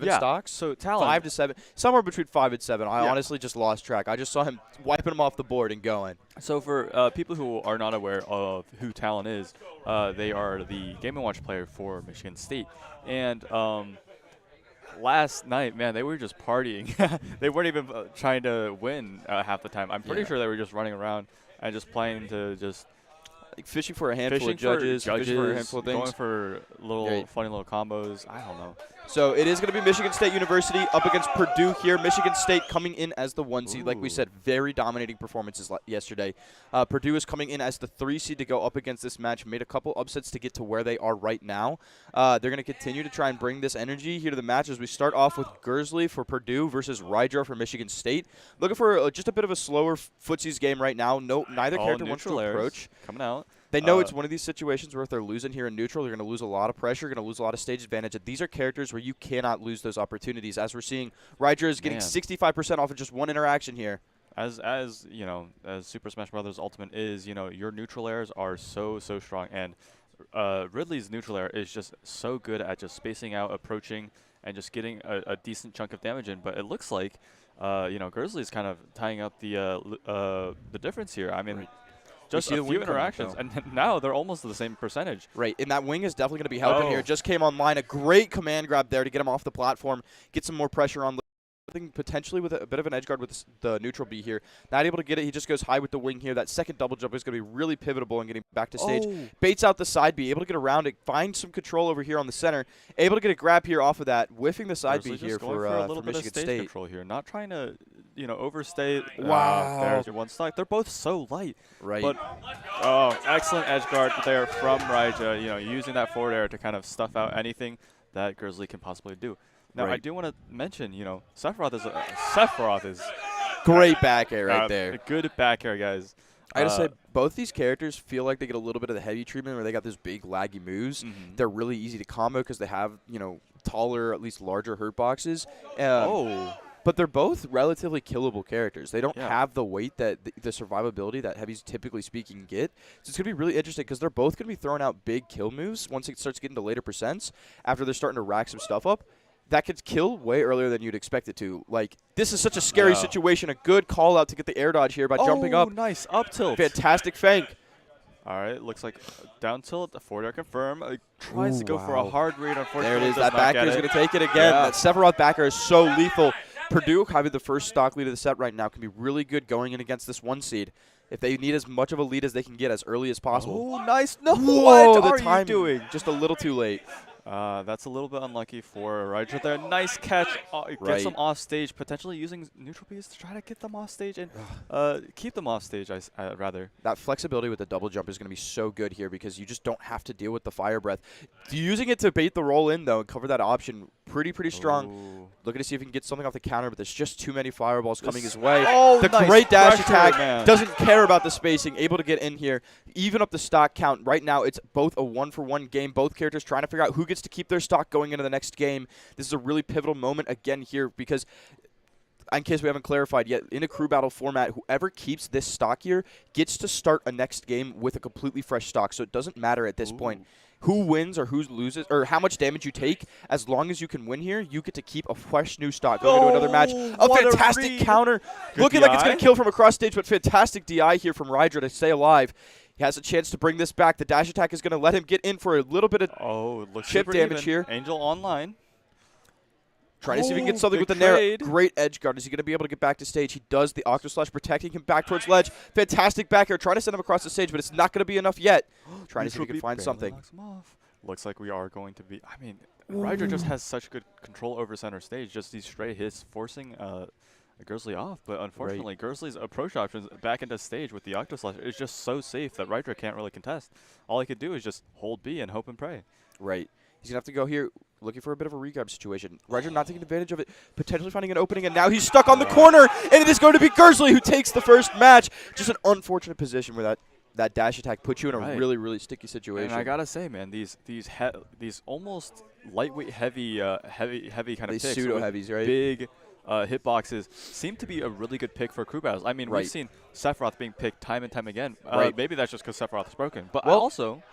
Yeah. stocks. So Talon. 5 to 7, somewhere between 5 and 7. I Yeah. honestly just lost track. I just saw him wiping them off the board and going. So for people who are not aware of who Talon is, they are the Game & Watch player for Michigan State. And last night, man, they were just partying. They weren't even trying to win half the time. I'm pretty sure they were just running around and just playing to just Like fishing for a handful of judges, fishing for a handful of things. going for little funny little combos. I don't know. So it is going to be Michigan State University up against Purdue here. Michigan State coming in as the 1 seed. Like we said, very dominating performances yesterday. Purdue is coming in as the 3 seed to go up against this match. Made a couple upsets to get to where they are right now. They're going to continue to try and bring this energy here to the match as we start off with Gersley for Purdue versus Rydra for Michigan State. Looking for just a bit of a slower footsies game right now. Neither character wants to approach. Coming out. They know it's one of these situations where if they're losing here in neutral, they're going to lose a lot of pressure, going to lose a lot of stage advantage. And these are characters where you cannot lose those opportunities. As we're seeing, Rydra is getting 65% off of just one interaction here. As you know, as Super Smash Bros. Ultimate is, your neutral airs are so strong, and Ridley's neutral air is just so good at just spacing out, approaching, and just getting a decent chunk of damage in. But it looks like, Gersley's kind of tying up the difference here. I mean. Just a few interactions, and now they're almost the same percentage. Right, and that wing is definitely going to be helping here. Just came online. A great command grab there to get him off the platform, get some more pressure on. Potentially with a bit of an edge guard with the neutral B here. Not able to get it. He just goes high with the wing here. That second double jump is going to be really pivotal in getting back to stage. Baits out the side B, able to get around it, find some control over here on the center. Able to get a grab here off of that, whiffing the side B here for a little bit Michigan of stage State. Control here, not trying to overstay. Wow. There's your one stock. They're both so light. Right. But excellent edge guard there from Raija. Using that forward air to kind of stuff out anything that Gersley can possibly do. Now, I do want to mention, Sephiroth is great back air right there. A good back air, guys. I gotta say, both these characters feel like they get a little bit of the heavy treatment where they got those big laggy moves. They're really easy to combo because they have, taller, at least larger hurt boxes. But they're both relatively killable characters. They don't have the weight that the survivability that heavies typically speaking get. So it's going to be really interesting because they're both going to be throwing out big kill moves once it starts getting to later percents after they're starting to rack some stuff up. That could kill way earlier than you'd expect it to. Like, this is such a scary situation. A good call out to get the air dodge here by jumping up. Nice. Up tilt. Fantastic feint. All right. Looks like down tilt. The forward air confirm. Tries to go for a hard read. Unfortunately, there it is. That back air is going to take it again. That Sephiroth back air is so lethal. Purdue, having the first stock lead of the set right now, can be really good going in against this 1 seed. If they need as much of a lead as they can get as early as possible. Oh, nice. No, whoa, what the are you doing? Just a little too late. That's a little bit unlucky for Rydra there. Nice catch. Gets them off stage, potentially using neutral Bs to try to get them off stage and keep them off stage, rather. That flexibility with the double jump is going to be so good here because you just don't have to deal with the fire breath. Using it to bait the roll in, though, and cover that option, pretty strong. Ooh. Looking to see if he can get something off the counter, but there's just too many fireballs coming his way. The nice great dash pressure, attack. Man. Doesn't care about the spacing. Able to get in here. Even up the stock count. Right now, it's both a 1-for-1 game. Both characters trying to figure out who gets to keep their stock going into the next game. This is a really pivotal moment again here because, in case we haven't clarified yet, in a crew battle format, whoever keeps this stock here gets to start a next game with a completely fresh stock. So it doesn't matter at this point who wins or who loses or how much damage you take. As long as you can win here, you get to keep a fresh new stock going into another match. A fantastic counter. Looking like it's going to kill from across stage, but fantastic DI here from Rydra to stay alive. He has a chance to bring this back. The dash attack is going to let him get in for a little bit of chip damage here. Angel online. Trying to see if he can get something with the Nair. Great edge guard. Is he going to be able to get back to stage? He does the Octo Slash, protecting him back towards ledge. Fantastic back air. Trying to send him across the stage, but it's not going to be enough yet. Trying to see if he can find something. Looks like we are going to be. I mean, Rydra just has such good control over center stage. Just these straight hits forcing Gersley off. But unfortunately, Gersley's approach options back into stage with the Octo Slash is just so safe that Rydra can't really contest. All he could do is just hold B and hope and pray. Right. He's going to have to go here looking for a bit of a regrab situation. Rydra not taking advantage of it, potentially finding an opening, and now he's stuck on the corner, and it is going to be Gersley who takes the first match. Just an unfortunate position where that dash attack puts you in a really sticky situation. And I gotta say, man, these almost lightweight, heavy kind of picks, pseudo heavies, right? Big hitboxes seem to be a really good pick for crew battles. I mean, we've seen Sephiroth being picked time and time again. Maybe that's just because Sephiroth is broken, but also.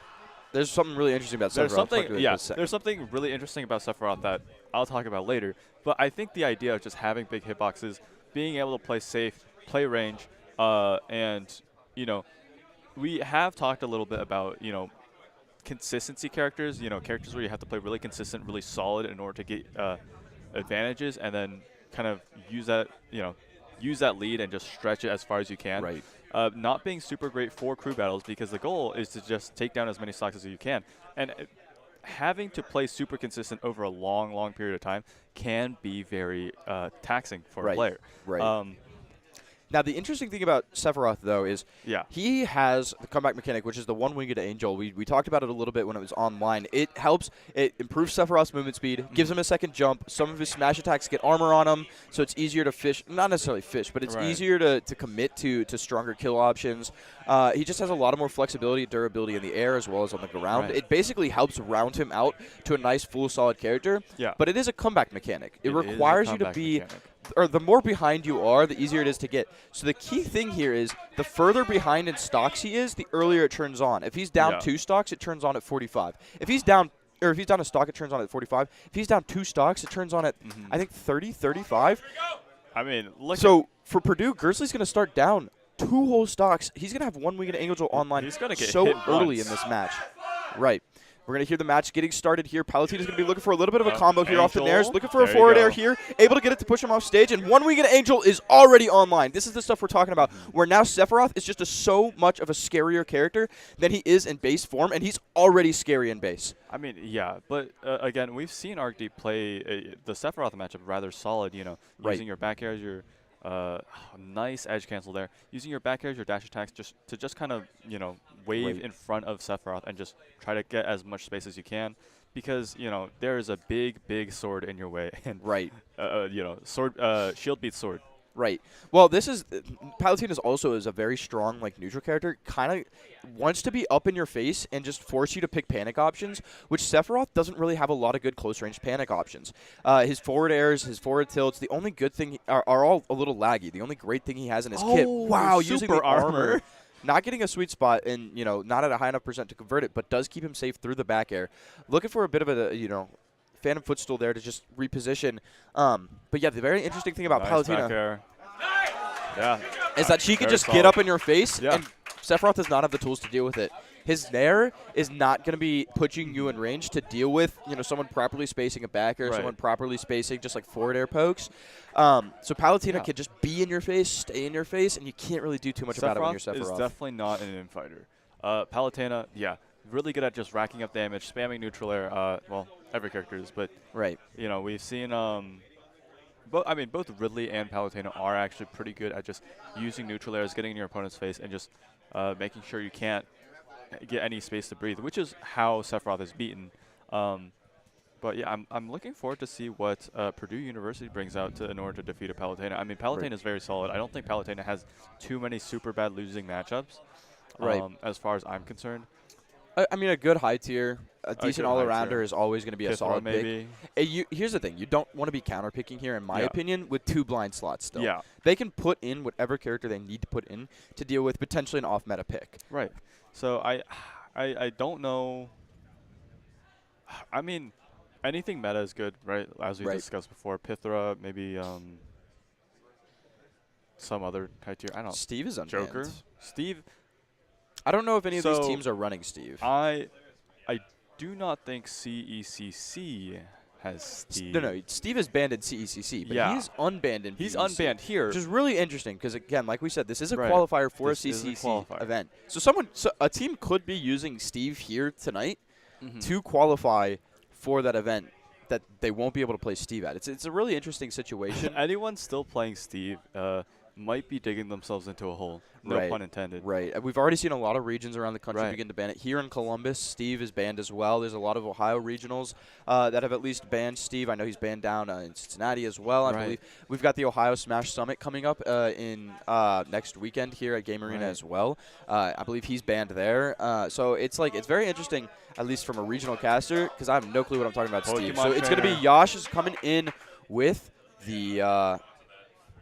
There's something really interesting about There's Sephiroth. I'll talk something, to it in yeah. a second. There's something really interesting about Sephiroth that I'll talk about later. But I think the idea of just having big hitboxes, being able to play safe, play range, and you know, we have talked a little bit about consistency characters. Characters where you have to play really consistent, really solid in order to get advantages, and then kind of use that use that lead and just stretch it as far as you can. Right. Not being super great for crew battles because the goal is to just take down as many stocks as you can. And having to play super consistent over a long, long period of time can be very taxing for a player. Right. Now, the interesting thing about Sephiroth, though, is he has the comeback mechanic, which is the one-winged angel. We talked about it a little bit when it was online. It helps. It improves Sephiroth's movement speed, gives him a second jump. Some of his smash attacks get armor on him, so it's easier to fish. Not necessarily fish, but it's easier to commit to stronger kill options. He just has a lot of more flexibility, durability in the air as well as on the ground. It basically helps round him out to a nice, full, solid character. Yeah. But it is a comeback mechanic. It requires you to be... or the more behind you are, the easier it is to get. So the key thing here is the further behind in stocks he is, the earlier it turns on. If he's down 2 stocks, it turns on at 45. If he's down a stock, it turns on at 45. If he's down 2 stocks, it turns on at I think 30, 35. I mean, for Purdue, Gersley's going to start down 2 whole stocks. He's going to have one-winged angel online He's gonna get so hit early once. in this match. Right. We're going to hear the match getting started here. Palutena's going to be looking for a little bit of a combo here off the nairs. Looking for a forward air here. Able to get it to push him off stage. And one-winged angel is already online. This is the stuff we're talking about, where now Sephiroth is just so much of a scarier character than he is in base form, and he's already scary in base. I mean, yeah, but again, we've seen ArcD play the Sephiroth matchup rather solid, using your back airs, your nice edge cancel there. Using your back airs, your dash attacks, just kind of, wave in front of Sephiroth and just try to get as much space as you can, because there is a big sword in your way, and shield beats sword. Right. Well, this is Palutena also is a very strong neutral character. Kind of wants to be up in your face and just force you to pick panic options, which Sephiroth doesn't really have a lot of good close range panic options. His forward airs, his forward tilts, the only good thing are all a little laggy. The only great thing he has in his kit. Wow, using the armor. Not getting a sweet spot and not at a high enough percent to convert it, but does keep him safe through the back air. Looking for a bit of a Phantom footstool there to just reposition. But yeah, the very interesting thing about Palutena is that she can just get up in your face, and Sephiroth does not have the tools to deal with it. His nair is not going to be putting you in range to deal with someone properly spacing a back air, someone properly spacing just forward air pokes. So Palutena can just be in your face, stay in your face, and you can't really do too much about it when you're Sephiroth. Is definitely not an infighter. Palutena, really good at just racking up damage, spamming neutral air. Well, every character is, but we've seen both Ridley and Palutena are actually pretty good at just using neutral airs, getting in your opponent's face, and just making sure you can't get any space to breathe, which is how Sephiroth is beaten. But yeah, I'm looking forward to see what Purdue University brings out in order to defeat a Palutena. I mean, Palutena is very solid. I don't think Palutena has too many super bad losing matchups, as far as I'm concerned. I mean, a good high tier, a decent all-arounder is always going to be a solid maybe. pick. Here's the thing. You don't want to be counter-picking here, in my opinion, with 2 blind slots still. Yeah. They can put in whatever character they need to put in to deal with potentially an off-meta pick. Right. So I don't know. I mean, anything meta is good, right? As we discussed before. Pithra, maybe some other high tier. I don't know. Steve is unbanned. Joker. Steve. I don't know if any of these teams are running Steve. I do not think CECC has Steve. No, Steve is banned in CECC, but he's unbanned in He's PEC, unbanned here. which is really interesting because, again, like we said, this is a qualifier for a CCC event. So a team could be using Steve here tonight to qualify for that event that they won't be able to play Steve at. It's a really interesting situation. Anyone still playing Steve might be digging themselves into a hole. No pun intended. Right. We've already seen a lot of regions around the country begin to ban it. Here in Columbus, Steve is banned as well. There's a lot of Ohio regionals that have at least banned Steve. I know he's banned down in Cincinnati as well. I believe we've got the Ohio Smash Summit coming up in next weekend here at Game Arena as well. I believe he's banned there. So it's very interesting, at least from a regional caster, because I have no clue what I'm talking about, Steve. So it's going to be Yash is coming in with the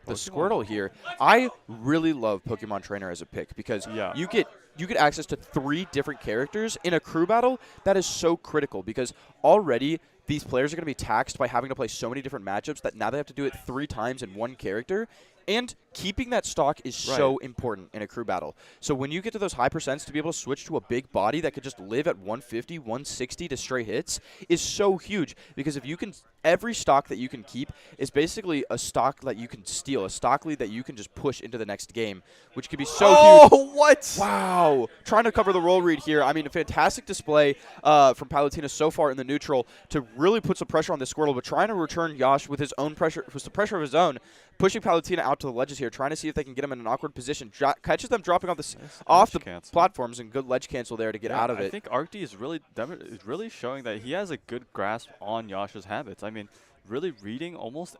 Squirtle here. I really love Pokemon Trainer as a pick because you get you get access to 3 different characters in a crew battle. That is so critical because already these players are going to be taxed by having to play so many different matchups that now they have to do it 3 times in one character. And keeping that stock is Right. so important in a crew battle. So when you get to those high percents, to be able to switch to a big body that could just live at 150, 160 to stray hits is so huge. Because if you can, every stock that you can keep is basically a stock that you can steal, a stock lead that you can just push into the next game, which could be so huge. Oh, what? Wow. Trying to cover the roll read here. I mean, a fantastic display from Palutena so far in the neutral to really put some pressure on this Squirtle, but trying to return Yash with his own pressure, with some pressure of his own, pushing Palutena out to the ledges here, trying to see if they can get him in an awkward position. Catches them dropping off Nice off the ledge cancel. platforms, and good ledge cancel there to get Yeah, out of I it. think ArcD is really showing that he has a good grasp on Yasha's habits. I mean, really reading almost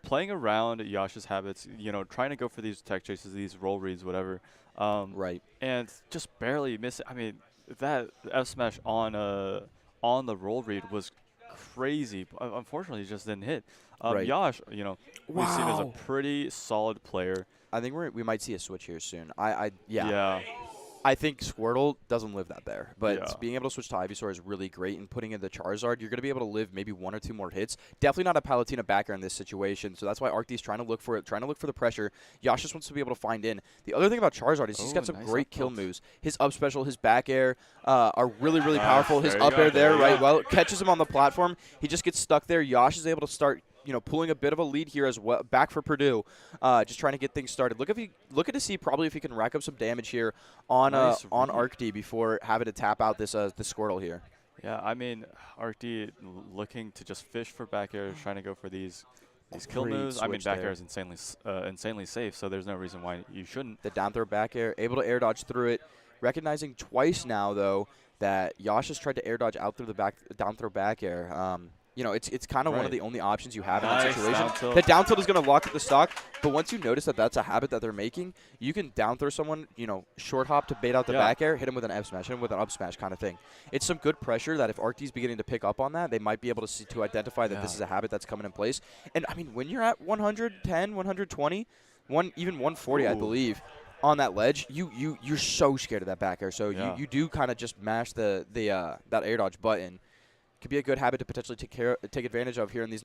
playing around Yasha's habits, trying to go for these tech chases, these roll reads, whatever. Right. And just barely miss it. I mean, that F smash on the roll read was crazy. Unfortunately, it just didn't hit. Right. Yash, we've seen as a Wow. pretty solid player. I think we might see a switch here soon. Yeah. I think Squirtle doesn't live that there, but Yeah. being able to switch to Ivysaur is really great, and putting in the Charizard, you're going to be able to live maybe 1 or 2 more hits. Definitely not a Palutena backer in this situation, so that's why ArcD's trying to look for it, trying to look for the pressure. Yash just wants to be able to find in. The other thing about Charizard is he's got some Nice great up kill tilt. moves. His up special, his back air are really, really Nice. powerful. His There you up go. air there, There you right, go. well, catches him on the platform. He just gets stuck there. Yash is able to start pulling a bit of a lead here as well, back for Purdue, just trying to get things started. Looking to see probably if he can rack up some damage here on Nice on read. ArcD before having to tap out this Squirtle here. Yeah, I mean, ArcD looking to just fish for back airs, trying to go for these kill Great moves. I mean, switch back there. air is insanely safe, so there's no reason why you shouldn't. The down throw back air, able to air dodge through it. Recognizing twice now though that Yash has tried to air dodge out through the back down throw back air. It's kind of one of Right. the only options you have in that Nice situation. down tilt. The down tilt is going to lock up the stock, but once you notice that that's a habit that they're making, you can down throw someone, short hop to bait out the Yeah. back air, hit him with an F smash, hit him with an up smash kind of thing. It's some good pressure that if ArcD's beginning to pick up on that, they might be able to see to identify that this Yeah. is a habit that's coming in place. And I mean, when you're at 110, 120, even 140, I Ooh. believe, on that ledge, you're so scared of that back air. So Yeah. you do kind of just mash the that air dodge button. Could be a good habit to potentially take advantage of here in these.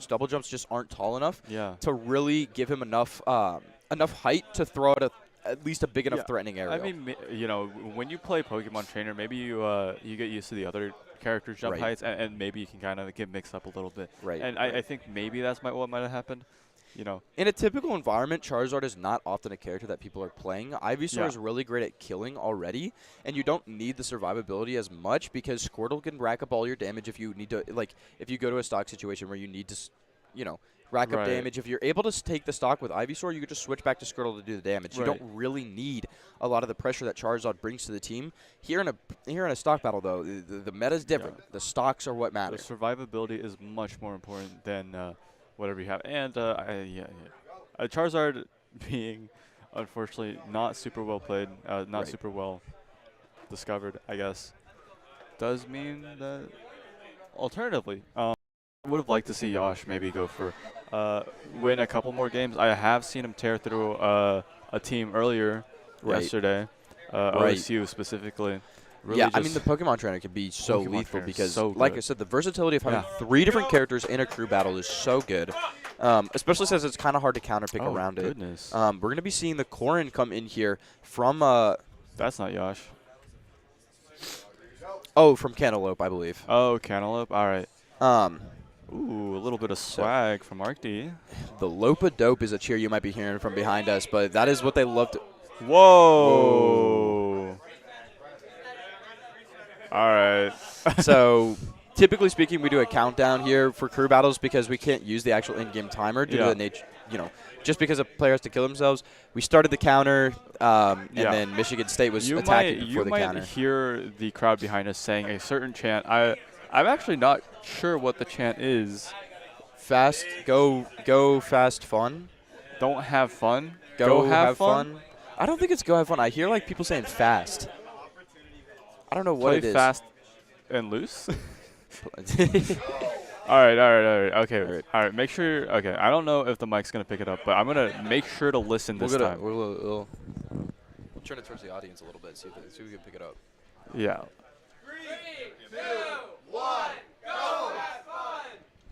Double jumps just aren't tall enough Yeah. to really give him enough height to throw out at least a big enough threatening area. I mean, you know, when you play Pokemon Trainer, maybe you get used to the other characters' jump Right. heights, and maybe you can kind of get mixed up a little bit. Right. And I think maybe that's what might have happened. You know. In a typical environment, Charizard is not often a character that people are playing. Ivysaur Yeah. is really great at killing already, and you don't need the survivability as much because Squirtle can rack up all your damage if you need to, like, if you go to a stock situation where you need to, you know, rack up Right. damage. If you're able to take the stock with Ivysaur, you could just switch back to Squirtle to do the damage. You Right. don't really need a lot of the pressure that Charizard brings to the team. Here in a stock battle, though, the meta is different. The stocks are what The matter. survivability is much more important than whatever you have. And Charizard being, unfortunately, not super well played, not Right. super well discovered, I guess, does mean that alternatively, I would have liked to see Yash maybe go for win a couple more games. I have seen him tear through a team earlier Right. yesterday, OSU specifically. Really Yeah, I mean, the Pokemon Trainer can be so Pokemon lethal Trainer is because, so like good. I said, the versatility of having 3 different characters in a crew battle is so good, especially since it's kind of hard to counterpick around goodness. it. We're going to be seeing the Corrin come in here from That's not Yash. from Cantaloupe, I believe. Oh, Cantaloupe. All right. Um, Ooh, a little bit of swag from Arcty. the Lopa Dope is a cheer you might be hearing from behind us, but that is what they love to. Whoa. All right. So, typically speaking, we do a countdown here for crew battles because we can't use the actual in-game timer due to the nature, just because a player has to kill themselves. We started the counter, and then Michigan State was attacking before the counter. You might hear the crowd behind us saying a certain chant. I'm actually not sure what the chant is. Fast, go fast, fun. Don't have fun. Go have fun. I don't think it's go have fun. I hear like people saying fast. I don't know what Play it is. fast and loose. All right. Okay. All right. Make sure. Okay. I don't know if the mic's gonna pick it up, but I'm gonna make sure to listen this time. We'll turn it towards the audience a little bit. See if we can pick it up. Yeah. 3, 2, 1, go have fun!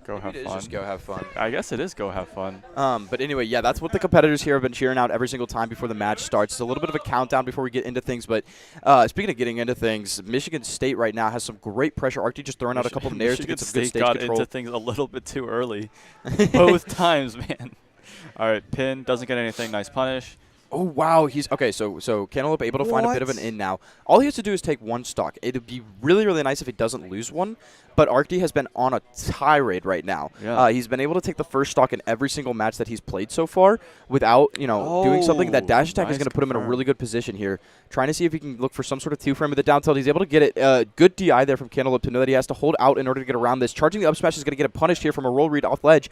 Go have It is fun. just go have fun. I guess it is go have fun. But anyway, yeah, that's what the competitors here have been cheering out every single time before the match starts. It's a little bit of a countdown before we get into things. But speaking of getting into things, Michigan State right now has some great pressure. Arcty just throwing out a couple of nairs to get some good State stage got control. into things a little bit too early. Both times, man. All right, Pin doesn't get anything. Nice punish. Oh, wow. He's okay. So Cantaloupe able to find a bit of an in now. All he has to do is take one stock. It'd be really, really nice if he doesn't lose one. But Arcty has been on a tirade right now. Yeah. He's been able to take the first stock in every single match that he's played so far without, doing something. That dash attack is Nice going to put him in a confirm. really good position here. Trying to see if he can look for some sort of two-frame with the down tilt. He's able to get it. Good DI there from Cantaloupe to know that he has to hold out in order to get around this. Charging the up smash is going to get him punished here from a roll read off ledge,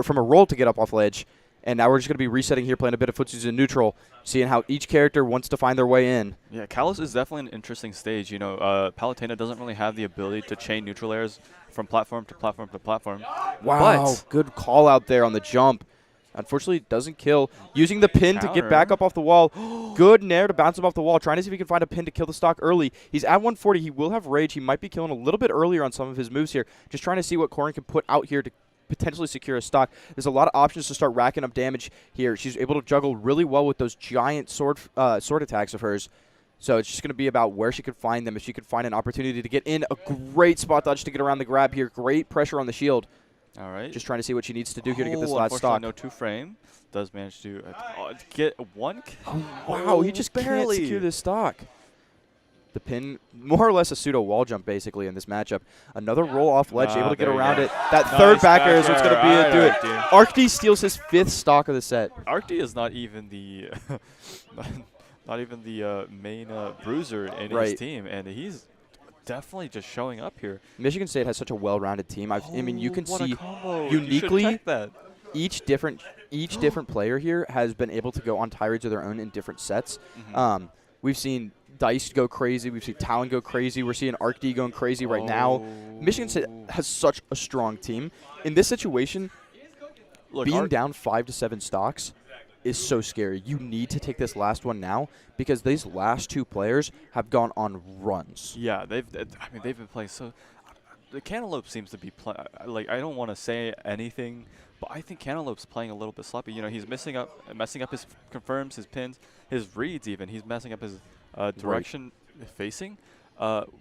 from a roll to get up off ledge. And now we're just going to be resetting here, playing a bit of footsies in neutral, seeing how each character wants to find their way in. Yeah, Kalos is definitely an interesting stage. Palutena doesn't really have the ability to chain neutral airs from platform to platform to platform. Wow, But good call out there on the jump. Unfortunately, it doesn't kill. Using the pin to get back Counter. up off the wall. Good nair to bounce him off the wall. Trying to see if he can find a pin to kill the stock early. He's at 140. He will have rage. He might be killing a little bit earlier on some of his moves here. Just trying to see what Corrin can put out here to potentially secure a stock. There's a lot of options to start racking up damage here. She's able to juggle really well with those giant sword attacks of hers. So it's just going to be about where she can find them. If she can find an opportunity to get in, a great spot dodge to get around the grab here. Great pressure on the shield. All right. Just trying to see what she needs to do here to get this last unfortunately, stock. no two-frame. Does manage to get one kill. Wow, he just barely can't secure this stock. The pin, more or less a pseudo wall jump basically in this matchup. Another roll off ledge, able to get there you around go. it. That Nice third back air is what's going to be back to do air. it. Alright, Arcty steals his 5th stock of the set. Arcty is not even the main bruiser in Right. his team, and he's definitely just showing up here. Michigan State has such a well-rounded team. I mean, you can What a see combo. You should uniquely tech that. each different player here has been able to go on tirades of their own in different sets. Mhm. We've seen Dice go crazy. We've seen Talon go crazy. We're seeing Arcty going crazy right now. Michigan State has such a strong team. In this situation, Look, being down 5 to 7 stocks is so scary. You need to take this last one now because these last 2 players have gone on runs. Yeah, they've been playing so. the Cantaloupe seems to be like, I don't want to say anything, but I think Cantaloupe's playing a little bit sloppy. You know, he's messing up his confirms, his pins, his reads even. He's messing up his direction facing,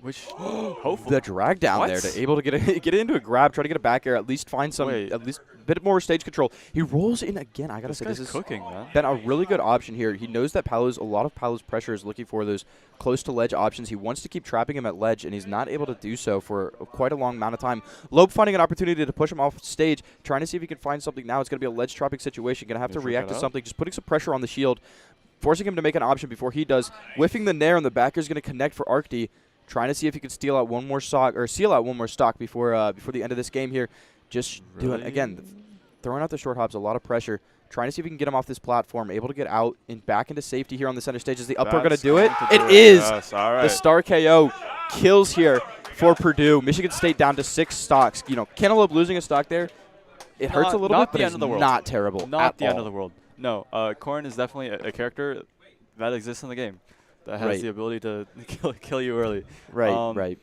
which hopefully The drag down there to able to get into a grab, try to get a back air, at least find some, at least a bit more stage control. He rolls in again. I gotta say, this is cooking, man. Been a really good option here. He knows that a lot of Palu's pressure is looking for those close to ledge options. He wants to keep trapping him at ledge, and he's not able to do so for quite a long amount of time. Loeb finding an opportunity to push him off stage, trying to see if he can find something now. It's going to be a ledge trapping situation. Going to have to react to something, just putting some pressure on the shield, forcing him to make an option before he does. Whiffing the nair, and the backer is going to connect for ArcD, trying to see if he can steal out one more stock, or seal out one more stock before the end of this game here. Just doing, again, throwing out the short hops, a lot of pressure. Trying to see if we can get him off this platform, able to get out and back into safety here on the center stage. Is the up throw going to do it? It is. Yes, all right. The star KO kills here for Purdue. Michigan State down to 6 stocks. You know, Cantaloupe losing a stock there, it hurts a little bit, but it's not terrible. Not the end of the world. No, Corrin is definitely a character that exists in the game that has the ability to kill you early. Right, right.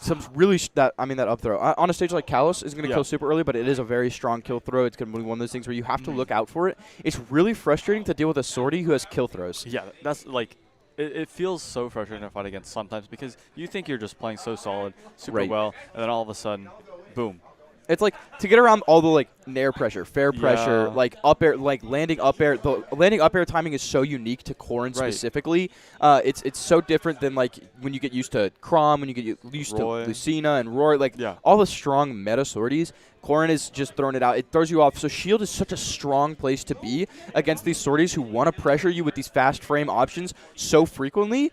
Some really that up throw on a stage like Kalos is going to kill super early, but it is a very strong kill throw. It's going to be one of those things where you have to look out for it. It's really frustrating to deal with a sortie who has kill throws. Yeah, that's like it feels so frustrating to fight against sometimes because you think you're just playing so solid, super well, and then all of a sudden, boom. It's like to get around all the like nair pressure, fair pressure, like up air, like landing up air. The landing up air timing is so unique to Corrin specifically. It's so different than like when you get used to Crom, when you get used to Lucina and Roy, like all the strong meta sorties. Corrin is just throwing it out. It throws you off. So shield is such a strong place to be against these sorties who want to pressure you with these fast frame options so frequently.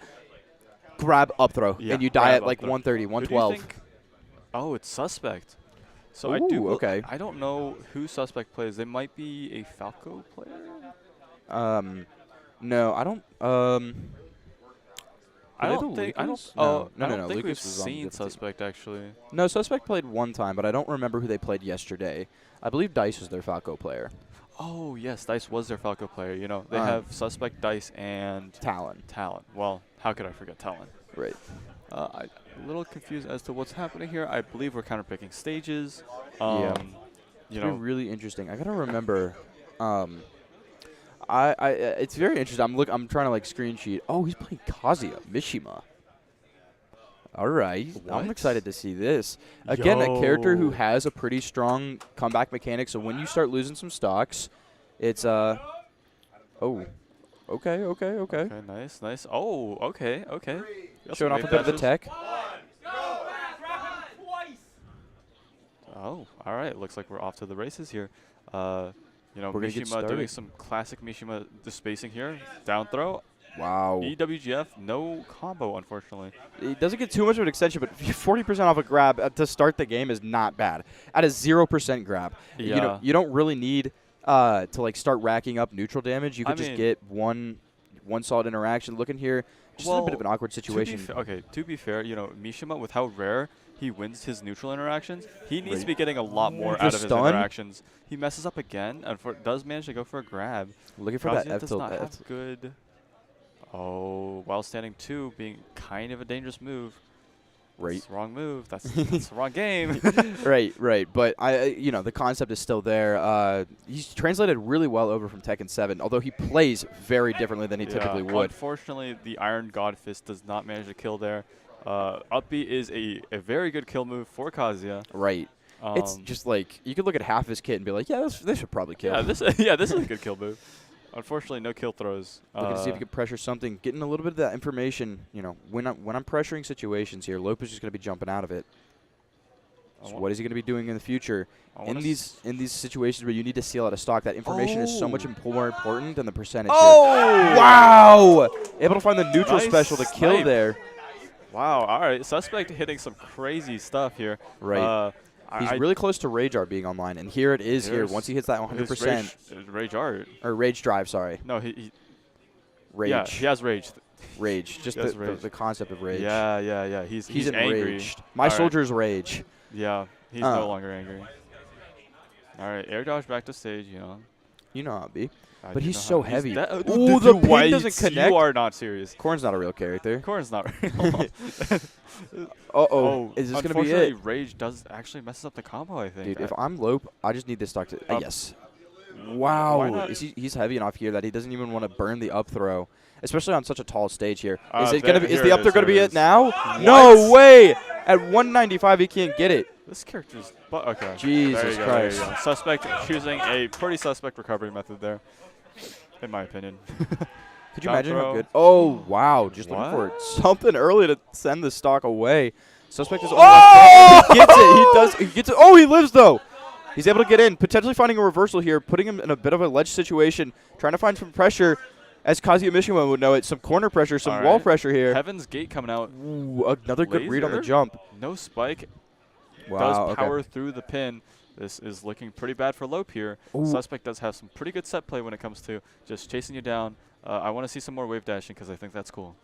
Grab up throw and you die at like 130, 112. Oh, it's Suspect. So I don't know who Suspect plays. They might be a Falco player. No, I don't. I don't think. No, Lucas we've was seen Suspect actually. No, Suspect played one time, but I don't remember who they played yesterday. I believe Dice was their Falco player. Oh yes, Dice was their Falco player. You know, they have Suspect, Dice, and Talon. Well, how could I forget Talon? Right. I'm a little confused as to what's happening here. I believe we're counterpicking stages. You know, really interesting. I gotta remember. It's very interesting. I'm trying to like screen sheet. Oh, he's playing Kazuya Mishima. All right, I'm excited to see this. Again, a character who has a pretty strong comeback mechanic. So when you start losing some stocks, it's Okay, nice. Oh, okay. Showing off a bit of the tech. Oh, all right. Looks like we're off to the races here. You know, Mishima doing some classic Mishima spacing here. Down throw. Wow. EWGF, no combo, unfortunately. It doesn't get too much of an extension, but 40% off a grab to start the game is not bad. At a 0% grab, you don't really need to like start racking up neutral damage. You could just get one solid interaction. Looking here, just a bit of an awkward situation. To be fair, you know, Mishima, with how rare he wins his neutral interactions, he needs to be getting a lot more out of his interactions. He messes up again and does manage to go for a grab. Looking for that F does not have good. Oh, while standing 2 being kind of a dangerous move. Right. That's the wrong move. That's the wrong game. Right. But the concept is still there. He's translated really well over from Tekken 7, although he plays very differently than he typically would. Unfortunately, the Iron God Fist does not manage to kill there. Up B is a very good kill move for Kazuya. Right. It's just like you could look at half his kit and be like, yeah, this should probably kill. Yeah, this is a good kill move. Unfortunately, no kill throws. Looking to see if you can pressure something, getting a little bit of that information. You know, when I'm pressuring situations here, Lopez is going to be jumping out of it. So what is he going to be doing in the future? In these situations where you need to seal out a stock, that information is so much more important than the percentage. Here. Wow! Able to find the neutral special to kill there. Wow. All right. Suspect hitting some crazy stuff here. Right. He's really close to Rage Art being online, and here it is here. Once he hits that 100%. Rage Art. Or Rage Drive, sorry. No, he Rage. Yeah, he has Rage. Rage. Just the concept of Rage. Yeah. He's enraged. My soldier's Rage. Yeah, he's no longer angry. All right, air dodge back to stage, you know. You know how it be. I But do he's know so how- heavy. that- Ooh, the pin White, doesn't connect. You are not serious. Corn's not a real character. Corn's not real. Uh-oh. Is this going to be unfortunately, it? Rage does actually messes up the combo, I think. Dude, if I'm Lope, I just need this stock to... Up. yes. Why Wow. not? He's heavy enough here that he doesn't even want to burn the up throw, especially on such a tall stage here. Is There- it going to be? Is here the it up throw is, going to here be it it is. now? What? No way! At 195, he can't get it. This character's... Okay. Jesus there you go, Christ. There you go. Suspect choosing a pretty suspect recovery method there, in my opinion. Could you Down imagine how throw. good? Oh, wow. Just What? looking for something early to send the stock away. Suspect is... Oh! He gets it. He gets it. Oh, he lives, though. He's able to get in, potentially finding a reversal here, putting him in a bit of a ledge situation, trying to find some pressure, as Kazuya Mishima would know it, some corner pressure, some All wall right. pressure here. Heaven's Gate coming out. Ooh, another good read on the Laser? jump. No spike. Wow, Does power okay. through the pin. This is looking pretty bad for Lope here. Ooh. Suspect does have some pretty good set play when it comes to just chasing you down. I want to see some more wave dashing because I think that's cool.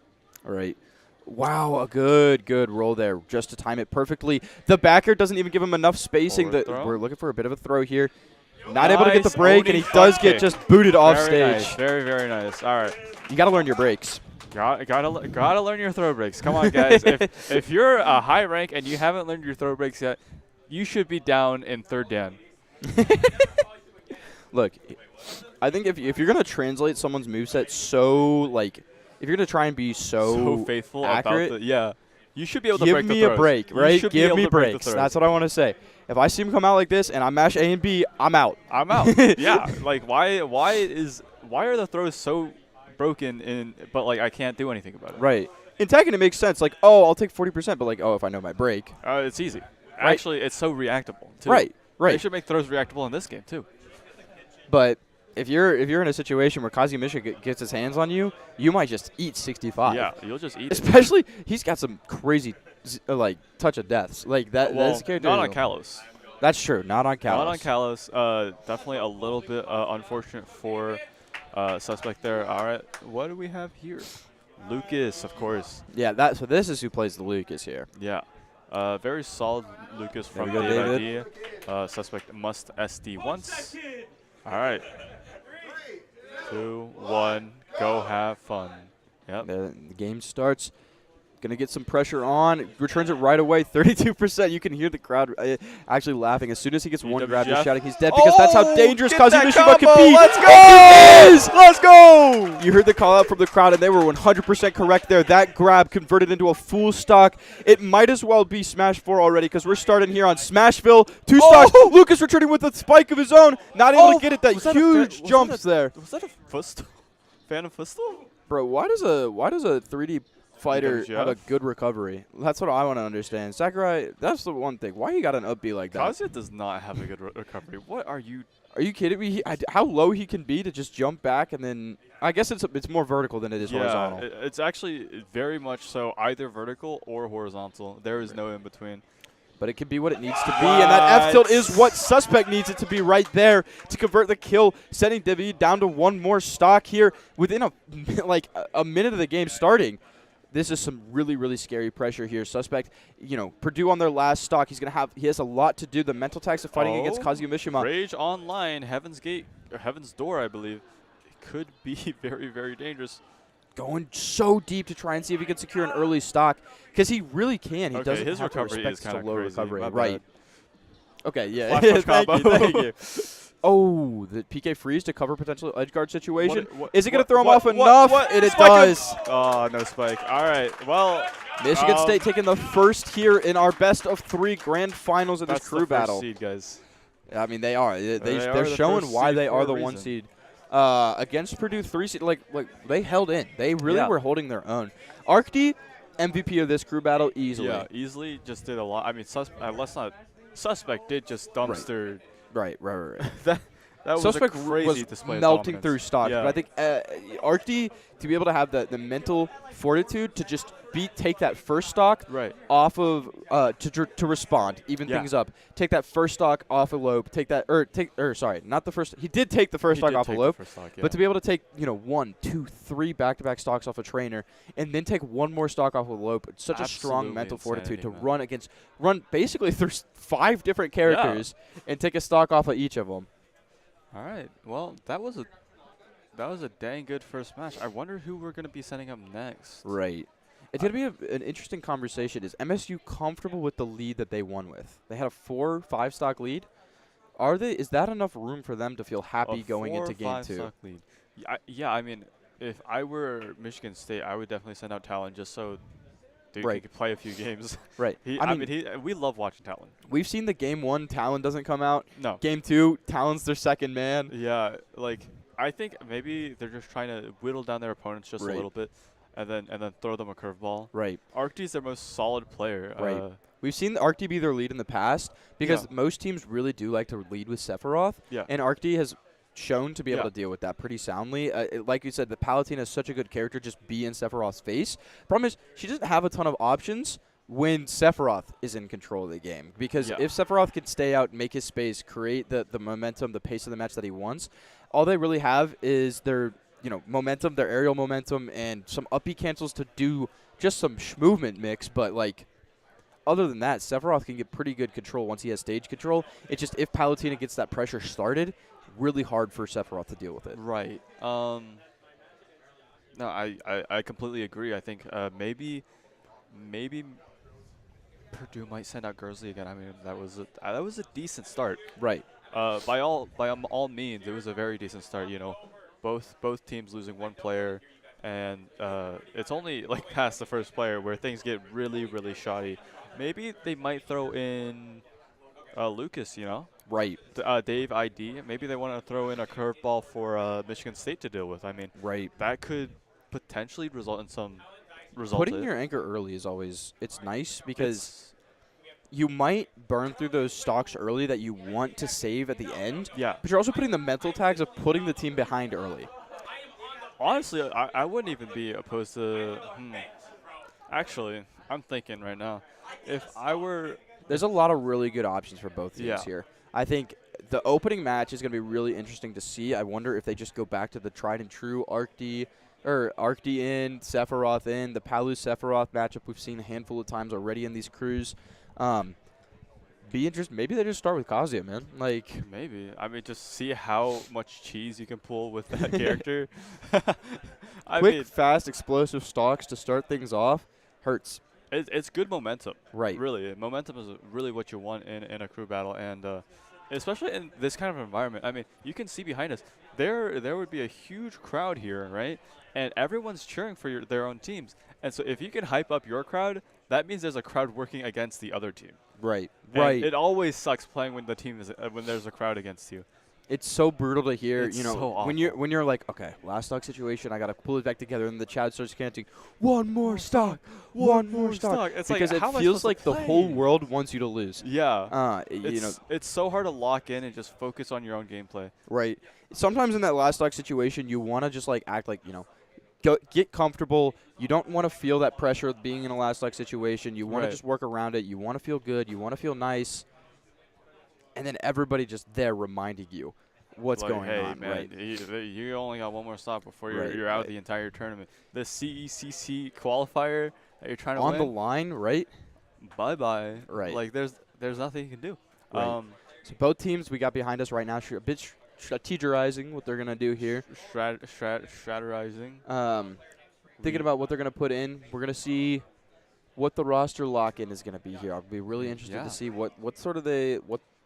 All right. Wow, a good roll there just to time it perfectly. The backer doesn't even give him enough spacing. Forward throw. We're looking for a bit of a throw here. Not able to get the Nice break, and he Oni does front get kick. just booted off Very stage. nice. Very, very nice. All right. You got to learn your breaks. Gotta learn your throw breaks. Come on, guys. if you're a high rank and you haven't learned your throw breaks yet, you should be down in third dan. Look, I think if you're going to translate someone's moveset so, like, if you're going to try and be So faithful accurate, about the you should be able to give break the me a throws. break, You right? should be Give able me to break the breaks. throws. That's what I want to say. If I see him come out like this and I mash A and B, I'm out. I'm out. Yeah, like why are the throws so broken but like I can't do anything about it? Right. In Tekken, it makes sense. Like, oh, I'll take 40%, but like, oh, if I know my break. It's easy. Actually, it's so reactable too. Right. They should make throws reactable in this game too. But if you're in a situation where Kazuya Mishima gets his hands on you, you might just eat 65. Yeah, you'll just eat it. Especially, he's got some crazy, like, touch of deaths. Like, that. Well, That's character. not on Kalos. That's true. Not on Kalos. Not on Kalos. Definitely a little bit unfortunate for Suspect there. All right, what do we have here? Lucas, of course. Yeah, so this is who plays the Lucas here. Yeah. Very solid Lucas There from we go, Dave ID. Suspect must SD once. All right. 2, 1, go have fun. Yep. The game starts. Gonna get some pressure on. Returns it right away. 32%. You can hear the crowd actually laughing. As soon as he gets one grab, just BWF. shouting he's dead because that's how dangerous Get Kazuya that Mishima can combo. be. Let's go! It is! Let's go! You heard the call out from the crowd, and they were 100% correct there. That grab converted into a full stock. It might as well be Smash 4 already because we're starting here on Smashville. 2 stocks. Lucas returning with a spike of his own. Not able to get it. That was that a huge was jumps that there. Was that a Fustel? Phantom Fustel? Bro, why does a 3D fighter have a BWF? good recovery? That's what I want to understand. Sakurai, that's the one thing. Why you got an up B like that? Kazuya does not have a good recovery. What are you? Are you kidding me? How low he can be to just jump back and then I guess it's more vertical than it is horizontal. It's actually very much so either vertical or horizontal. There is no in between. But it can be what it needs to be, and that F tilt is what Suspect needs it to be right there to convert the kill, sending David down to one more stock here within a minute of the game starting. This is some really scary pressure here. Suspect, Purdue on their last stock. He has a lot to do. The mental tax of fighting against Kazuya Mishima. Rage Online, Heaven's Gate, or Heaven's Door, I believe. It could be very dangerous. Going so deep to try and see if he can secure an early stock because he really can. He Okay, doesn't his have to recovery respect is kind such of a low crazy. recovery. My Right. bad. Okay, yeah. Flash thank punch combo. you. Oh, the PK freeze to cover potential edge guard situation. What- Is it going to what- throw him what- off what- enough? what? And it Spike him. does. Oh, no spike. All right. Well, Michigan State taking the first here in our best of 3 grand finals of this that's crew the first battle. seed, guys. I mean, they are. They They're are the showing first why seed they for are a the 1 reason. seed. Against Purdue 3 seed, like they held in. They really Yeah. were holding their own. ArcD, MVP of this crew battle easily. Yeah, easily just did a lot. I mean, Suspect did just dumpster. Right. That was Suspect a crazy was display of melting dominance. through stock. Yeah. But I think ArcD, to be able to have the mental fortitude to just take that first stock Right. off of to respond, even Yeah. things up. Take that first stock off of Lope. Sorry, not the first. He did take the first He stock did off take of the Lope. first stock, But to be able to take 1, 2, 3 back-to-back stocks off a trainer, and then take one more stock off of Lope, it's such a strong Absolutely mental fortitude insanity, to run basically through 5 different characters and take a stock off of each of them. All right. Well, that was a dang good first match. I wonder who we're gonna be setting up next. Right. It's going to be an interesting conversation. Is MSU comfortable with the lead that they won with? They had a 4-5 stock lead. Are they? Is that enough room for them to feel happy A going into game 4-5 2? stock lead. Yeah, I mean, if I were Michigan State, I would definitely send out Talon just so dude Right. could play a few games. Right. I mean, we love watching Talon. We've seen the game 1, Talon doesn't come out. No. Game 2, Talon's their second man. Yeah, like I think maybe they're just trying to whittle down their opponents just Right. a little bit, and then throw them a curveball. Right. Arcty's their most solid player. Right. We've seen the Arcty be their lead in the past because Yeah. most teams really do like to lead with Sephiroth. Yeah. And Arcty has shown to be able Yeah. to deal with that pretty soundly. Like you said, the Palatine has such a good character, just be in Sephiroth's face. Problem is, she doesn't have a ton of options when Sephiroth is in control of the game. Because Yeah. if Sephiroth can stay out, make his space, create the momentum, the pace of the match that he wants, all they really have is their momentum, their aerial momentum, and some up B cancels to do just some movement mix. But, like, other than that, Sephiroth can get pretty good control once he has stage control. It's just if Palutena gets that pressure started, really hard for Sephiroth to deal with it. Right. No, I completely agree. I think maybe Purdue might send out Gursley again. I mean, that was a decent start. Right. By all means, it was a very decent start. Both teams losing one player, and it's only like past the first player where things get really really shoddy. Maybe they might throw in Lucas. Right. Dave ID. Maybe they want to throw in a curveball for Michigan State to deal with. I mean, Right. that could potentially result in some results. Putting your anchor early is always it's nice because you might burn through those stocks early that you want to save at the end. Yeah. But you're also putting the mental tags of putting the team behind early. Honestly, I wouldn't even be opposed to. Actually, I'm thinking right now, if I were. There's a lot of really good options for both teams Yeah. here. I think the opening match is going to be really interesting to see. I wonder if they just go back to the tried and true Arcty in, Sephiroth in, the Palu Sephiroth matchup we've seen a handful of times already in these crews. Be interesting. Maybe they just start with Kazuya, man. Like Maybe. I mean, just see how much cheese you can pull with that character. I quick, mean, fast, explosive stocks to start things off hurts. it's good momentum. Right. Really, momentum is really what you want in a crew battle, and especially in this kind of environment. I mean, you can see behind us, there would be a huge crowd here, right? And everyone's cheering for their own teams. And so if you can hype up your crowd, that means there's a crowd working against the other team. Right. And Right. it always sucks playing when the team is when there's a crowd against you. It's so brutal to hear. It's so when awful. you're like, okay, last stock situation, I gotta pull it back together, and the Chad starts chanting, "One more stock, one more stock," It's like, because how am it I feels supposed like to the whole play? world wants you to lose. Yeah. You know, It's so hard to lock in and just focus on your own gameplay. right? Sometimes in that last stock situation, you want to just like act like get comfortable. You don't want to feel that pressure of being in a last stock situation. You want to Right. just work around it. You want to feel good. You want to feel nice, and then everybody just there reminding you what's Like, going hey, on. man, Right. you only got one more stop before Right, you're out right. the entire tournament. The CECC qualifier that you're trying to On win, the line, right? bye-bye. Right. Like, there's nothing you can do. Right. So both teams we got behind us right now, a bit strategizing what they're going to do here. Strategizing. Thinking about what they're going to put in. We're going to see what the roster lock-in is going to be here. I'll be really interested Yeah. to see what sort of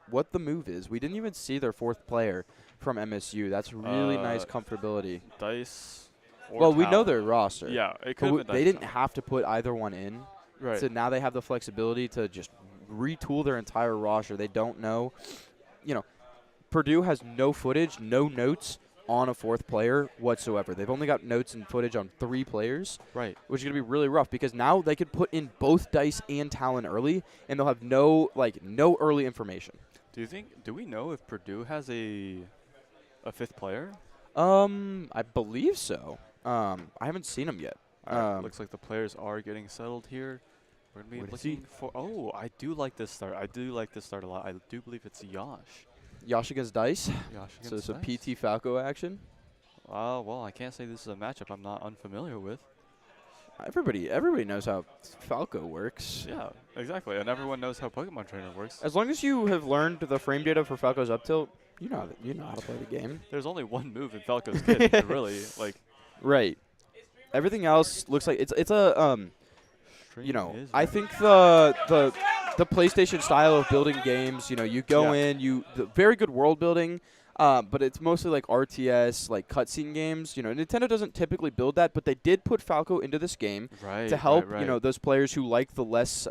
what the move is. We didn't even see their fourth player from MSU. That's really nice comfortability. Dice. Or Well, we know Talon. their roster. Yeah, it But could. they didn't have to put either one in. Right. So now they have the flexibility to just retool their entire roster. They don't know. Purdue has no footage, no notes on a fourth player whatsoever. They've only got notes and footage on 3 players, Right. which is going to be really rough because now they could put in both Dice and Talon early, and they'll have no early information. Do we know if Purdue has a fifth player? I believe so. I haven't seen them yet. All right, looks like the players are getting settled here. We're going to Where be is he? looking for. Oh, I do like this start. I do like this start a lot. I do believe it's Yash. Yash against Dice. Yash So against some Dice. PT Falco action. Well, I can't say this is a matchup I'm not unfamiliar with. Everybody knows how Falco works. Yeah, exactly. And everyone knows how Pokemon Trainer works. As long as you have learned the frame data for Falco's up tilt, You know how to play the game. There's only one move in Falco's kit, really. Like, Right. Everything else looks like it's a stream is I ready. think the PlayStation style of building games, you go Yeah. in, the very good world building, but it's mostly like RTS, like cutscene games. Nintendo doesn't typically build that, but they did put Falco into this game Right, to help, right. those players who like the less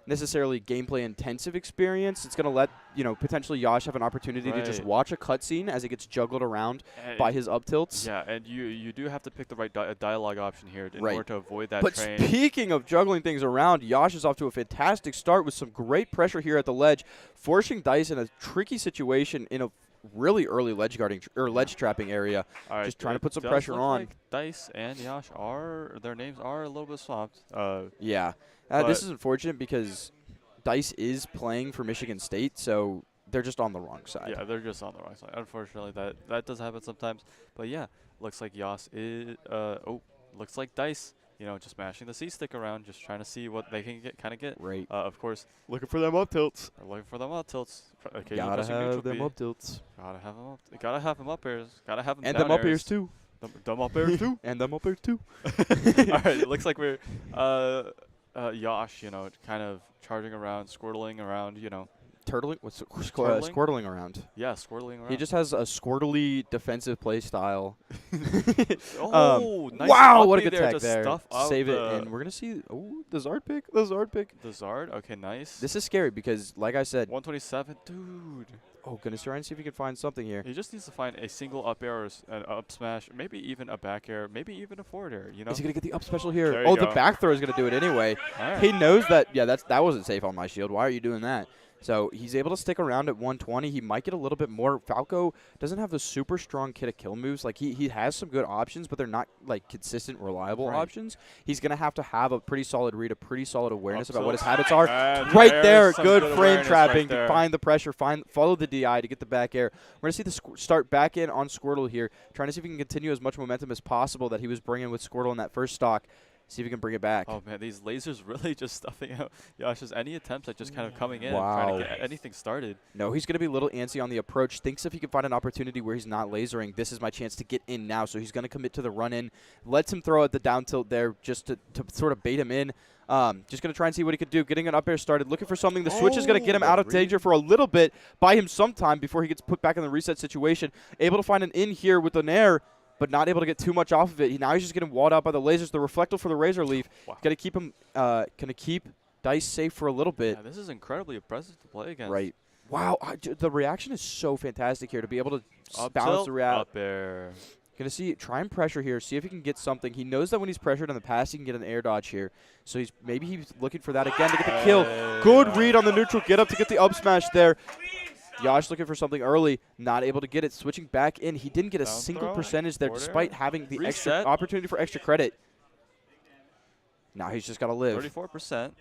necessarily gameplay intensive experience. It's going to let, potentially Yash have an opportunity to just Right. watch a cutscene as it gets juggled around And by his up tilts. yeah, and you do have to pick the right dialogue option here in Right. order to avoid that But train. speaking of juggling things around, Yash is off to a fantastic start with some great pressure here at the ledge, forcing Dice in a tricky situation in a really early ledge guarding or ledge trapping area. All right, Just trying to it put some does pressure look on. Like Dice and Yash their names are a little bit swapped. Yeah, But- this is unfortunate because Dice is playing for Michigan State, so they're just on the wrong side. Yeah, they're just on the wrong side. Unfortunately, that does happen sometimes. But yeah, looks like Yas is. Looks like Dice. Just mashing the C stick around, just trying to see what they can kind of get. Right. Of course, Looking for them up tilts. they're looking for them up tilts. Occasionally Gotta pressing have neutral them B. up tilts. Gotta have them up. Gotta have them up airs. Gotta have them And down them up airs airs. too. Them up airs too. And them up airs too. All right, it looks like we're Yash, kind of charging around, squirtling around, Turtling? What's Turtling? squirtling around? yeah, squirtling around. He just has a squirtly defensive play style. Oh, nice Wow, what a uppy good there tag to there. stuff out Save it, the- and we're going to see the Zard pick. The Zard pick. The Zard, okay, nice. This is scary because, like I said, 127, dude. gonna try and see if he can find something here. He just needs to find a single up air or an up smash, maybe even a back air, maybe even a forward air. Is he gonna get the up special here? There you The go. back throw is gonna do it anyway. All right. He knows that. Yeah, that wasn't safe on my shield. Why are you doing that? So he's able to stick around at 120. He might get a little bit more. Falco doesn't have the super strong kit of kill moves. Like he has some good options, but they're not like consistent, reliable Right. options. He's gonna have to have a pretty solid read, a pretty solid awareness Up about what his tilt. habits are. And Right there's there, some good frame awareness trapping. right there. Find the pressure. Follow the DI to get the back air. We're gonna see the start back in on Squirtle here, trying to see if he can continue as much momentum as possible that he was bringing with Squirtle in that first stock. See if he can bring it back. Oh man, these lasers really just stuffing out Yash's any attempts at just kind of coming in, Wow. trying to get anything started. No, he's going to be a little antsy on the approach. Thinks if he can find an opportunity where he's not lasering, this is my chance to get in now. So he's going to commit to the run in. Lets him throw at the down tilt there just to sort of bait him in. Just going to try and see what he could do. Getting an up air started. Looking for something. The switch is going to get him out of danger for a little bit. Buy him some time before he gets put back in the reset situation. Able to find an in here with an air, but not able to get too much off of it. Now he's just getting walled out by the lasers. The reflector for the Razor Leaf. Wow. Got to keep him. Gonna keep Dice safe for a little bit. Yeah, this is incredibly impressive to play against. Right. Wow, the reaction is so fantastic here to be able to Up balance tilt, the react. up air. Gonna try and pressure here, see if he can get something. He knows that when he's pressured in the pass, he can get an air dodge here. So maybe he's looking for that again to get the kill. Good read on the neutral get up to get the up smash there. Yash looking for something early, not able to get it. Switching back in, he didn't get a Down single throw, percentage there, forward despite air, having the extra reset. opportunity for extra credit. Now he's just got to live. 34%.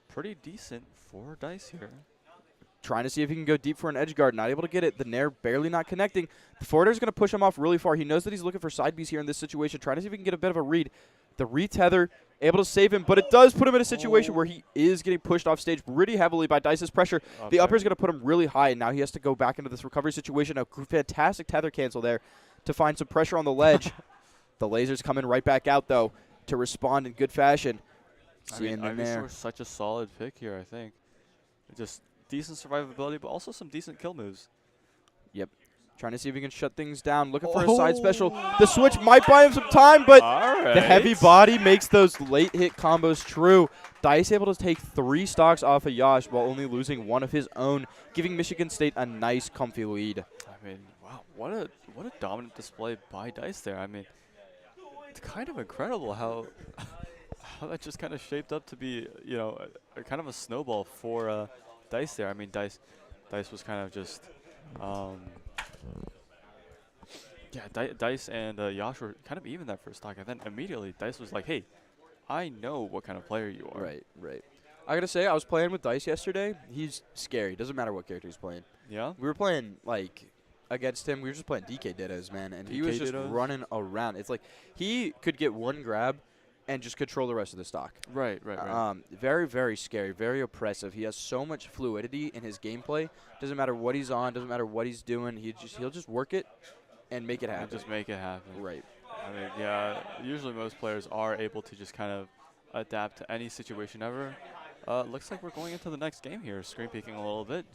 Pretty decent for Dice here. Trying to see if he can go deep for an edge guard. Not able to get it. The Nair barely not connecting. The forwarder is going to push him off really far. He knows that he's looking for side Bs here in this situation. Trying to see if he can get a bit of a read. The retether, able to save him, but it does put him in a situation where he is getting pushed off stage pretty heavily by Dice's pressure. The upper is going to put him really high, and now he has to go back into this recovery situation. A fantastic tether cancel there to find some pressure on the ledge. The laser's coming right back out, though, to respond in good fashion. Seeing in there. Ivysaur such a solid pick here, I think. Just decent survivability, but also some decent kill moves. Yep. Trying to see if he can shut things down. Looking for a side special. The switch might buy him some time, but the heavy body makes those late hit combos true. Dice able to take 3 stocks off of Yash while only losing 1 of his own, giving Michigan State a nice, comfy lead. I mean, wow, what a dominant display by Dice there. I mean, it's kind of incredible how that just kind of shaped up to be, a kind of a snowball for Dice there. I mean, Dice was kind of just, Dice and Yash were kind of even that first stock, and then immediately Dice was like, "Hey, I know what kind of player you are." Right. I gotta say, I was playing with Dice yesterday. He's scary. Doesn't matter what character he's playing. Yeah. We were playing, against him. We were just playing DK Dittos, man, and he was DK just Dittos? running around. It's like he could get one grab and just control the rest of the stock. Right. Very, very scary, very oppressive. He has so much fluidity in his gameplay. Doesn't matter what he's on, doesn't matter what he's doing. He'll just work it and make it happen. Just make it happen. Right. I mean, yeah, usually most players are able to just kind of adapt to any situation ever. Looks like we're going into the next game here. Screen peeking a little bit.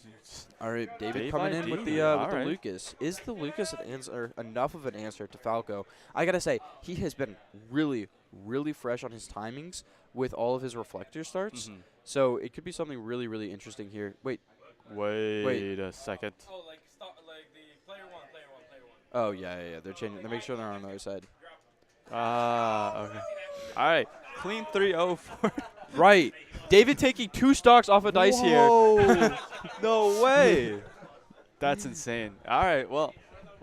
All right, David Day coming by in with day. the All right. Lucas. Is the Lucas an answer enough of an answer to Falco? I gotta say, he has been really, really fresh on his timings with all of his reflector starts. So it could be something really, really interesting here. Wait. Wait a second. Oh, like the player one. Oh yeah. They're changing. They make sure they're on the other side. Okay. All right. Clean 3-0 for. Right. David taking 2 stocks off of dice here. No way. That's insane. All right. Well,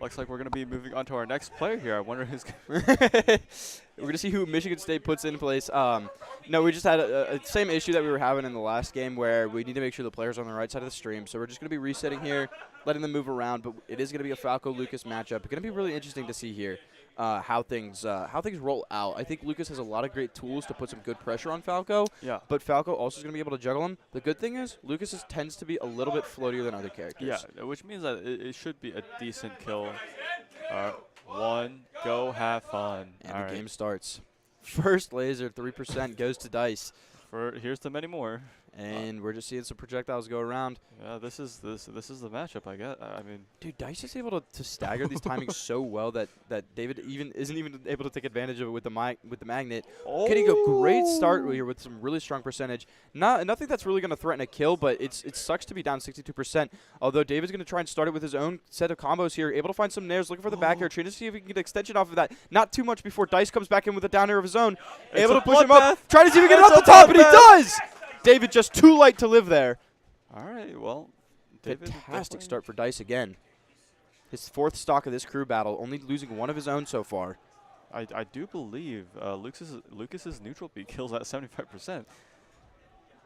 looks like we're going to be moving on to our next player here. I wonder who's We're going to see who Michigan State puts in place. No, we just had a same issue that we were having in the last game where we need to make sure the players are on the right side of the stream. So we're just going to be resetting here, letting them move around. But it is going to be a Falco-Lucas matchup. It's going to be really interesting to see here how things roll out. I think Lucas has a lot of great tools to put some good pressure on Falco. Yeah. But Falco also is going to be able to juggle him. The good thing is Lucas tends to be a little bit floatier than other characters. Yeah, which means that it should be a decent kill. One, go have fun. And the game starts. First laser, 3% goes to dice. Here's to many more. And we're just seeing some projectiles go around. Yeah, this is the matchup. I guess. I mean, dude, Dice is able to stagger these timings so well that David isn't even able to take advantage of it with the magnet. Oh. Getting a great start here with some really strong percentage. Nothing that's really going to threaten a kill, but it sucks to be down 62%. Although David's going to try and start it with his own set of combos here. Able to find some nairs, looking for the back air, trying to see if he can get an extension off of that. Not too much before Dice comes back in with a down air of his own. Able to push him up, trying to see if he can get it off the top, and he does! David just too light to live there. All right, well, David Fantastic start for Dice again. His 4th stock of this crew battle, only losing one of his own so far. I do believe Lucas's neutral beat kills at 75%.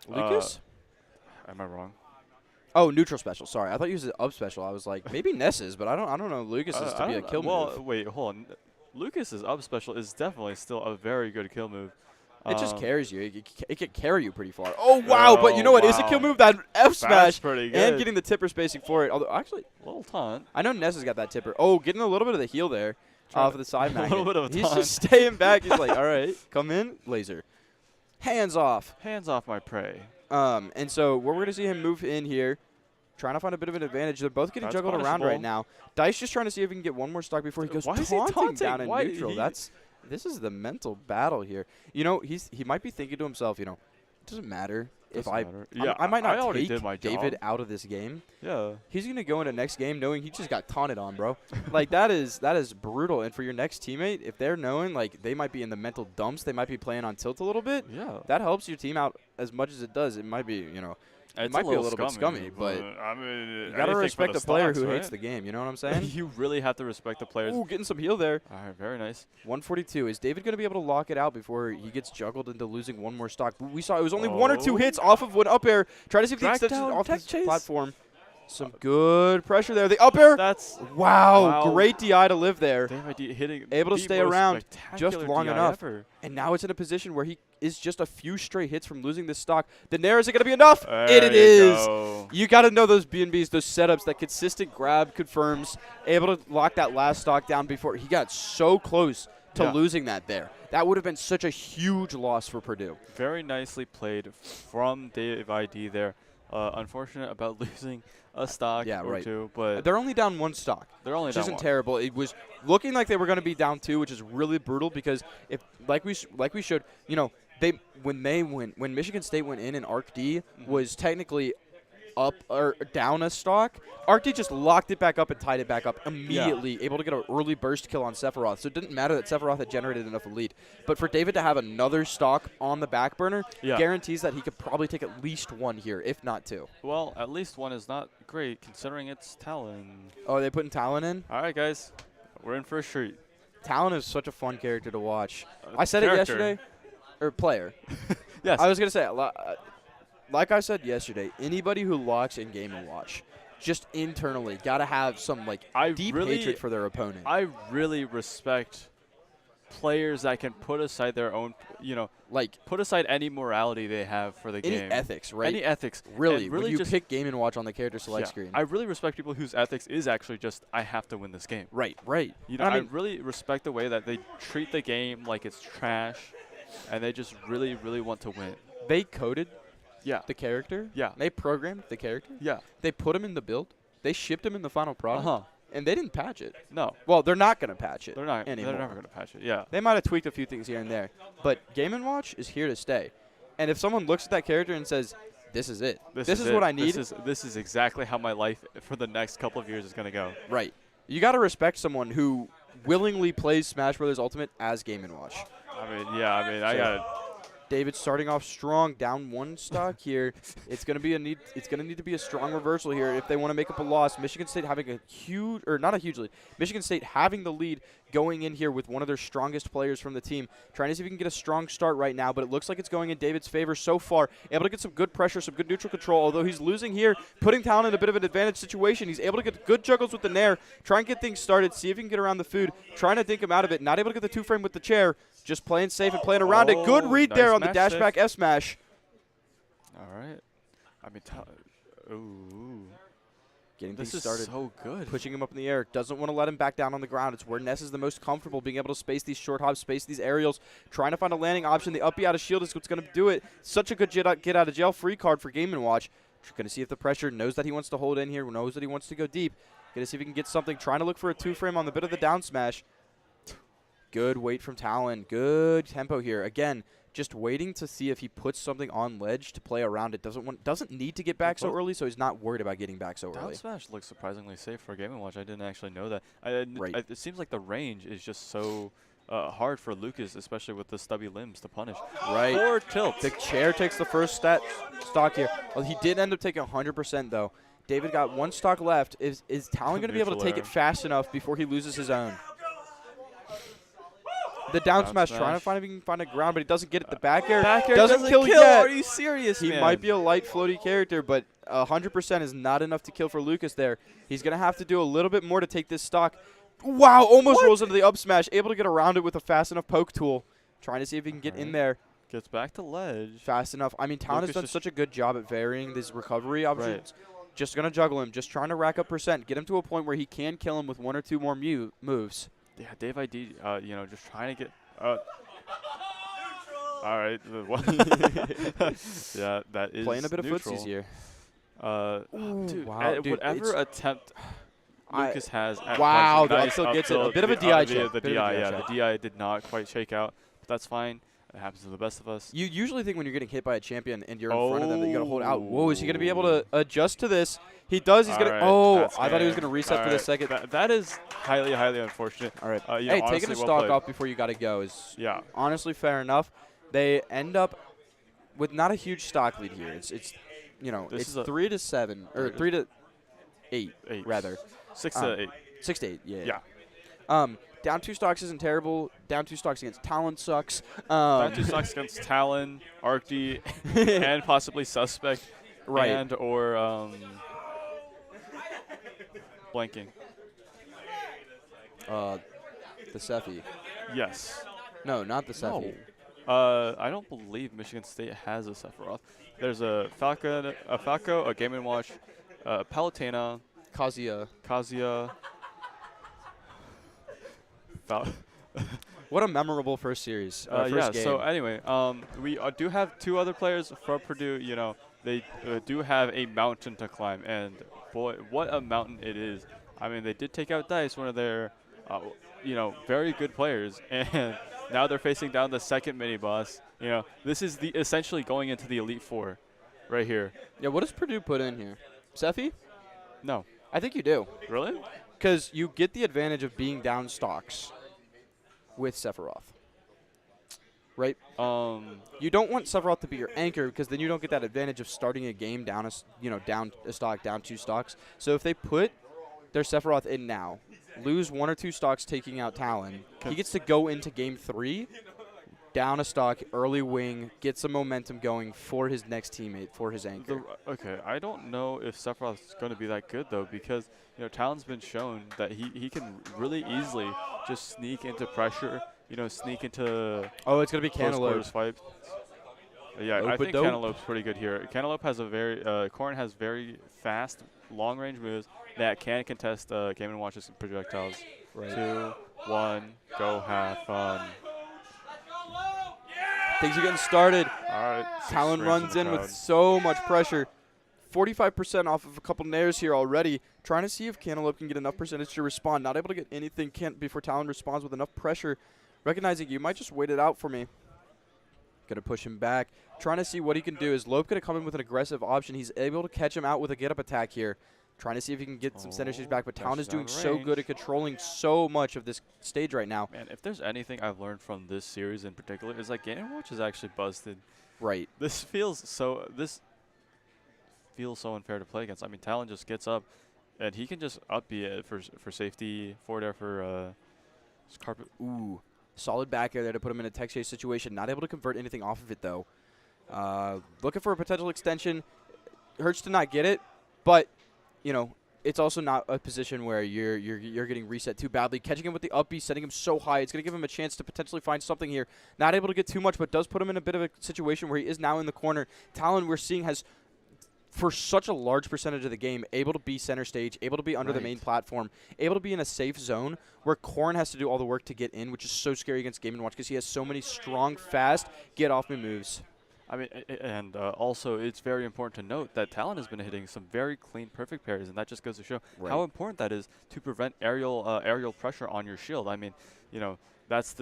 Lucas? Am I wrong? Oh, neutral special. Sorry, I thought you was up special. I was like, maybe Ness's, but I don't know Lucas's to be a kill move. Well, wait, hold on. Lucas's up special is definitely still a very good kill move. It just carries you. It can carry you pretty far. Oh, wow. But you know what is a kill move? That F smash. That's pretty good. And getting the tipper spacing for it. Although, actually, A little taunt. I know Ness has got that tipper. Oh, getting a little bit of the heal there off of the side magnet. A little bit of a He's taunt. just staying back. He's like, all right, come in, laser. Hands off. Hands off my prey. And so we're going to see him move in here, trying to find a bit of an advantage. They're both getting That's juggled around punishable. right now. Dice just trying to see if he can get one more stock before he goes Why is he taunting down taunting? in Why neutral. This is the mental battle here. You know, he might be thinking to himself, you know, it doesn't matter if Doesn't matter. I Yeah, might not I already take did my David job. out of this game. Yeah. He's going to go into next game knowing he just got taunted on, bro. Like, that is brutal. And for your next teammate, if they're knowing, like, they might be in the mental dumps, they might be playing on tilt a little bit, Yeah. that helps your team out as much as it does. It might be, you know, It's might be a little bit scummy, but I mean, you got to respect the player who hates the game. You know what I'm saying? You really have to respect the players. Ooh, getting some heal there. All right, very nice. 142. Is David going to be able to lock it out before he gets juggled into losing one more stock? We saw it was only 1 or 2 hits off of one up air. Try to see if the Drag extension down, off tech this chase. platform. Some good pressure there. The up air. That's Wow, great DI to live there. damn idea hitting. Able to the stay most around just spectacular long DI enough. ever. And now it's in a position where he is just a few straight hits from losing this stock. The Nair, is it going to be enough? There It you is. go. You got to know those B&Bs, those setups, that consistent grab confirms. Able to lock that last stock down before he got so close to Yeah. losing that there. That would have been such a huge loss for Purdue. Very nicely played from Dave ID there. Unfortunate about losing a stock Yeah, or right. two, but They're only down 1 stock. they're only Which down isn't one. terrible. It was looking like they were going to be down 2, which is really brutal because if like we showed, you know, when Michigan State went in and Arc D was technically up or down a stock, Arc D just locked it back up and tied it back up immediately, able to get an early burst kill on Sephiroth. So it didn't matter that Sephiroth had generated enough lead. But for David to have another stock on the back burner guarantees that he could probably take at least 1 here, if not 2. Well, at least 1 is not great considering it's Talon. Oh, are they putting Talon in? All right, guys, we're in for a treat. Talon is such a fun character to watch. I said it character. yesterday. Or player. Yes. I was going to say, like I said yesterday, anybody who locks in Game & Watch, just internally, got to have some like I deep really- hatred for their opponent. I really respect players that can put aside their own, Like put aside any morality they have for the any game. ethics, right? Any ethics. Really, And when really you just pick Game and Watch on the character select yeah, screen. I really respect people whose ethics is actually just, I have to win this game. Right. You know, I I mean, really respect the way that they treat the game like it's trash, and they just really, really want to win. they coded Yeah. the character. Yeah. They programmed the character. Yeah. They put him in the build. They shipped him in the final product. And they didn't patch it. No, Well, they're not going to patch it. they're not. anymore. They're never gonna patch it. Yeah. They might have tweaked a few things here and there, but Game & Watch is here to stay. And if someone looks at that character and says, "This is it. This is it. what I need," This is exactly how my life for the next couple of years is gonna go. right? You got to respect someone who willingly plays Smash Bros. Ultimate as Game & Watch. I mean, yeah. I mean, I So- got. David starting off strong, down one stock here. It's going to need to be a strong reversal here if they want to make up a loss. Michigan State having a huge, or not a huge lead. Michigan State having the lead going in here with one of their strongest players from the team. Trying to see if we can get a strong start right now, but it looks like it's going in David's favor so far. Able to get some good pressure, some good neutral control, although he's losing here, putting Talon in a bit of an advantage situation. He's able to get good juggles with the Nair, try and get things started, see if he can get around the food, trying to think him out of it. Not able to get the two-frame with the chair, just playing safe and playing around it. Good read Nice there on the match dash safe. back F smash. All right. I mean, ooh. Getting This things is started. so good. Pushing him up in the air. Doesn't want to let him back down on the ground. It's where Ness is the most comfortable, being able to space these short hops, space these aerials, trying to find a landing option. The up B out of shield is what's going to do it. Such a good get out of jail free card for Game & Watch. Going to see if the pressure knows that he wants to hold in here, knows that he wants to go deep. Going to see if he can get something. Trying to look for a two-frame on the bit of the down smash. Good wait from Talon. Good tempo here. Again, just waiting to see if he puts something on ledge to play around it. Doesn't need to get back so early, so he's not worried about getting back so Down early. smash looks surprisingly safe for Game & Watch. I didn't actually know that. Right. It seems like the range is just so hard for Lucas, especially with the stubby limbs to punish. Right. Forward tilt. The chair takes the first stock here. Well, he did end up taking 100% though. David got one stock left. Is Talon going to be able to take it fast enough before he loses his own? The down smash, trying to find if he can find a ground, but he doesn't get it. The back air, doesn't kill yet. Are you serious, He man? might be a light floaty character, but 100% is not enough to kill for Lucas there. He's going to have to do a little bit more to take this stock. Wow, almost rolls into the up smash. Able to get around it with a fast enough poke tool. Trying to see if he can get in there Gets back to ledge. fast enough. I mean, Talon has Lucas done just- such a good job at varying these recovery options. Just going to juggle him, just trying to rack up percent, get him to a point where he can kill him with one or two more moves. Yeah, Dave ID, just trying to get. All right. Yeah, that is Playing a bit neutral. of footsies here. Dude, wow, dude, whatever attempt Lucas has at Wow, punching, the nice uptilt gets it. A uptilt, bit of a the- DI the- check. The Bit of a DI, DI yeah, check. the DI did not quite shake out, but that's fine. It happens to the best of us. You usually think when you're getting hit by a champion and you're in front of them that you got to hold out. Whoa, is he going to be able to adjust to this? He does. He's going to. Alright, Oh, that's I thought he was fair. going to reset for the Alright, second. That is highly, highly unfortunate. All right. You know, Hey, taking honestly, a well stock played. off before you got to go is Yeah. honestly fair enough. They end up with not a huge stock lead here. It's This it's is a 3 to 7 or 3 to 8 8. rather. 6 to 8. 6 to 8. Yeah. Yeah. Down 2 stocks isn't terrible. Down 2 stocks against Talon sucks. That two sucks against Talon, Arcty, and possibly Suspect. Right. And or blanking. The Sephi. Yes. No, not the Sephi. I don't believe Michigan State has a Sephiroth. There's a Falco, a Game & Watch, Palutena, Kazuya. Kazuya. What a memorable first series. First game. So anyway, we do have two other players from Purdue. You know, they do have a mountain to climb, and boy, what a mountain it is. I mean, they did take out Dice, one of their, very good players, and now they're facing down the second mini boss. You know, this is the essentially going into the Elite Four, right here. Yeah, what does Purdue put in here? Sephi? No, I think you do. really? Because you get the advantage of being down stocks with Sephiroth. Right? You don't want Sephiroth to be your anchor because then you don't get that advantage of starting a game down down a stock, down 2 stocks. So if they put their Sephiroth in now, lose 1 or 2 stocks taking out Talon, he gets to go into game 3, down a stock, early wing, get some momentum going for his next teammate, for his anchor. Okay, I don't know if Sephiroth's going to be that good, though, because, Talon's been shown that he can really easily just sneak into pressure sneak into Oh, it's going to be close quarters Cantaloupe. fight. Yeah, I think Ope-a-dope. Cantaloupe's pretty good here. Cantaloupe has Corrin has very fast, long-range moves that can contest Game & Watch's projectiles. Right. 2, 1, go, have fun. Things are getting started. All right. Talon screams runs the in with crowd. so much pressure. 45% off of a couple nairs here already. Trying to see if Cantaloupe can get enough percentage to respond. Not able to get anything before Talon responds with enough pressure. Recognizing you might just wait it out for me. Gonna push him back. Trying to see what he can do. Is Lope gonna come in with an aggressive option? He's able to catch him out with a get-up attack here. Trying to see if he can get some synergies back. But Talon is doing so range. good at controlling so much of this stage right now. Man, if there's anything I've learned from this series in particular, is that Game & Watch is actually busted. Right. This feels so unfair to play against. I mean, Talon just gets up, and he can just up B it for safety, forward air for carpet. Ooh. Solid back air there to put him in a tech chase situation. Not able to convert anything off of it, though. Looking for a potential extension. Hurts to not get it, but, it's also not a position where you're getting reset too badly. Catching him with the up B, setting him so high, it's going to give him a chance to potentially find something here. Not able to get too much, but does put him in a bit of a situation where he is now in the corner. Talon, we're seeing, has, for such a large percentage of the game, able to be center stage, able to be under the main platform, able to be in a safe zone where Corrin has to do all the work to get in, which is so scary against Game & Watch because he has so many strong, fast, get-off-me moves. I mean, and also it's very important to note that Talon has been hitting some very clean, perfect parries, and that just goes to show how important that is to prevent aerial pressure on your shield. I mean, that's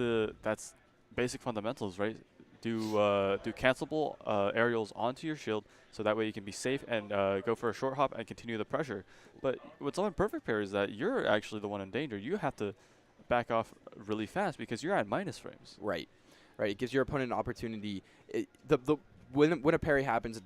basic fundamentals, right? Do cancelable aerials onto your shield, so that way you can be safe and go for a short hop and continue the pressure. But what's on perfect parry is that you're actually the one in danger. You have to back off really fast because you're at minus frames. Right. It gives your opponent an opportunity. When a parry happens, it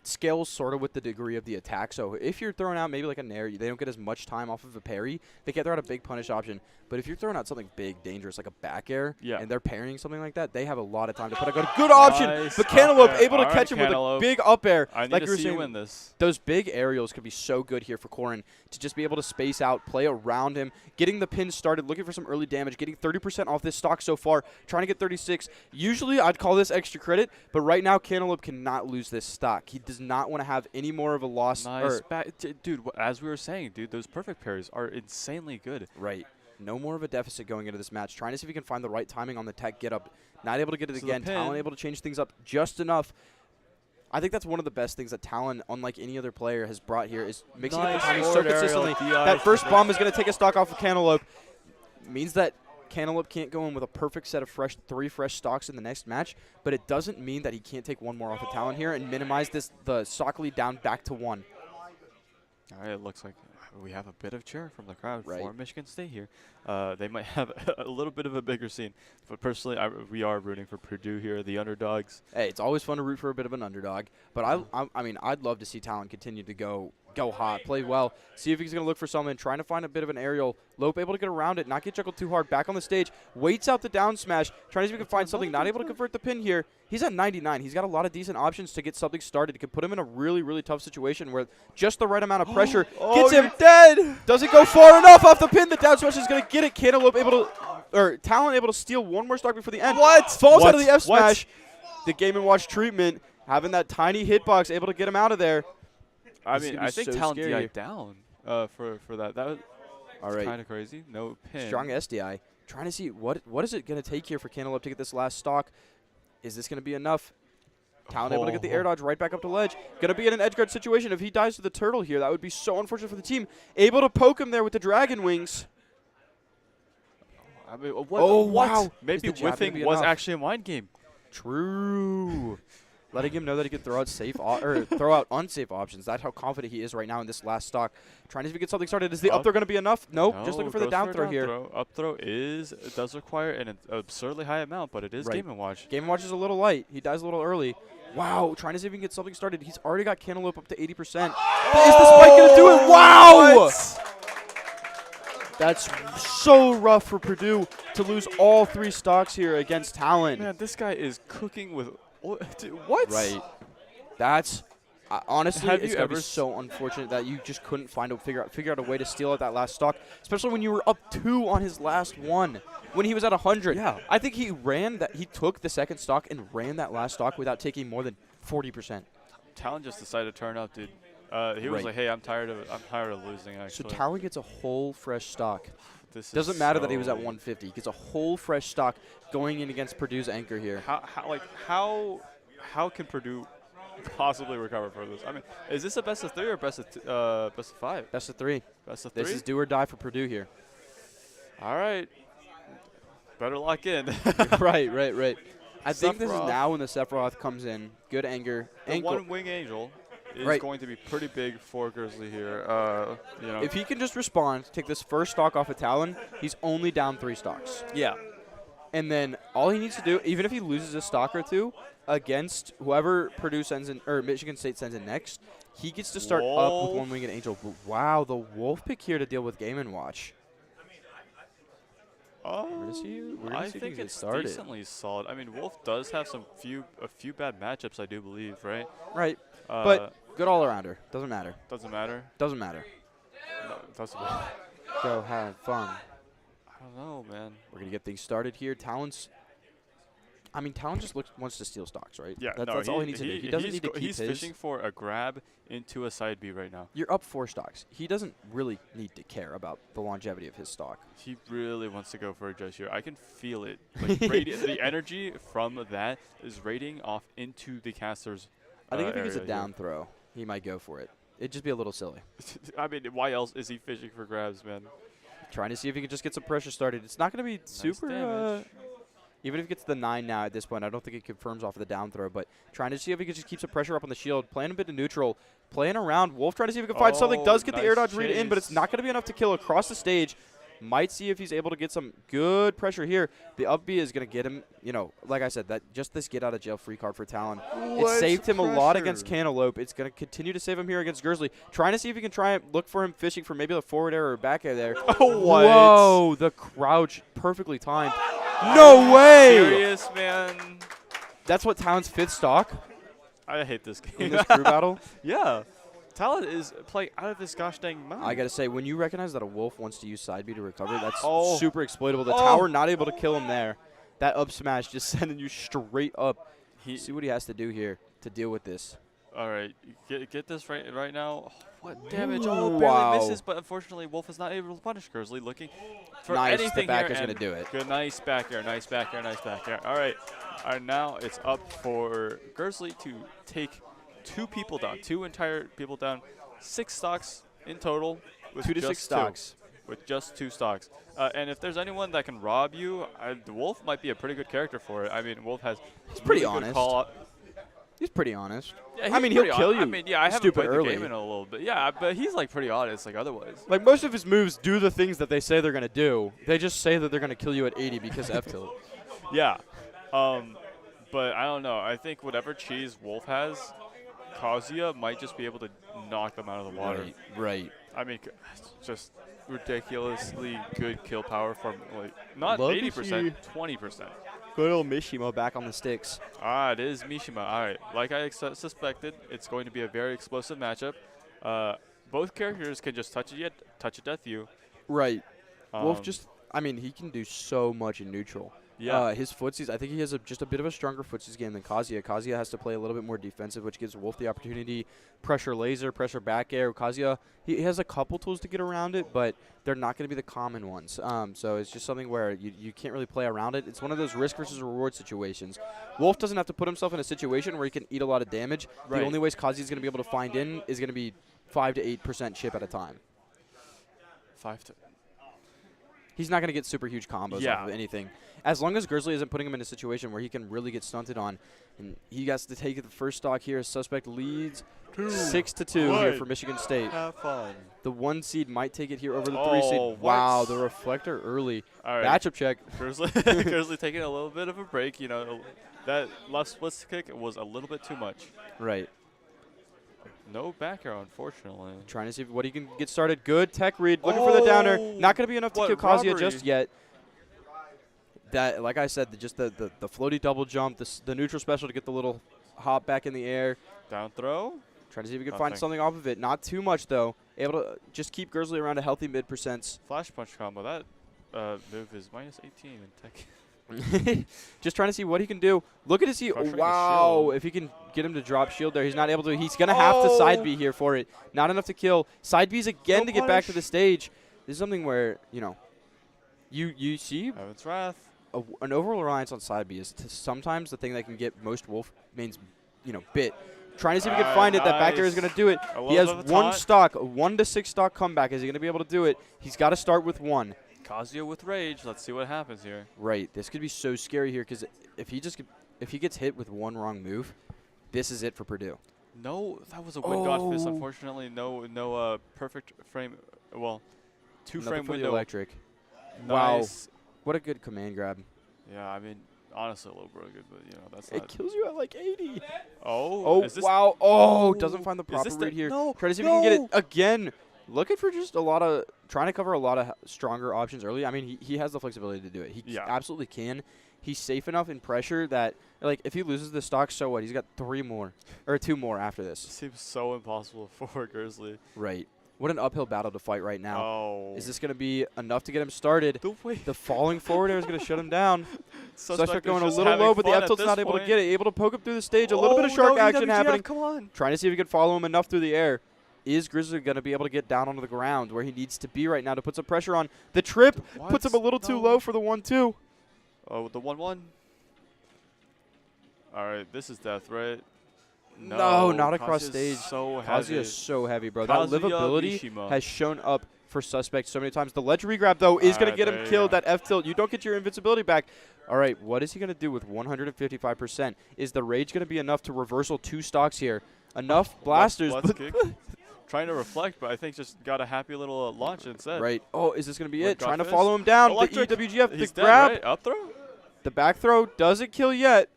scales sort of with the degree of the attack. So if you're throwing out maybe like a nair, they don't get as much time off of a parry. They can't throw out a big punish option. But if you're throwing out something big, dangerous, like a back air, and they're parrying something like that, they have a lot of time to put a good option. Nice But Cantaloupe able to All catch right, him with a big up air. I need like to you were see you saying, win this. those big aerials could be so good here for Corrin to just be able to space out, play around him, getting the pin started, looking for some early damage, getting 30% off this stock so far, trying to get 36. Usually I'd call this extra credit, but right now Cantaloupe cannot lose this stock. He does not want to have any more of a loss. Nice. Dude, as we were saying, dude, those perfect parries are insanely good. Right. No more of a deficit going into this match. Trying to see if he can find the right timing on the tech get up. Not able to get it So again. Talon able to change things up just enough. I think that's one of the best things that Talon, unlike any other player, has brought here is mixing up the timing so consistently. That first bomb is going to take a stock off of Cantaloupe. Means that Cantaloupe can't go in with a perfect set of three fresh stocks in the next match, but it doesn't mean that he can't take one more off of Talon here and minimize the stock lead down back to 1. All right, it looks like we have a bit of cheer from the crowd Right. for Michigan State here. They might have a little bit of a bigger scene, but personally, we are rooting for Purdue here, the underdogs. Hey, it's always fun to root for a bit of an underdog, but I mean, I'd love to see Talon continue to go hot, play well, see if he's going to look for something, trying to find a bit of an aerial. Lope able to get around it, not get juggled too hard, back on the stage, waits out the down smash, trying to see if he can find something, not able to convert the pin here. He's at 99. He's got a lot of decent options to get something started. It could put him in a really, really tough situation where just the right amount of pressure gets him dead. Doesn't go far enough off the pin. The down smash is going to get it. Cantaloupe Talon able to steal one more stock before the end. Falls out of the F smash. The Game & Watch treatment, having that tiny hitbox, able to get him out of there. I mean, I think so Talon scary. DI down for that. That was kind of crazy. No pin. Strong SDI. Trying to see what is it going to take here for Cantaloupe to get this last stock. Is this going to be enough? Talon able to get the air dodge right back up to ledge. Going to be in an edge guard situation. If he dies to the turtle here, that would be so unfortunate for the team. Able to poke him there with the dragon wings. I mean, wow. Maybe Is the jab whiffing gonna be was enough? actually a mind game. True. Letting him know that he could throw out throw out unsafe options. That's how confident he is right now in this last stock. Trying to see if he gets something started. Is the up throw going to be enough? Nope. Just looking for the goes down a throw here. Up throw does require an absurdly high amount, but it is Right. Game & Watch. Game & Watch is a little light. He dies a little early. Wow. Trying to see if he can get something started. He's already got Cantaloupe up to 80%. Is the spike going to do it? Wow. That's so rough for Purdue to lose all 3 stocks here against Talon. Man, this guy is cooking with. Dude, what? Right. That's Honestly, Have it's you going to be ever so unfortunate that you just couldn't figure out a way to steal out that last stock, especially when you were up 2 on his last one when he was at 100. Yeah. I think he took the second stock and ran that last stock without taking more than 40%. Talon just decided to turn up, dude. He was Right. like, "Hey, I'm tired of losing." So Actually, Talon gets a whole fresh stock. this is Doesn't matter that he was at so- 150. He gets a whole fresh stock going in against Purdue's anchor here. How can Purdue possibly recover from this? I mean, is this a best of 3 or best of 5? Best of 3. Best of 3. This is do or die for Purdue here. All right. Better lock in. right. I think this is Sephiroth. now when the Sephiroth comes in. Good anger. The Ankle. one wing angel is Right. going to be pretty big for Grizzly here. You know. If he can just respond, take this first stock off of Talon, he's only down 3 stocks. yeah. And then all he needs to do, even if he loses a stock or 2 against whoever Purdue sends in or Michigan State sends in next, he gets to start up with Wolf. one winged angel. But wow, the Wolf pick here to deal with Game & Watch. Where does he I get think it's started? decently solid. I mean, Wolf does have a few bad matchups, I do believe, right? Right. But good all arounder. Doesn't matter. doesn't matter. Doesn't matter. No, doesn't matter. Go have fun. I don't know, man. We're going to get things started here. Talon just wants to steal stocks, right? Yeah, That's all he needs to do. He doesn't need to keep He's his. fishing for a grab into a side B right now. You're up 4 stocks. He doesn't really need to care about the longevity of his stock. He really wants to go for a judge here. I can feel it. Like the energy from that is radiating off into the caster's. I think if he gets a area down throw, he might go for it. It'd just be a little silly. here. I mean, why else is he fishing for grabs, man? Trying to see if he can just get some pressure started. It's not going to be super. damage. Even if he gets the 9 now at this point, I don't think it confirms off of the down throw. But trying to see if he can just keep some pressure up on the shield, playing a bit of neutral, playing around. Wolf trying to see if he can find something. Does get the air nice dodge read in, but it's not going to be enough to kill across the stage. Might see if he's able to get some good pressure here. The up B is going to get him, like I said, that just this get out of jail free card for Talon. It saved him a lot against Cantaloupe. It's going to continue to save him here against Gursley. Trying to see if he can try and look for him fishing for maybe a forward air or a back air there. Oh, what? Whoa, the crouch perfectly timed. No way! Serious, man. That's what Talon's 5th stock I hate this game. in this crew battle. Yeah. Talon is playing out of his gosh dang mind. I got to say, when you recognize that a Wolf wants to use side B to recover, that's Oh. super exploitable. The Oh. tower not able to kill him there. That up smash just sending you straight up. He, See what he has to do here to deal with this. all right, get this right now. Oh, what damage? Oh, Wow. barely misses, but unfortunately, Wolf is not able to punish Grizzly. Looking for Nice, the anything back here, is gonna and do it. Good, nice back air, nice back air, nice back air. All right, now it's up for Grizzly to take 2 people down, 2 entire people down, 6 stocks in total. With 2 to 6 just stocks. with just 2 stocks. And if there's anyone that can rob you, the Wolf might be a pretty good character for it. I mean, Wolf has pretty really good honest. call out. He's pretty honest. Yeah, I mean, he'll pretty kill I you mean, yeah, I haven't stupid played early. the game in a little bit. Yeah, but he's like pretty honest, like otherwise. Like, most of his moves do the things that they say they're going to do. They just say that they're going to kill you at 80 because F tilt. Yeah. But I don't know. I think whatever cheese Wolf has, Kazuya might just be able to knock them out of the water. Right. I mean, just ridiculously good kill power from like not Love to 80%, 20%. Good old Mishima back on the sticks. It is Mishima. All right, like I suspected, it's going to be a very explosive matchup. Both characters can just touch a death you. Right. Wolf Um, just, I mean, he can do so much in neutral. Yeah. His footsies, I think he has just a bit of a stronger footsies game than Kazuya. Kazuya has to play a little bit more defensive, which gives Wolf the opportunity. Pressure laser, pressure back air. Kazuya, he has a couple tools to get around it, but they're not going to be the common ones. So it's just something where you can't really play around it. It's one of those risk versus reward situations. Wolf doesn't have to put himself in a situation where he can eat a lot of damage. Right. The only ways Kazuya is going to be able to find in is going to be 5 to 8% chip at a time. 5 to. He's not going to get super huge combos Yeah. off of anything. As long as Grizzly isn't putting him in a situation where he can really get stunted on. And he has to take the first stock here. Suspect leads 6-2 here one. for Michigan State. Have fun. The 1 seed might take it here over the 3 seed. Oh, Wow, what? the reflector early. All right. Matchup check. Grizzly, Grizzly taking a little bit of a break. You know, that left split kick was a little bit too much. Right. No back air, unfortunately. Trying to see what he can get started. Good tech read. Looking for the downer. Oh, Not going to be enough to what kill Kazuya robbery. just yet. That, like I said, just the floaty double jump, the neutral special to get the little hop back in the air. Down throw. Trying to see if we can find Nothing. something off of it. Not too much, though. Able to just keep Grizzly around a healthy mid percents. Flash punch combo. That move is -18 in tech. Just trying to see what he can do. Look at his Crushing the wow. shield. If he can get him to drop shield there, he's not able to. He's going to have to side B here for it. Not enough to kill. Side B's again No to get back to punish. the stage. This is something where, you see Evan's Wrath. an over reliance on side B is sometimes the thing that can get most Wolf mains, bit. Trying to see if we can find it. That back air is going to do it. A He little has bit of a one taunt. stock, a 1 to 6 stock comeback. Is he going to be able to do it? He's got to start with 1. Kazuya with rage. Let's see what happens here. Right. This could be so scary here because if he gets hit with one wrong move, this is it for Purdue. No, that was a wind god fist. Unfortunately, no perfect frame. Well, Nothing frame for the window. electric. Wow. Nice. What a good command grab. Yeah, I mean, honestly, a little bro good, but that's It not. kills you at like 80. Oh, Oh, is this wow. Oh, doesn't find the Is proper this the- read here. no, Try to see if we can get no. it again. Looking for just trying to cover a lot of stronger options early. I mean, he has the flexibility to do it. He Yeah. absolutely can. He's safe enough in pressure that, like, if he loses the stock, so what? He's got 2 more after this. Seems so impossible for Grizzly. Right. What an uphill battle to fight right now. Oh. Is this going to be enough to get him started? the way The falling forward air is going to shut him down. Suspect Suspect going a is just little having low, but the fun F at tilt's this not able to point. get it. Able to poke up through the stage. A little bit of Oh, shark no, action EWGF, happening. Come on. Trying to see if he can follow him enough through the air. Is Grizzly going to be able to get down onto the ground where he needs to be right now to put some pressure on? The trip puts him a little too No. low for the 1-2. Oh, the 1-1. All right, this is death, right? No, not across Kazuya's stage. So Kazuya heavy. is so heavy, bro. That Kazuya livability Mishima. has shown up for Suspect so many times. The ledge regrab, though, is going to Alright, get there him you killed. go. That F tilt. You don't get your invincibility back. All right, what is he going to do with 155%? Is the rage going to be enough to reversal 2 stocks here? Enough blasters. Let's kick. Trying to reflect, but I think just got a happy little launch instead. Right. Oh, is this going to be Wind it? Trying to God follow fist. him down. Electric. The EWGF, He's the dead, grab. right? Up throw? The back throw doesn't kill yet.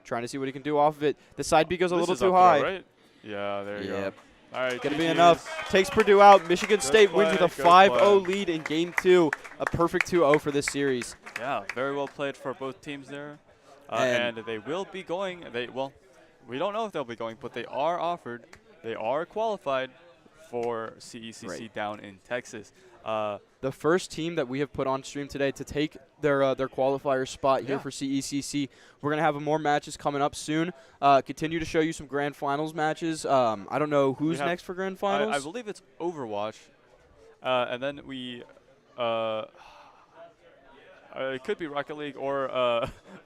Trying to see what he can do off of it. The side B goes a This little is too up throw, high. right? Yeah, there you Yep. go. All right, Gonna be GG's. enough. Takes Purdue out. Michigan State wins with a play, good 5-0 play. lead in Game 2. A perfect 2-0 for this series. Yeah, very well played for both teams there. And- And they will be going. We don't know if they'll be going, but they are offered. They are qualified for CECC Right. down in Texas. The first team that we have put on stream today to take their qualifier spot here Yeah. for CECC. We're going to have more matches coming up soon. Continue to show you some grand finals matches. I don't know who's have- next for grand finals. I believe it's Overwatch, and then we. It could be Rocket League or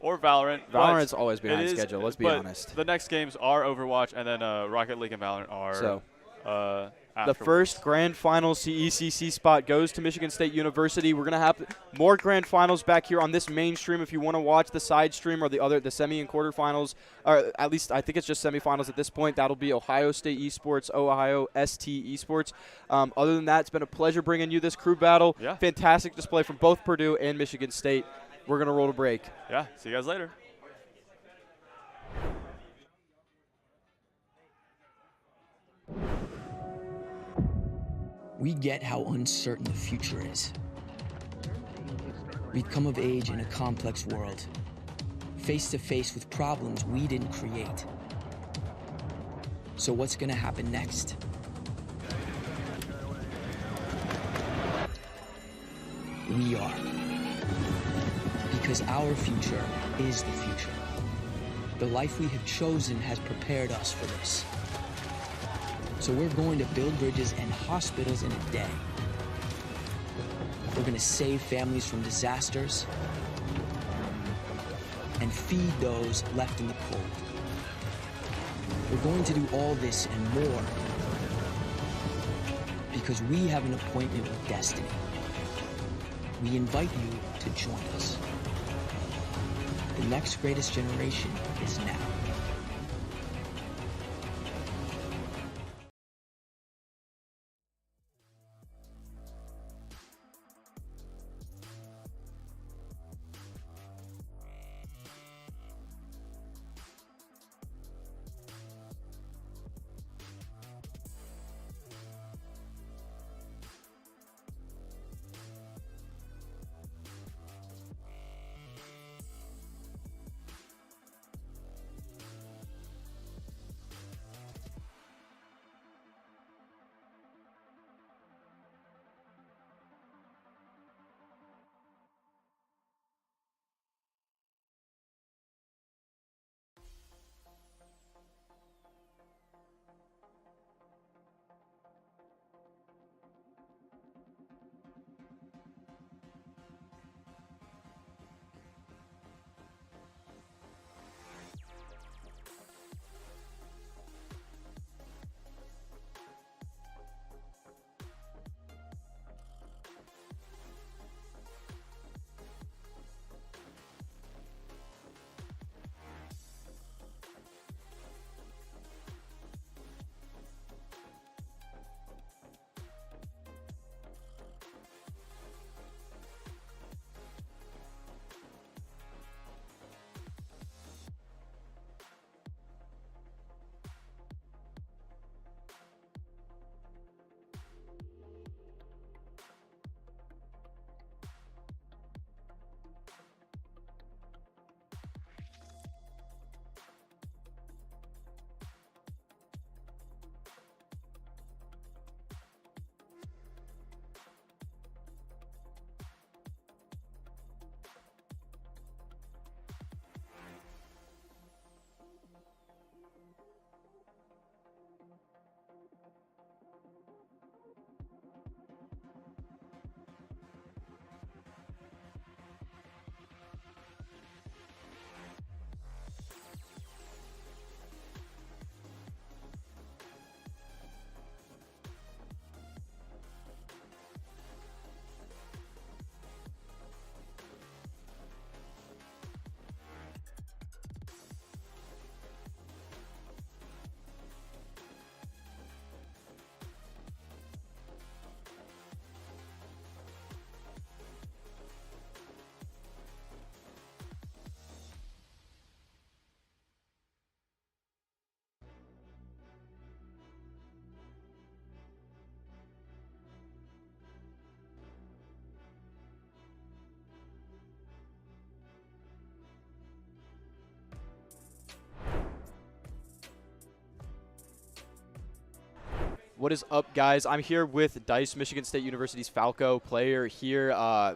Valorant. but Valorant's always it behind is- schedule, let's be but honest. The next games are Overwatch, and then Rocket League and Valorant are. So, the afterwards. first grand final CECC spot goes to Michigan State University. We're going to have more grand finals back here on this main stream. If you want to watch the side stream or the semi and quarterfinals, or at least I think it's just semifinals at this point, that'll be Ohio State Esports, Ohio ST Esports. Other than that, it's been a pleasure bringing you this crew battle. Yeah. Fantastic display from both Purdue and Michigan State. We're going to roll to break. Yeah. See you guys later. We get how uncertain the future is. We've come of age in a complex world, face to face with problems we didn't create. So what's gonna happen next? We are. Because our future is the future. The life we have chosen has prepared us for this. So we're going to build bridges and hospitals in a day. We're going to save families from disasters and feed those left in the cold. We're going to do all this and more because we have an appointment with destiny. We invite you to join us. The next greatest generation is now. What is up, guys? I'm here with Dice, Michigan State University's Falco player here.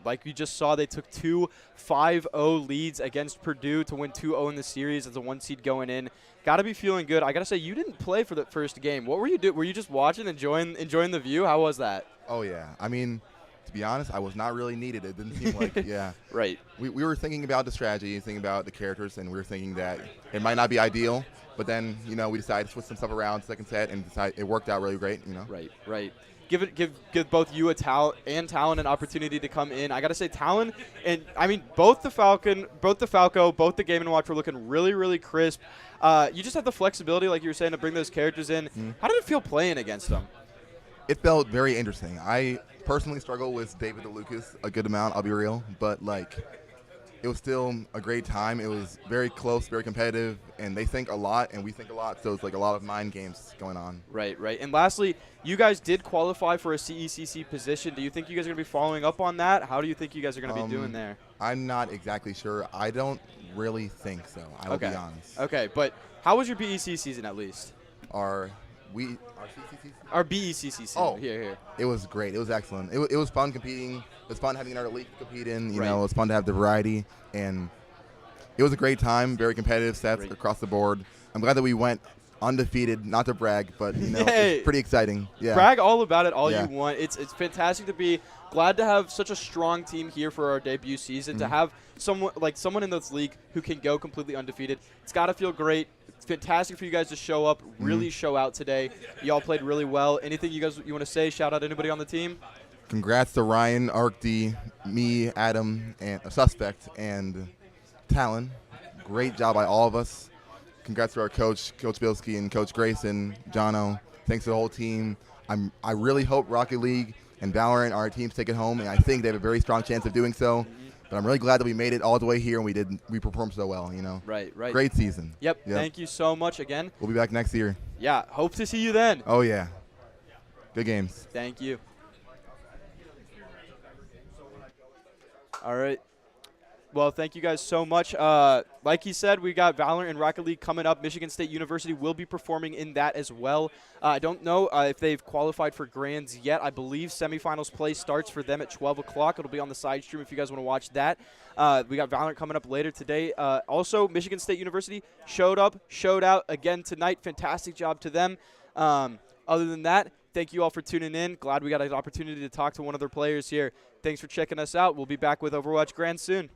Like you just saw, they took two 5-0 leads against Purdue to win 2-0 in the series as a 1 seed going in. Got to be feeling good. I got to say, you didn't play for the first game. What were you doing? Were you just watching, enjoying the view? How was that? Oh, yeah. I mean, to be honest, I was not really needed. It didn't seem like, yeah. Right. We were thinking about the strategy, thinking about the characters, and we were thinking that it might not be ideal. But then, we decided to switch some stuff around second set, and it worked out really great, Right. Give both you and Talon an opportunity to come in. I gotta say, Talon and both the Falco, both the Game & Watch were looking really, really crisp. You just had the flexibility, like you were saying, to bring those characters in. How did it feel playing against them? It felt very interesting. I personally struggle with David DeLucas a good amount, I'll be real. But, it was still a great time. It was very close, very competitive, and they think a lot, and we think a lot, so it's a lot of mind games going on. Right. And lastly, you guys did qualify for a CECC position. Do you think you guys are going to be following up on that? How do you think you guys are going to be doing there? I'm not exactly sure. I don't really think so, I will be honest. Okay, but how was your BEC season at least? Our CCC? Our BECC season. Oh. Here. It was great. It was excellent. It was fun competing. It was fun having another league to compete in. Right. It was fun to have the variety. And it was a great time, very competitive sets across the board. I'm glad that we went undefeated, not to brag, but, it's pretty exciting. Yeah. Brag all about it all you want. It's fantastic to be glad to have such a strong team here for our debut season, to have someone in this league who can go completely undefeated. It's got to feel great. It's fantastic for you guys to show up, really show out today. Y'all played really well. Anything you want to say? Shout out anybody on the team? Congrats to Ryan, ArcD, me, Adam, and a Suspect, and Talon. Great job by all of us. Congrats to our coach, Coach Bilski, and Coach Grayson, Jono. Thanks to the whole team. I really hope Rocket League and Valorant, our teams, take it home, and I think they have a very strong chance of doing so. But I'm really glad that we made it all the way here, and we performed so well, Right. Great season. Yep. Thank you so much again. We'll be back next year. Yeah, hope to see you then. Oh, yeah. Good games. Thank you. All right. Well, thank you guys so much. Like he said, we got Valorant and Rocket League coming up. Michigan State University will be performing in that as well. I don't know if they've qualified for Grands yet. I believe semifinals play starts for them at 12 o'clock. It'll be on the side stream if you guys want to watch that. We got Valorant coming up later today. Also, Michigan State University showed out again tonight. Fantastic job to them. Other than that, thank you all for tuning in. Glad we got an opportunity to talk to one of their players here. Thanks for checking us out. We'll be back with Overwatch Grand soon.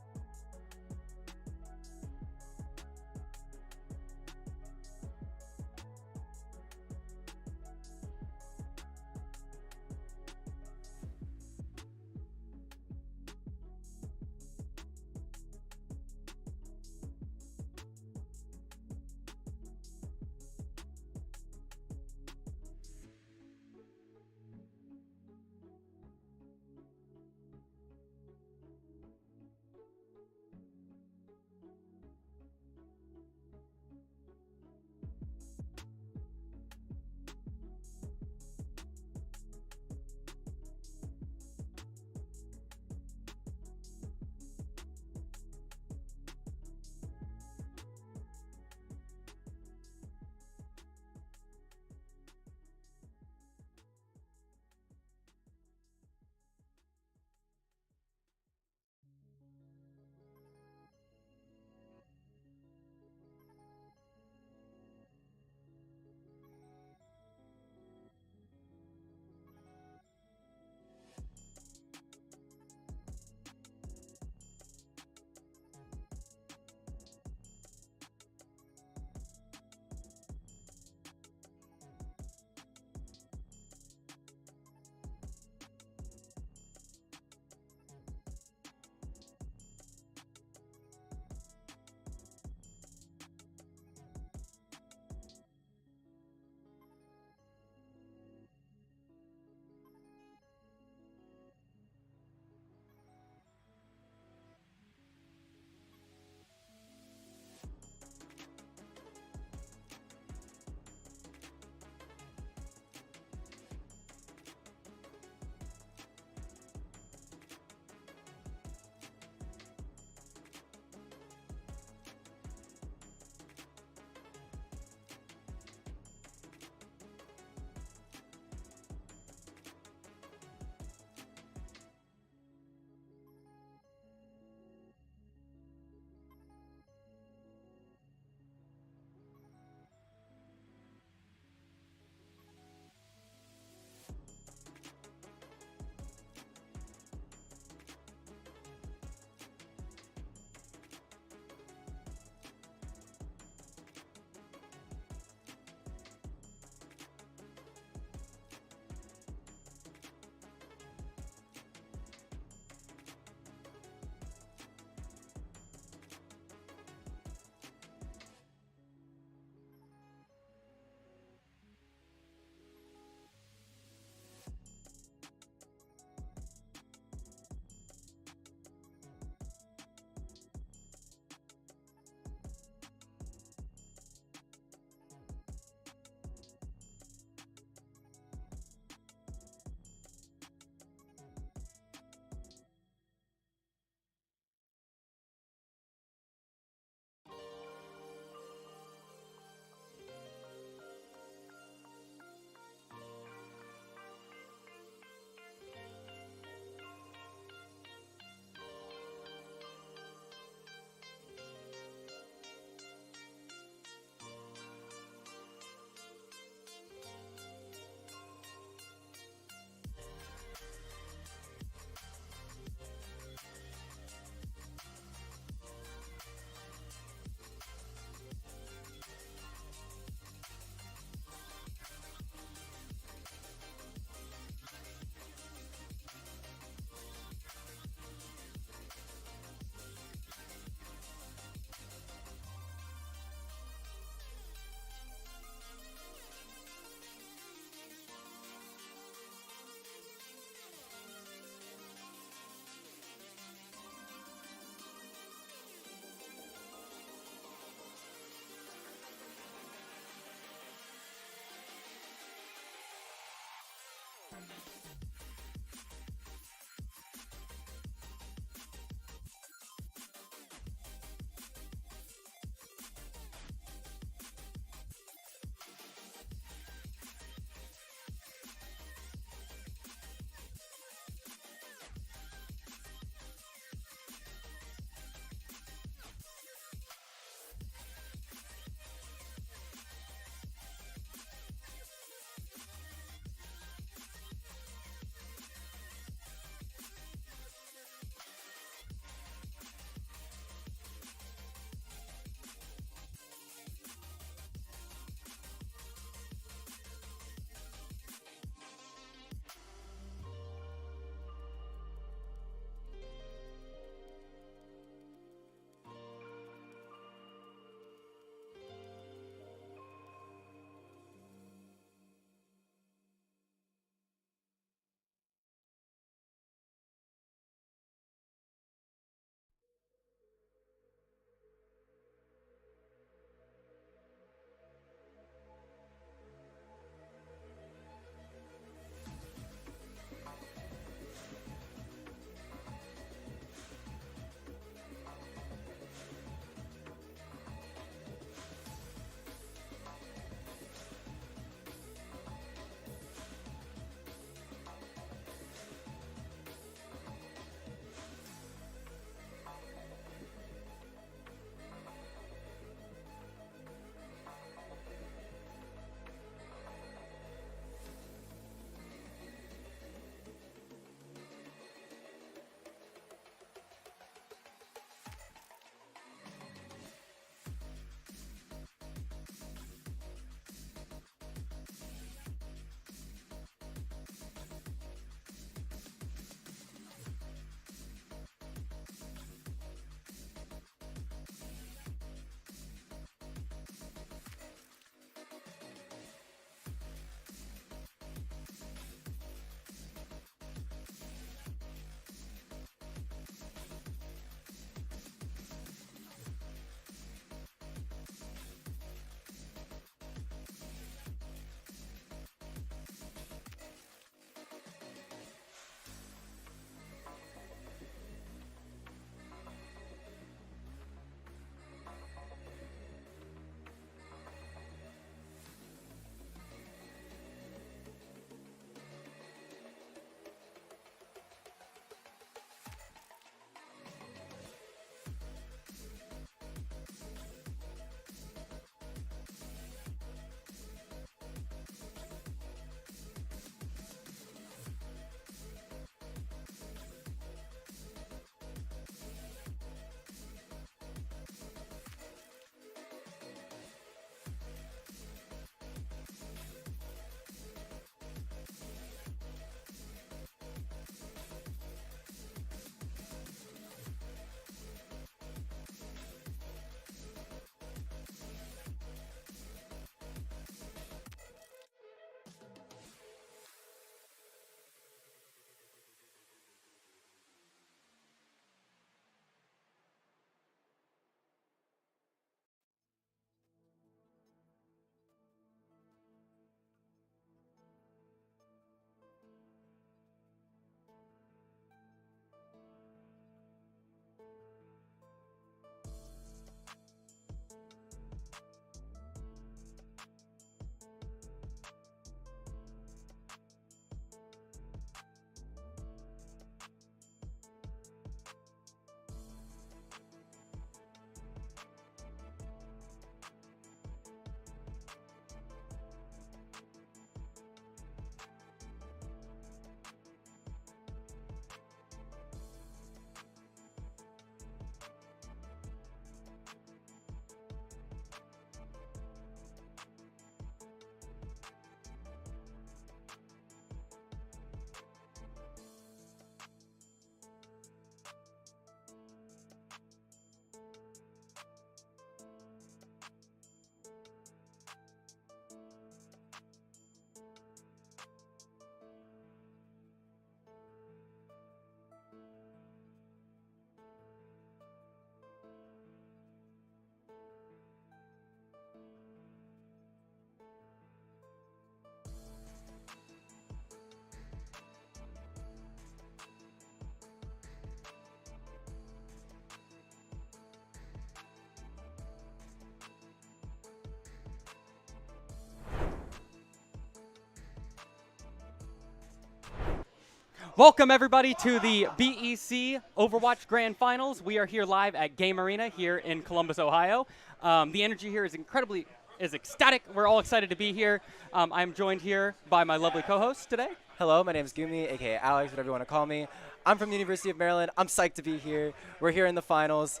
Welcome everybody to the BEC Overwatch Grand Finals. We are here live at Game Arena here in Columbus, Ohio. The energy here is ecstatic. We're all excited to be here. I'm joined here by my lovely co-hosts today. Hello, my name is Gumi, aka Alex, whatever you want to call me. I'm from the University of Maryland. I'm psyched to be here. We're here in the finals.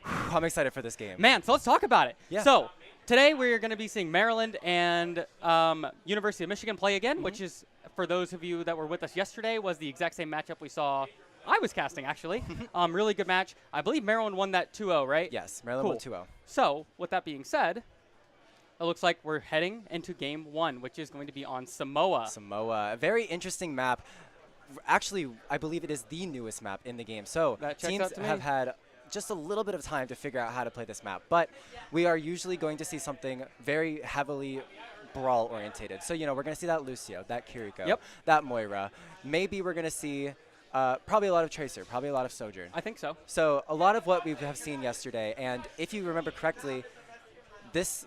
I'm excited for this game. Man, so let's talk about it. Yeah. So today we're going to be seeing Maryland and University of Michigan play again, which is, for those of you that were with us yesterday, was the exact same matchup we saw. I was casting, actually. Really good match. I believe Maryland won that 2-0, right? Yes, Maryland won Cool. 2-0. So, with that being said, it looks like we're heading into Game 1, which is going to be on Samoa. Samoa, a very interesting map. Actually, I believe it is the newest map in the game. So That checks teams out to me. have had just a little bit of time to figure out how to play this map. But we are usually going to see something very heavily brawl orientated. So, you know, we're going to see that Lucio, that Kiriko, Yep. that Moira. Maybe we're going to see probably a lot of Tracer, probably a lot of Sojourn. I think so. So a lot of what we have seen yesterday, and if you remember correctly, these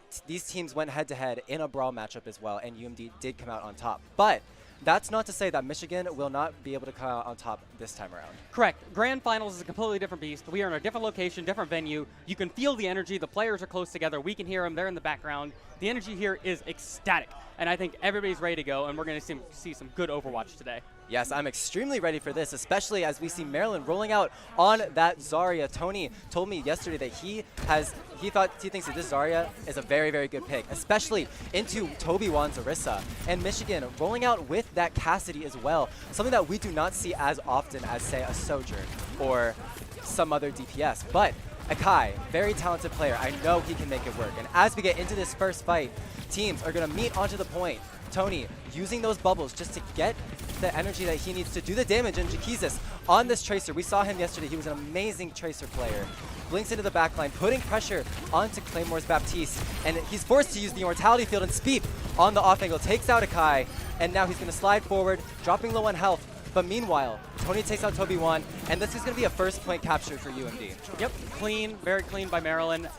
teams went head-to-head in a brawl matchup as well, and UMD did come out on top. But that's not to say that Michigan will not be able to come out on top this time around. Correct. Grand Finals is a completely different beast. We are in a different location, different venue. You can feel the energy. The players are close together. We can hear them. They're in the background. The energy here is ecstatic, and I think everybody's ready to go, and we're going to see some good Overwatch today. Yes, I'm extremely ready for this, especially as we see Maryland rolling out on that Zarya. Tony told me yesterday that he thinks that this Zarya is a very, very good pick, especially into Toby Wan's Orisa. And Michigan rolling out with that Cassidy as well, something that we do not see as often as, say, a Sojourn or some other DPS. But Akai, very talented player. I know he can make it work. And as we get into this first fight, teams are going to meet onto the point. Tony using those bubbles just to get the energy that he needs to do the damage. And Jakizis on this Tracer. We saw him yesterday. He was an amazing Tracer player. Blinks into the backline, putting pressure onto Claymore's Baptiste. And he's forced to use the Immortality Field, and Speep on the off angle takes out Akai. And now he's going to slide forward, dropping low on health. But meanwhile, Tony takes out Toby Wan, and this is going to be a first point capture for UMD. Yep, clean, very clean by Maryland.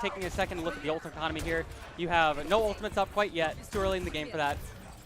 Taking a second to look at the ult economy here. You have no ultimates up quite yet. It's too early in the game for that.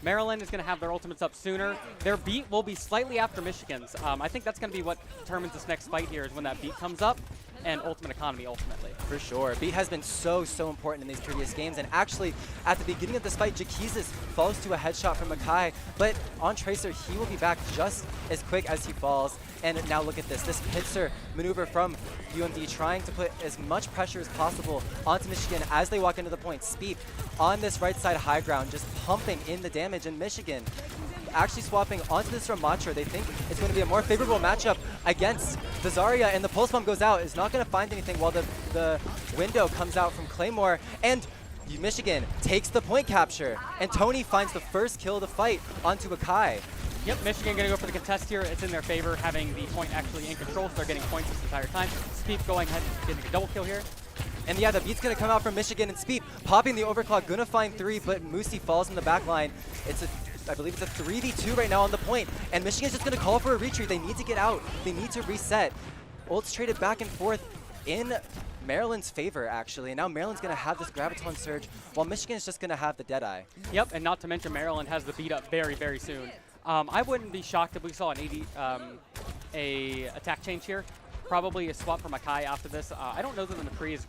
Maryland is going to have their ultimates up sooner. Their beat will be slightly after Michigan's. I think that's going to be what determines this next fight here, is when that beat comes up, and ultimate economy ultimately. For sure. Beat has been so important in these previous games. And actually, at the beginning of this fight, Jakizis falls to a headshot from Akai. But on Tracer, he will be back just as quick as he falls. And now look at this pincer maneuver from UMD, trying to put as much pressure as possible onto Michigan as they walk into the point. Speep on this right side high ground, just pumping in the damage. And Michigan actually swapping onto this Ramatra. They think it's going to be a more favorable matchup against the Zarya, and the pulse bomb goes out. Is not going to find anything while the window comes out from Claymore, and Michigan takes the point capture, and Tony finds the first kill of the fight onto Akai. Yep, Michigan going to go for the contest here. It's in their favor, having the point actually in control, so they're getting points this entire time. Speep going ahead and getting a double kill here. And yeah, the beat's going to come out from Michigan, and Speep popping the overclock, going to find 3, but Moosey falls in the back line. I believe it's a 3v2 right now on the point, and Michigan's just going to call for a retreat. They need to get out. They need to reset. Ults traded back and forth in Maryland's favor, actually, and now Maryland's going to have this Graviton Surge, while Michigan's just going to have the Deadeye. Yep, and not to mention Maryland has the beat up very, very soon. I wouldn't be shocked if we saw an attack change here. Probably a swap for Akai after this. I don't know that the McCree is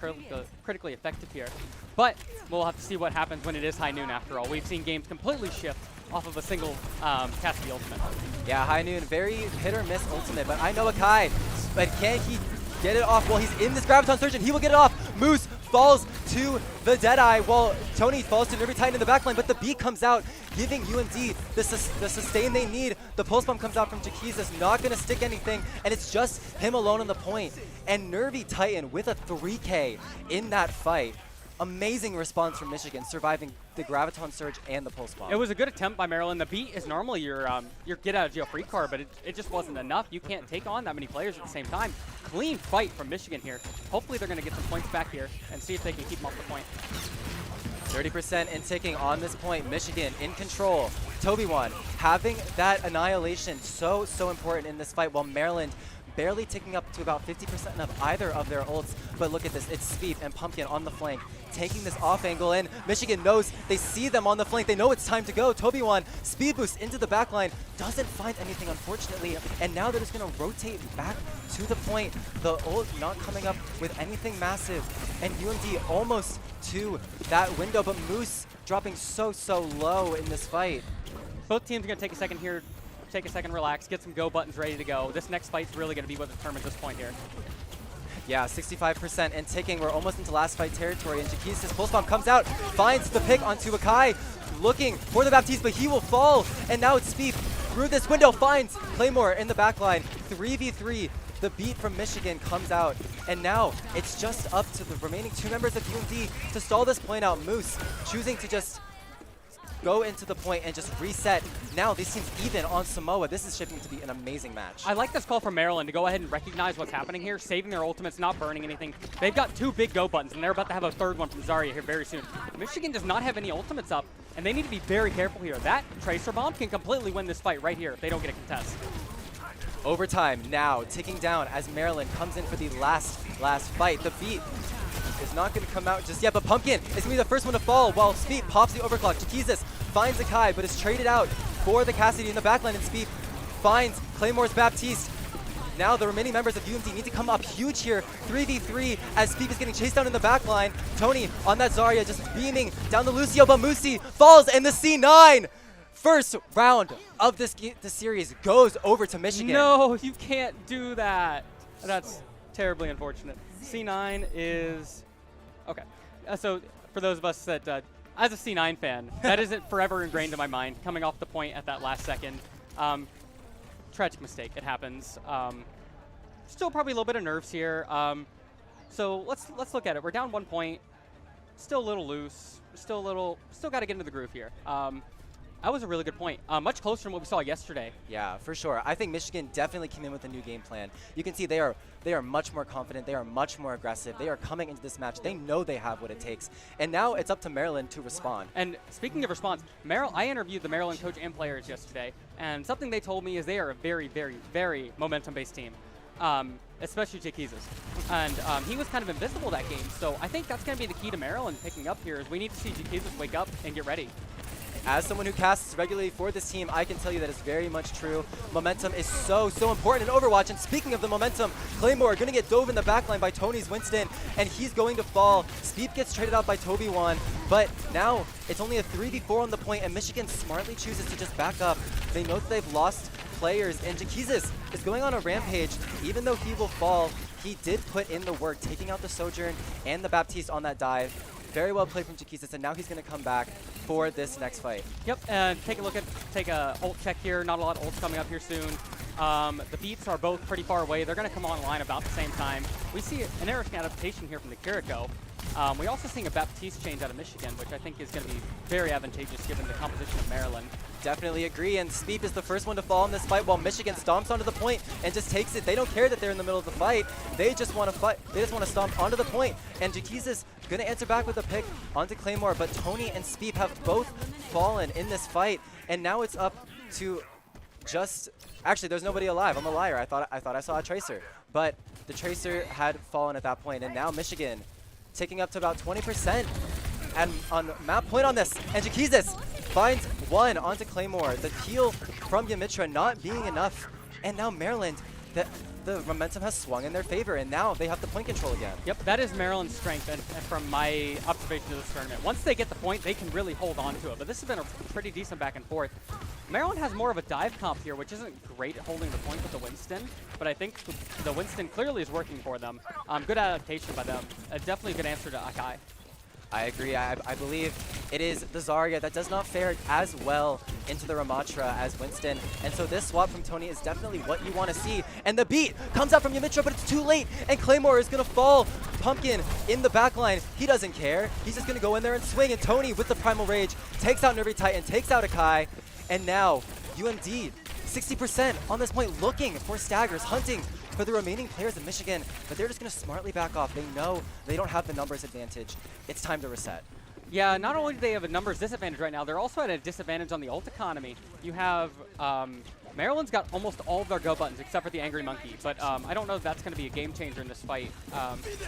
critically effective here, but we'll have to see what happens when it is high noon after all. We've seen games completely shift off of a single Cassidy ultimate. Yeah, high noon, very hit or miss ultimate, but I know Akai, but can he get it off? Well, he's in this Graviton Surge, and he will get it off. Moose falls to the Deadeye, while Tony falls to Nervy Titan in the backline, but the beat comes out, giving UMD the sustain they need. The pulse bomb comes out from Jakizis, not going to stick anything, and it's just him alone on the point. And Nervy Titan with a 3K in that fight. Amazing response from Michigan, surviving the Graviton Surge and the pulse bomb. It was a good attempt by Maryland. The beat is normally your get out of jail free card, but it just wasn't enough. You can't take on that many players at the same time. Clean fight from Michigan here. Hopefully they're going to get some points back here and see if they can keep them off the point. 30% in ticking on this point. Michigan in control. Toby Wan having that annihilation so important in this fight, while Maryland barely ticking up to about 50% of either of their ults. But look at this, it's Speed and Pumpkin on the flank, taking this off angle in. Michigan knows, they see them on the flank, they know it's time to go. Tobywan, speed boost into the back line, doesn't find anything unfortunately, and now they're just gonna rotate back to the point. The ult not coming up with anything massive, and UMD almost to that window, but Moose dropping so low in this fight. Both teams are going to take a second here, take a second, relax, get some go buttons ready to go. This next fight's really going to be what determines this point here. Yeah, 65% and ticking. We're almost into last fight territory, and Jaquiz's pulse bomb comes out, finds the pick onto Akai, looking for the Baptiste, but he will fall, and now it's Speed through this window, finds Claymore in the back line. 3v3. The beat from Michigan comes out, and now it's just up to the remaining 2 members of UMD to stall this point out. Moose choosing to just go into the point and just reset. Now this seems even on Samoa. This is shaping to be an amazing match. I like this call from Maryland to go ahead and recognize what's happening here, saving their ultimates, not burning anything. They've got 2 big go buttons, and they're about to have a 3rd one from Zarya here very soon. Michigan does not have any ultimates up, and they need to be very careful here. That Tracer Bomb can completely win this fight right here if they don't get a contest. Overtime now ticking down as Maryland comes in for the last fight. The beat is not going to come out just yet, but Pumpkin is going to be the first one to fall while Speed pops the overclock. Jaquizis finds Akai, but is traded out for the Cassidy in the backline, and Speed finds Claymore's Baptiste. Now the remaining members of UMD need to come up huge here, 3v3, as Speed is getting chased down in the backline. Tony on that Zarya just beaming down the Lucio, but Musi falls in the C9. First round of this series goes over to Michigan. No, you can't do that. That's terribly unfortunate. C9 is... Okay. So for those of us that, as a C9 fan, that isn't forever ingrained in my mind, coming off the point at that last second. Tragic mistake. It happens. Still probably a little bit of nerves here. So let's look at it. We're down 1 point. Still a little loose. Still got to get into the groove here. That was a really good point. Much closer than what we saw yesterday. Yeah, for sure. I think Michigan definitely came in with a new game plan. You can see they are much more confident. They are much more aggressive. They are coming into this match. They know they have what it takes. And now it's up to Maryland to respond. And speaking of response, I interviewed the Maryland coach and players yesterday, and something they told me is they are a very, very, very momentum-based team, especially Jaquizis. And he was kind of invisible that game, so I think that's going to be the key to Maryland picking up here is we need to see Jaquizis wake up and get ready. As someone who casts regularly for this team, I can tell you that is very much true. Momentum is so important in Overwatch. And speaking of the momentum, Claymore going to get dove in the backline by Tony's Winston, and he's going to fall. Speed gets traded out by Tobywan, but now it's only a 3v4 on the point, and Michigan smartly chooses to just back up. They know that they've lost players, and Jaquizis is going on a rampage. Even though he will fall, he did put in the work, taking out the Sojourn and the Baptiste on that dive. Very well played from Jaquizis, and now he's going to come back for this next fight. Yep, and take a ult check here. Not a lot of ults coming up here soon. The beats are both pretty far away. They're going to come online about the same time. We see an Eric adaptation here from the Kiriko. We also seeing a Baptiste change out of Michigan, which I think is going to be very advantageous given the composition of Maryland. Definitely agree, and Speep is the first one to fall in this fight while Michigan stomps onto the point and just takes it. They don't care that they're in the middle of the fight. They just want to fight. They just want to stomp onto the point. And Jaquizis going to answer back with a pick onto Claymore, but Tony and Speep have both fallen in this fight, and now it's up to just... Actually, there's nobody alive. I'm a liar. I thought I saw a Tracer, but the Tracer had fallen at that point, and now Michigan ticking up to about 20%. And on map point on this, and Jaquizis finds one onto Claymore. The peel from Yamitra not being enough, and now Maryland, the momentum has swung in their favor, and now they have the point control again. Yep, that is Maryland's strength, and from my observation of this tournament. Once they get the point, they can really hold on to it, but this has been a pretty decent back and forth. Maryland has more of a dive comp here, which isn't great at holding the point with the Winston, but I think the Winston clearly is working for them. Good adaptation by them. Definitely a good answer to Akai. I agree. I believe it is the Zarya that does not fare as well into the Ramatra as Winston. And so this swap from Tony is definitely what you want to see. And the beat comes out from Yamitra, but it's too late. And Claymore is going to fall. Pumpkin in the backline. He doesn't care. He's just going to go in there and swing. And Tony with the Primal Rage takes out Nervy Titan, takes out Akai. And now UMD 60% on this point, looking for staggers, hunting for the remaining players of Michigan, but they're just going to smartly back off. They know they don't have the numbers advantage. It's time to reset. Yeah, not only do they have a numbers disadvantage right now, they're also at a disadvantage on the ult economy. You have Maryland's got almost all of their go buttons except for the Angry Monkey, but I don't know if that's going to be a game changer in this fight.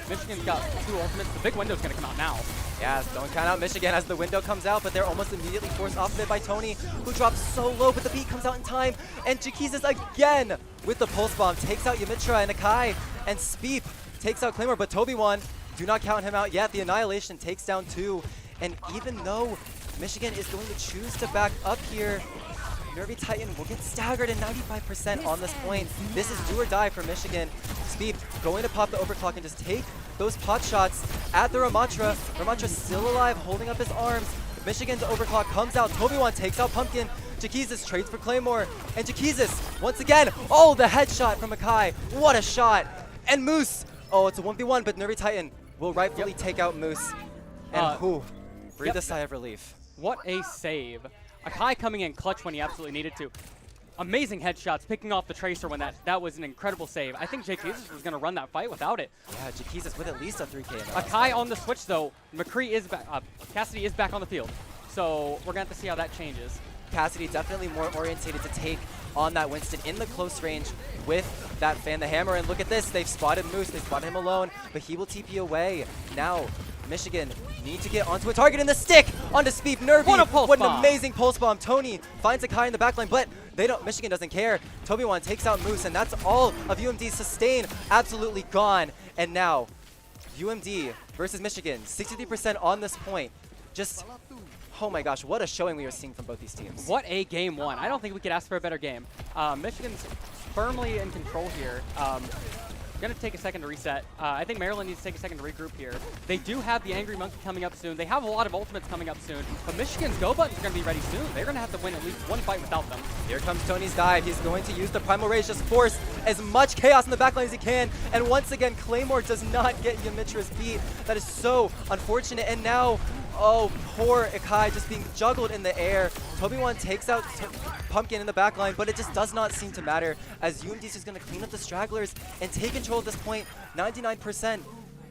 Michigan's got 2 ultimates. The big window's going to come out now. Yeah, don't count out Michigan as the window comes out, but they're almost immediately forced off of it by Tony, who drops so low, but the beat comes out in time. And Jaquizis again with the Pulse Bomb takes out Yamitra and Akai, and Speep takes out Claymore, but Toby1, do not count him out yet. The Annihilation takes down 2, and even though Michigan is going to choose to back up here, Nervy Titan will get staggered at 95% on this point. This is do or die for Michigan. Speed going to pop the overclock and just take those pot shots at the Ramatra. Ramatra still alive, holding up his arms. Michigan's overclock comes out. Toby1 takes out Pumpkin. Jaquizis trades for Claymore. And Jaquizis, once again, oh, the headshot from Akai. What a shot. And Moose, oh, it's a 1v1, but Nervy Titan will rightfully take out Moose. And breathe a sigh of relief. What a save. Akai coming in clutch when he absolutely needed to. Amazing headshots, picking off the Tracer when that was an incredible save. I think Jaquizis was going to run that fight without it. Yeah, Jaquizis with at least a 3K. Akai on the switch though. McCree is back. Cassidy is back on the field. So we're going to have to see how that changes. Cassidy definitely more orientated to take on that Winston in the close range with that Fan the Hammer. And look at this, they've spotted Moose, they spotted him alone, but he will TP away. Now, Michigan need to get onto a target in the stick onto Speed. Nervy, what an amazing pulse bomb. Tony finds Akai in the backline, but Michigan doesn't care. Toby1 takes out Moose, and that's all of UMD's sustain absolutely gone. And now, UMD versus Michigan, 63% on this point. Just, oh my gosh, what a showing we are seeing from both these teams. What a game one. I don't think we could ask for a better game. Michigan's firmly in control here. Going to take a second to reset. I think Maryland needs to take a second to regroup here. They do have the Angry Monkey coming up soon. They have a lot of ultimates coming up soon. But Michigan's go buttons are going to be ready soon. They're going to have to win at least one fight without them. Here comes Tony's dive. He's going to use the Primal Rage, just force as much chaos in the backline as he can. And once again, Claymore does not get Yamitra's beat. That is so unfortunate. And now, oh, poor Akai just being juggled in the air. Toby1 takes out Pumpkin in the backline, but it just does not seem to matter as UMD is going to clean up the stragglers and take control at this point. 99%.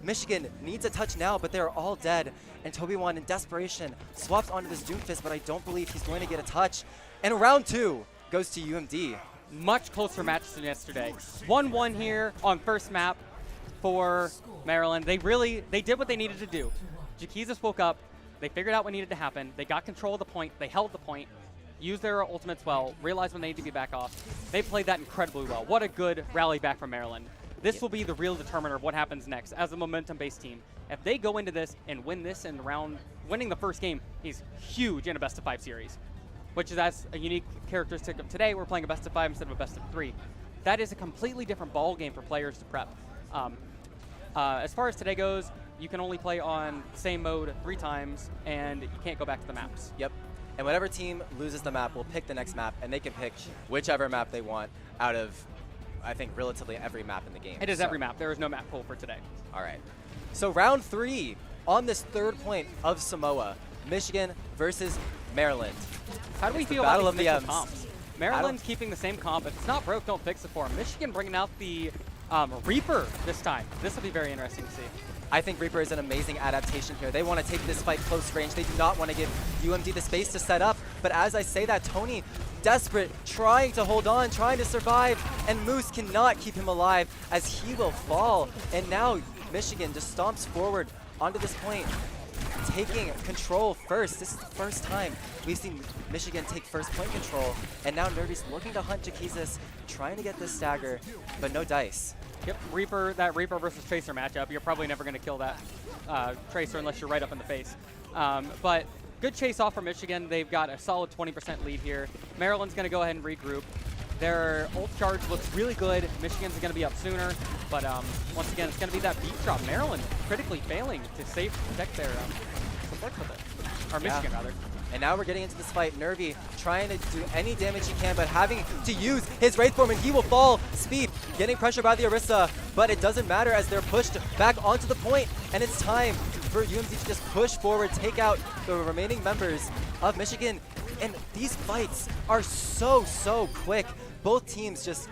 Michigan needs a touch now, but they're all dead. And Toby1 in desperation swaps onto this Doomfist, but I don't believe he's going to get a touch. And round 2 goes to UMD. Much closer match than yesterday. 1-1 here on first map for Maryland. They did what they needed to do. Jaquizis woke up. They figured out what needed to happen. They got control of the point. They held the point, used their ultimates well, realized when they need to be back off. They played that incredibly well. What a good rally back from Maryland. This will be the real determiner of what happens next as a momentum-based team. If they go into this and win this in round, winning the first game is huge in a best-of-5 series, which is as a unique characteristic of today. We're playing a best-of-5 instead of a best-of-3. That is a completely different ball game for players to prep. As far as today goes, you can only play on the same mode 3 times, and you can't go back to the maps. Yep. And whatever team loses the map will pick the next map, and they can pick whichever map they want out of, I think, relatively every map in the game. It is every map. There is no map pool for today. All right. So round 3 on this third point of Samoa, Michigan versus Maryland. How do we feel about these mixed comps? Maryland's keeping the same comp. If it's not broke, don't fix it for them. Michigan bringing out the Reaper this time. This will be very interesting to see. I think Reaper is an amazing adaptation here. They want to take this fight close range. They do not want to give UMD the space to set up. But as I say that, Tony, desperate, trying to hold on, trying to survive, and Moose cannot keep him alive as he will fall. And now Michigan just stomps forward onto this point, taking control first. This is the first time we've seen Michigan take first point control. And now Nervy's looking to hunt Jaquizis, trying to get this stagger, but no dice. Yep, that Reaper versus Tracer matchup. You're probably never going to kill that Tracer unless you're right up in the face. But good chase off for Michigan. They've got a solid 20% lead here. Maryland's going to go ahead and regroup. Their ult charge looks really good. Michigan's going to be up sooner. But once again, it's going to be that beat drop. Maryland critically failing to protect their support with it. Or Michigan, rather. And now we're getting into this fight. Nervy trying to do any damage he can, but having to use his Wraith Form, and he will fall. Speed getting pressure by the Orisa, but it doesn't matter as they're pushed back onto the point, and it's time for UMD to just push forward, take out the remaining members of Michigan. And these fights are so quick. Both teams just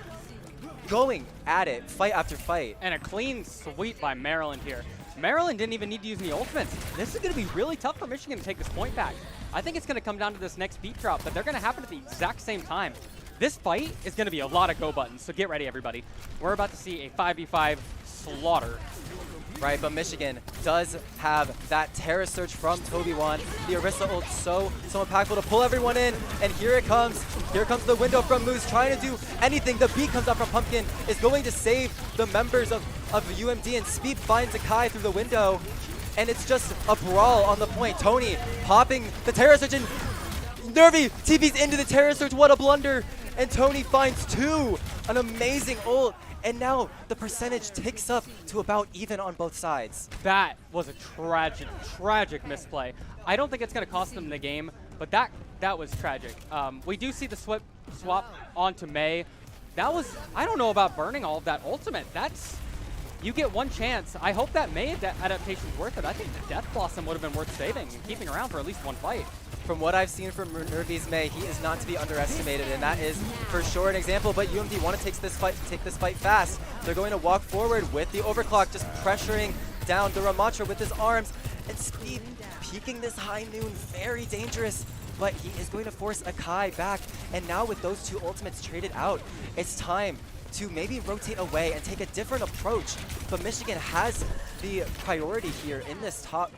going at it, fight after fight. And a clean sweep by Maryland here. Maryland didn't even need to use any ultimates. This is going to be really tough for Michigan to take this point back. I think it's going to come down to this next beat drop, but they're going to happen at the exact same time. This fight is going to be a lot of go buttons, so get ready, everybody. We're about to see a 5v5 slaughter. Right, but Michigan does have that Terra Search from Toby Wan. The Orisa ult so impactful to pull everyone in, and here it comes. Here comes the window from Moose, trying to do anything. The beat comes up from Pumpkin, is going to save the members of UMD, and Speed finds Akai through the window, and it's just a brawl on the point. Tony popping the Terra Search, and Nervy TP's into the Terra Search. What a blunder, and Tony finds 2. An amazing ult. And now the percentage ticks up to about even on both sides. That was a tragic misplay. I don't think it's going to cost them the game, but that was tragic. We do see the swap onto May. That was, I don't know about burning all of that ultimate. You get one chance. I hope that May adaptation is worth it. I think the Death Blossom would have been worth saving and keeping around for at least one fight. From what I've seen from Nervy's May, he is not to be underestimated, and that is for sure an example. But UMD want to take this fight fast. They're going to walk forward with the overclock, just pressuring down the Ramatra with his arms, and Speed peeking this high noon, very dangerous. But he is going to force Akai back, and now with those 2 ultimates traded out, it's time to maybe rotate away and take a different approach. But Michigan has the priority here in this top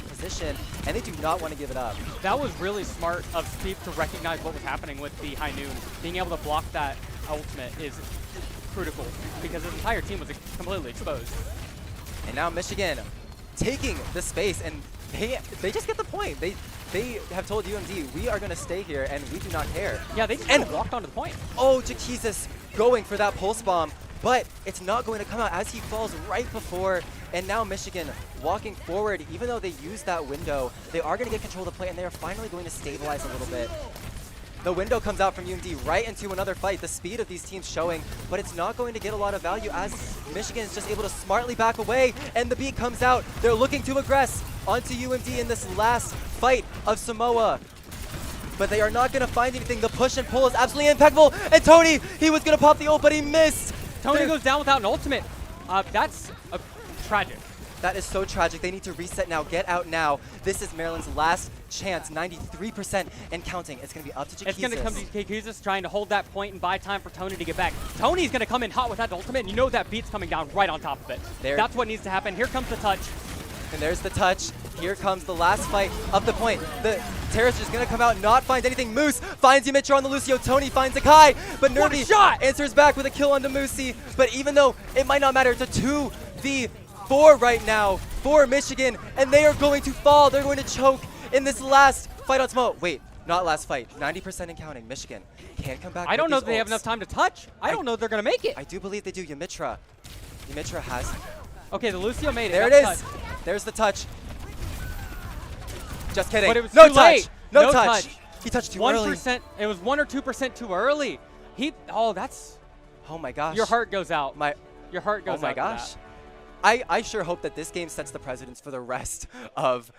position, and they do not want to give it up. That was really smart of Steve to recognize what was happening with the high noon. Being able to block that ultimate is critical because his entire team was completely exposed. And now Michigan taking the space, and they just get the point. They have told UMD, we are going to stay here, and we do not care. Yeah, they just walked onto the point. Oh, Jaquizis going for that pulse bomb, but it's not going to come out as he falls right before. And now Michigan walking forward, even though they used that window, they are going to get control of the play, and they are finally going to stabilize a little bit. The window comes out from UMD right into another fight. The speed of these teams showing, but it's not going to get a lot of value as Michigan is just able to smartly back away, and the beat comes out. They're looking to aggress onto UMD in this last fight of Samoa. But they are not going to find anything. The push and pull is absolutely impeccable. And Tony, he was going to pop the ult, but he missed. Tony goes down without an ultimate. That's tragic. That is so tragic. They need to reset now. Get out now. This is Maryland's last chance. 93% and counting. It's going to be up to Jaquizis. It's going to come to Jaquizis trying to hold that point and buy time for Tony to get back. Tony's going to come in hot with that ultimate, and you know that beat's coming down right on top of it. That's what needs to happen. Here comes the touch. And there's the touch. Here comes the last fight of the point. The Terrace is going to come out, not find anything. Moose finds Yumitra on the Lucio. Tony finds Akai, but Nervy answers back with a kill onto Moosey. But even though it might not matter, it's a 2v4 right now for Michigan, and they are going to fall. They're going to choke in this last fight on Smo. Wait, not last fight. 90% and counting. Michigan can't come back. I don't know if they have ults. enough time to touch. I don't know if they're going to make it. I do believe they do. Yumitra has. Okay, the Lucio made it. There it That's is. touch. There's the touch. Just kidding. But it was no too touch. late. No No touch. touch. He touched too 1%. early. It was 1 or 2% too early. That's. Oh my gosh. Your heart goes out. Your heart goes out. Oh my to gosh. that. I sure hope that this game sets the precedence for the rest of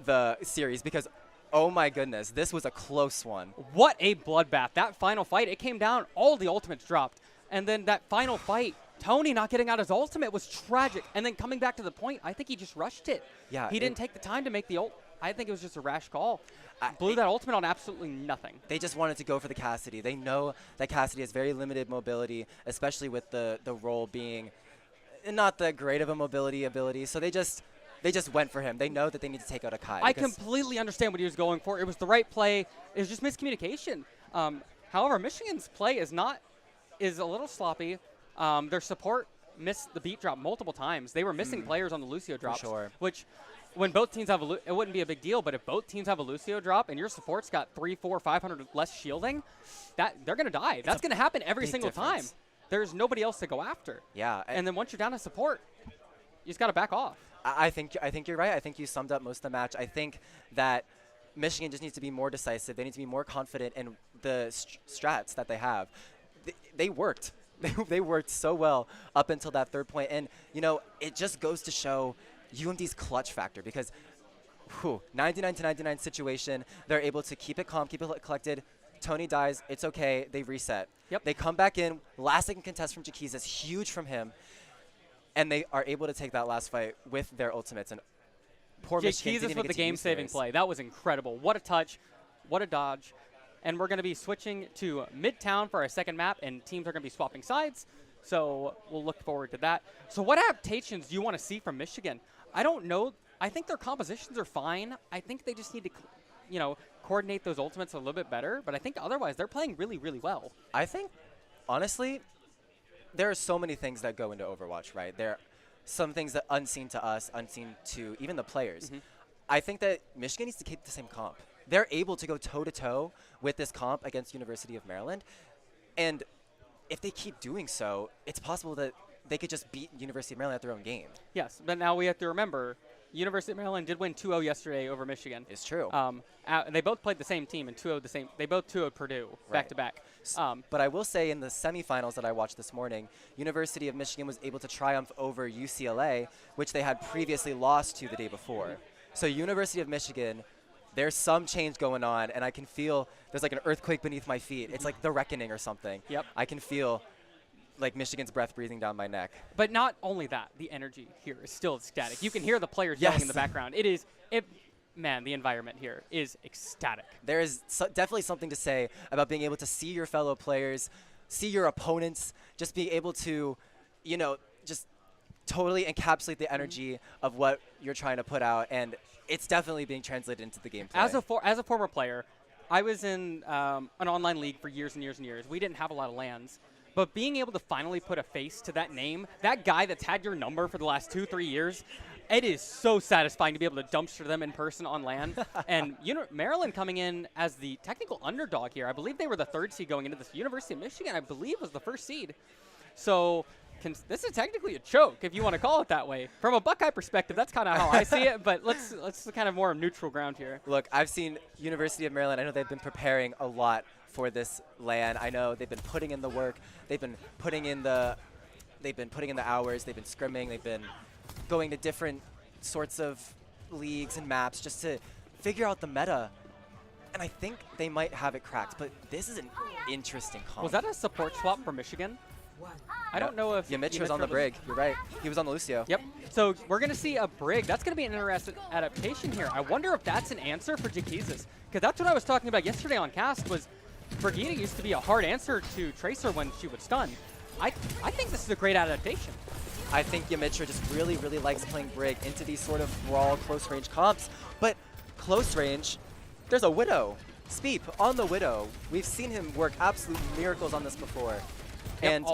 the series because, oh my goodness, this was a close one. What a bloodbath. That final fight, it came down, all the ultimates dropped. And then that final fight, Tony not getting out his ultimate was tragic. And then coming back to the point, I think he just rushed it. Yeah. He didn't take the time to make the ult. I think it was just a rash call. Blew that ultimate on absolutely nothing. They just wanted to go for the Cassidy. They know that Cassidy has very limited mobility, especially with the role being not that great of a mobility ability. So they just went for him. They know that they need to take out Akai. I completely understand what he was going for. It was the right play. It was just miscommunication. However, Michigan's play is a little sloppy. Their support missed the beat drop multiple times. They were missing players on the Lucio drops, which when both teams have it wouldn't be a big deal, but if both teams have a Lucio drop and your support's got 300, 400, 500 less shielding, they're going to die. That's going to happen every single time. There's nobody else to go after. Yeah. And then once you're down to support, you just got to back off. I think you're right. I think you summed up most of the match. I think that Michigan just needs to be more decisive. They need to be more confident in the strats that they have. They worked. They worked so well up until that third point. And, you know, it just goes to show UMD's clutch factor because 99 to 99 situation. They're able to keep it calm, keep it collected. Tony dies. It's okay. They reset. Yep. They come back in. Last second contest from Jaquizis. Huge from him. and they are able to take that last fight with their ultimates. And poor Michigan didn't Jesus even with get the to use game-saving theirs. play. That was incredible. What a touch. What a dodge. And we're going to be switching to Midtown for our second map, and teams are going to be swapping sides. So we'll look forward to that. So what adaptations do you want to see from Michigan? I don't know. I think their compositions are fine. I think they just need to, you know, coordinate those ultimates a little bit better. But I think otherwise they're playing really, really well. I think, honestly, there are so many things that go into Overwatch, right? There are some things that unseen to us, unseen to even the players. I think that Michigan needs to keep the same comp. They're able to go toe-to-toe with this comp against University of Maryland. And if they keep doing so, it's possible that they could just beat University of Maryland at their own game. Yes, but now we have to remember, University of Maryland did win 2-0 yesterday over Michigan. It's true. They both played the same team and 2-0 the same. They both 2-0 Purdue back-to-back. But I will say in the semifinals that I watched this morning, University of Michigan was able to triumph over UCLA, which they had previously lost to the day before. So University of Michigan, there's some change going on, and I can feel there's like an earthquake beneath my feet. It's like the reckoning or something. Yep. I can feel like Michigan's breath breathing down my neck. But not only that, the energy here is still ecstatic. You can hear the players yelling in the background. Man, the environment here is ecstatic. There is definitely something to say about being able to see your fellow players, see your opponents, just being able to, you know, just totally encapsulate the energy of what you're trying to put out, and it's definitely being translated into the gameplay. As a former player, I was in an online league for years and years and years. We didn't have a lot of LANs. But being able to finally put a face to that name, that guy that's had your number for the last 2-3 years, it is so satisfying to be able to dumpster them in person on LAN. And Maryland coming in as the technical underdog here. I believe they were the 3rd seed going into this. University of Michigan, I believe, was the 1st seed. So this is technically a choke, if you want to call it that way. From a Buckeye perspective, that's kind of how I see it. But let's kind of more neutral ground here. Look, I've seen University of Maryland. I know they've been preparing a lot for this LAN. I know they've been putting in the work. They've been putting in the hours. They've been scrimming. They've been going to different sorts of leagues and maps just to figure out the meta. And I think they might have it cracked. But this is an interesting comp. Was that a support swap for Michigan? I don't know if Yamitra was on the Brig. You're right. He was on the Lucio. Yep. So we're going to see a Brig. That's going to be an interesting adaptation here. I wonder if that's an answer for Jaquizas. Because that's what I was talking about yesterday on cast was Brigida used to be a hard answer to Tracer when she would stun. I think this is a great adaptation. I think Yamitra just really, really likes playing Brig into these sort of brawl close-range comps. But close range, there's a Widow. Speep on the Widow. We've seen him work absolute miracles on this before. Yep, And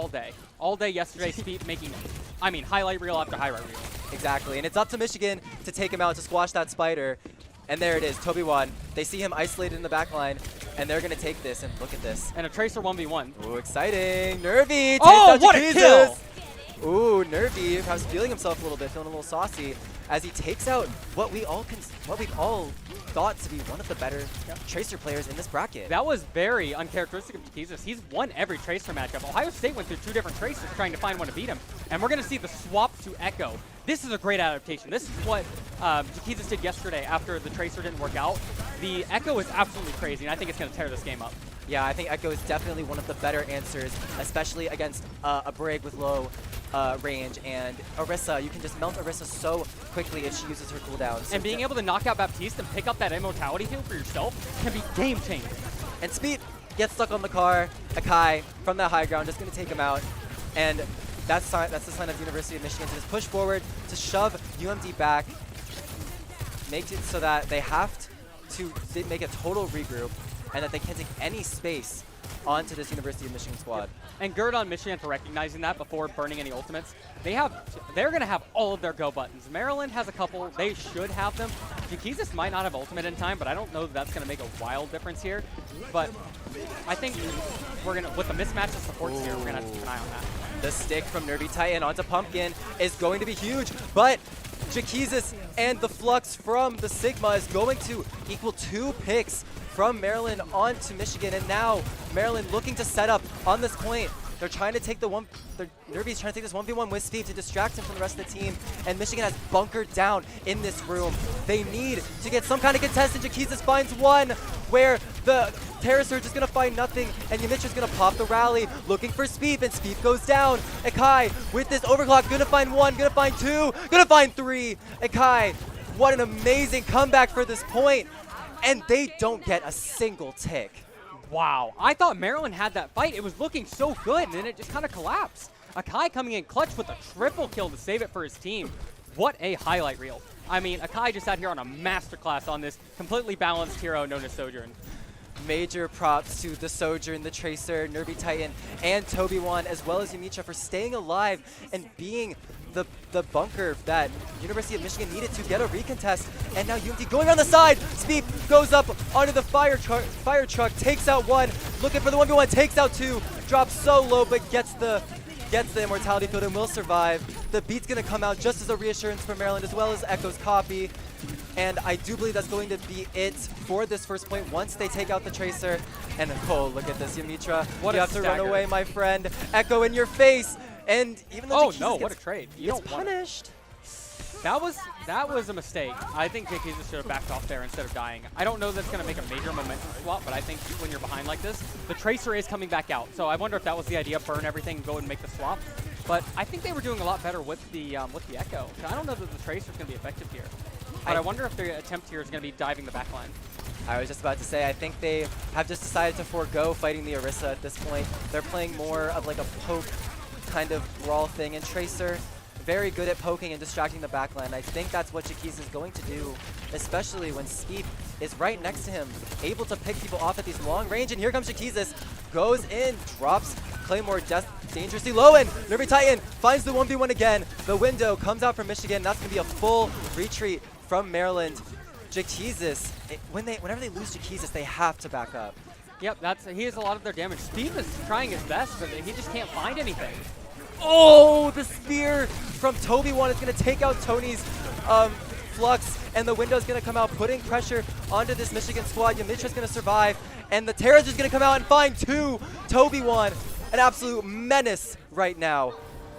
all day yesterday, Speep making, highlight reel after highlight reel. Exactly, and it's up to Michigan to take him out, to squash that spider. And there it is, Toby Wan. They see him isolated in the back line, and they're going to take this, and look at this. And a Tracer 1v1. Ooh, exciting. Nervy takes Oh, out what a Jaquizas. kill! Ooh, Nervy, perhaps feeling himself a little bit, feeling a little saucy, as he takes out what we've all thought to be one of the better Tracer players in this bracket. That was very uncharacteristic of Jaquizas. He's won every Tracer matchup. Ohio State went through 2 different Tracers trying to find one to beat him. And we're going to see the swap to Echo. This is a great adaptation. This is what Jaquizas did yesterday after the Tracer didn't work out. The Echo is absolutely crazy, and I think it's going to tear this game up. Yeah, I think Echo is definitely one of the better answers, especially against a Brig with low range. And Orisa, you can just melt Orisa so quickly if she uses her cooldown. So and being able to knock out Baptiste and pick up that immortality heal for yourself can be game-changing. And Speed gets stuck on the car. Akai from that high ground just going to take him out. And that's the sign of University of Michigan to just push forward, to shove UMD back, make it so that they have to make a total regroup and that they can't take any space onto this University of Michigan squad. And good on Michigan for recognizing that before burning any ultimates. They're going to have all of their go buttons. Maryland has a couple. They should have them. Jaquizas might not have ultimate in time, but I don't know that that's going to make a wild difference here. But I think we're going to, with the mismatch of supports here, we're going to have to keep an eye on that. The stick from Nervy Titan onto Pumpkin is going to be huge, but Jaquizas and the Flux from the Sigma is going to equal 2 picks from Maryland onto Michigan, and now Maryland looking to set up on this point. They're trying to take Nervy's trying to take this 1v1 with Speed to distract him from the rest of the team, and Michigan has bunkered down in this room. They need to get some kind of contest, and Jaquizas finds one where the Terra Surge is going to find nothing, and Yamitra's going to pop the rally, looking for Speep, and Speep goes down. Akai, with this overclock, going to find 1, going to find 2, going to find 3. Akai, what an amazing comeback for this point, and they don't get a single tick. Wow, I thought Maryland had that fight. It was looking so good, and then it just kind of collapsed. Akai coming in clutch with a triple kill to save it for his team. What a highlight reel. I mean, Akai just out here on a masterclass on this completely balanced hero known as Sojourn. Major props to the Sojourn, the Tracer, Nervy Titan, and Toby1, as well as Yamitra for staying alive and being the bunker that University of Michigan needed to get a recontest. And now UMD going on the side. Speep goes up onto the fire truck, takes out 1, looking for the 1v1, takes out 2, drops so low, but gets the immortality field and will survive. The beat's gonna come out just as a reassurance for Maryland, as well as Echo's copy. And I do believe that's going to be it for this first point once they take out the Tracer. And oh, look at this, Yamitra. What you a have to run stagger. away, my friend. Echo in your face. And even though Oh no, what a trade. You gets don't want it. punished. That was a mistake. I think JKZ should have backed off there instead of dying. I don't know that's going to make a major momentum swap, but I think when you're behind like this, the Tracer is coming back out. So I wonder if that was the idea, burn everything and go and make the swap. But I think they were doing a lot better with the Echo. I don't know that the Tracer's going to be effective here. But I wonder if their attempt here is going to be diving the backline. I was just about to say, I think they have just decided to forego fighting the Orisa at this point. They're playing more of like a poke kind of brawl thing, and Tracer very good at poking and distracting the backline. I think that's what Jaquise is going to do, especially when Speep is right next to him, able to pick people off at these long range. And here comes Jaquise, goes in, drops Claymore dangerously low, and Nervy Titan finds the 1v1 again. The window comes out from Michigan. That's going to be a full retreat from Maryland. Jaquise, whenever they lose Jaquise, they have to back up. Yep, he has a lot of their damage. Steve is trying his best, but he just can't find anything. Oh, the spear from Toby1 is going to take out Tony's Flux, and the window's going to come out, putting pressure onto this Michigan squad. Yamitra's going to survive, and the Terra's just going to come out and find 2. Toby1, an absolute menace right now,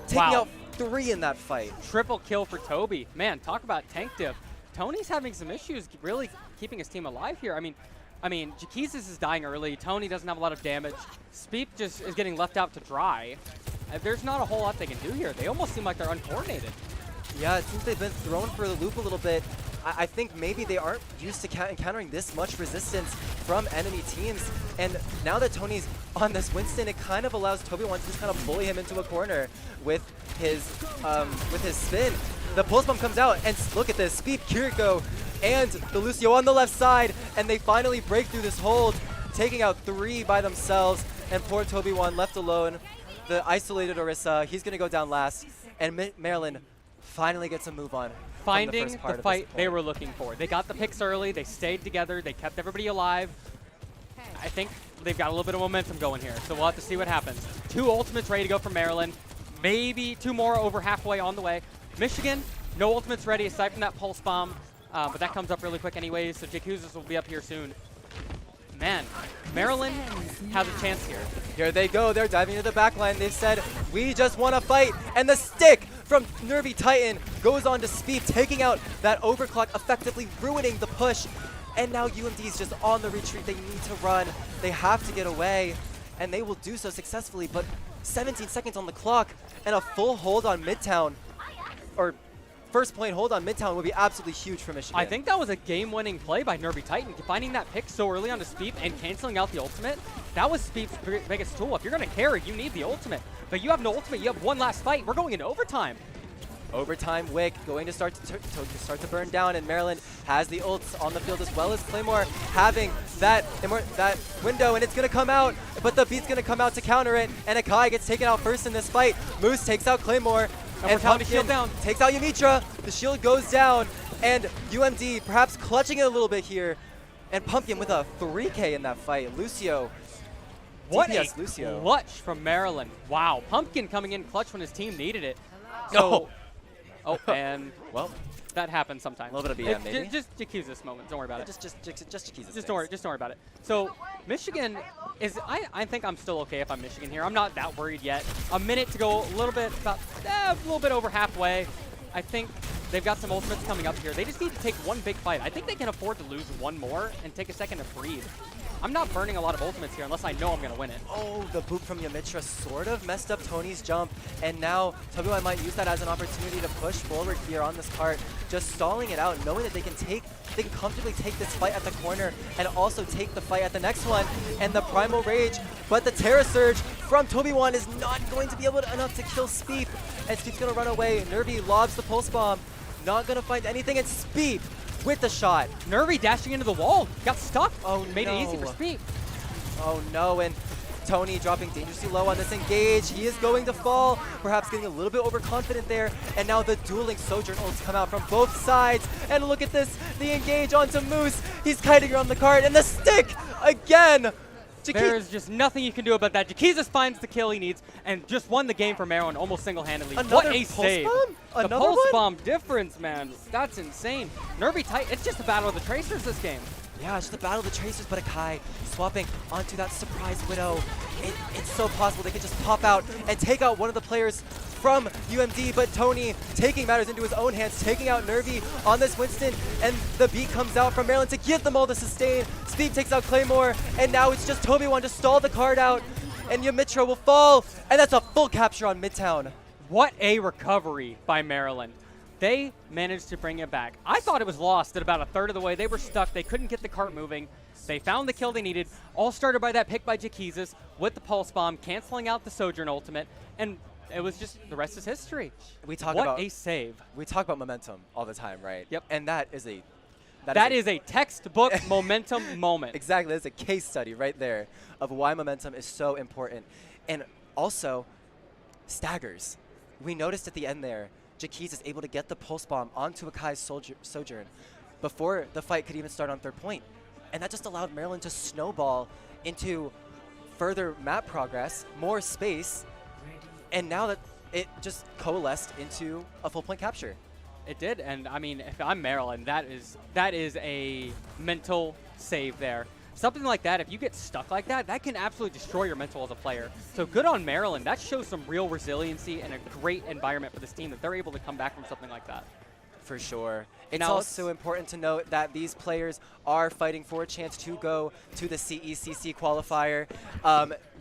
taking out 3 in that fight. Triple kill for Toby. Man, talk about tank diff. Tony's having some issues really keeping his team alive here. I mean, Jaquise is dying early. Tony doesn't have a lot of damage. Speep just is getting left out to dry. There's not a whole lot they can do here. They almost seem like they're uncoordinated. Yeah, it seems they've been thrown for the loop a little bit. I think maybe they aren't used to encountering this much resistance from enemy teams. And now that Tony's on this Winston, it kind of allows Toby1 to just kind of bully him into a corner with his spin. The pulse bomb comes out, and look at this. Speed, Kiriko, and the Lucio on the left side, and they finally break through this hold, taking out 3 by themselves, and poor Toby1 left alone. The isolated Orisa, he's going to go down last, and Maryland finally gets a move on. Finding the, first the fight they were looking for. They got the picks early, they stayed together, they kept everybody alive. I think they've got a little bit of momentum going here, so we'll have to see what happens. 2 ultimates ready to go from Maryland, maybe 2 more over halfway on the way. Michigan, no ultimates ready aside from that pulse bomb, but that comes up really quick anyways, so Jacuzas will be up here soon. Man, Maryland has a chance here. Here they go, they're diving into the backline. They've said, we just want to fight. And the stick from Nervy Titan goes on to Speed, taking out that overclock, effectively ruining the push. And now UMD is just on the retreat. They need to run. They have to get away, and they will do so successfully. But 17 seconds on the clock, and a full hold on Midtown, or first point hold on Midtown would be absolutely huge for Michigan. I think that was a game-winning play by Nervy Titan. Finding that pick so early onto Speep and canceling out the ultimate, that was Speep's biggest tool. If you're going to carry, you need the ultimate. But you have no ultimate. You have one last fight. We're going into overtime. Overtime Wick going to start to burn down, and Maryland has the ults on the field, as well as Claymore having that window, and it's going to come out, but the beat's going to come out to counter it, and Akai gets taken out first in this fight. Moose takes out Claymore, and Pumpkin shield down. Takes out Yamitra. The shield goes down, and UMD perhaps clutching it a little bit here, and Pumpkin with a 3K in that fight. Lucio. What DPS a Lucio. clutch from Maryland. Wow, Pumpkin coming in clutch when his team needed it. So, oh, and well, that happens sometimes. A little bit of BM, maybe. Just accuse this moment. Don't worry about it. Just Jaquise. Just don't worry about it. So Michigan is. I think I'm still okay if I'm Michigan here. I'm not that worried yet. A minute to go. A little bit over halfway. I think they've got some ultimates coming up here. They just need to take one big fight. I think they can afford to lose one more and take a second to breathe. I'm not burning a lot of ultimates here unless I know I'm going to win it. Oh, the boot from Yamitra sort of messed up Tony's jump, and now Tobiwan might use that as an opportunity to push forward here on this cart, just stalling it out, knowing that they can comfortably take this fight at the corner and also take the fight at the next one, and the Primal Rage, but the Terra Surge from Tobiwan is not going to be enough to kill Speep, and Speep's going to run away. Nervy lobs the Pulse Bomb, not going to find anything, and Speep with the shot. Nervy dashing into the wall, got stuck. Oh, made no. it easy for Speep. Oh no, and Tony dropping dangerously low on this engage. He is going to fall, perhaps getting a little bit overconfident there. And now the dueling Sojourn ults come out from both sides. And look at this, the engage onto Moose. He's kiting around the cart, and the stick again. There's just nothing you can do about that. Jaquizas finds the kill he needs and just won the game for Maryland almost single-handedly. What a save. The pulse bomb difference, man. That's insane. Nervy tight. It's just a battle of the Tracers this game. Yeah, it's just the battle of the Tracers, but Akai swapping onto that surprise Widow. It's so possible they could just pop out and take out one of the players from UMD, but Tony taking matters into his own hands, taking out Nervy on this Winston, and the beat comes out from Maryland to give them all the sustain. Speed takes out Claymore, and now it's just Tobiwan to stall the card out, and Yamitra will fall, and that's a full capture on Midtown. What a recovery by Maryland. They managed to bring it back. I thought it was lost at about a third of the way. They were stuck. They couldn't get the cart moving. They found the kill they needed. All started by that pick by Jaquizas with the Pulse Bomb, canceling out the Sojourn ultimate, and it was just, the rest is history. What a save. We talk about momentum all the time, right? Yep. And that is a textbook momentum moment. Exactly. That's a case study right there of why momentum is so important. And also, staggers. We noticed at the end there, Jaquizas is able to get the Pulse Bomb onto Akai's Sojourn before the fight could even start on third point. And that just allowed Maryland to snowball into further map progress, more space, and now that it just coalesced into a full point capture. It did, and I mean, if I'm Maryland, that is a mental save there. Something like that, if you get stuck like that, that can absolutely destroy your mental as a player. So good on Maryland. That shows some real resiliency and a great environment for this team that they're able to come back from something like that. For sure. It's Now also important to note that these players are fighting for a chance to go to the CECC qualifier.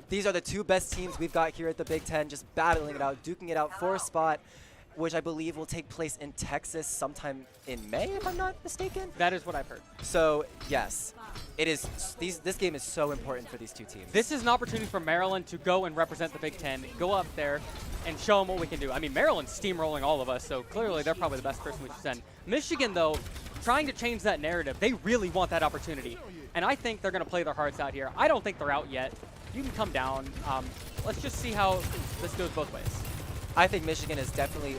These are the two best teams we've got here at the Big Ten, just battling it out, duking it out for a spot, which I believe will take place in Texas sometime in May, if I'm not mistaken. That is what I've heard. So, yes, it is. This game is so important for these two teams. This is an opportunity for Maryland to go and represent the Big Ten, go up there and show them what we can do. I mean, Maryland's steamrolling all of us, so clearly they're probably the best person we should send. Michigan, though, trying to change that narrative. They really want that opportunity, and I think they're going to play their hearts out here. I don't think they're out yet. You can come down. Let's just see how this goes both ways. I think Michigan is definitely,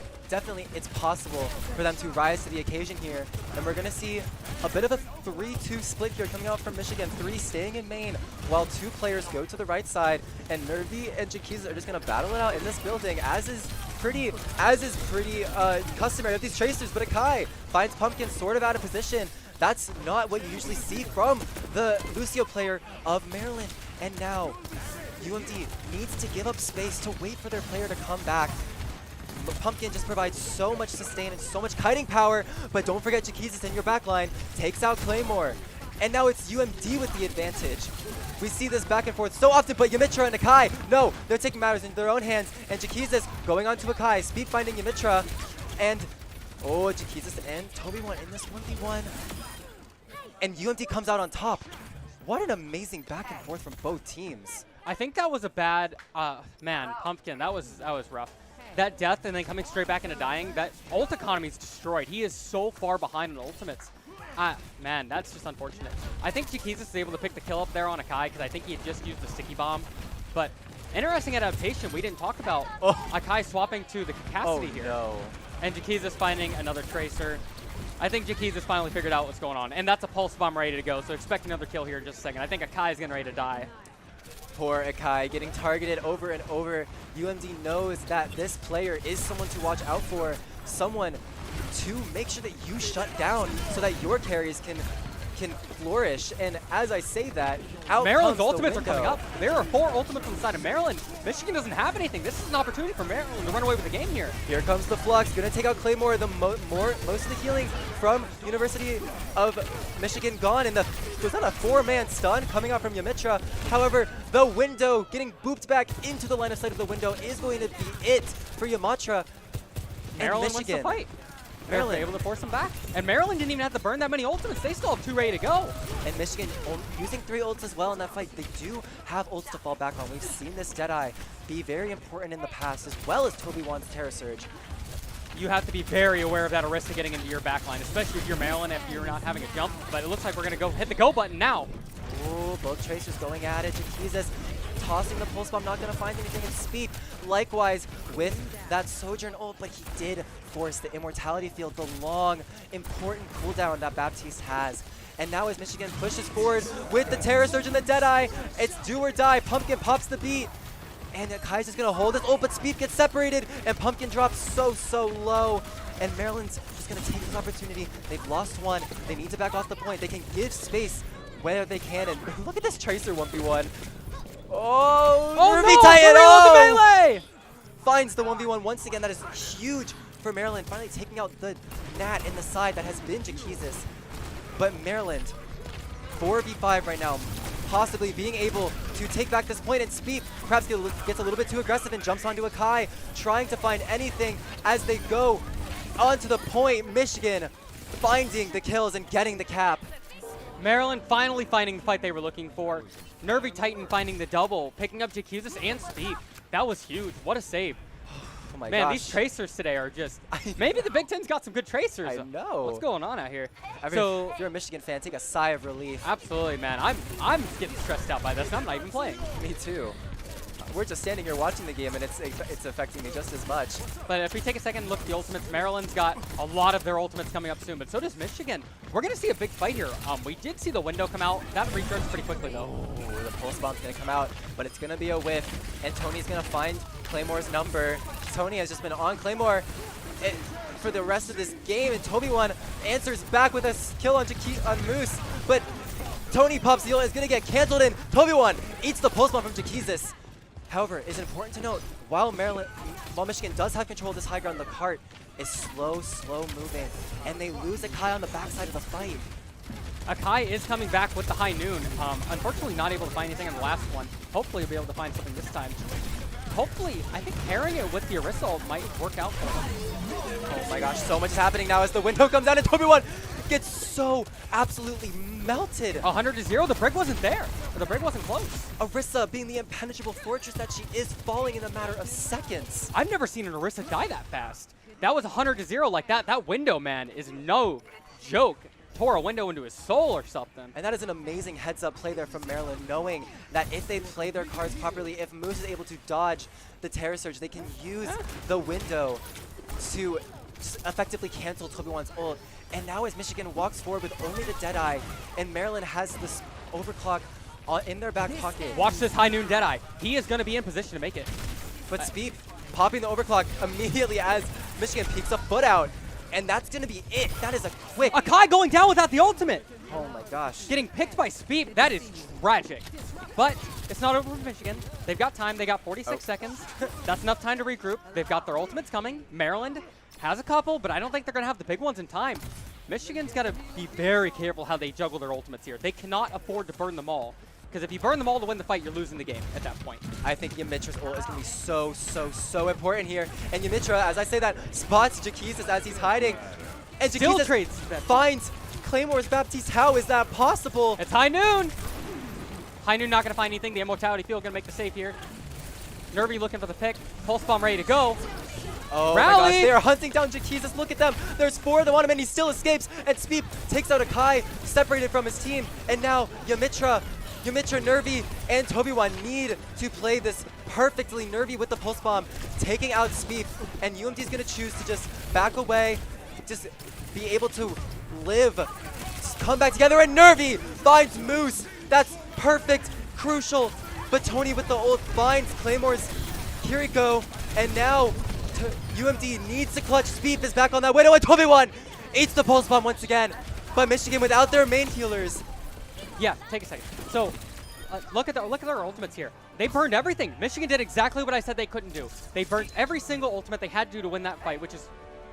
it's possible for them to rise to the occasion here. And we're going to see a bit of a 3-2 split here coming out from Michigan. 3 staying in main, while 2 players go to the right side. And Nervy and Jaquizas are just going to battle it out in this building, as is pretty customary of these Tracers. But Akai finds Pumpkin sort of out of position. That's not what you usually see from the Lucio player of Maryland. And now, UMD needs to give up space to wait for their player to come back. But Pumpkin just provides so much sustain and so much kiting power, but don't forget Jaquizas in your backline takes out Claymore. And now it's UMD with the advantage. We see this back and forth so often, but Yamitra and Akai, no, they're taking matters into their own hands, and Jaquizas going on to Akai, speed finding Yamitra, and Jaquizas and Tobiwan in this 1v1. And UMD comes out on top. What an amazing back and forth from both teams. I think that was a bad, man, Pumpkin, that was rough. That death and then coming straight back into dying, that ult economy is destroyed. He is so far behind on ultimates. Man, that's just unfortunate. I think Jaquizas is able to pick the kill up there on Akai because I think he had just used the sticky bomb. But interesting adaptation we didn't talk about. Akai swapping to the Cassidy here. No. And Jaquizas finding another Tracer. I think Jaquizas finally figured out what's going on. And that's a pulse bomb ready to go, so expect another kill here in just a second. I think Akai is getting ready to die. Poor Akai getting targeted over and over. UMD knows that this player is someone to watch out for, someone to make sure that you shut down so that your carries can can flourish. And as I say that, out Maryland's comes ultimates the are coming window. up. There are 4 ultimates on the side of Maryland. Michigan doesn't have anything. This is an opportunity for Maryland to run away with the game here. Here comes the Flux, gonna take out Claymore. The most of the healing from University of Michigan gone, and was that a 4-man stun coming out from Yamitra? However, the window getting booped back into the line of sight of the window is going to be it for Yamatra. Maryland wins the fight. Maryland able to force them back. And Maryland didn't even have to burn that many ultimates. They still have 2 ready to go. And Michigan using 3 ults as well in that fight. They do have ults to fall back on. We've seen this Deadeye be very important in the past, as well as Toby Wan's Terra Surge. You have to be very aware of that Orisa getting into your backline, especially if you're Maryland, if you're not having a jump. But it looks like we're going to go hit the go button now. Ooh, both Tracers going at it. Jaquizis tossing the pulse bomb, not going to find anything in speed. Likewise with that Sojourn ult, but he did force the Immortality Field, the long, important cooldown that Baptiste has. And now as Michigan pushes forward with the Terra Surge and the Deadeye, it's do or die. Pumpkin pops the beat. And Kai's just going to hold this. Oh, but Speed gets separated, and Pumpkin drops so low. And Maryland's just going to take this opportunity. They've lost one. They need to back off the point. They can give space where they can. And look at this Tracer 1v1. Oh, Ruby no! Titan! Maryland with the melee! Finds the 1v1 once again. That is huge for Maryland. Finally taking out the Nat in the side that has been Jaquizis. But Maryland, 4v5 right now. Possibly being able to take back this point, and Speed perhaps gets a little bit too aggressive and jumps onto Akai, trying to find anything as they go onto the point. Michigan finding the kills and getting the cap. Maryland finally finding the fight they were looking for. Nervy Titan finding the double, picking up Jaquizis and Speed. That was huge. What a save. Oh my Man, gosh. these Tracers today are just... Maybe the Big Ten's got some good Tracers. I know. What's going on out here? I mean, So, if you're a Michigan fan, take a sigh of relief. absolutely, man. I'm getting stressed out by this, and I'm not even playing. Me too. We're just standing here watching the game, and it's affecting me just as much. But if we take a second and look at the ultimates, Maryland's got a lot of their ultimates coming up soon, but so does Michigan. We're going to see a big fight here. We did see the window come out. That recharges pretty quickly, though. Ooh, the pulse bomb's going to come out, but it's going to be a whiff, and Tony's going to find Claymore's number. Tony has just been on Claymore for the rest of this game, and Toby1 answers back with a kill on Moose, but Tony pops the ult, is going to get canceled, and Toby1 eats the pulse bomb from Jaquizis. However, it's important to note, while Michigan does have control of this high ground, the cart is slow moving, and they lose Akai on the backside of the fight. Akai is coming back with the high noon. Unfortunately, not able to find anything on the last one. Hopefully, he'll be able to find something this time. Hopefully, I think pairing it with the Orisa ult might work out for him. Oh my gosh, so much is happening now as the window comes out, and Toby1 gets so absolutely melted. 100-0, the brig wasn't there. Or the brig wasn't close. Orisa being the impenetrable fortress that she is, falling in a matter of seconds. I've never seen an Orisa die that fast. That was 100-0 like that. That window, man, is no joke. Tore a window into his soul or something. And that is an amazing heads-up play there from Maryland, knowing that if they play their cards properly, if Moose is able to dodge the Terra Surge, they can use the window to effectively cancel Toby1's ult. And now as Michigan walks forward with only the Deadeye, and Maryland has this overclock in their back pocket. Watch this high noon Deadeye. He is going to be in position to make it. But Speed popping the overclock immediately as Michigan peeks a foot out. And that's going to be it. That is a quick... Akai going down without the ultimate. Oh my gosh. Getting picked by Speed. That is tragic. But it's not over for Michigan. They've got time. They got 46 seconds. That's enough time to regroup. They've got their ultimates coming. Maryland has a couple, but I don't think they're going to have the big ones in time. Michigan's got to be very careful how they juggle their ultimates here. They cannot afford to burn them all. Because if you burn them all to win the fight, you're losing the game at that point. I think Yamitra's ult is going to be so important here. And Yamitra, as I say that, spots Jaquizis as he's hiding. And Still Jaquizis trades. finds Claymore's Baptiste. How is that possible? It's High Noon. High Noon not going to find anything. The Immortality Field going to make the save here. Nervy looking for the pick. Pulse Bomb ready to go. Oh Rally. my gosh, they are hunting down Jaquizis. Look at them. There's 4 of them on him, and he still escapes. And Speed takes out Akai, separated from his team. And now Yamitra, Nervy, and Toby1 need to play this perfectly. Nervy with the pulse bomb, taking out Speed, and UMD is going to choose to just back away, just be able to live, just come back together, and Nervy finds Moose. That's perfect, crucial, but Tony with the ult finds Claymore's Kiriko, and now UMD needs to clutch. Speed is back on that window, and Toby1 eats the pulse bomb once again. But Michigan without their main healers. Yeah, take a second. So, look at their ultimates here. They burned everything. Michigan did exactly what I said they couldn't do. They burnt every single ultimate they had to do to win that fight, which is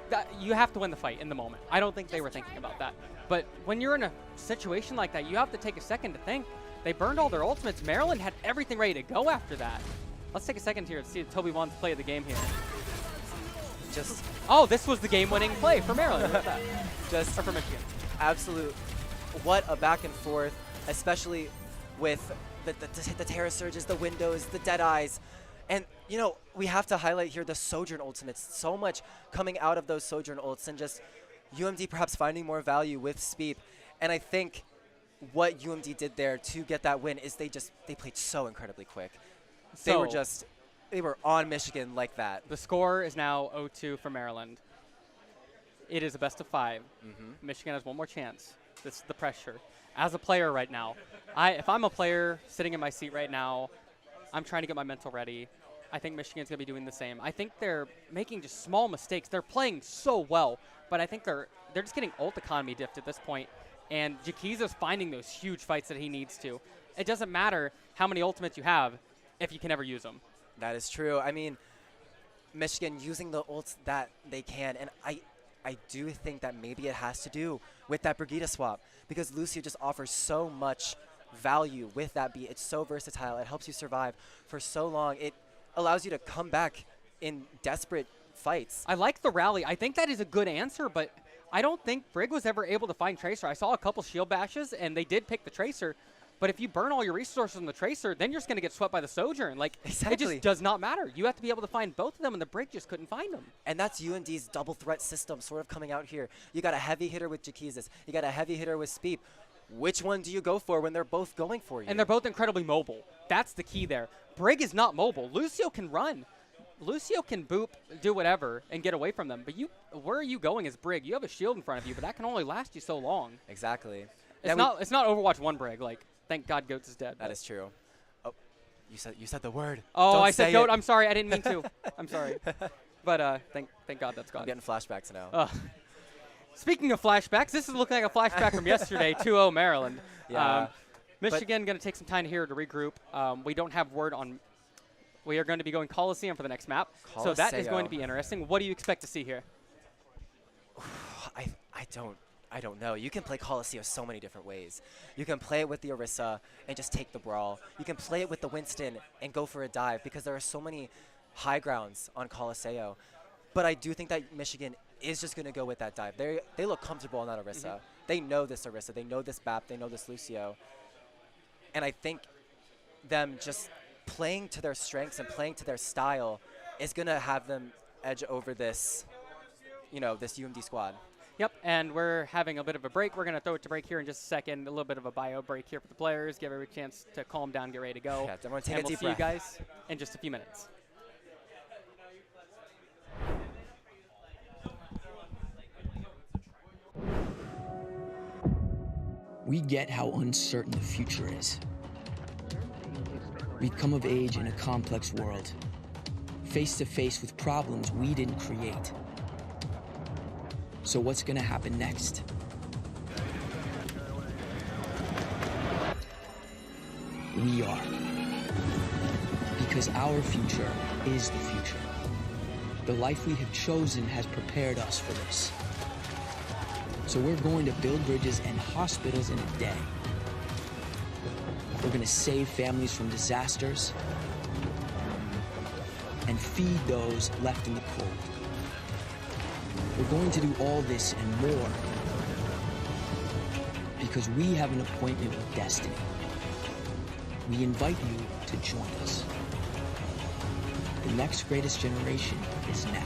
that you have to win the fight in the moment. I don't think they were thinking about that. But when you're in a situation like that, you have to take a second to think. They burned all their ultimates. Maryland had everything ready to go after that. Let's take a second here to see if Toby Wan's play of the game here. Oh, this was the game-winning play for Maryland. Look at that. Or for Michigan. Absolute, what a back and forth, especially with the Terra Surges, the Windows, the Deadeyes. And, you know, we have to highlight here the Sojourn ultimates. So much coming out of those Sojourn ults and just UMD perhaps finding more value with Speep. And I think what UMD did there to get that win is they played so incredibly quick. They were on Michigan like that. The score is now 0-2 for Maryland. It is a best of 5. Michigan has one more chance. This is the pressure. As a player right now, if I'm a player sitting in my seat right now, I'm trying to get my mental ready. I think Michigan's going to be doing the same. I think they're making just small mistakes. They're playing so well, but I think they're just getting ult economy diffed at this point, and Jaquiza's finding those huge fights that he needs to. It doesn't matter how many ultimates you have if you can ever use them. That is true. I mean, Michigan using the ults that they can, and I do think that maybe it has to do with that Brigida swap, because Lucio just offers so much value with that beat. It's so versatile. It helps you survive for so long. It allows you to come back in desperate fights. I like the rally. I think that is a good answer, but I don't think Brig was ever able to find Tracer. I saw a couple shield bashes, and they did pick the Tracer. But if you burn all your resources on the Tracer, then you're just going to get swept by the Sojourn. Like, exactly. It just does not matter. You have to be able to find both of them, and the Brig just couldn't find them. And that's UMD's double threat system sort of coming out here. You got a heavy hitter with Jaquizas. You got a heavy hitter with Speep. Which one do you go for when they're both going for you? And they're both incredibly mobile. That's the key there. Brig is not mobile. Lucio can run. Lucio can boop, do whatever, and get away from them. But where are you going as Brig? You have a shield in front of you, but that can only last you so long. Exactly. It's not Overwatch 1 Brig. Like, thank God Goats is dead. That is true. Oh, you said the word. Oh, Don't I said Goat. it. I'm sorry. I didn't mean to. I'm sorry. But thank God that's gone. I'm getting flashbacks now. Speaking of flashbacks, this is looking like a flashback from yesterday, 2-0 Maryland. Yeah. Michigan going to take some time here to regroup. We don't have word on. We are going to be going Coliseum for the next map, so that is going to be interesting. What do you expect to see here? I don't know. You can play Coliseum so many different ways. You can play it with the Orisa and just take the brawl. You can play it with the Winston and go for a dive, because there are so many high grounds on Coliseum. But I do think that Michigan is just going to go with that dive. They look comfortable on that Orisa. They know this Orisa. They know this BAP. They know this Lucio. And I think them just playing to their strengths and playing to their style is going to have them edge over this, this UMD squad. Yep, and we're having a bit of a break. We're going to throw it to break here in just a second. A little bit of a bio break here for the players. Give every chance to calm down, get ready to go. Yeah, everyone take and a we'll deep see breath. you guys in just a few minutes. We get how uncertain the future is. We come of age in a complex world, face to face with problems we didn't create. So what's gonna happen next? We are. Because our future is the future. The life we have chosen has prepared us for this. So we're going to build bridges and hospitals in a day. We're going to save families from disasters and feed those left in the cold. We're going to do all this and more because we have an appointment with destiny. We invite you to join us. The next greatest generation is now.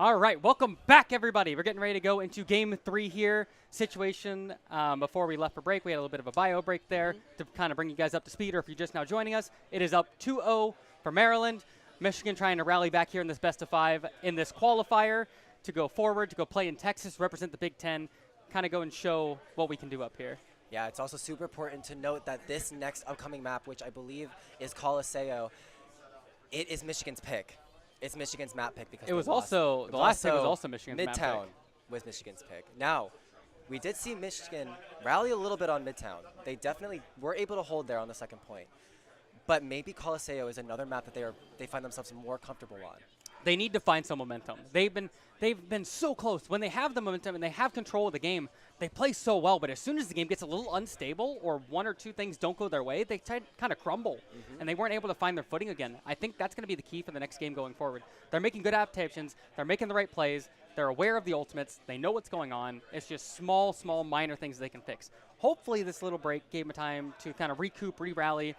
All right, welcome back, everybody. We're getting ready to go into game 3 here. Situation before we left for break, we had a little bit of a bio break there to kind of bring you guys up to speed, or if you're just now joining us, it is up 2-0 for Maryland. Michigan trying to rally back here in this best of 5 in this qualifier to go forward, to go play in Texas, represent the Big Ten, kind of go and show what we can do up here. Yeah, it's also super important to note that this next upcoming map, which I believe is Coliseo, it is Michigan's pick. It's Michigan's map pick because It was they lost. also, the last pick was also Michigan's map pick. Midtown was Michigan's pick. Now, we did see Michigan rally a little bit on Midtown. They definitely were able to hold there on the second point. But maybe Coliseo is another map that they find themselves more comfortable on. They need to find some momentum. They've been so close. When they have the momentum and they have control of the game, they play so well. But as soon as the game gets a little unstable or one or two things don't go their way, they kind of crumble. And they weren't able to find their footing again. I think that's going to be the key for the next game going forward. They're making good adaptations. They're making the right plays. They're aware of the ultimates. They know what's going on. It's just small, minor things they can fix. Hopefully this little break gave them time to kind of recoup, re-rally.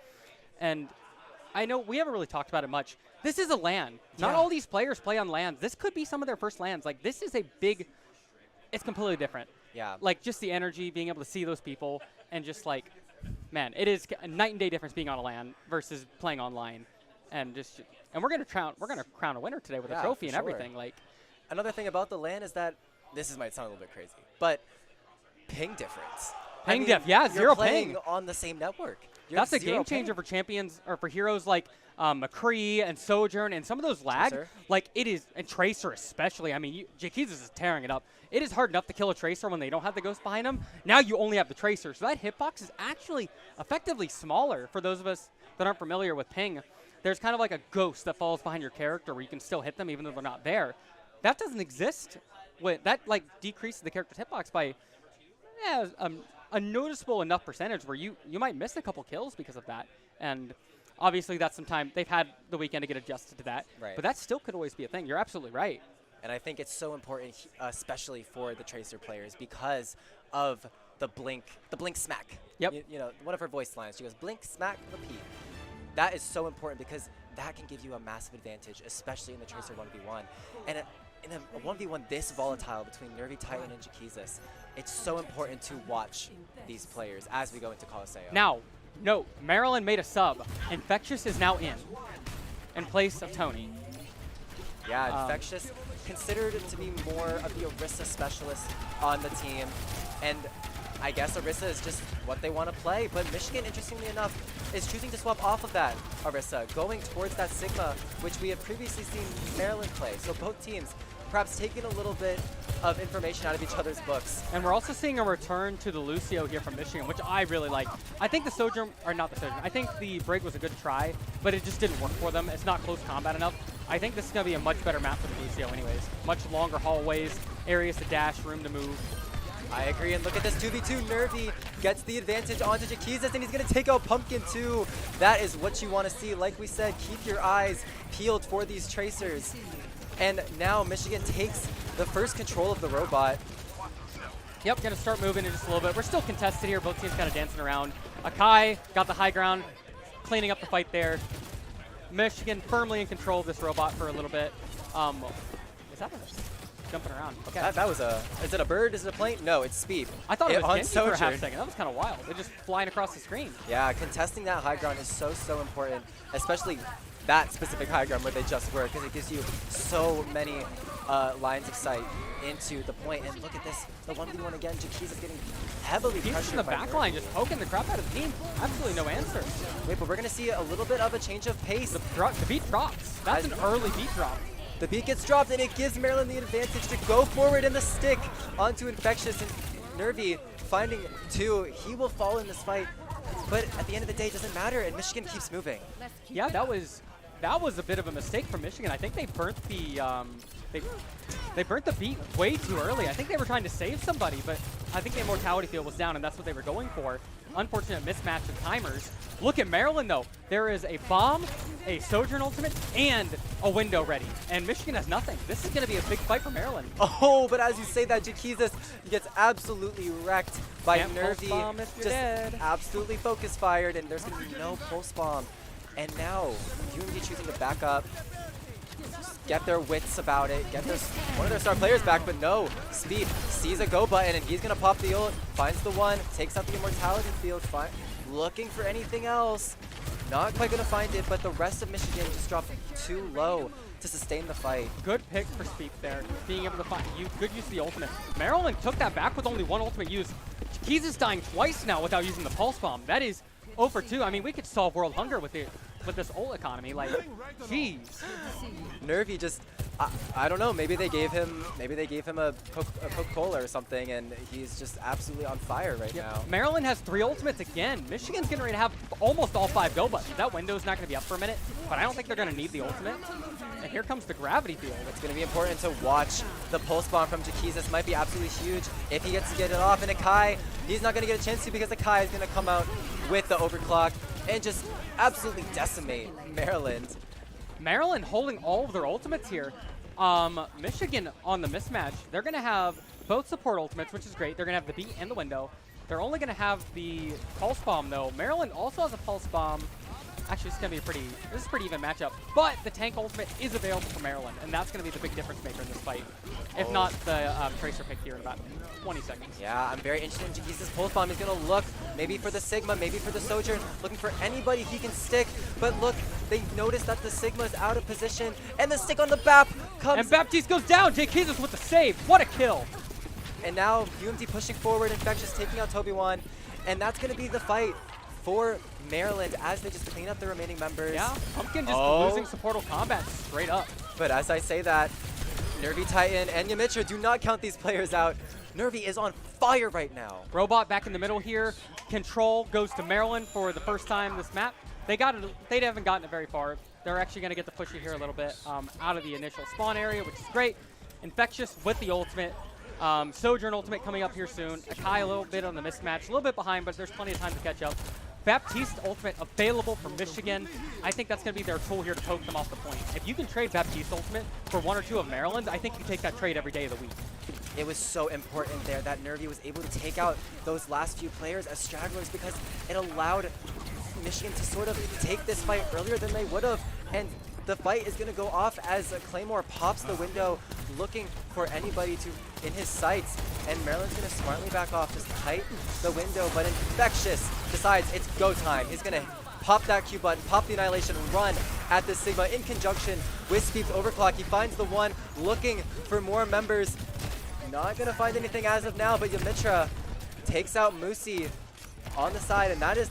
And I know we haven't really talked about it much. This is a LAN. Not all these players play on LANs. This could be some of their first LANs. Like, this is a big, it's completely different. Yeah. Like, just the energy, being able to see those people, and just like, man, it is a night and day difference being on a LAN versus playing online. And we're gonna crown a winner today with a trophy and everything. Like, another thing about the LAN is that might sound a little bit crazy, but ping difference. Ping diff, yeah, you're zero playing ping. on the same network. That's a game changer for champions or for heroes like McCree and Sojourn and some of those lag. Tracer. Like it is, and Tracer especially. I mean, Jaquizas is tearing it up. It is hard enough to kill a Tracer when they don't have the Ghost behind them. Now you only have the Tracer. So that hitbox is actually effectively smaller for those of us that aren't familiar with ping. There's kind of like a ghost that falls behind your character where you can still hit them even though they're not there. That doesn't exist. That like decreases the character's hitbox by a noticeable enough percentage where you might miss a couple kills because of that. And obviously that's some time. They've had the weekend to get adjusted to that. Right. But that still could always be a thing. You're absolutely right. And I think it's so important, especially for the Tracer players, because of the blink smack. Yep. You know, one of her voice lines, she goes, blink, smack, repeat. That is so important because that can give you a massive advantage, especially in the Tracer 1v1. And in a 1v1 this volatile between Nervy, Titan, and Jaquizas, it's so important to watch these players as we go into Coliseo. Now, note, Maryland made a sub. Infectious is now in place of Tony. Yeah, Infectious considered to be more of the Orisa specialist on the team. And I guess Orisa is just what they want to play. But Michigan, interestingly enough, is choosing to swap off of that Orisa, going towards that Sigma, which we have previously seen Maryland play. So both teams perhaps taking a little bit of information out of each other's books. And we're also seeing a return to the Lucio here from Michigan, which I really like. I think the Sojourn, or not the Sojourn, I think the break was a good try, but it just didn't work for them. It's not close combat enough. I think this is going to be a much better map for the Lucio anyways. Much longer hallways, areas to dash, room to move. I agree, and look at this 2v2. Nervy gets the advantage onto Jaquizas, and he's going to take out Pumpkin too. That is what you want to see. Like we said, keep your eyes peeled for these Tracers. And now Michigan takes the first control of the robot. Yep, going to start moving in just a little bit. We're still contested here. Both teams kind of dancing around. Akai got the high ground, cleaning up the fight there. Michigan firmly in control of this robot for a little bit. Is that jumping around? Okay. That was is it a bird? Is it a plane? No, it's speed. I thought it was on Genji for a half Sojourn. second. That was kind of wild. They're just flying across the screen. Yeah, contesting that high ground is so important, especially that specific high ground where they just were, because it gives you so many lines of sight into the point. And look at this, the 1v1 again. Jaquizas getting heavily He's pressured in the by back Nervy. line, just poking the crap out of the team. Absolutely no answer. Wait, but we're going to see a little bit of a change of pace. The beat drops. That's an early beat drop. The beat gets dropped, and it gives Maryland the advantage to go forward in the stick onto Infectious. And Nervy finding two. He will fall in this fight, but at the end of the day, it doesn't matter, and Michigan keeps moving. Yeah, that was a bit of a mistake from Michigan. I think they burnt the they burnt the beat way too early. I think they were trying to save somebody, but I think the immortality field was down, and that's what they were going for. Unfortunate mismatch of timers. Look at Maryland, though. There is a bomb, a Sojourn ultimate, and a window ready. And Michigan has nothing. This is going to be a big fight for Maryland. Oh, but as you say that, Jaquizas gets absolutely wrecked by Can't pulse Nervy. bomb if you're Just dead. absolutely focus fired, and there's going to be no pulse bomb. And now, UMD choosing to back up. get their wits about it, get one of their star players back, but no. Speed sees a go button, and he's going to pop the ult, finds the one, takes out the immortality field, looking for anything else. Not quite going to find it, but the rest of Michigan just dropped too low to sustain the fight. Good pick for Speed there, being able to find good use of the ultimate. Maryland took that back with only one ultimate use. Keys is dying twice now without using the pulse bomb. That is 0 for 2. I mean, we could solve world hunger with this ult economy. Like, jeez. Nervy just, I don't know. Maybe they gave him a Coca-Cola or something, and he's just absolutely on fire right now. Maryland has 3 ultimates again. Michigan's getting ready to have almost all 5 go buttons. That window's not going to be up for a minute, but I don't think they're going to need the ultimate. And here comes the gravity field. It's going to be important to watch the pulse bomb from Jaquez. This might be absolutely huge if he gets to get it off. And Akai, he's not going to get a chance to because Akai is going to come out with the overclock and just absolutely decimate Maryland. Maryland holding all of their ultimates here. Michigan on the mismatch, they're going to have both support ultimates, which is great. They're going to have the beat and the window. They're only going to have the pulse bomb, though. Maryland also has a pulse bomb. Actually, this is a pretty even matchup. But the tank ultimate is available for Maryland, and that's going to be the big difference maker in this fight. If not the Tracer pick here in about 20 seconds. Yeah, I'm very interested in Jaquez's pulse bomb. He's going to look maybe for the Sigma, maybe for the Sojourn, looking for anybody he can stick. But look, they notice that the Sigma is out of position, and the stick on the BAP comes. And Baptiste goes down. Jaquez with the save. What a kill. And now UMD pushing forward, Infectious taking out Toby1, and that's going to be the fight for Maryland as they just clean up the remaining members. Yeah, Pumpkin just losing supportal combat straight up. But as I say that, Nervy Titan and Yamitra do not count these players out. Nervy is on fire right now. Robot back in the middle here. Control goes to Maryland for the first time this map. They haven't gotten it very far. They're actually going to get the push here a little bit out of the initial spawn area, which is great. Infectious with the ultimate. Sojourn ultimate coming up here soon. Akai a little bit on the mismatch, a little bit behind, but there's plenty of time to catch up. Baptiste ultimate available for Michigan. I think that's going to be their tool here to poke them off the point. If you can trade Baptiste ultimate for 1 or 2 of Maryland, I think you take that trade every day of the week. It was so important there that Nervy was able to take out those last few players as stragglers because it allowed Michigan to sort of take this fight earlier than they would have. And the fight is going to go off as Claymore pops the window, looking for anybody in his sights. And Maryland's going to smartly back off, just tighten the window. But Infectious decides it's go time. He's going to pop that Q button, pop the Annihilation, run at the Sigma in conjunction with Speed's Overclock. He finds the one, looking for more members. Not going to find anything as of now, but Yamitra takes out Musi on the side, and that is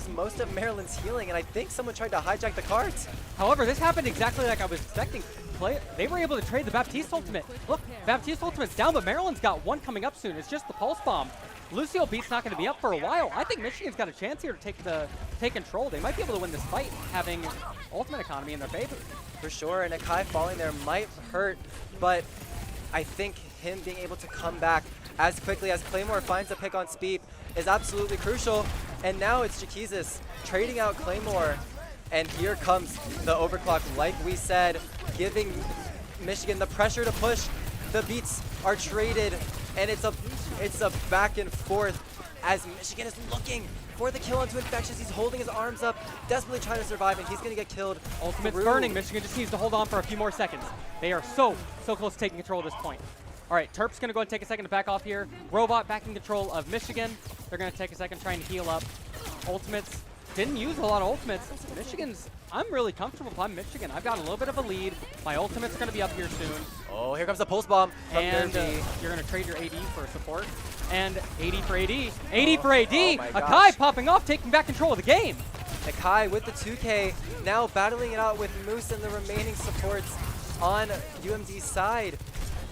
most of Maryland's healing, and I think someone tried to hijack the cards. However, this happened exactly like I was expecting. They were able to trade the Baptiste ultimate. Look, Baptiste ultimate's down, but Maryland's got one coming up soon. It's just the pulse bomb. Lucio Beat's not going to be up for a while. I think Michigan's got a chance here to take control. They might be able to win this fight, having ultimate economy in their favor. For sure, and Akai falling there might hurt, but I think him being able to come back as quickly as Claymore finds a pick on Speed is absolutely crucial. And now it's Jaquezis trading out Claymore, and here comes the overclock, like we said, giving Michigan the pressure to push. The beats are traded, and it's a back and forth as Michigan is looking for the kill onto Infectious. He's holding his arms up, desperately trying to survive, and he's going to get killed. Ultimate's burning. Michigan just needs to hold on for a few more seconds. They are so close to taking control at this point. All right, Terp's going to go and take a second to back off here. Robot back in control of Michigan. They're going to take a second trying to heal up. Ultimates. Didn't use a lot of ultimates. I'm really comfortable if I'm Michigan. I've got a little bit of a lead. My ultimate's going to be up here soon. Oh, here comes the pulse bomb. And you're going to trade your AD for support. And AD for AD. AD for AD. Akai popping off, taking back control of the game. Akai with the 2K, now battling it out with Moose and the remaining supports on UMD's side.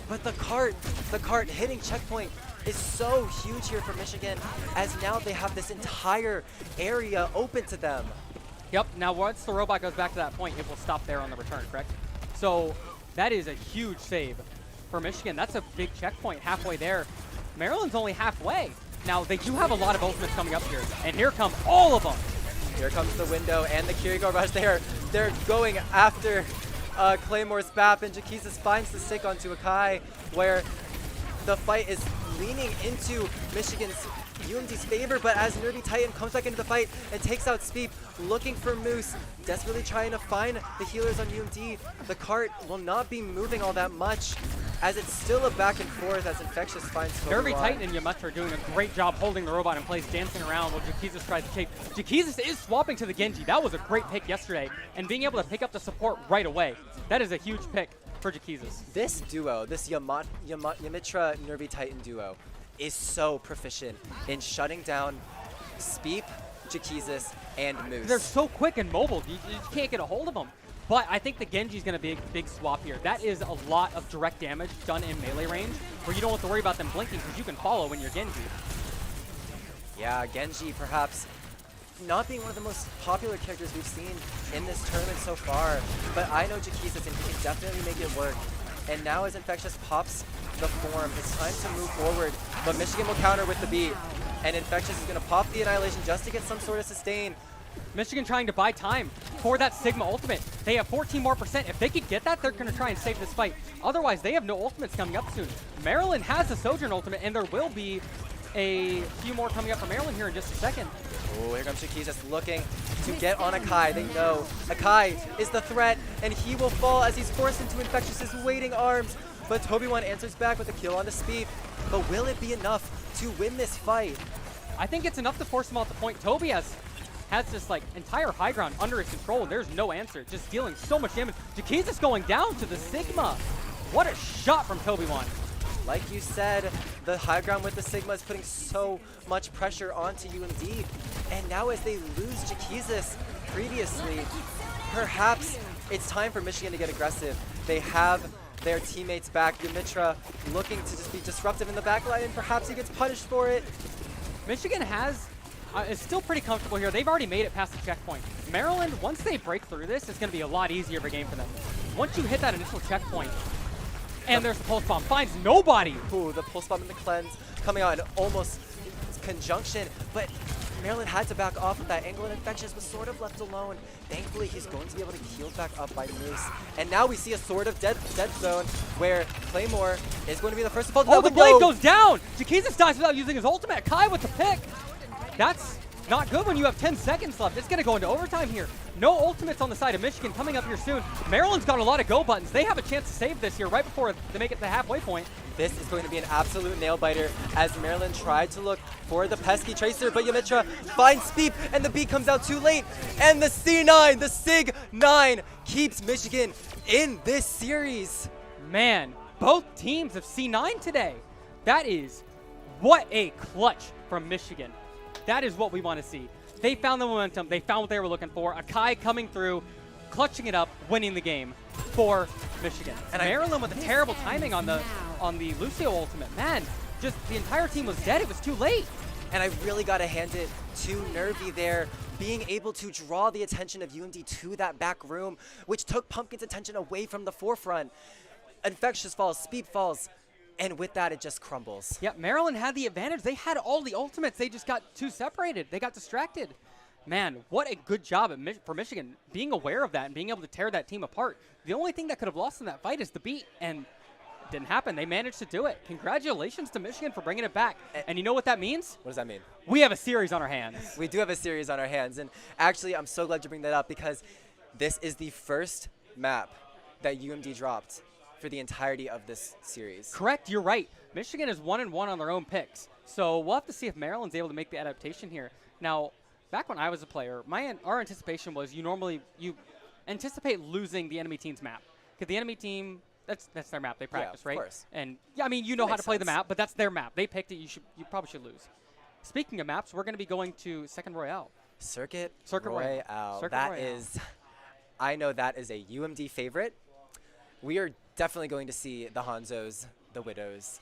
But the cart hitting checkpoint is so huge here for Michigan, as now they have this entire area open to them. Yep, now once the robot goes back to that point, it will stop there on the return, correct? So that is a huge save for Michigan. That's a big checkpoint halfway there. Maryland's only halfway. Now, they do have a lot of ultimates coming up here, and here come all of them. Here comes the window and the Kiriko rush. They're going after Claymore's BAP, and Jaquezis finds the stick onto Akai, where the fight is leaning into Michigan's UMD's favor, but as Nervy Titan comes back into the fight and takes out Speep, looking for Moose, desperately trying to find the healers on UMD. The cart will not be moving all that much, as it's still a back and forth as Infectious finds Nervy Titan and Yamacha are doing a great job holding the robot in place, dancing around while Jaquizas tries to take. Jaquizas is swapping to the Genji. That was a great pick yesterday, and being able to pick up the support right away. That is a huge pick for Jaquizas. This duo, this Yamitra Nervy Titan duo, is so proficient in shutting down Speep, Jaquizas, and Moose. They're so quick and mobile, you just can't get a hold of them. But I think the Genji's going to be a big swap here. That is a lot of direct damage done in melee range, where you don't have to worry about them blinking because you can follow when you're Genji. Yeah, Genji perhaps not being one of the most popular characters we've seen in this tournament so far, but I know Jaquizas and he can definitely make it work. And now as Infectious pops the form, it's time to move forward, but Michigan will counter with the beat, and Infectious is going to pop the Annihilation just to get some sort of sustain. Michigan trying to buy time for that Sigma ultimate. They have 14% more. If they could get that, they're going to try and save this fight. Otherwise, they have no ultimates coming up soon. Maryland has a Sojourn ultimate, and there will be a few more coming up for Maryland here in just a second. Oh, here comes Jaquizas looking to get on Akai. They know Akai is the threat, and he will fall as he's forced into Infectious's waiting arms. But Toby1 answers back with a kill on the Speed. But will it be enough to win this fight? I think it's enough to force him off the point. Toby has this like entire high ground under his control, and there's no answer. Just dealing so much damage. Jaquizas going down to the Sigma. What a shot from Toby1. Like you said, the high ground with the Sigma is putting so much pressure onto UMD. And now as they lose Jaquizas previously, perhaps it's time for Michigan to get aggressive. They have their teammates back. Yamitra looking to just be disruptive in the backline, and perhaps he gets punished for it. Michigan is still pretty comfortable here. They've already made it past the checkpoint. Maryland, once they break through this, it's going to be a lot easier of a game for them. Once you hit that initial checkpoint, and there's the pulse bomb, finds nobody. Ooh, the pulse bomb and the cleanse coming out in almost conjunction, but Maryland had to back off of that angle, and Infectious was sort of left alone. Thankfully, he's going to be able to heal back up by Moose. And now we see a sort of dead zone where Claymore is going to be the first to fall. Oh, the blade goes down! Jaquizas dies without using his ultimate. Kai with the pick. That's not good when you have 10 seconds left. It's going to go into overtime here. No ultimates on the side of Michigan coming up here soon. Maryland's got a lot of go buttons. They have a chance to save this here right before they make it to the halfway point. This is going to be an absolute nail-biter as Maryland tried to look for the pesky Tracer, but Yamitra finds Speep, and the beat comes out too late. And the C9, the SIG-9, keeps Michigan in this series. Man, both teams have C9 today. That is what a clutch from Michigan. That is what we want to see. They found the momentum. They found what they were looking for. Akai coming through, clutching it up, winning the game for Michigan. And Maryland with the terrible timing on the Lucio ultimate. Man, just the entire team was dead. It was too late. And I really got to hand it to Nervy there, being able to draw the attention of UMD to that back room, which took Pumpkin's attention away from the forefront. Infectious falls, Speed falls, and with that, it just crumbles. Yeah, Maryland had the advantage. They had all the ultimates. They just got too separated. They got distracted. Man, what a good job for Michigan, being aware of that and being able to tear that team apart. The only thing that could have lost in that fight is the beat, and it didn't happen. They managed to do it. Congratulations to Michigan for bringing it back. And you know what that means? What does that mean? We have a series on our hands. We do have a series on our hands, and actually, I'm so glad you bring that up because this is the first map that UMD dropped for the entirety of this series. Correct, you're right. Michigan is 1-1 on their own picks. So we'll have to see if Maryland's able to make the adaptation here. Now, back when I was a player, our anticipation was you anticipate losing the enemy team's map. Because the enemy team, that's their map. They practice, right? Of course. And yeah, I mean, you know how to play the map, but that's their map. They picked it. You probably should lose. Speaking of maps, we're going to be going to Second Royale. Circuit Royale. That is, I know that is a UMD favorite. We are definitely going to see the Hanzos, the Widows,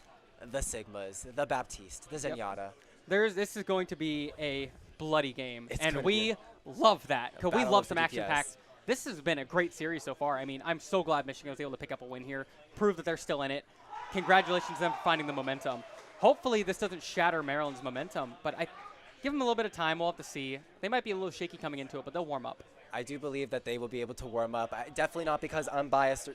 the Sigmas, the Baptiste, the Zenyatta. Yep. This is going to be a bloody game, and we love that because we love some action packs. This has been a great series so far. I mean, I'm so glad Michigan was able to pick up a win here, prove that they're still in it. Congratulations to them for finding the momentum. Hopefully this doesn't shatter Maryland's momentum, but I give them a little bit of time. We'll have to see. They might be a little shaky coming into it, but they'll warm up. I do believe that they will be able to warm up. Definitely not because I'm biased.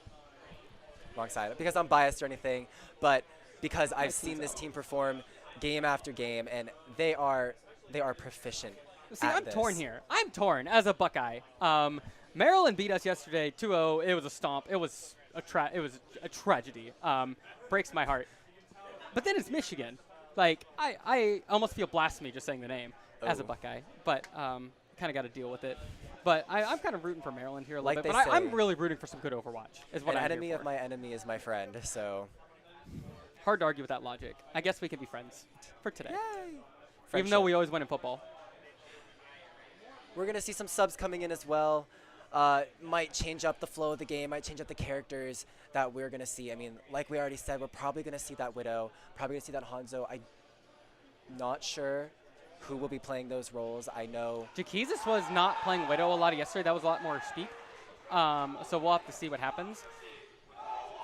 Wrong side. Because I'm biased or anything, but because I've seen this team perform game after game, and they are proficient. See, at I'm this. torn here. I'm torn as a Buckeye. Maryland beat us yesterday 2-0. It was a stomp. It was a tragedy. Breaks my heart. But then it's Michigan. Like, I almost feel blasphemy just saying the name as a Oh. Buckeye. But kind of got to deal with it. But I'm kind of rooting for Maryland here a little Like bit. they But I'm say, really rooting for some good Overwatch is what An I'm enemy here of for. my enemy is my friend. So Hard to argue with that logic. I guess we can be friends for today. Even friendship. though we always win in football. We're going to see some subs coming in as well. Might change up the flow of the game, might change up the characters that we're going to see. I mean, like we already said, we're probably going to see that Widow, probably going to see that Hanzo. I'm not sure who will be playing those roles. I know. Jaquizis was not playing Widow a lot yesterday. That was a lot more speak. So we'll have to see what happens.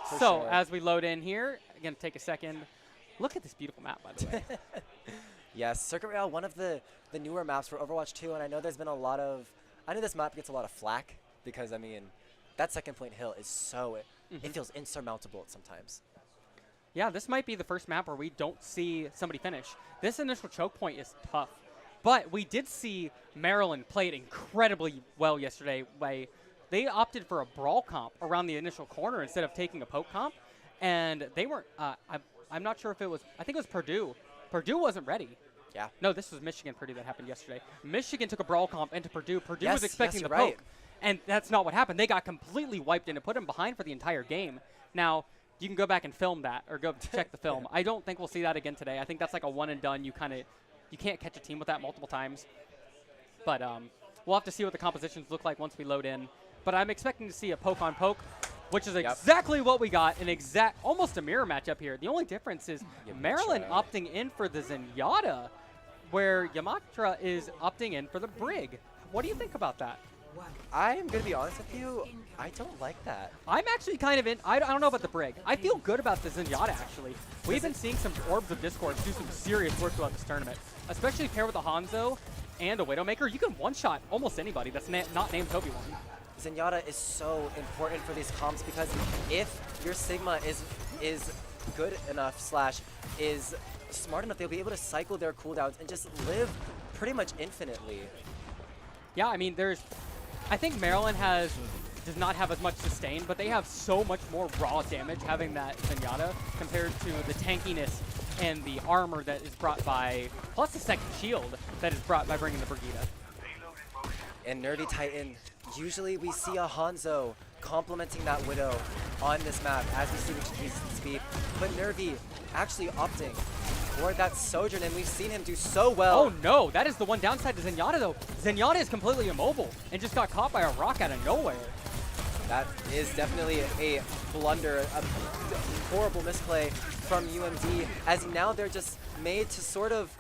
For So sure. as we load in here, again, take a second. Look at this beautiful map, by the way. Yes, Circuit Royale, one of the newer maps for Overwatch 2, and I know there's been a lot of, I know this map gets a lot of flack because, I mean, that second point hill is so, it feels insurmountable sometimes. Yeah, this might be the first map where we don't see somebody finish. This initial choke point is tough. But we did see Maryland play it incredibly well yesterday. They opted for a brawl comp around the initial corner instead of taking a poke comp. And they weren't, I'm not sure if it was, I think it was Purdue. Purdue wasn't ready. Yeah. No, this was Michigan-Purdue that happened yesterday. Michigan took a brawl comp into Purdue. Purdue Yes, was expecting yes, the you're right. poke. And that's not what happened. They got completely wiped and it put them behind for the entire game. Now, you can go back and film that or go check the film. I don't think we'll see that again today. I think that's like a one and done. You can't catch a team with that multiple times. But we'll have to see what the compositions look like once we load in. But I'm expecting to see a poke on poke, which is exactly what we got. Almost a mirror matchup here. The only difference is Maryland opting in for the Zenyatta, where Yamatra is opting in for the Brig. What do you think about that? I'm going to be honest with you, I don't like that. I'm actually kind of in. I don't know about the Brig. I feel good about the Zenyatta, actually. We've been seeing some Orbs of Discord do some serious work throughout this tournament, especially paired with a Hanzo and a Widowmaker. You can one-shot almost anybody that's not named Toby-1. Zenyatta is so important for these comps because if your Sigma is good enough / is smart enough, they'll be able to cycle their cooldowns and just live pretty much infinitely. Yeah, I mean, I think Maryland does not have as much sustain, but they have so much more raw damage having that Zenyatta compared to the tankiness and the armor that is brought by, plus the second shield that is brought by bringing the Brigida. And Nervy Titan, usually we see a Hanzo complementing that Widow on this map, as we see with Jaquizis speed. But Nervy actually opting for that Sojourn, and we've seen him do so well. Oh no, that is the one downside to Zenyatta though. Zenyatta is completely immobile and just got caught by a rock out of nowhere. That is definitely a blunder, a horrible misplay from UMD, as now they're just made to sort of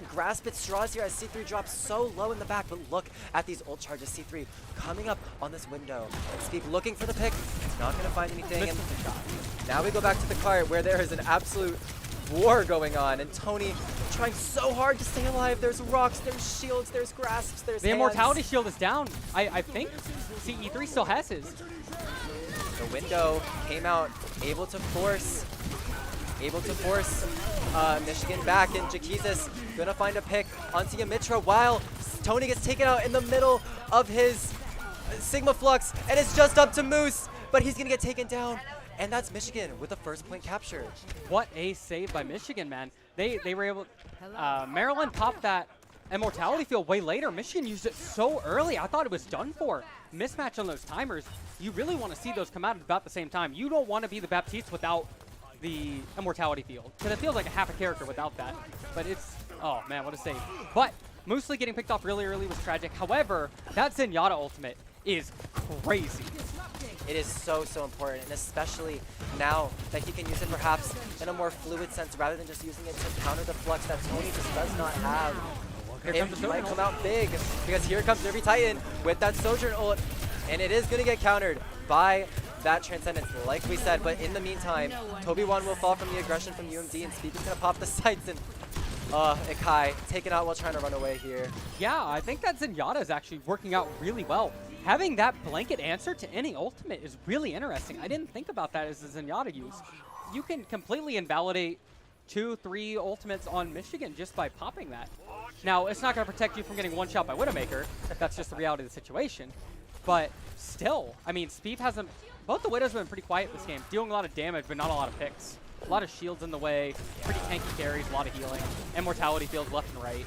grasp at straws here as C3 drops so low in the back. But look at these ult charges. C3 coming up on this window. Speak looking for the pick. It's not going to find anything. And now we go back to the cart where there is an absolute war going on. And Tony trying so hard to stay alive. There's rocks, there's shields, there's grasps, there's The hands. Immortality Shield is down. I think CE3 still has his. The window came out, able to force Michigan back, and Jaquizis gonna find a pick onto Yamitra while Tony gets taken out in the middle of his Sigma Flux, and it's just up to Moose, but he's gonna get taken down, and that's Michigan with the first point capture. What a save by Michigan, man. They were able. Maryland popped that Immortality Field way later. Michigan used it so early. I thought it was done for. Mismatch on those timers. You really want to see those come out at about the same time. You don't want to be the Baptiste without the Immortality Field, because it feels like a half a character without that. But it's, oh man, what a save. But Moosely getting picked off really early was tragic. However, that Zenyatta ultimate is crazy. It is so, so important, and especially now that he can use it perhaps in a more fluid sense rather than just using it to counter the flux that Tony just does not have. Here comes It the might Sojourn come out big, because here comes Nervy Titan with that Sojourn ult, and it is going to get countered by that Transcendence, like we said. But in the meantime, Toby-1 will fall from the aggression from UMD, and Speed is going to pop the sights, and Ikai taken out while trying to run away here. Yeah, I think that Zenyatta is actually working out really well. Having that blanket answer to any ultimate is really interesting. I didn't think about that as a Zenyatta use. You can completely invalidate 2, 3 ultimates on Michigan just by popping that. Now, it's not going to protect you from getting one shot by Widowmaker. That's just the reality of the situation. But still, I mean, Speed hasn't... Both the Widows have been pretty quiet this game, dealing a lot of damage, but not a lot of picks. A lot of shields in the way, pretty tanky carries, a lot of healing, immortality fields left and right.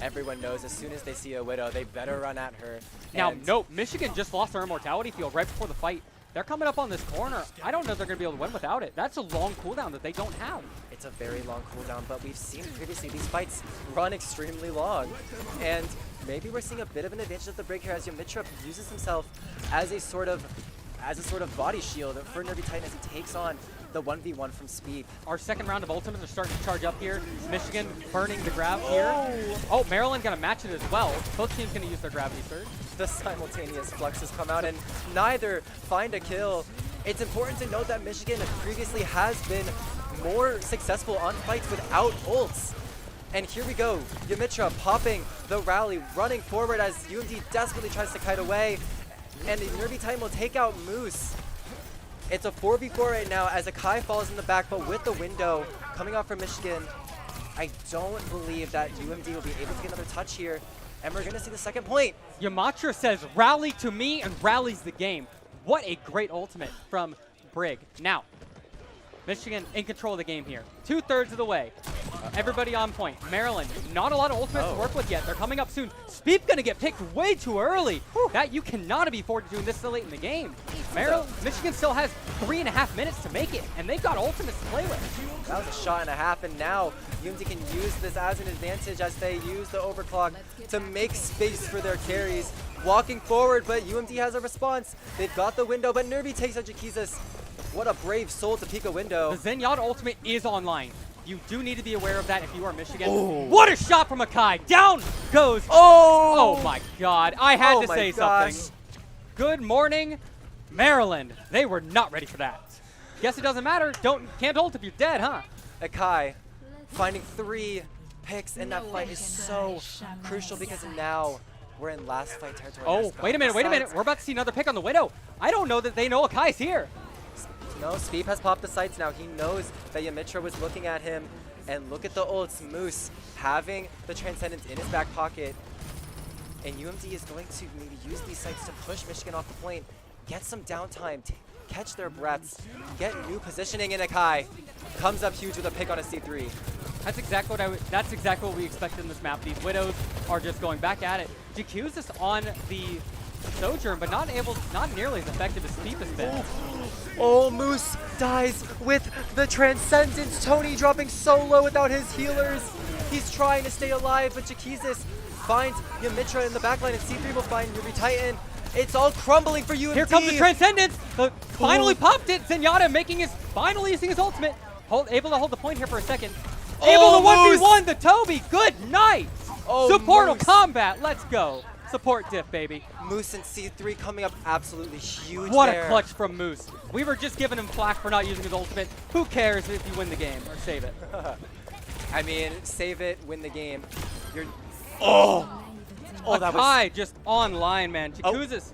Everyone knows as soon as they see a Widow, they better run at her. Now, And no, Michigan just lost their immortality field right before the fight. They're coming up on this corner. I don't know if they're going to be able to win without it. That's a long cooldown that they don't have. it's a very long cooldown, but we've seen previously these fights run extremely long. And maybe we're seeing a bit of an advantage of the break here as Yamitra uses himself as a sort of body shield for Nervy Titan as he takes on the 1v1 from Speed. Our second round of ultimates are starting to charge up here. Michigan burning the grab here. Oh, Maryland going to match it as well. Both teams going to use their gravity surge. The simultaneous fluxes come out and neither find a kill. It's important to note that Michigan previously has been more successful on fights without ults. And here we go, Yamitra popping the rally, running forward as UMD desperately tries to kite away. And the Nervy Titan will take out Moose. It's a 4v4 right now as Akai falls in the back, but with the window coming off from Michigan, I don't believe that UMD will be able to get another touch here. And we're going to see the second point. Yamatra says, rally to me, and rallies the game. What a great ultimate from Brig. Now, Michigan in control of the game here. 2/3 of the way. Everybody on point. Maryland, not a lot of ultimates to work with yet. They're coming up soon. Speed's going to get picked way too early. That you cannot be afforded doing this so late in the game. Michigan still has 3.5 minutes to make it, and they've got ultimates to play with. That was a shot and a half, and now UMD can use this as an advantage as they use the overclock to make space for their carries. Walking forward, but UMD has a response. They've got the window, but Nervy takes out Jakizas. What a brave soul to peek a window. The Zenyatta ultimate is online. You do need to be aware of that if you are Michigan. Oh. What a shot from Akai. Down goes. Oh my God. I had to say something. Good morning, Maryland. They were not ready for that. Guess it doesn't matter. Can't ult if you're dead, huh? Akai finding 3 picks in that fight is so crucial because now we're in last fight territory. Oh, wait a minute. We're about to see another pick on the Widow. I don't know that they know Akai's here. No, Speed has popped the sights now. He knows that Yamitra was looking at him. And look at the ults. Moose having the Transcendence in his back pocket. And UMD is going to maybe use these sights to push Michigan off the point, get some downtime, catch their breaths, get new positioning in Akai. Comes up huge with a pick on a C3. That's exactly what we expected in this map. These Widows are just going back at it. Jakuzis on the Sojourn, but not nearly as effective as Speed has been. Oh, Moose dies with the Transcendence. Tony dropping so low without his healers. He's trying to stay alive, but Jakizis finds Yamitra in the backline, and C3 will find Nervy Titan. It's all crumbling for UMD. Here comes the Transcendence. Finally popped it. Zenyatta finally using his ultimate. Able to hold the point here for a second. Able to 1v1 the Toby. Good night. Supportal combat. Let's go. Support diff, baby. Moose and C3 coming up absolutely huge. What there. a clutch from Moose. We were just giving him flack for not using his ultimate. Who cares if you win the game or save it? I mean, save it, win the game. You're. Oh, that was. Akai just online, man. Jakuzis.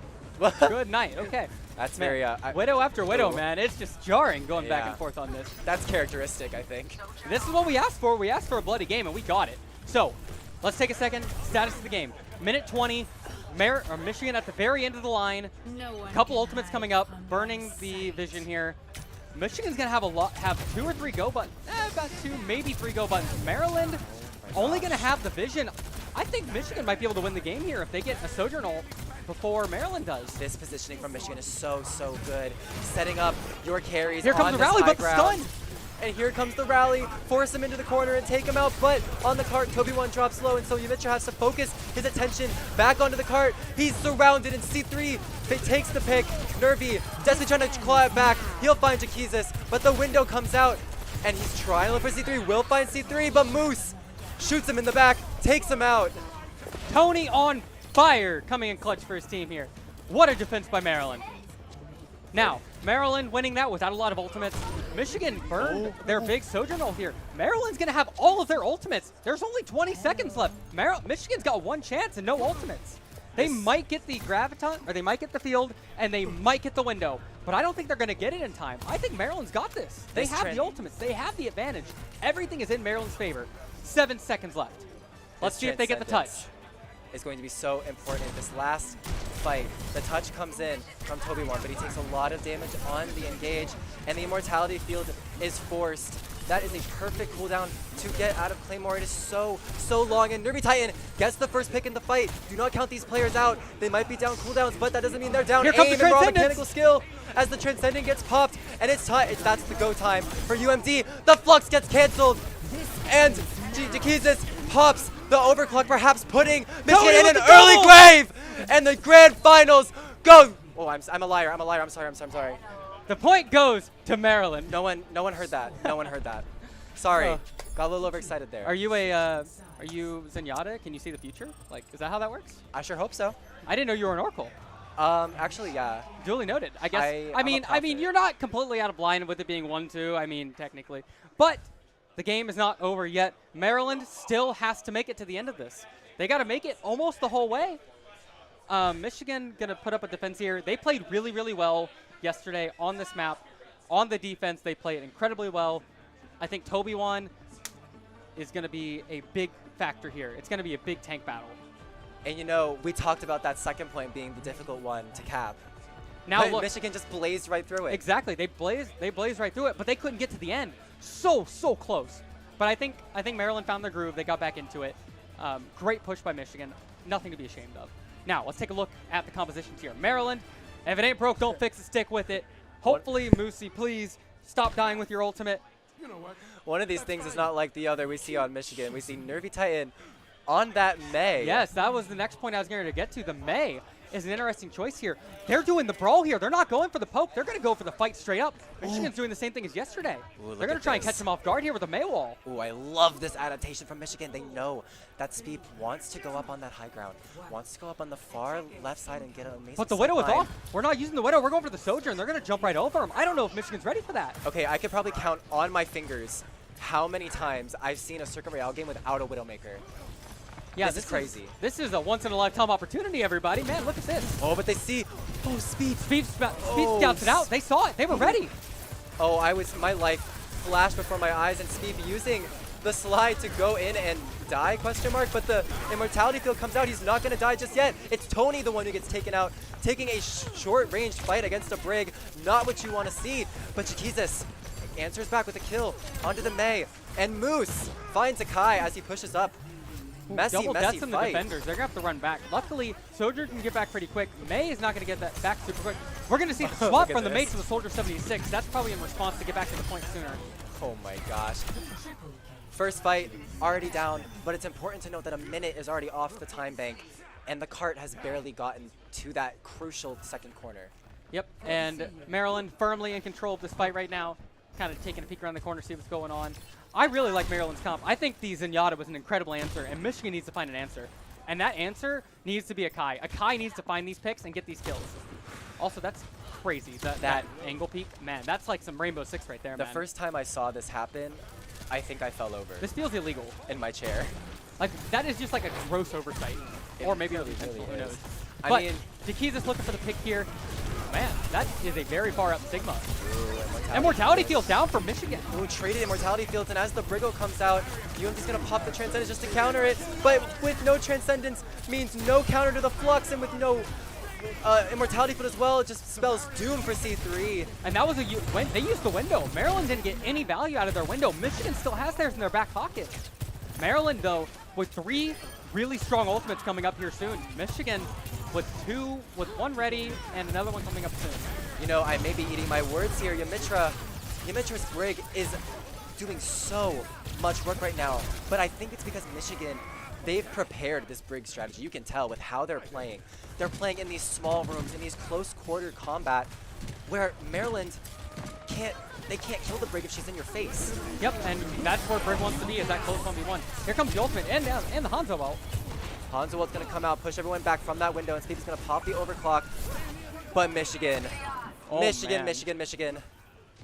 Good night. Okay. That's Man, very. Widow after Widow, man. It's just jarring going back and forth on this. That's characteristic, I think. This is what we asked for. We asked for a bloody game, and we got it. So, let's take a second. Status of the game. Minute 20. Michigan at the very end of the line. Couple ultimates coming up. Burning the vision here. Michigan's going to have 2 or 3 go buttons. About 2, maybe 3 go buttons. Maryland only going to have the vision. I think Michigan might be able to win the game here if they get a Sojourn ult before Maryland does. This positioning from Michigan is so good. Setting up your carries. Here comes on the this rally, high but the ground. stun. And here comes the rally. Force him into the corner and take him out. But on the cart, Toby 1 drops low, and so Yamitra has to focus his attention back onto the cart. He's surrounded, and C3 takes the pick. Nervy desperately trying to claw it back. He'll find Jakizis, but the window comes out, and he's trying to look for C3. Will find C3, but Moose shoots him in the back, takes him out. Tony on fire coming in clutch for his team here. What a defense by Maryland. Now, Maryland winning that without a lot of ultimates. Michigan burned their big Sojourn ult here. Maryland's going to have all of their ultimates. There's only 20 seconds left. Michigan's got 1 chance and no ultimates. They might get the Graviton, or they might get the field, and they might get the window. but I don't think they're going to get it in time. I think Maryland's got this. They This have trend- the ultimates. They have the advantage. Everything is in Maryland's favor. 7 seconds left. Let's see if they get the touch. Is going to be so important. This last fight, the touch comes in from Toby One, but he takes a lot of damage on the engage, and the immortality field is forced. That is a perfect cooldown to get out of Claymore. It is so long, and Nervy Titan gets the first pick in the fight. Do not count these players out. They might be down cooldowns, but that doesn't mean they're down Here comes aim the and raw Transcendence. mechanical skill as the Transcendent gets popped, and it's time. That's the go time for UMD. The Flux gets canceled, and Jaquizis pops the overclock, perhaps putting Michigan in with an the early double. grave, and the grand finals go. Oh, I'm a liar. I'm sorry. The point goes to Maryland. No one heard that. No one heard that. Sorry. Got a little overexcited there. Are you Zenyatta? Can you see the future? Like, is that how that works? I sure hope so. I didn't know you were an Oracle. Actually, yeah. Duly noted. I guess. I'm I a mean, prophet. you're not completely out of line with it being 1-2. I mean, technically, but the game is not over yet. Maryland still has to make it to the end of this. They got to make it almost the whole way. Michigan gonna put up a defense here. They played really, really well yesterday on this map. On the defense, they played incredibly well. I think Toby One is gonna be a big factor here. It's gonna be a big tank battle. And we talked about that second point being the difficult one to cap. Now But look, Michigan just blazed right through it. exactly. They blazed right through it, but they couldn't get to the end. So close. But I think Maryland found their groove. They got back into it. Great push by Michigan. Nothing to be ashamed of. Now let's take a look at the compositions here. Maryland, if it ain't broke, don't fix it. Stick with it. Hopefully, Moosey, please stop dying with your ultimate. One of these things is not like the other we see on Michigan. We see Nervy Titan on that May. Yes, that was the next point I was going to get to. The May is an interesting choice here. They're doing the brawl here. They're not going for the poke. They're going to go for the fight straight up. Michigan's doing the same thing as yesterday. look They're going at to try and this. catch him off guard here with a May wall. Ooh, I love this adaptation from Michigan. They know that Speed wants to go up on that high ground, wants to go up on the far left side and get an amazing But the Widow is sight line. off. We're not using the Widow. We're going for the Sojourn. They're going to jump right over him. I don't know if Michigan's ready for that. Okay, I could probably count on my fingers how many times I've seen a Circuit Royale game without a Widowmaker. Yeah, This is crazy. This is a once-in-a-lifetime opportunity, everybody. Man, look at this. Oh, but they see. Oh, Speed. Speed scouts it out. They saw it. They were ready. Oh, my life flashed before my eyes, and Speed using the slide to go in and die, question mark, but the immortality field comes out. He's not going to die just yet. It's Tony, the one who gets taken out, taking a short-range fight against a Brig. Not what you want to see, but Jaquizis answers back with a kill onto the May, and Moose finds a Kai as he pushes up. Double Messy deaths in the fight. defenders. They're going to have to run back. Luckily, Sojourn can get back pretty quick. May is not going to get that back super quick. We're going to see the swap Look at from the May this. to the Soldier 76. That's probably in response to get back to the point sooner. Oh my gosh. First fight, already down, but it's important to note that a minute is already off the time bank, and the cart has barely gotten to that crucial second corner. Yep, and Maryland firmly in control of this fight right now. Kind of taking a peek around the corner, see what's going on. I really like Maryland's comp. I think the Zenyatta was an incredible answer, and Michigan needs to find an answer. And that answer needs to be a Kai. A Kai needs to find these picks and get these kills. Also, that's crazy. That angle peek, man, that's like some Rainbow Six right there, The man. first time I saw this happen, I think I fell over This feels illegal. in my chair. Like, that is just like a gross oversight. It Or maybe really, intentional, really who is. knows. I But mean- Jaquizis looking for the pick here. Man, that is a very far up Sigma. Ooh, Immortality field down for Michigan. Ooh, traded Immortality Fields, and as the Briggle comes out, UMD's going to pop the Transcendence just to counter it, but with no Transcendence means no counter to the Flux, and with no Immortality Field as well, it just spells doom for C3. And that was they used the window. Maryland didn't get any value out of their window. Michigan still has theirs in their back pocket. Maryland, though, with 3 really strong ultimates coming up here soon. Michigan with one ready and another one coming up soon. You know, I may be eating my words here. Yamitra's Brig is doing so much work right now, but I think it's because Michigan, they've prepared this Brig strategy. You can tell with how they're playing. They're playing in these small rooms, in these close quarter combat, where Maryland can't kill the Brig if she's in your face. Yep, and that's where Brig wants to be, is that close 1v1. Here comes the ultimate and the Hanzo ult. Hanzo ult's going to come out, push everyone back from that window, and Speedy's going to pop the overclock. But Michigan, Oh, man.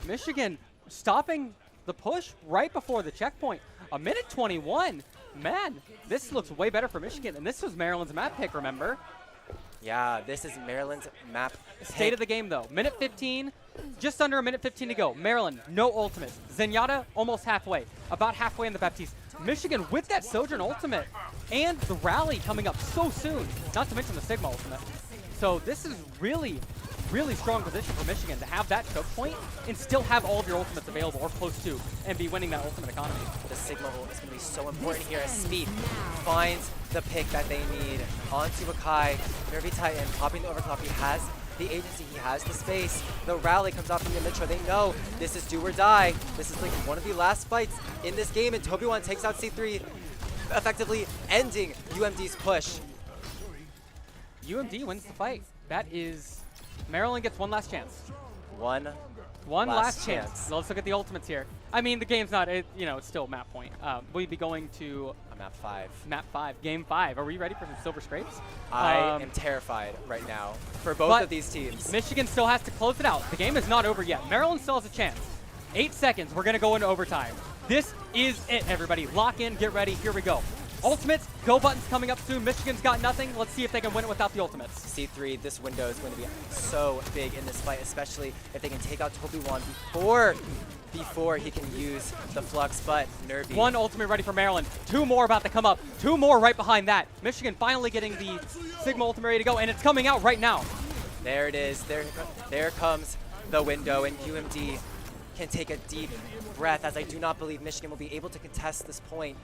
Michigan. Stopping the push right before the checkpoint. A minute 21. Man, this looks way better for Michigan. And this was Maryland's map pick, remember? Yeah, this is Maryland's map. State of the game, though. Minute 15, just under a minute 15 to go. Maryland, no ultimate. Zenyatta, almost halfway. About halfway in the Baptiste. Michigan with that Sojourn ultimate. And the rally coming up so soon. Not to mention the Sigma ultimate. So this is really, really strong position for Michigan to have that choke point and still have all of your ultimates available or close to and be winning that ultimate economy. The Sigma ult is going to be so important here as Speed finds the pick that they need onto Akai. Nervy Titan popping the overclock. He has the agency, he has the space. The rally comes out from the Mitra. They know this is do or die. This is like one of the last fights in this game, and Toby1 takes out C3, effectively ending UMD's push. UMD wins the fight. That is, Maryland gets one last chance. One last chance. So let's look at the ultimates here. I mean, the game's not, it's still map point. We'd be going to map 5. Map 5, game 5. Are we ready for some silver scrapes? I am terrified right now for both of these teams. Michigan still has to close it out. The game is not over yet. Maryland still has a chance. 8 seconds. We're going to go into overtime. This is it, everybody. Lock in, get ready. Here we go. Ultimates, go buttons coming up soon. Michigan's got nothing. Let's see if they can win it without the ultimates. C3, this window is going to be so big in this fight, especially if they can take out Toby1 before he can use the flux, but Nervy. One ultimate ready for Maryland. 2 more about to come up. 2 more right behind that. Michigan finally getting the Sigma ultimate ready to go, and it's coming out right now. There it is. There comes the window, and UMD can take a deep breath, as I do not believe Michigan will be able to contest this point.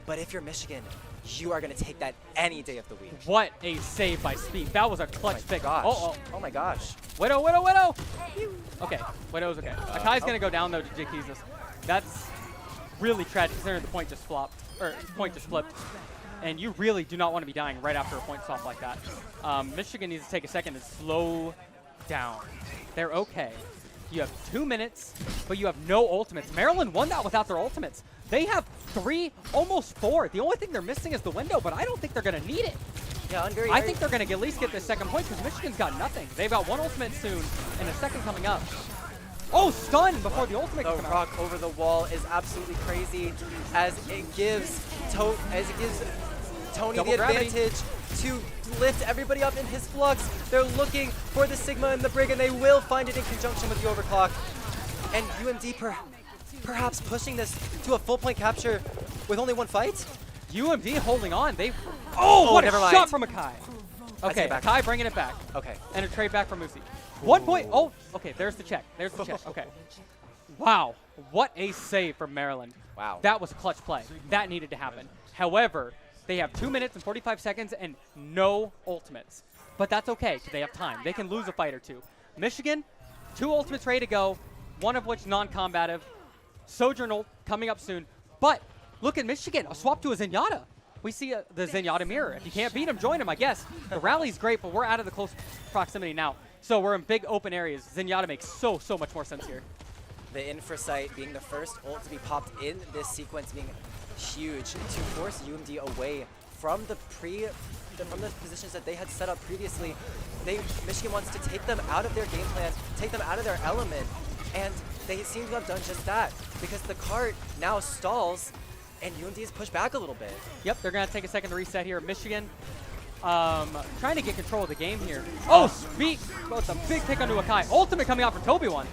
But if you're Michigan, you are going to take that any day of the week. What a save by Speed. That was a clutch pick. Oh my gosh. Widow. Okay, Widow's okay. Akai's going to go down, though, to Jakeezus. That's really tragic, considering the point just flopped, or point just flipped. And you really do not want to be dying right after a point stop like that. Michigan needs to take a second and slow down. They're okay. You have 2 minutes, but you have no ultimates. Maryland won that without their ultimates. They have 3, almost 4. The only thing they're missing is the window, but I don't think they're going to need it. Yeah, I think they're going to at least get this second point because Michigan's got nothing. They've got 1 ultimate soon and a second coming up. Oh, stun before the ultimate The can come rock out. over the wall is absolutely crazy, as it gives Tony Double the gravity. advantage to lift everybody up in his flux. They're looking for the Sigma and the Brig, and they will find it in conjunction with the overclock. And UMD perhaps pushing this to a full point capture with only 1 fight. UMD holding on. What a never mind. shot from Akai. Okay, back. Akai bringing it back. Okay. And a trade back from Musi. 1 point. Oh, okay, there's the check. There's the check. Okay. Wow, what a save from Maryland. Wow. That was a clutch play. That needed to happen. However, they have 2 minutes and 45 seconds and no ultimates. But that's okay, because they have time. They can lose a fight or 2. Michigan, 2 ultimates ready to go, 1 of which non-combative. Sojourn ult coming up soon. But look at Michigan, a swap to a Zenyatta. We see the Zenyatta mirror. If you can't beat him, join him, I guess. The rally's great, but we're out of the close proximity now. So we're in big open areas. Zenyatta makes so much more sense here. The Infrasight being the first ult to be popped in this sequence being huge to force UMD away from the positions that they had set up previously. Michigan wants to take them out of their game plan, take them out of their element, and they seem to have done just that, because the cart now stalls and UMD is pushed back a little bit. Yep, they're going to take a second to reset here. Michigan trying to get control of the game here. Oh, Speak! Oh, it's a big pick onto Akai. Ultimate coming out for Toby1.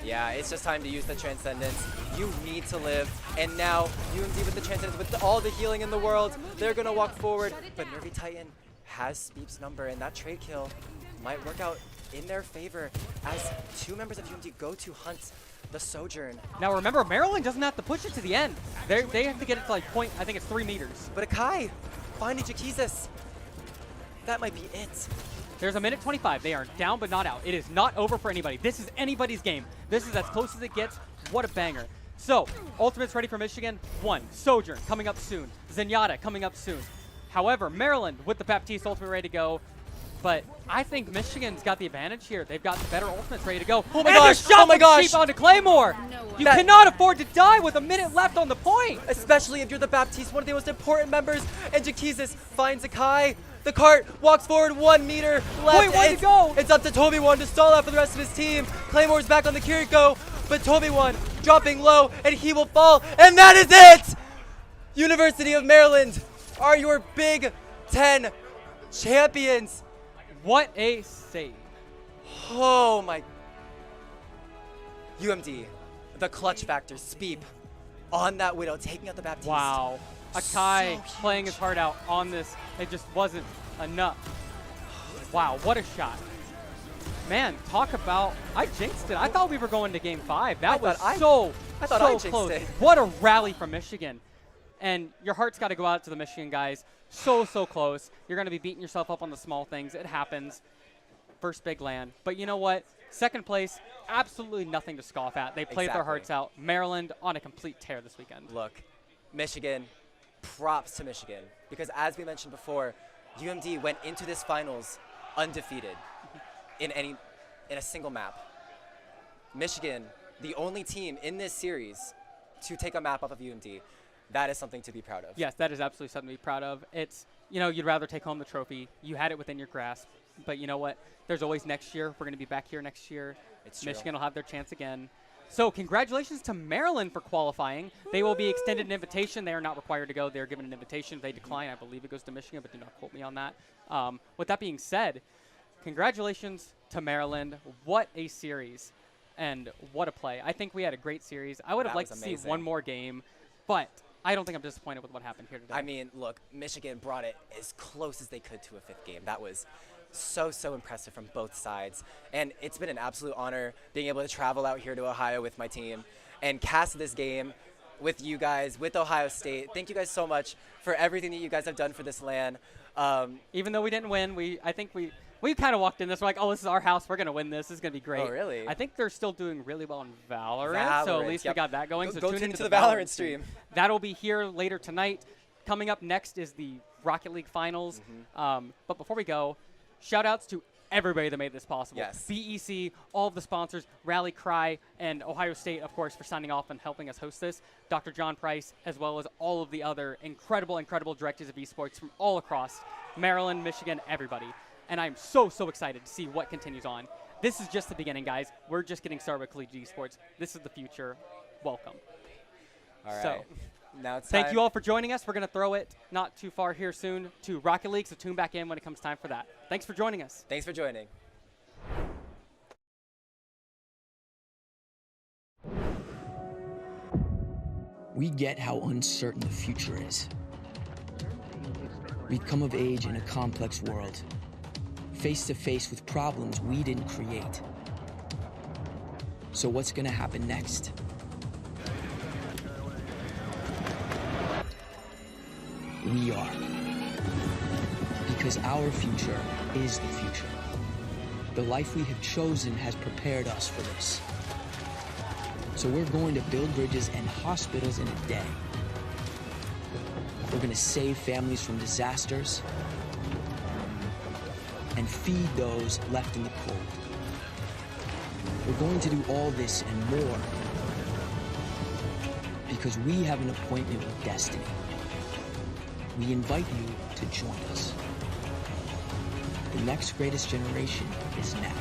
Yeah, it's just time to use the Transcendence. You need to live. And now, UMD with the Transcendence, with all the healing in the world, they're going to walk forward. But Nervy Titan has Speep's number, and that trade kill might work out in their favor as 2 members of UMD go to hunt the Sojourn. Now remember, Maryland doesn't have to push it to the end. They have to get it to like point, I think it's 3 meters. But Akai finding Jakeezus. That might be it. There's a minute 25. They are down but not out. It is not over for anybody. This is anybody's game. This is as close as it gets. What a banger. So, ultimates ready for Michigan. 1. Sojourn coming up soon. Zenyatta coming up soon. However, Maryland with the Baptiste ultimate ready to go. But I think Michigan's got the advantage here. They've got the better ultimates ready to go. Oh my and gosh! the shot Oh my from gosh! Sheep onto Claymore. You cannot afford to die with a minute left on the point. Especially if you're the Baptiste, one of the most important members. And Jakeezus finds Akai. The cart walks forward 1 meter left. Point 1 to go. It's up to Toby1 to stall out for the rest of his team. Claymore's back on the Kiriko, but Toby1 dropping low, and he will fall. And that is it! University of Maryland are your Big Ten champions. What a save. Oh my. UMD, the clutch factor, Speep, on that Widow, taking out the Baptiste. Wow. Akai playing his heart out on this. It just wasn't enough. Wow, what a shot. Man, talk about, I jinxed it. I thought we were going to game 5. That was so jinxed close. it. What a rally from Michigan. And your heart's got to go out to the Michigan guys. So close. You're going to be beating yourself up on the small things. It happens. First big land. But you know what? Second place, absolutely nothing to scoff at. They played their hearts out. Maryland on a complete tear this weekend. Look, Michigan, props to Michigan. Because as we mentioned before, UMD went into this finals undefeated in a single map. Michigan, the only team in this series to take a map off of UMD. That is something to be proud of. Yes, that is absolutely something to be proud of. It's, you know, you'd rather take home the trophy. You had it within your grasp. But you know what? There's always next year. We're going to be back here next year. It's true. Michigan will have their chance again. So congratulations to Maryland for qualifying. They will be extended an invitation. They are not required to go. They are given an invitation. If they decline, I believe it goes to Michigan, but do not quote me on that. With that being said, congratulations to Maryland. What a series and what a play. I think we had a great series. I would have liked to see one more game, but I don't think I'm disappointed with what happened here today. I mean, look, Michigan brought it as close as they could to a 5th game. That was so impressive from both sides. And it's been an absolute honor being able to travel out here to Ohio with my team and cast this game with you guys, with Ohio State. Thank you guys so much for everything that you guys have done for this land. Even though we didn't win, I think we kind of walked in this, we're like, oh, this is our house. We're going to win this. This is going to be great. Oh, really? I think they're still doing really well in Valorant, so at least we got that going. So go tune into the Valorant stream. That'll be here later tonight. Coming up next is the Rocket League Finals. But before we go, shout-outs to everybody that made this possible. Yes. BEC, all of the sponsors, Rally Cry, and Ohio State, of course, for signing off and helping us host this. Dr. John Price, as well as all of the other incredible directors of esports from all across Maryland, Michigan, everybody. And I'm so excited to see what continues on. This is just the beginning, guys. We're just getting started with collegiate esports. This is the future. Welcome. All right. So, now it's time. thank you all for joining us. We're going to throw it not too far here soon to Rocket League, so tune back in when it comes time for that. Thanks for joining us. Thanks for joining. We get how uncertain the future is. We've come of age in a complex world, face to face with problems we didn't create. So what's gonna happen next? We are. Because our future is the future. The life we have chosen has prepared us for this. So we're going to build bridges and hospitals in a day. We're going to save families from disasters and feed those left in the cold. We're going to do all this and more because we have an appointment with destiny. We invite you to join us. The next greatest generation is now.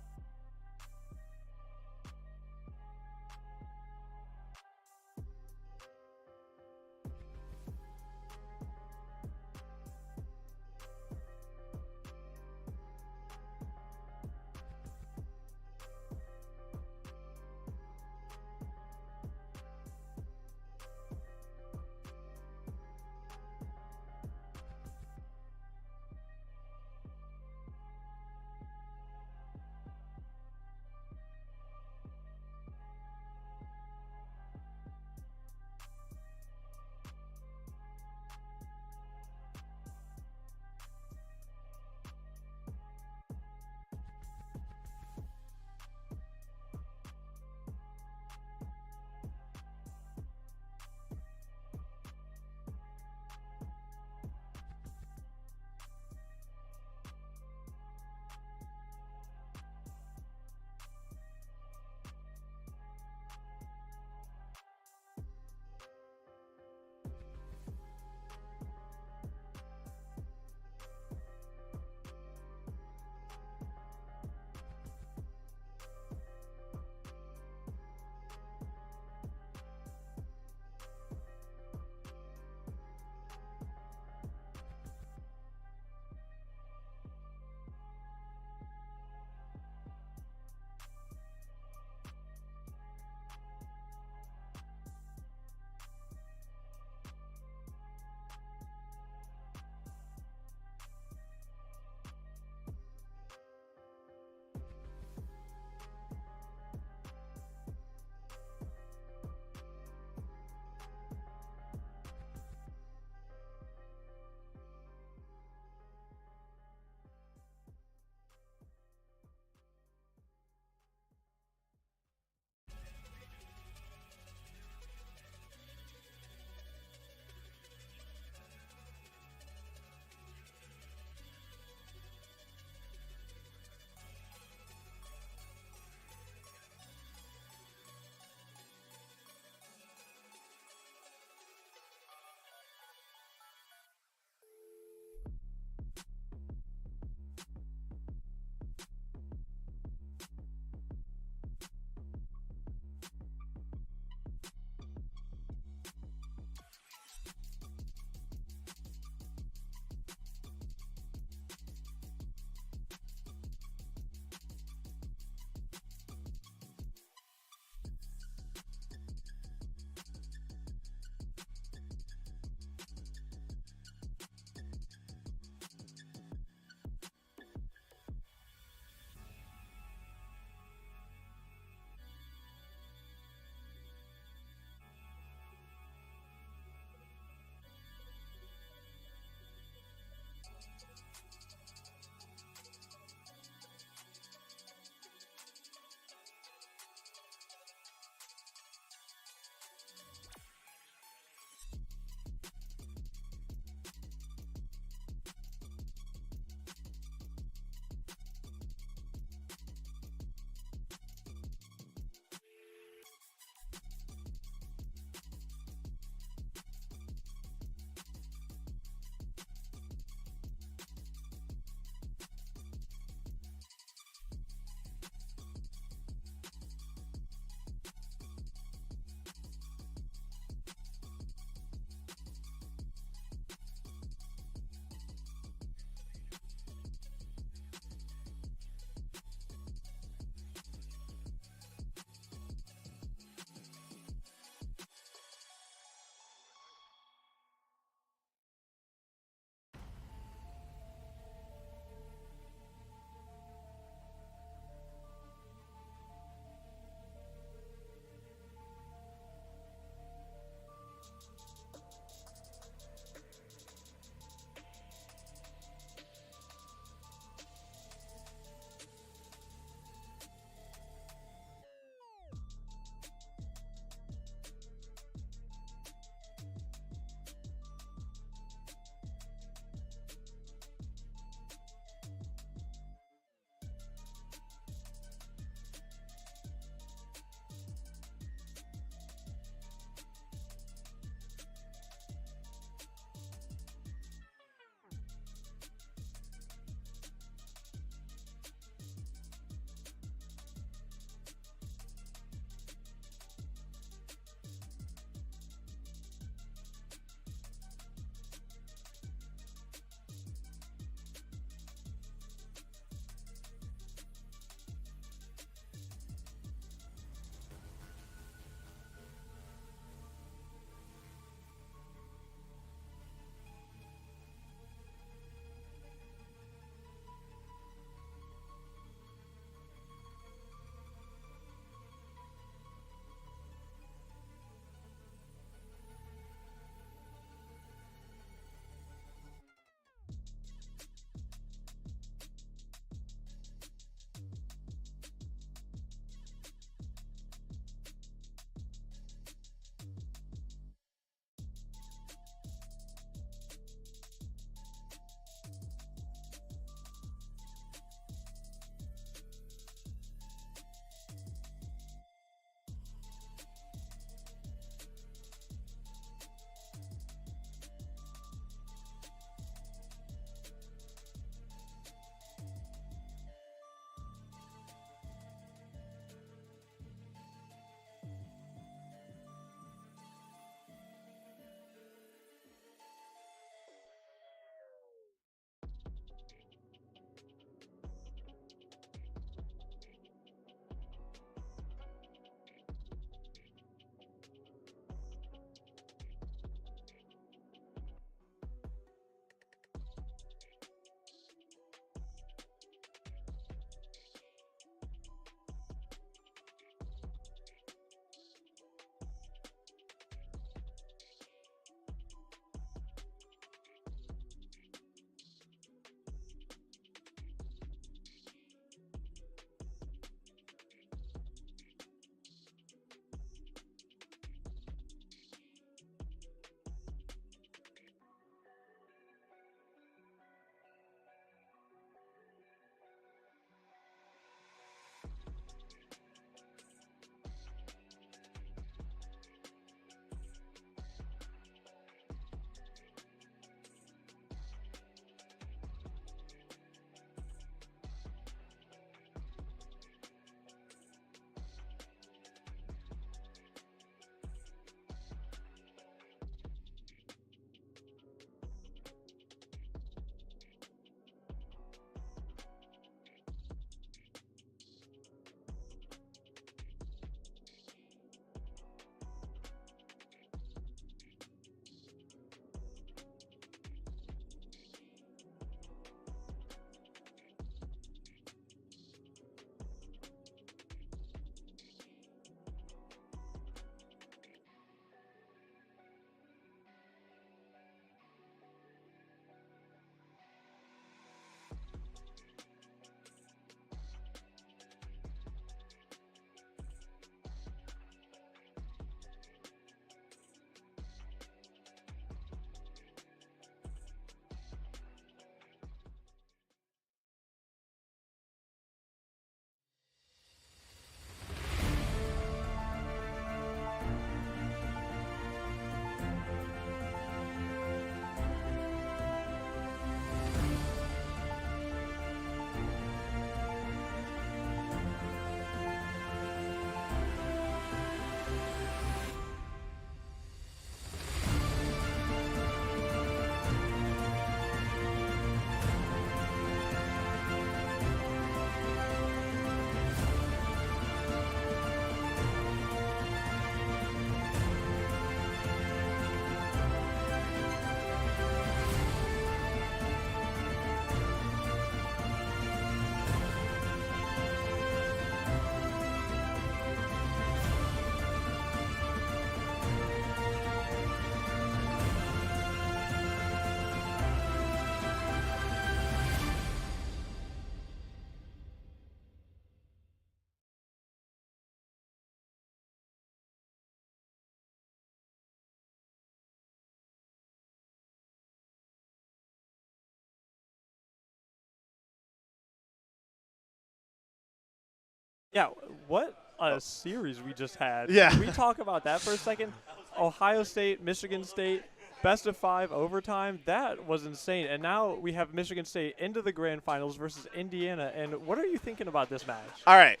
Yeah, what a series we just had. Yeah. Can we talk about that for a second? Ohio State, Michigan State, best of 5 overtime. That was insane. And now we have Michigan State into the grand finals versus Indiana. And what are you thinking about this match? All right.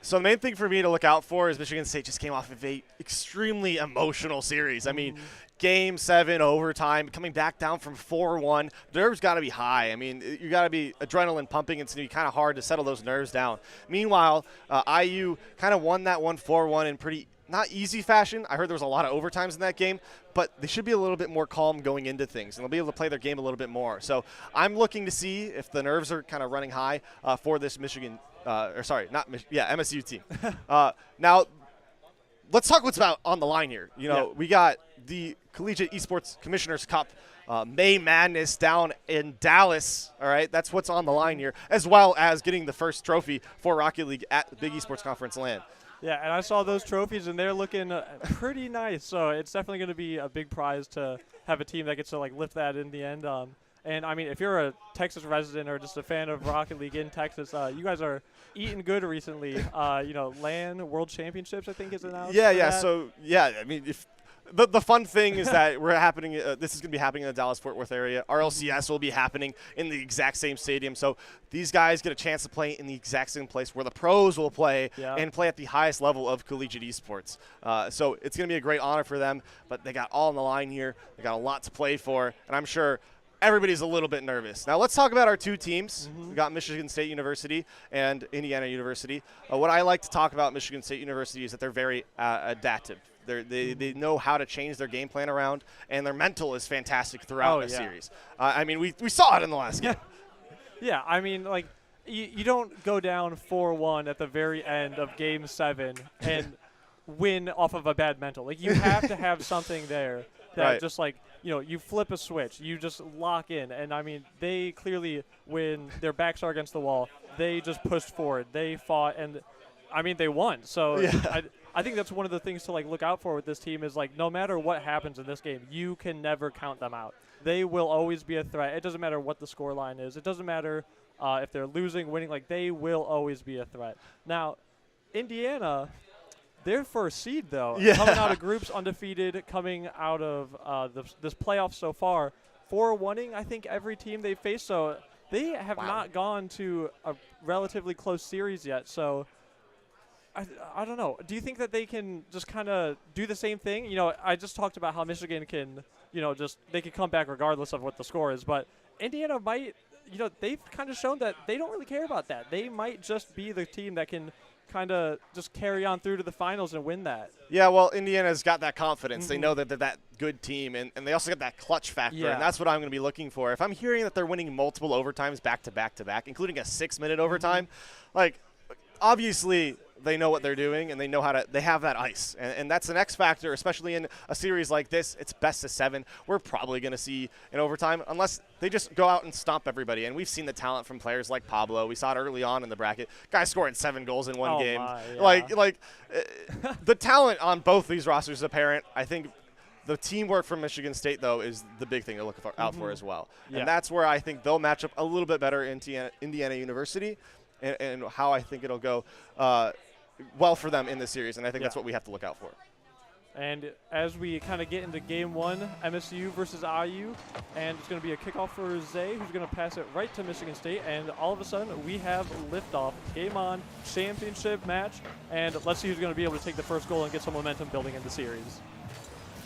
So the main thing for me to look out for is Michigan State just came off of a extremely emotional series. I mean, Game 7 overtime, coming back down from 4-1. Nerves got to be high. I mean, you got to be adrenaline pumping. It's going to be kind of hard to settle those nerves down. Meanwhile, IU kind of won that one 4-1 in pretty not easy fashion. I heard there was a lot of overtimes in that game, but they should be a little bit more calm going into things, and they'll be able to play their game a little bit more. So I'm looking to see if the nerves are kind of running high for this Michigan MSU team. Now, let's talk what's about on the line here. You know, we got the Collegiate Esports Commissioners Cup May Madness down in Dallas. All right, that's what's on the line here, as well as getting the first trophy for Rocket League at the Big Esports Conference LAN. Yeah, and I saw those trophies, and they're looking pretty nice. So it's definitely going to be a big prize to have a team that gets to like lift that in the end. And I mean, if you're a Texas resident or just a fan of Rocket League in Texas, you guys are eating good recently. You know, LAN World Championships, I think, is announced. Yeah. So I mean, if the fun thing is that we're happening. This is going to be happening in the Dallas-Fort Worth area. RLCS will be happening in the exact same stadium. So these guys get a chance to play in the exact same place where the pros will play and play at the highest level of collegiate esports. So it's going to be a great honor for them. But they got all on the line here. They got a lot to play for, and I'm sure everybody's a little bit nervous. Now let's talk about our two teams. We got Michigan State University and Indiana University. What I like to talk about Michigan State University is that they're very adaptive. They know how to change their game plan around, and their mental is fantastic throughout the series. I mean, we saw it in the last game. Yeah, I mean, like, you don't go down 4-1 at the very end of Game 7 and win off of a bad mental. Like, you have to have something there that just, like, you know, you flip a switch. You just lock in. And, I mean, they clearly, when their backs are against the wall, they just pushed forward. They fought, and, I mean, they won. So I think that's one of the things to, like, look out for with this team is, like, no matter what happens in this game, you can never count them out. They will always be a threat. It doesn't matter what the score line is. It doesn't matter if they're losing, winning. Like, they will always be a threat. Now, Indiana, their first seed, though, coming out of groups undefeated, coming out of this playoff so far, 4-1-ing, I think, every team they faced. So they have not gone to a relatively close series yet. So I don't know. Do you think that they can just kind of do the same thing? You know, I just talked about how Michigan can, you know, they can come back regardless of what the score is. But Indiana might, you know, they've kind of shown that they don't really care about that. They might just be the team that can kind of just carry on through to the finals and win that. Yeah, well, Indiana's got that confidence. They know that they're that good team, and they also got that clutch factor, and that's what I'm going to be looking for. If I'm hearing that they're winning multiple overtimes back-to-back-to-back, including a 6-minute overtime, like, obviously – they know what they're doing, and they know how to. They have that ice, and that's an X factor, especially in a series like this. It's best of 7. We're probably going to see an overtime unless they just go out and stomp everybody. And we've seen the talent from players like Pablo. We saw it early on in the bracket. Guy scoring 7 goals in one game. The talent on both these rosters is apparent. I think the teamwork from Michigan State, though, is the big thing to look out for as well. And that's where I think they'll match up a little bit better in Indiana University, and how I think it'll go. Well for them in this series, and I think that's what we have to look out for. And as we kind of get into Game 1, MSU versus IU, and it's going to be a kickoff for Zay, who's going to pass it right to Michigan State, and all of a sudden we have liftoff. Game on, championship match, and let's see who's going to be able to take the first goal and get some momentum building in the series.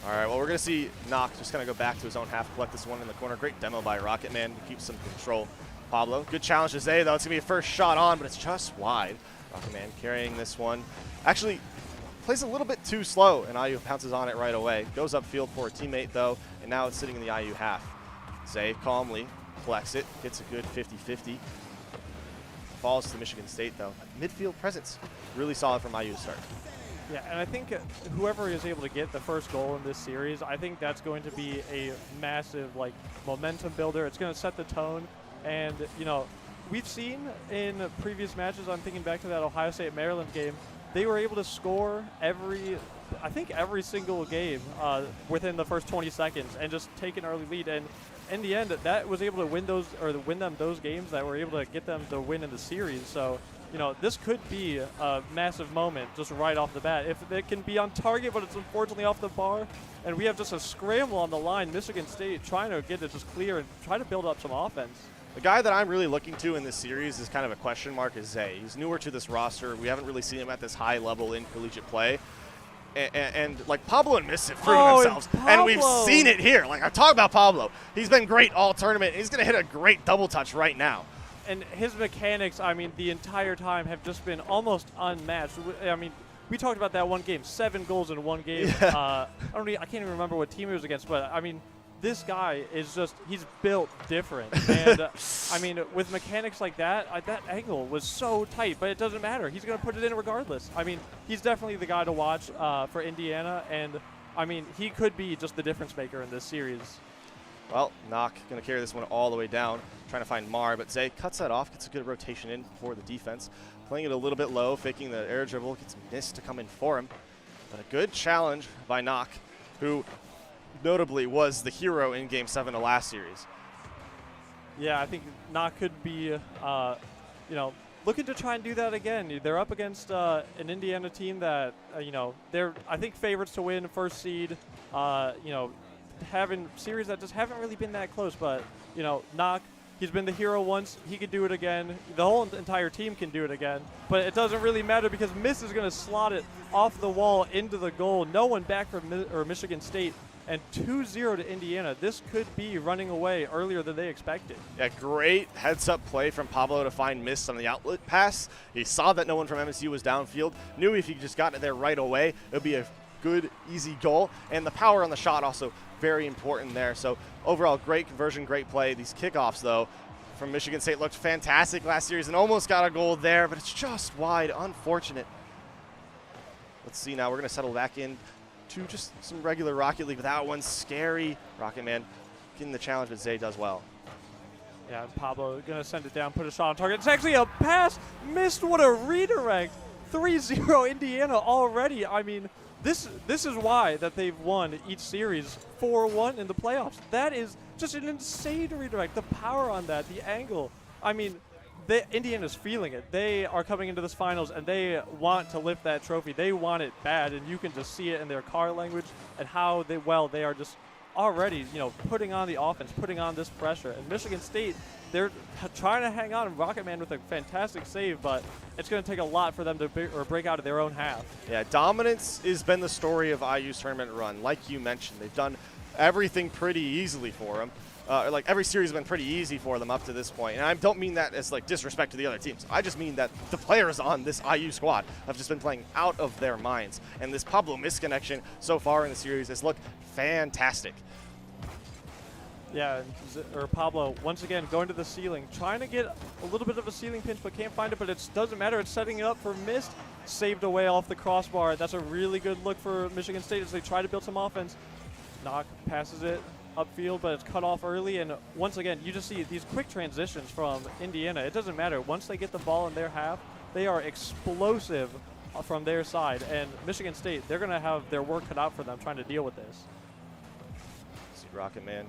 All right, well, we're going to see Nock just kind of go back to his own half, collect this one in the corner. Great demo by Rocket Man to keep some control. Pablo, good challenge to Zay, though. It's going to be a first shot on, but it's just wide. Rocket Man carrying this one. Actually, plays a little bit too slow, and IU pounces on it right away. Goes upfield for a teammate, though, and now it's sitting in the IU half. Zay calmly collects it, gets a good 50-50. Falls to Michigan State, though. Midfield presence, really solid from IU to start. Yeah, and I think whoever is able to get the first goal in this series, I think that's going to be a massive, like, momentum builder. It's going to set the tone, and, you know, we've seen in previous matches, I'm thinking back to that Ohio State-Maryland game, they were able to score every single game within the first 20 seconds and just take an early lead. And in the end, that was able to win them those games that were able to get them the win in the series. So, you know, this could be a massive moment just right off the bat. If it can be on target, but it's unfortunately off the bar, and we have just a scramble on the line, Michigan State trying to get it just clear and try to build up some offense. The guy that I'm really looking to in this series is kind of a question mark is Zay. He's newer to this roster. We haven't really seen him at this high level in collegiate play. And like Pablo and Miss have proven themselves, and we've seen it here. Like I talk about Pablo, he's been great all tournament. He's going to hit a great double touch right now. And his mechanics, I mean, the entire time have just been almost unmatched. I mean, we talked about that one game, 7 goals in one game. Yeah. I can't even remember what team he was against, but I mean, this guy is just, he's built different. And I mean, with mechanics like that, that angle was so tight, but it doesn't matter. He's going to put it in regardless. I mean, he's definitely the guy to watch for Indiana, and I mean, he could be just the difference maker in this series. Well, Knock going to carry this one all the way down, trying to find Mar, but Zay cuts that off, gets a good rotation in for the defense. Playing it a little bit low, faking the air dribble, gets Miss to come in for him. But a good challenge by Knock, who notably was the hero in Game 7 of last series. Yeah, I think Knock could be, you know, looking to try and do that again. They're up against an Indiana team that, you know, they're, I think, favorites to win first seed, you know, having series that just haven't really been that close, but, you know, Knock, he's been the hero once, he could do it again. The whole entire team can do it again, but it doesn't really matter because Miss is going to slot it off the wall into the goal. No one back from Michigan State, and 2-0 to Indiana. This could be running away earlier than they expected. Yeah, great heads-up play from Pablo to find Miss on the outlet pass. He saw that no one from MSU was downfield, knew if he just got it there right away, it would be a good, easy goal, and the power on the shot also very important there. So overall, great conversion, great play. These kickoffs, though, from Michigan State looked fantastic last series and almost got a goal there, but it's just wide. Unfortunate. Let's see now. We're going to settle back in to just some regular Rocket League, but that one's scary. Rocket Man getting the challenge, but Zay does well. Yeah, Pablo going to send it down, put a shot on target. It's actually a pass. Missed. What a redirect. 3-0 Indiana already. I mean, this is why that they've won each series 4-1 in the playoffs. That is just an insane redirect. The power on that, the angle. I mean, Indiana's feeling it. They are coming into this finals, and they want to lift that trophy. They want it bad, and you can just see it in their car language and how they are just already, you know, putting on the offense, putting on this pressure. And Michigan State, they're trying to hang on. Rocket Man with a fantastic save, but it's going to take a lot for them to break out of their own half. Yeah, dominance has been the story of IU's tournament run. Like you mentioned, they've done everything pretty easily for them. Like every series has been pretty easy for them up to this point. And I don't mean that as like disrespect to the other teams. I just mean that the players on this IU squad have just been playing out of their minds. And this Pablo misconnection so far in the series has looked fantastic. Yeah, or Pablo, once again, going to the ceiling, trying to get a little bit of a ceiling pinch, but can't find it, but it doesn't matter. It's setting it up for Mist. Saved away off the crossbar. That's a really good look for Michigan State as they try to build some offense. Knock passes it upfield, but it's cut off early, and once again, you just see these quick transitions from Indiana. It doesn't matter. Once they get the ball in their half, they are explosive from their side, and Michigan State, they're going to have their work cut out for them trying to deal with this. See Rocket Man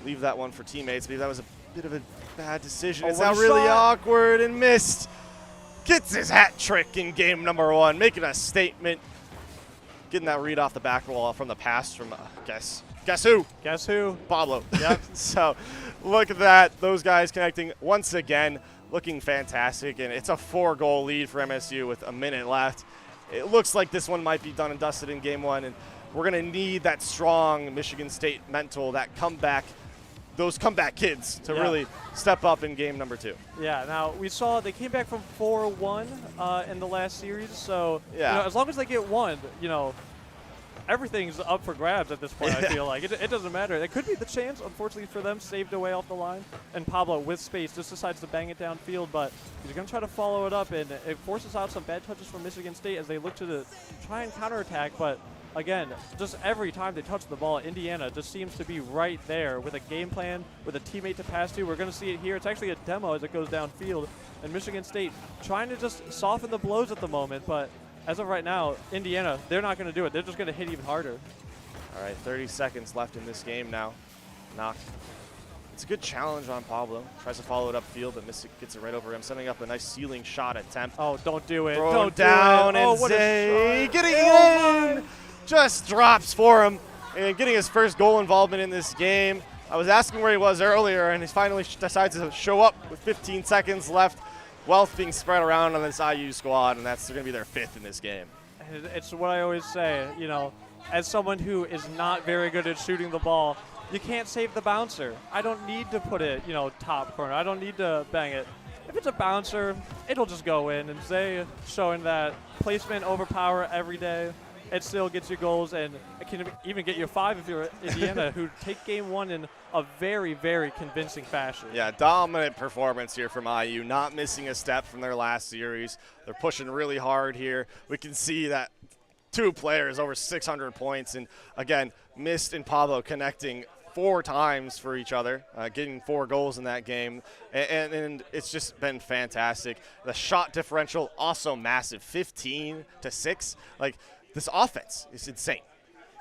leave that one for teammates. Maybe that was a bit of a bad decision. Oh, it's now really awkward, and Missed gets his hat trick in game number 1, making a statement. Getting that read off the back wall from the pass from, guess who? Guess who? Pablo. Yep. So look at that. Those guys connecting once again, looking fantastic. And it's a 4-goal lead for MSU with a minute left. It looks like this one might be done and dusted in game 1. And we're going to need that strong Michigan State mental, that comeback, those comeback kids to really step up in game number 2. Yeah, now we saw they came back from 4-1 in the last series. So you know, as long as they get one, you know, everything's up for grabs at this point. I feel like it doesn't matter. It could be the chance, unfortunately for them, saved away off the line. And Pablo, with space, just decides to bang it downfield, but he's going to try to follow it up, and it forces out some bad touches from Michigan State as they look to try and counterattack. But again, just every time they touch the ball, Indiana just seems to be right there with a game plan, with a teammate to pass to. We're going to see it here. It's actually a demo as it goes downfield, and Michigan State trying to just soften the blows at the moment, but as of right now, Indiana, they're not going to do it. They're just going to hit even harder. All right, 30 seconds left in this game now. Knock It's a good challenge on Pablo. Tries to follow it upfield, but gets it right over him, setting up a nice ceiling shot attempt. Oh, don't do it. Throw Don't him down, do it. and What Zay a shot. getting Oh in! Just drops for him, and getting his first goal involvement in this game. I was asking where he was earlier, and he finally decides to show up with 15 seconds left. Wealth being spread around on this IU squad, and that's going to be their 5th in this game. It's what I always say, you know, as someone who is not very good at shooting the ball, you can't save the bouncer. I don't need to put it, you know, top corner. I don't need to bang it. If it's a bouncer, it'll just go in. And Zay showing that placement over power every day. It still gets you goals, and it can even get you 5 if you're Indiana, who take game 1 in a very, very convincing fashion. Yeah, dominant performance here from IU, not missing a step from their last series. They're pushing really hard here. We can see that 2 players over 600 points, and again, Mist and Pablo connecting 4 times for each other, getting 4 goals in that game, and it's just been fantastic. The shot differential also massive, 15-6. Like, this offense is insane.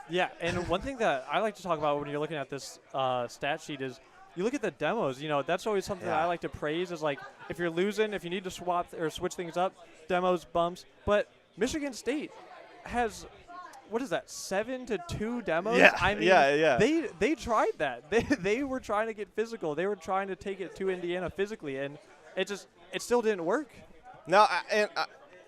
Yeah, and one thing that I like to talk about when you're looking at this stat sheet is you look at the demos. You know, that's always something that I like to praise is, like, if you're losing, if you need to swap or switch things up, demos, bumps. But Michigan State has, what is that, 7-2 demos? Yeah, I mean, yeah. They tried that. They were trying to get physical. They were trying to take it to Indiana physically, and it still didn't work. No,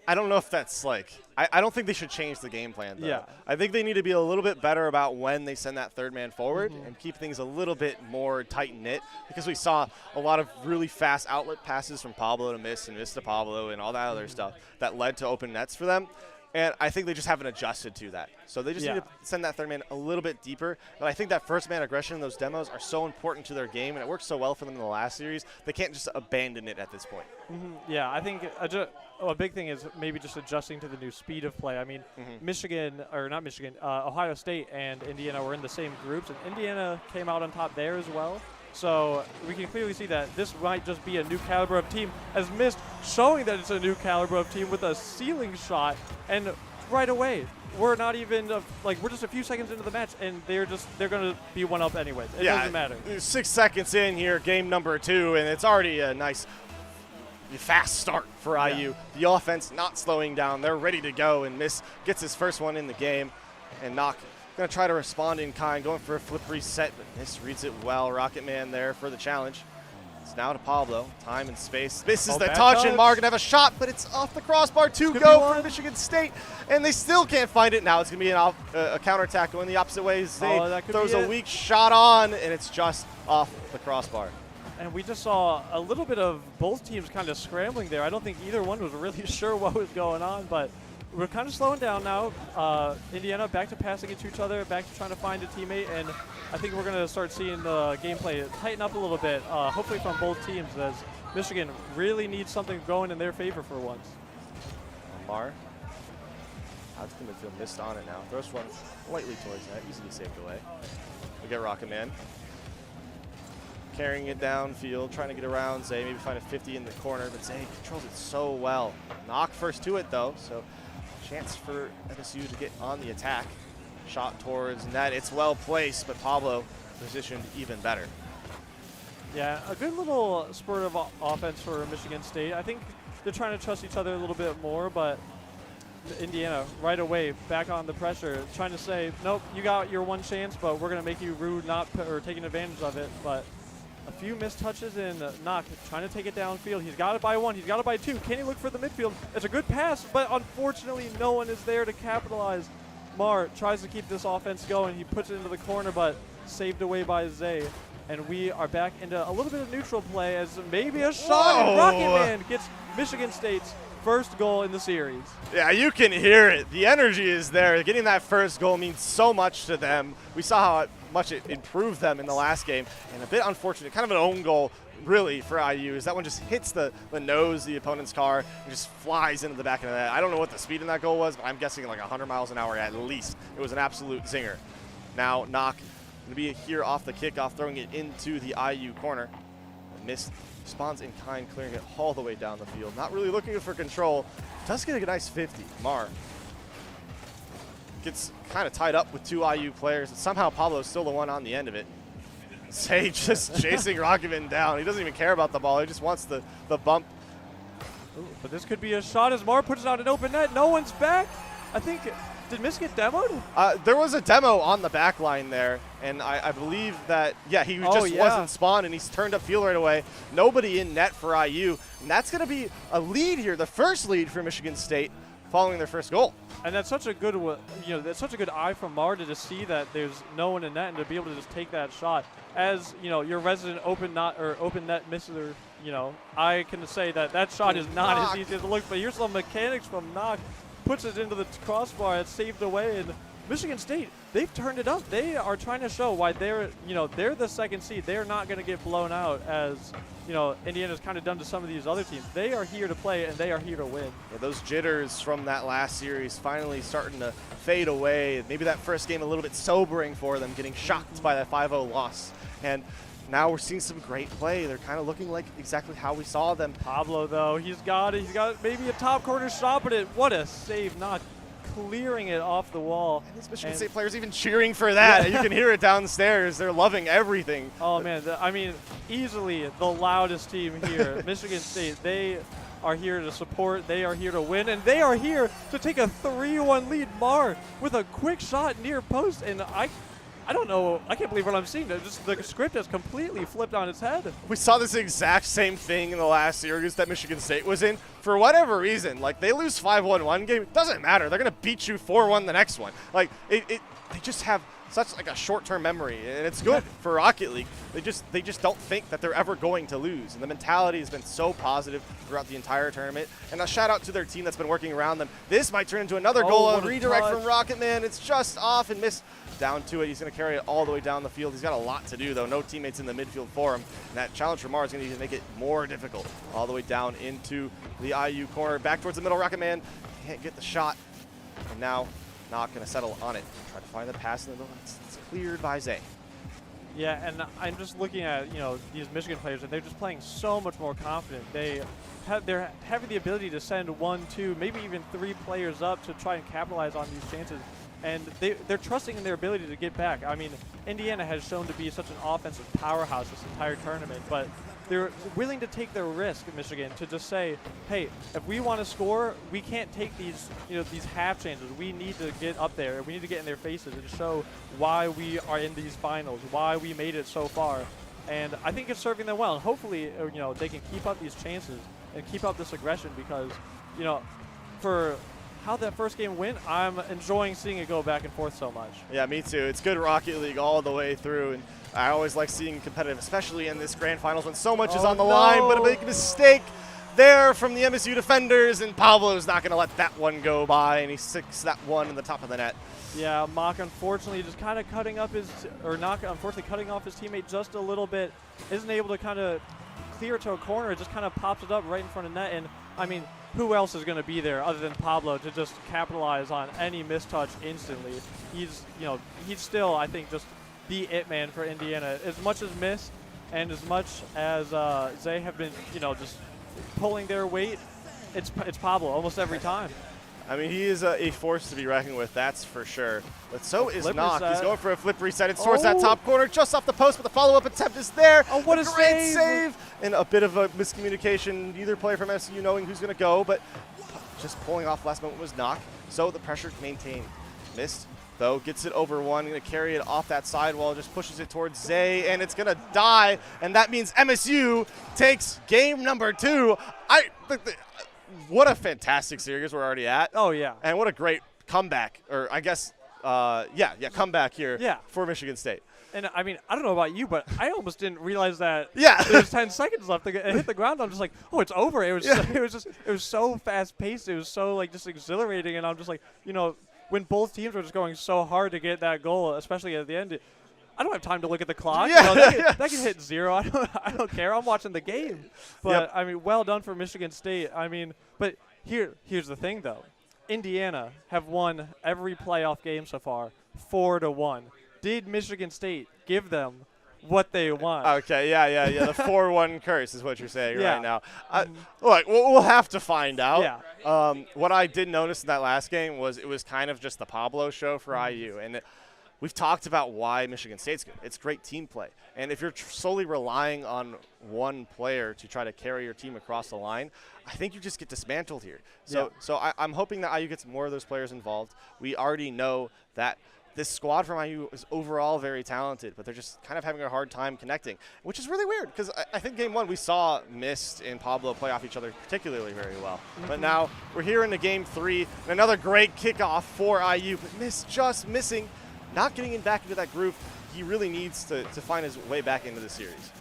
I don't know if that's like – I don't think they should change the game plan, though. Yeah. I think they need to be a little bit better about when they send that third man forward and keep things a little bit more tight-knit, because we saw a lot of really fast outlet passes from Pablo to Mist and Mist to Pablo and all that other stuff that led to open nets for them. And I think they just haven't adjusted to that. So they just need to send that third man a little bit deeper. But I think that first man aggression in those demos are so important to their game, and it worked so well for them in the last series. They can't just abandon it at this point. Yeah, I think a big thing is maybe just adjusting to the new speed of play. I mean, Ohio State and Indiana were in the same groups, and Indiana came out on top there as well. So we can clearly see that this might just be a new caliber of team, as Mist showing that it's a new caliber of team with a ceiling shot, and right away we're not even we're just a few seconds into the match, and they're going to be one up anyways. It doesn't matter. 6 seconds in here, game number 2, and it's already a nice fast start for IU. The offense not slowing down. They're ready to go, and Mist gets his first one in the game, and Knock going to try to respond in kind, going for a flip reset, but Mist reads it well. Rocket Man there for the challenge. It's now to Pablo. Time and space. Misses the touch, and Mar going to have a shot, but it's off the crossbar. 2 go for Michigan State, and they still can't find it. Now it's going to be a counterattack going the opposite way. Zay throws a weak shot on, and it's just off the crossbar. And we just saw a little bit of both teams kind of scrambling there. I don't think either one was really sure what was going on, but we're kind of slowing down now. Indiana back to passing it to each other, back to trying to find a teammate, and I think we're going to start seeing the gameplay tighten up a little bit, hopefully from both teams, as Michigan really needs something going in their favor for once. Mar out to the midfield, Mist on it now. Throws one lightly towards that, easily saved away. We get Rocket Man carrying it downfield, trying to get around Zay, maybe find a 50 in the corner, but Zay controls it so well. Knock first to it, though, so chance for FSU to get on the attack. Shot towards net. It's well placed, but Pablo positioned even better. Yeah, a good little spurt of offense for Michigan State. I think they're trying to trust each other a little bit more, but Indiana right away back on the pressure, trying to say, nope, you got your one chance, but we're going to make you rude, not or taking advantage of it. But a few missed touches, and Knock trying to take it downfield. He's got it by 1. He's got it by 2. Can he look for the midfield? It's a good pass, but unfortunately no one is there to capitalize. Mar tries to keep this offense going. He puts it into the corner, but saved away by Zay. And we are back into a little bit of neutral play, as maybe a shot. And Rocket Man gets Michigan State's first goal in the series. Yeah, you can hear it. The energy is there. Getting that first goal means so much to them. We saw how much it improved them in the last game, and a bit unfortunate, kind of an own goal really for IU, is that one just hits the nose of the opponent's car and just flies into the back of the net. I don't know what the speed in that goal was, but I'm guessing like 100 miles an hour at least. It was an absolute zinger. Now Knock going to be here off the kickoff, throwing it into the IU corner. Mist responds in kind, clearing it all the way down the field. Not really looking for control. Does get a nice 50. Mar gets kind of tied up with 2 IU players. Somehow Pablo's still the one on the end of it. Zay just chasing Rocketman down. He doesn't even care about the ball. He just wants the bump. Ooh, but this could be a shot as Mar puts it out an open net. No one's back. I think, did Miss get demoed? There was a demo on the back line there, and I believe that, yeah, he wasn't spawned, and he's turned up field right away. Nobody in net for IU, and that's going to be a lead here, the first lead for Michigan State following their first goal. And that's such a good, that's such a good eye from Mar to just see that there's no one in net and to be able to just take that shot. As your resident open net misser, I can say that shot is not as easy as it looks. But here's some mechanics from Knock, puts it into the crossbar, it's saved away, and Michigan State, they've turned it up. They are trying to show why they're the second seed. They're not going to get blown out as Indiana's kind of done to some of these other teams. They are here to play, and they are here to win. Yeah, those jitters from that last series finally starting to fade away. Maybe that first game a little bit sobering for them, getting shocked by that 5-0 loss. And now we're seeing some great play. They're kind of looking like exactly how we saw them. Pablo, though, he's got maybe a top corner shot, but what a save, not clearing it off the wall. And these Michigan State players even cheering for that. You can hear it downstairs. They're loving everything. Oh, man. Easily the loudest team here. Michigan State, they are here to support. They are here to win. And they are here to take a 3-1 lead. Mar with a quick shot near post. And I don't know. I can't believe what I'm seeing. The script has completely flipped on its head. We saw this exact same thing in the last series that Michigan State was in. For whatever reason, they lose 5-1 one game. It doesn't matter. They're going to beat you 4-1 the next one. They just have such a short-term memory, and it's good for Rocket League. They just don't think that they're ever going to lose, and the mentality has been so positive throughout the entire tournament. And a shout out to their team that's been working around them. This might turn into another goal. A redirect from Rocketman. It's just off and missed. Down to it. He's going to carry it all the way down the field. He's got a lot to do, though. No teammates in the midfield for him. And that challenge from Mar is going to make it more difficult. All the way down into the IU corner. Back towards the middle. Rocketman can't get the shot. And now not going to settle on it. Try to find the pass in the middle. It's cleared by Zay. Yeah, and I'm just looking at these Michigan players, and they're just playing so much more confident. They're having the ability to send 1, 2, maybe even 3 players up to try and capitalize on these chances. And they're trusting in their ability to get back. I mean, Indiana has shown to be such an offensive powerhouse this entire tournament, but they're willing to take the risk, Michigan, to just say, hey, if we want to score, we can't take these half chances. We need to get up there. We need to get in their faces and show why we are in these finals, why we made it so far. And I think it's serving them well. And hopefully, they can keep up these chances and keep up this aggression because, for how that first game went, I'm enjoying seeing it go back and forth so much. Yeah, me too. It's good Rocket League all the way through, and I always like seeing competitive, especially in this grand finals when so much is on the line, but a big mistake there from the MSU defenders, and Pablo's not going to let that one go by, and he sticks that one in the top of the net. Yeah, Mock unfortunately just kind of cutting off his teammate just a little bit, isn't able to kind of clear it to a corner. It just kind of pops it up right in front of net, and I mean, who else is going to be there other than Pablo to just capitalize on any mistouch instantly? He's still, I think, just the it man for Indiana. As much as Miss and as much as Zay have been, just pulling their weight, it's Pablo almost every time. I mean, he is a force to be reckoned with, that's for sure. But so is Knock. He's going for a flip reset. It's towards that top corner, just off the post, but the follow-up attempt is there. Oh, what a great save! And a bit of a miscommunication. Neither player from SU knowing who's going to go, but just pulling off last moment was Knock. So the pressure maintained. Missed, though, gets it over one. Going to carry it off that sidewall, just pushes it towards Zay, and it's going to die. And that means MSU takes game number 2. What a fantastic series we're already at. Oh, yeah. And what a great comeback, or I guess, comeback here for Michigan State. And I mean, I don't know about you, but I almost didn't realize that there was 10 seconds left to hit the ground. I'm just like, oh, it's over. It was so fast paced. It was so just exhilarating, and I'm just like, when both teams were just going so hard to get that goal, especially at the end. I don't have time to look at the clock. That can hit 0. I don't care. I'm watching the game. But I mean, well done for Michigan State. I mean, but here's the thing though. Indiana have won every playoff game so far, 4-1. Did Michigan State give them what they want? Okay, yeah. The 4-1 curse is what you're saying right now. Look, we'll have to find out. Yeah. What I did notice in that last game was it was kind of just the Pablo show for IU, and we've talked about why Michigan State's good. It's great team play. And if you're solely relying on one player to try to carry your team across the line, I think you just get dismantled here. So I'm hoping that IU gets more of those players involved. We already know that this squad from IU is overall very talented, but they're just kind of having a hard time connecting, which is really weird because I think game 1 we saw Mist and Pablo play off each other particularly very well. But now we're here into game 3, and another great kickoff for IU, but Mist just missing, not getting back into that groove. He really needs to find his way back into the series.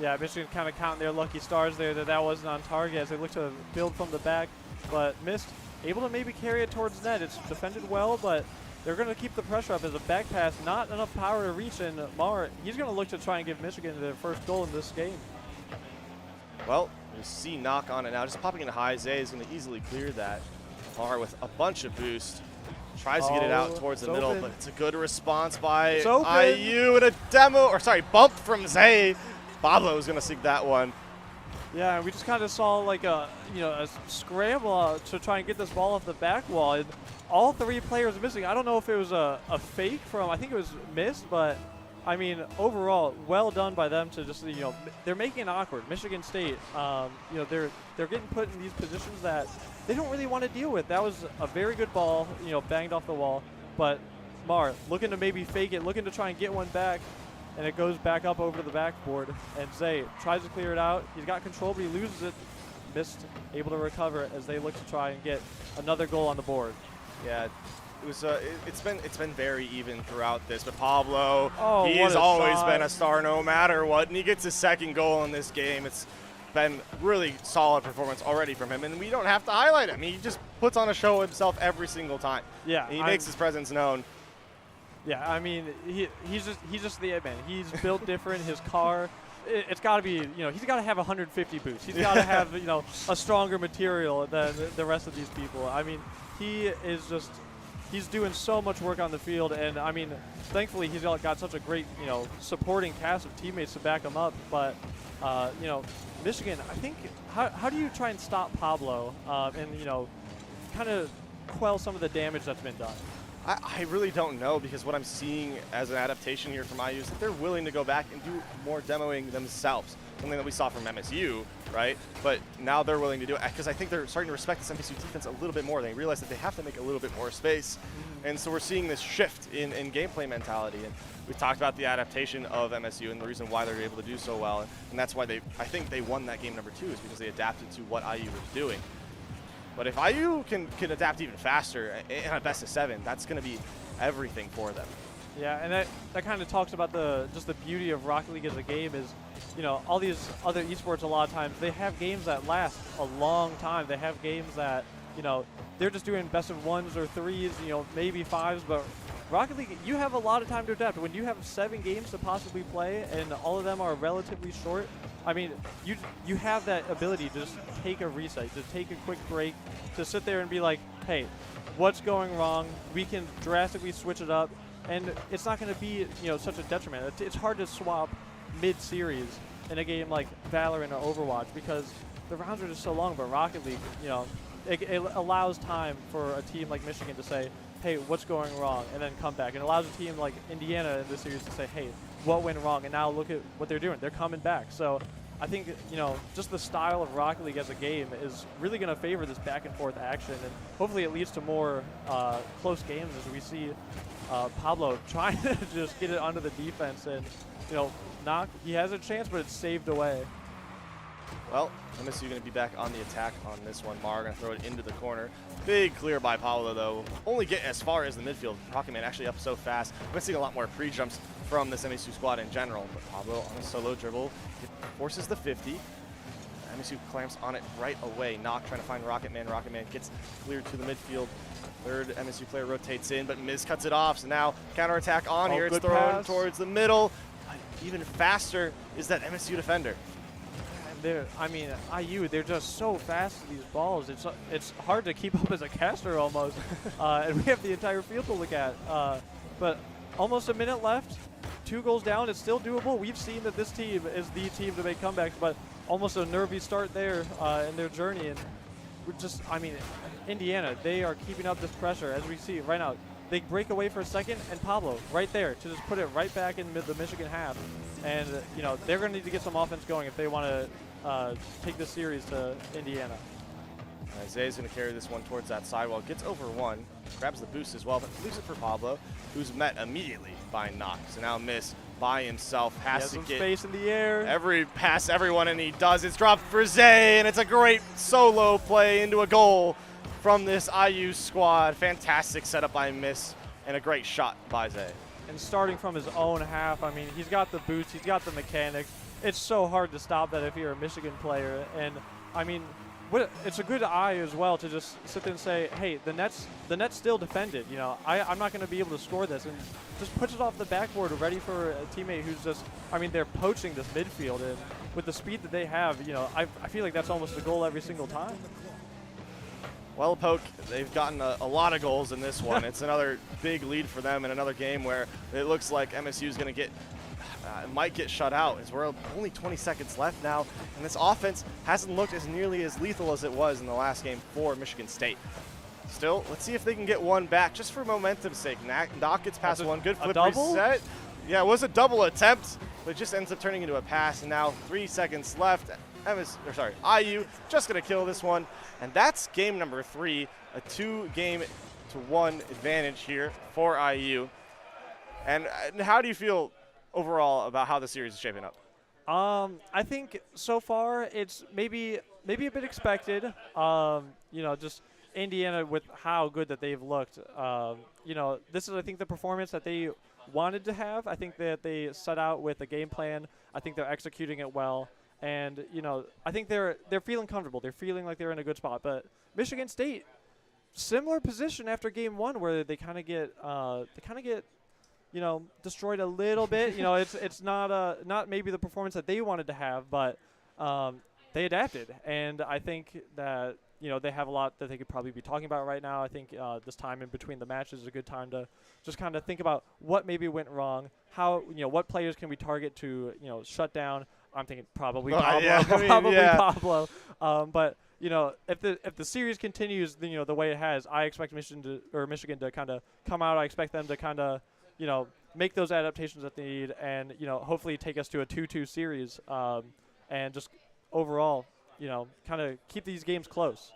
Yeah, Michigan kind of counting their lucky stars there that wasn't on target as they look to build from the back, but Mist able to maybe carry it towards net. It's defended well, but they're going to keep the pressure up as a back pass, not enough power to reach, and Mar, he's going to look to try and give Michigan their first goal in this game. Well, you see Knock on it now, just popping into high. Zay is going to easily clear that. Mar with a bunch of boost, tries to get it out towards the middle, but it's a good response by IU and a bump from Zay. Pablo is going to seek that one. Yeah, and we just kind of saw like a scramble to try and get this ball off the back wall. And all 3 players missing. I don't know if it was a fake from, I think it was Mist, but I mean, overall, well done by them to just, they're making it awkward. Michigan State, they're getting put in these positions that they don't really want to deal with. That was a very good ball, banged off the wall, but Mar looking to maybe fake it, looking to try and get one back, and it goes back up over the backboard, and Zay tries to clear it out. He's got control, but he loses it. Mist able to recover it as they look to try and get another goal on the board. Yeah, it was. It's been very even throughout this. But Pablo, he's always been a star no matter what, and he gets his second goal in this game. It's been really solid performance already from him, and we don't have to highlight him. He just puts on a show himself every single time. Yeah, and he makes his presence known. Yeah, I mean, he's just the it man. He's built different. His car, it's got to be, he's got to have 150 boots. He's got to have, a stronger material than the rest of these people. I mean, he's doing so much work on the field, and I mean, thankfully he's got such a great, supporting cast of teammates to back him up. But, Michigan, I think, how do you try and stop Pablo and, kind of quell some of the damage that's been done? I really don't know, because what I'm seeing as an adaptation here from IU is that they're willing to go back and do more demoing themselves. Something that we saw from MSU, right? But now they're willing to do it because I think they're starting to respect this MSU defense a little bit more. They realize that they have to make a little bit more space. And so we're seeing this shift in gameplay mentality. And we've talked about the adaptation of MSU and the reason why they're able to do so well. And that's why I think they won that game number 2 is because they adapted to what IU was doing. But if IU can adapt even faster in a best of 7, that's going to be everything for them. Yeah, and that kind of talks about just the beauty of Rocket League as a game is, all these other esports a lot of times, they have games that last a long time. They have games that, they're just doing best of 1s or 3s, maybe 5s, but Rocket League, you have a lot of time to adapt. When you have 7 games to possibly play and all of them are relatively short, I mean, you have that ability to just take a reset, to take a quick break, to sit there and be like, hey, what's going wrong? We can drastically switch it up, and it's not going to be, such a detriment. It's hard to swap mid-series in a game like Valorant or Overwatch because the rounds are just so long, but Rocket League, it allows time for a team like Michigan to say, hey, what's going wrong, and then come back. And it allows a team like Indiana in this series to say, hey, what went wrong, and now look at what they're doing. They're coming back. So I think, just the style of Rocket League as a game is really going to favor this back-and-forth action, and hopefully it leads to more close games as we see Pablo trying to just get it under the defense, and, Knock, he has a chance, but it's saved away. Well, MSU going to be back on the attack on this one. Mar going to throw it into the corner. Big clear by Pablo, though. Only get as far as the midfield. Rocket Man actually up so fast. I've been seeing a lot more pre-jumps from this MSU squad in general. But Pablo on a solo dribble forces the 50. MSU clamps on it right away. Knock trying to find Rocket Man. Rocket Man gets cleared to the midfield. Third MSU player rotates in, but Miz cuts it off. So now counterattack on here. It's thrown towards the middle. But even faster is that MSU defender. IU, they're just so fast with these balls. It's hard to keep up as a caster almost. And we have the entire field to look at. But almost a minute left. 2 goals down. It's still doable. We've seen that this team is the team to make comebacks, but almost a nervy start there in their journey. And we're just, Indiana, they are keeping up this pressure. As we see right now, they break away for a second, and Pablo right there to just put it right back in the Michigan half. And, you know, they're going to need to get some offense going if they want to take this series to Indiana. Isaiah's going to carry this one towards that sidewall. Gets over one, grabs the boost as well, but leaves it for Pablo, who's met immediately by Knock. So now Miss by himself has to some get space in the air. every pass everyone, and he does. It's dropped for Zay, and it's a great solo play into a goal from this IU squad. Fantastic setup by Miss, and a great shot by Zay. And starting from his own half, I mean, he's got the boost, he's got the mechanics. It's so hard to stop that if you're a Michigan player. And, I mean, it's a good eye as well to just sit there and say, hey, the net's still defended. You know, I'm not going to be able to score this, and just puts it off the backboard, ready for a teammate who's just. I mean, they're poaching this midfield, and with the speed that they have, you know, I feel like that's almost a goal every single time. Well, Poke, they've gotten a lot of goals in this one. It's another big lead for them in another game where it looks like MSU is going to might get shut out, as we're only 20 seconds left now, and this offense hasn't looked as nearly as lethal as it was in the last game for Michigan State. Still, let's see if they can get one back, just for momentum's sake. Knock gets past one, good flip reset. Yeah, it was a double attempt, but it just ends up turning into a pass, and now 3 seconds left. IU just going to kill this one, and that's game number 3, a 2-game-to-1 advantage here for IU. And how do you feel overall about how the series is shaping up? I think so far it's maybe a bit expected. You know, just Indiana with how good that they've looked. You know, this is, I think, the performance that they wanted to have. I think that they set out with a game plan. I think they're executing it well. And, you know, I think they're feeling comfortable. They're feeling like they're in a good spot. But Michigan State, similar position after game 1, where they kind of get you know, destroyed a little bit. You know, it's not maybe the performance that they wanted to have, but they adapted. And I think that, you know, they have a lot that they could probably be talking about right now. I think this time in between the matches is a good time to just kind of think about what maybe went wrong, how, you know, what players can we target to, you know, shut down. I'm thinking probably Pablo, yeah, I mean, probably yeah. Pablo. But, you know, if the series continues, you know, the way it has, I expect Michigan to kind of come out. I expect them to kind of, you know, make those adaptations that they need, and, you know, hopefully take us to a 2-2 series, and just overall, you know, kind of keep these games close.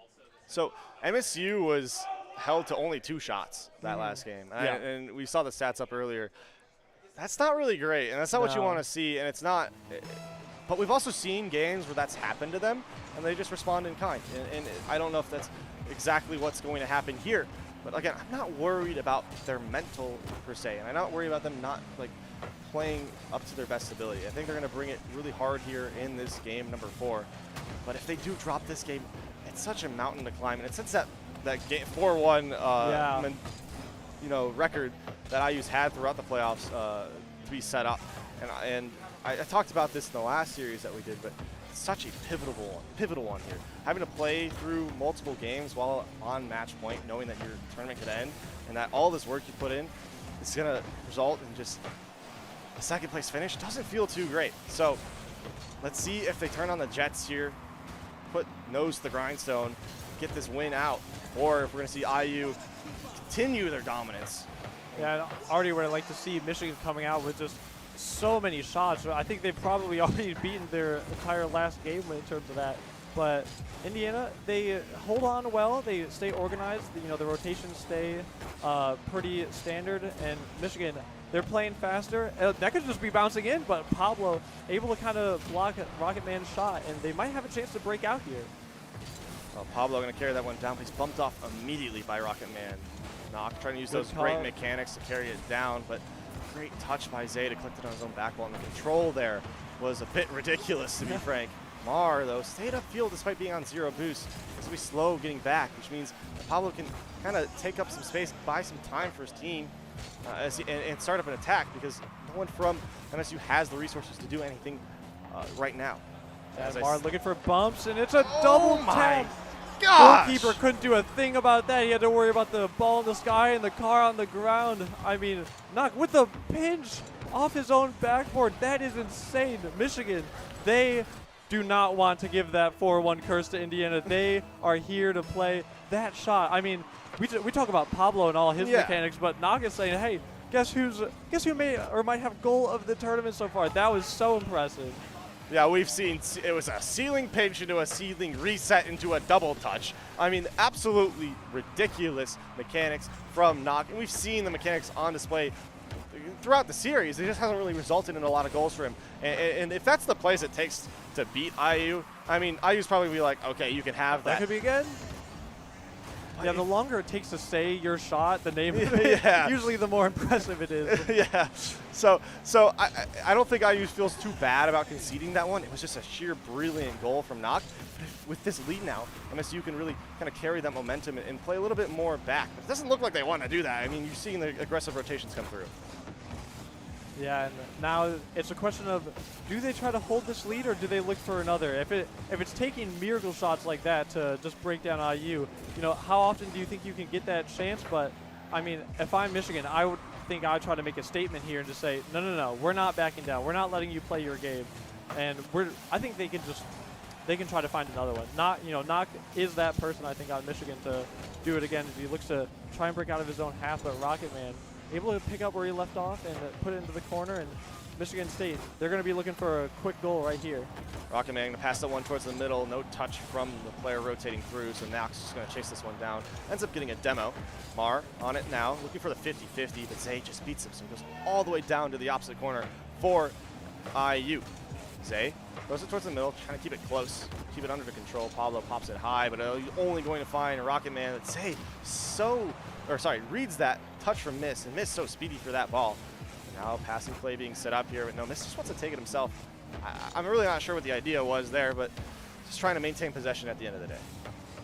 So MSU was held to only 2 shots that last game, Yeah. and we saw the stats up earlier. That's not really great, and that's not what you No. want to see, and it's not. But we've also seen games where that's happened to them, and they just respond in kind. And I don't know if that's exactly what's going to happen here. But again, I'm not worried about their mental per se, and I'm not worried about them not like playing up to their best ability. I think they're going to bring it really hard here in this game number 4. But if they do drop this game, it's such a mountain to climb, and it sets that game 4-1 you know, record that IU's had throughout the playoffs to be set up. And I talked about this in the last series that we did, but it's such a pivotal one here. Having to play through multiple games while on match point, knowing that your tournament could end, and that all this work you put in is going to result in just a second place finish, doesn't feel too great. So let's see if they turn on the Jets here, put nose to the grindstone, get this win out, or if we're going to see IU continue their dominance. Yeah, and already would like to see Michigan coming out with just so many shots. I think they've probably already beaten their entire last game in terms of that. But Indiana, they hold on well. They stay organized. You know, the rotations stay pretty standard. And Michigan, they're playing faster. That could just be bouncing in, but Pablo able to kind of block Rocket Man's shot, and they might have a chance to break out here. Well, Pablo going to carry that one down. He's bumped off immediately by Rocket Man. Knock trying to use Good those great call. mechanics to carry it down, but great touch by Zay to collect it on his own back wall. And the control there was a bit ridiculous, to be frank. Mar, though, stayed upfield despite being on 0 boost. It's going to be slow getting back, which means Pablo can kind of take up some space, buy some time for his team, and start up an attack, because no one from MSU has the resources to do anything right now. And Mar looking for bumps, and it's a double tap. Gosh! Goalkeeper couldn't do a thing about that. He had to worry about the ball in the sky and the car on the ground. I mean, Knock with the pinch off his own backboard. That is insane. Michigan, they do not want to give that 4-1 curse to Indiana. They are here to play that shot. I mean, we talk about Pablo and all his Yeah. mechanics, but Naga's saying, hey, guess who may or might have goal of the tournament so far. That was so impressive. Yeah, we've seen it was a ceiling pinch into a ceiling reset into a double touch. I mean, absolutely ridiculous mechanics from Nock, and we've seen the mechanics on display throughout the series. It just hasn't really resulted in a lot of goals for him. And if that's the place it takes to beat IU, I mean, IU's probably be like, okay, you can have That that. could be good. Yeah, the longer it takes to say your shot, the name of Yeah. it, usually the more impressive it is. Yeah. So I don't think IU feels too bad about conceding that one. It was just a sheer brilliant goal from Nock. With this lead now, MSU can really kind of carry that momentum and play a little bit more back. It doesn't look like they want to do that. I mean, you're seeing the aggressive rotations come through. Yeah, and now it's a question of, do they try to hold this lead or do they look for another? If it's taking miracle shots like that to just break down IU, how often do you think you can get that chance? But I mean, if I'm Michigan, I would think I'd try to make a statement here and just say, no, we're not backing down. We're not letting you play your game, and I think they can try to find another one. Nock is that person I think on Michigan to do it again. If he looks to try and break out of his own half, but Rocket Man able to pick up where he left off and put it into the corner, and Michigan State, they're going to be looking for a quick goal right here. Rocket Man pass that one towards the middle, no touch from the player rotating through, so Nock's just going to chase this one down. Ends up getting a demo. Mar on it now, looking for the 50-50, but Zay just beats him, so he goes all the way down to the opposite corner for IU. Zay throws it towards the middle, trying to keep it close, keep it under control. Pablo pops it high, but only going to find a Rocket Man that Zay reads that touch from Miss, and Miss so speedy for that ball. Now passing play being set up here, but no, Miss just wants to take it himself. I'm really not sure what the idea was there, but just trying to maintain possession at the end of the day.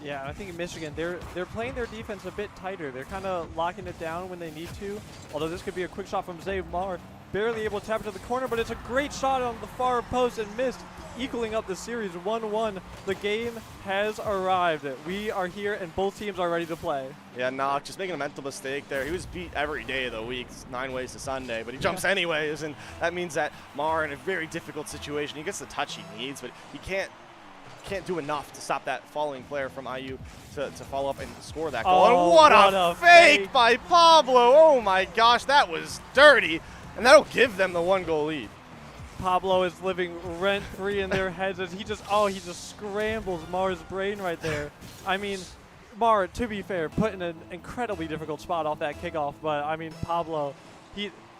Yeah, I think in Michigan, they're playing their defense a bit tighter. They're kind of locking it down when they need to, although this could be a quick shot from Zay. Mar barely able to tap it to the corner, but it's a great shot on the far post and missed, equaling up the series 1-1. The game has arrived. We are here, and both teams are ready to play. Yeah, Nock just making a mental mistake there. He was beat every day of the week, 9 ways to Sunday, but he jumps anyways, and that means that Mar in a very difficult situation. He gets the touch he needs, but he can't do enough to stop that following player from IU to follow up and score that goal. Oh, And what a fake by Pablo. Oh my gosh, that was dirty. And that'll give them the 1-goal lead. Pablo is living rent-free in their heads as he just scrambles Mar's brain right there. I mean, Mar, to be fair, put in an incredibly difficult spot off that kickoff, but I mean, Pablo,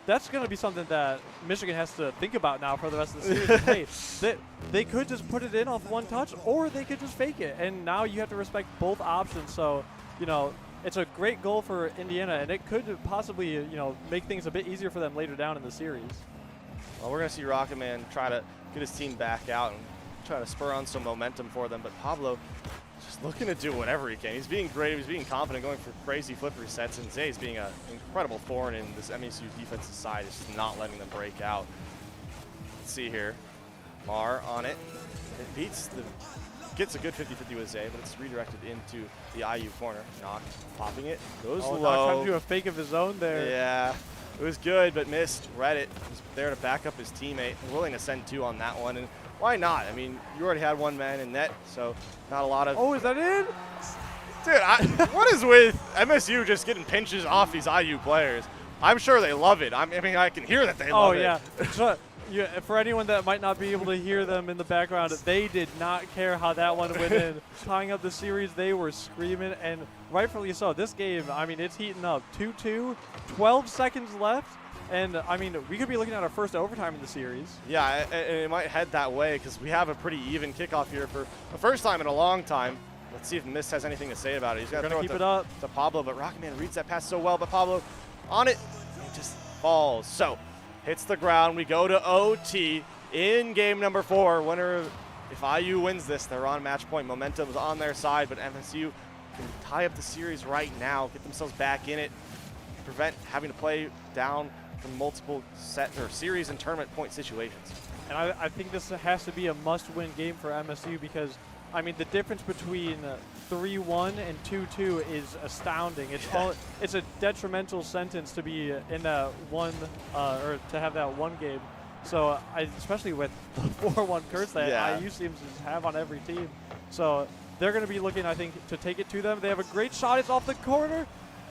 that's going to be something that Michigan has to think about now for the rest of the series. Hey, they could just put it in off one touch, or they could just fake it, and now you have to respect both options. So, it's a great goal for Indiana, and it could possibly, make things a bit easier for them later down in the series. Well, we're going to see Rocket Man try to get his team back out and try to spur on some momentum for them, but Pablo just looking to do whatever he can. He's being great. He's being confident, going for crazy flip resets, and Zay's being an incredible thorn in this MSU defensive side, just not letting them break out. Let's see here. Mar on it. It gets a good 50-50 with Zay, but it's redirected into the IU corner. Nock popping it, goes low. Nock trying to do a fake of his own there. Yeah, it was good, but missed. Reddit was there to back up his teammate, willing to send 2 on that one, and why not? I mean, you already had 1 man in net, so not a lot of... Oh, is that in? Dude, what is with MSU just getting pinches off these IU players? I'm sure they love it. I mean, I can hear that they love it. Oh, yeah. For anyone that might not be able to hear them in the background, they did not care how that one went in. Tying up the series, they were screaming, and rightfully so. This game, I mean, it's heating up. 2-2, 12 seconds left, and, I mean, we could be looking at our first overtime in the series. Yeah, and it might head that way because we have a pretty even kickoff here for the first time in a long time. Let's see if Miss has anything to say about it. He's going to throw keep it up to Pablo, but Rocketman reads that pass so well, but Pablo on it, and just falls. So, hits the ground. We go to OT in game number 4. If IU wins this, they're on match point. Momentum's on their side, but MSU can tie up the series right now, get themselves back in it, prevent having to play down from multiple series and tournament point situations. And I think this has to be a must-win game for MSU because, I mean, the difference between 3-1 and 2-2 is astounding. It's a detrimental sentence to be in that one, or to have that one game. So, especially with the 4-1 curse that IU seems to have on every team. So, they're going to be looking, I think, to take it to them. They have a great shot. It's off the corner.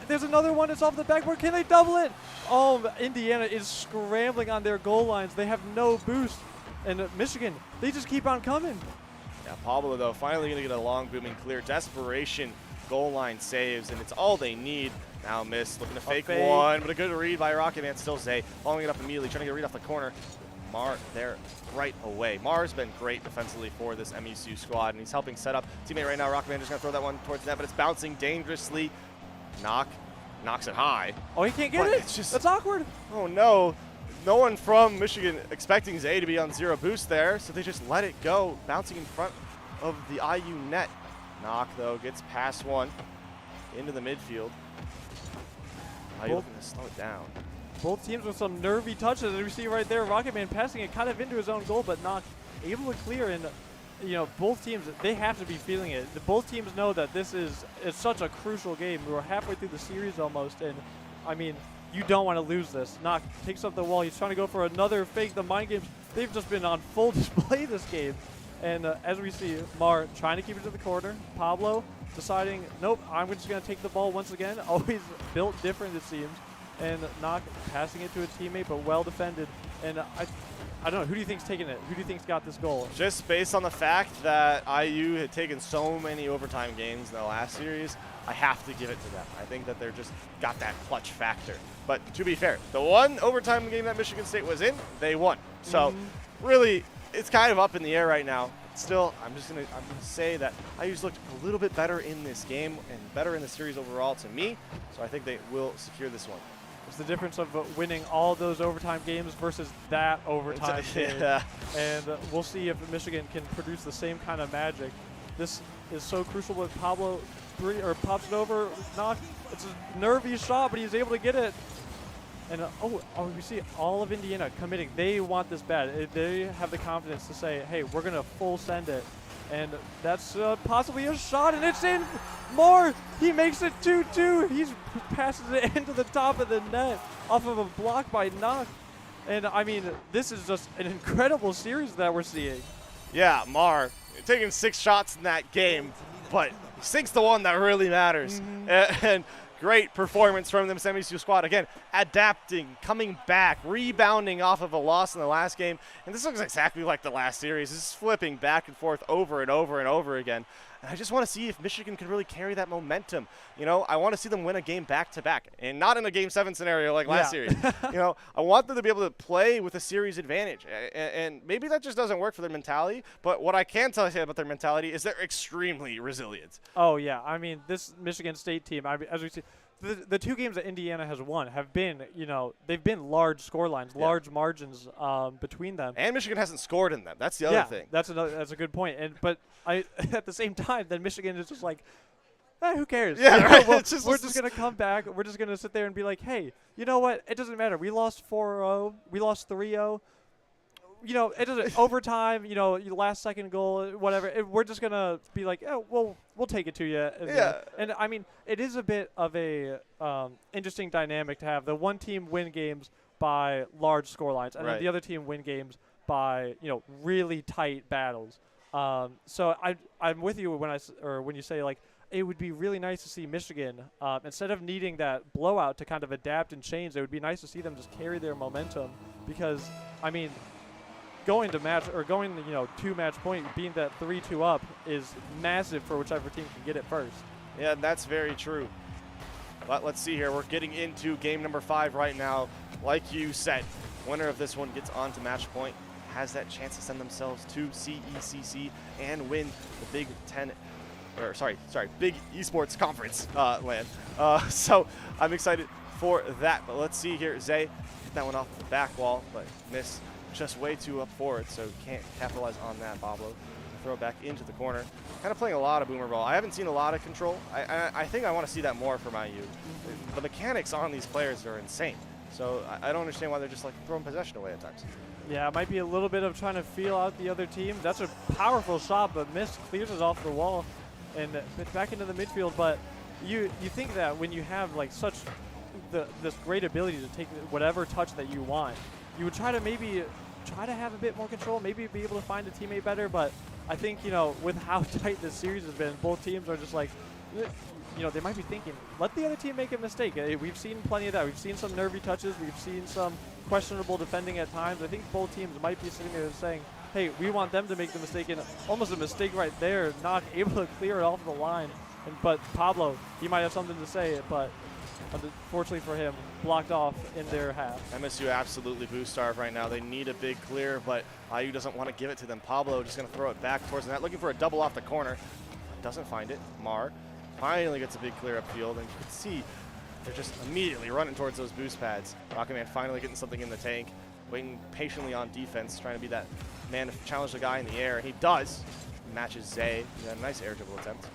There's another one. It's off the backboard. Can they double it? Oh, Indiana is scrambling on their goal lines. They have no boost. And Michigan, they just keep on coming. Yeah, Pablo, though, finally going to get a long booming clear. Desperation goal line saves, and it's all they need. Now Miss looking to fake one, but a good read by Rocket Man. Still Zay following it up immediately, trying to get a read off the corner. Mar there right away. Mar's been great defensively for this MECU squad, and he's helping set up teammate right now. Rocket Man just going to throw that one towards net, but it's bouncing dangerously. Knocks it high. Oh, he can't get But it? it's just- That's awkward. Oh no. No one from Michigan expecting Zay to be on 0 boost there, so they just let it go, bouncing in front of the IU net. Knock, though, gets past one into the midfield. IU looking to slow it down. Both teams with some nervy touches, as we see right there. Rocket Man passing it kind of into his own goal, but not able to clear. And both teams, they have to be feeling it. Both teams know that it's such a crucial game. We're halfway through the series almost, and I mean, you don't want to lose this. Knock takes up the wall. He's trying to go for another fake. The mind games, they've just been on full display this game. And as we see, Mar trying to keep it to the corner. Pablo deciding, nope, I'm just going to take the ball once again. Always built different, it seems. And Knock passing it to a teammate, but well defended. And I don't know, who do you think's taking it? Who do you think's got this goal? Just based on the fact that IU had taken so many overtime games in the last series, I have to give it to them. I think that they're just got that clutch factor. But to be fair, the one overtime game that Michigan State was in, they won. So really, it's kind of up in the air right now. Still, I'm gonna say that IU's looked a little bit better in this game and better in the series overall to me. So I think they will secure this one. It's the difference of winning all those overtime games versus that overtime game. Yeah. And we'll see if Michigan can produce the same kind of magic. This is so crucial with Pablo pops it over. Knock. It's a nervy shot, but he's able to get it. And you see all of Indiana committing. They want this bad. They have the confidence to say, hey, we're going to full send it. And that's possibly a shot, and it's in. More. He makes it 2-2. He passes it into the top of the net off of a block by Knock. And, I mean, this is just an incredible series that we're seeing. Yeah, Mar taking 6 shots in that game, but 6's the one that really matters. And great performance from the MECU squad. Again, adapting, coming back, rebounding off of a loss in the last game. And this looks exactly like the last series. This is flipping back and forth over and over and over again. And I just want to see if Michigan can really carry that momentum. I want to see them win a game back-to-back, and not in a Game 7 scenario like last series. I want them to be able to play with a series advantage. And maybe that just doesn't work for their mentality, but what I can tell you about their mentality is they're extremely resilient. Oh, yeah. I mean, this Michigan State team, as we see, the 2 games that Indiana has won have been, they've been large score lines, large margins between them. And Michigan hasn't scored in them. That's the other thing. That's a good point. But at the same time, then Michigan is just like, who cares? Yeah, right. We're just going to come back. We're just going to sit there and be like, hey, you know what? It doesn't matter. We lost 4-0. We lost 3-0. It doesn't overtime, your last second goal, whatever. We're just going to be like, we'll take it to you. And I mean, it is a bit of a interesting dynamic to have the one team win games by large score lines and then the other team win games by, really tight battles. So I'm with you when you say, like, it would be really nice to see Michigan, instead of needing that blowout to kind of adapt and change, it would be nice to see them just carry their momentum because, I mean, going to match point, being that 3-2 up is massive for whichever team can get it first. Yeah, that's very true. But let's see here. We're getting into game number 5 right now. Like you said, winner of this one gets on to match point, has that chance to send themselves to CECC and win the Big Esports Conference land. So I'm excited for that. But let's see here. Zay hit that one off the back wall, but miss just way too up forward, so can't capitalize on that. Pablo throw it back into the corner. Kind of playing a lot of boomer ball. I haven't seen a lot of control. I think I want to see that more from IU. The mechanics on these players are insane. So I don't understand why they're just like throwing possession away at times. Yeah, it might be a little bit of trying to feel out the other team. That's a powerful shot, but Miss clears it off the wall and back into the midfield. But you think that when you have like this great ability to take whatever touch that you want, you would try to maybe try to have a bit more control, maybe be able to find a teammate better. But I think, with how tight this series has been, both teams are just like, they might be thinking, let the other team make a mistake. We've seen plenty of that. We've seen some nervy touches. We've seen some questionable defending at times. I think both teams might be sitting there saying, hey, we want them to make the mistake, and almost a mistake right there, not able to clear it off the line. But Pablo, he might have something to say, but unfortunately for him, blocked off in their half. MSU absolutely boost starved right now. They need a big clear, but IU doesn't want to give it to them. Pablo just going to throw it back towards the net, looking for a double off the corner. Doesn't find it. Mar finally gets a big clear upfield, and you can see they're just immediately running towards those boost pads. Rocket Man finally getting something in the tank, waiting patiently on defense, trying to be that man to challenge the guy in the air, and he does. Matches Zay. He got a nice air dribble attempt.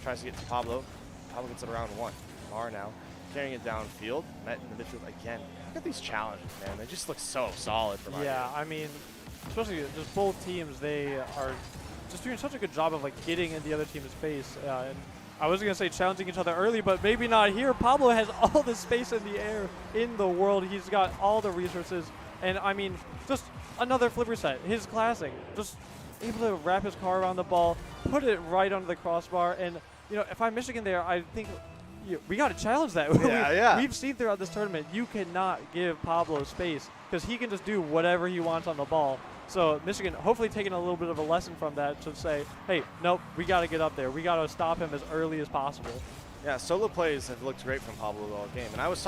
Tries to get to Pablo. Pablo gets it around one. Mar now carrying it downfield. Met in the midfield again. Look at these challenges, man. They just look so solid for my Yeah, I mean, especially just both teams, they are just doing such a good job of getting in the other team's face. And I was gonna say challenging each other early, but maybe not here. Pablo has all the space in the air in the world. He's got all the resources, and I mean, just another flipper set. His classic, just able to wrap his car around the ball, put it right under the crossbar, and if I'm Michigan there, I think we got to challenge that. We've seen throughout this tournament, you cannot give Pablo space because he can just do whatever he wants on the ball. So Michigan hopefully taking a little bit of a lesson from that to say, hey, nope, we got to get up there. We got to stop him as early as possible. Yeah, solo plays have looked great from Pablo all game, and I was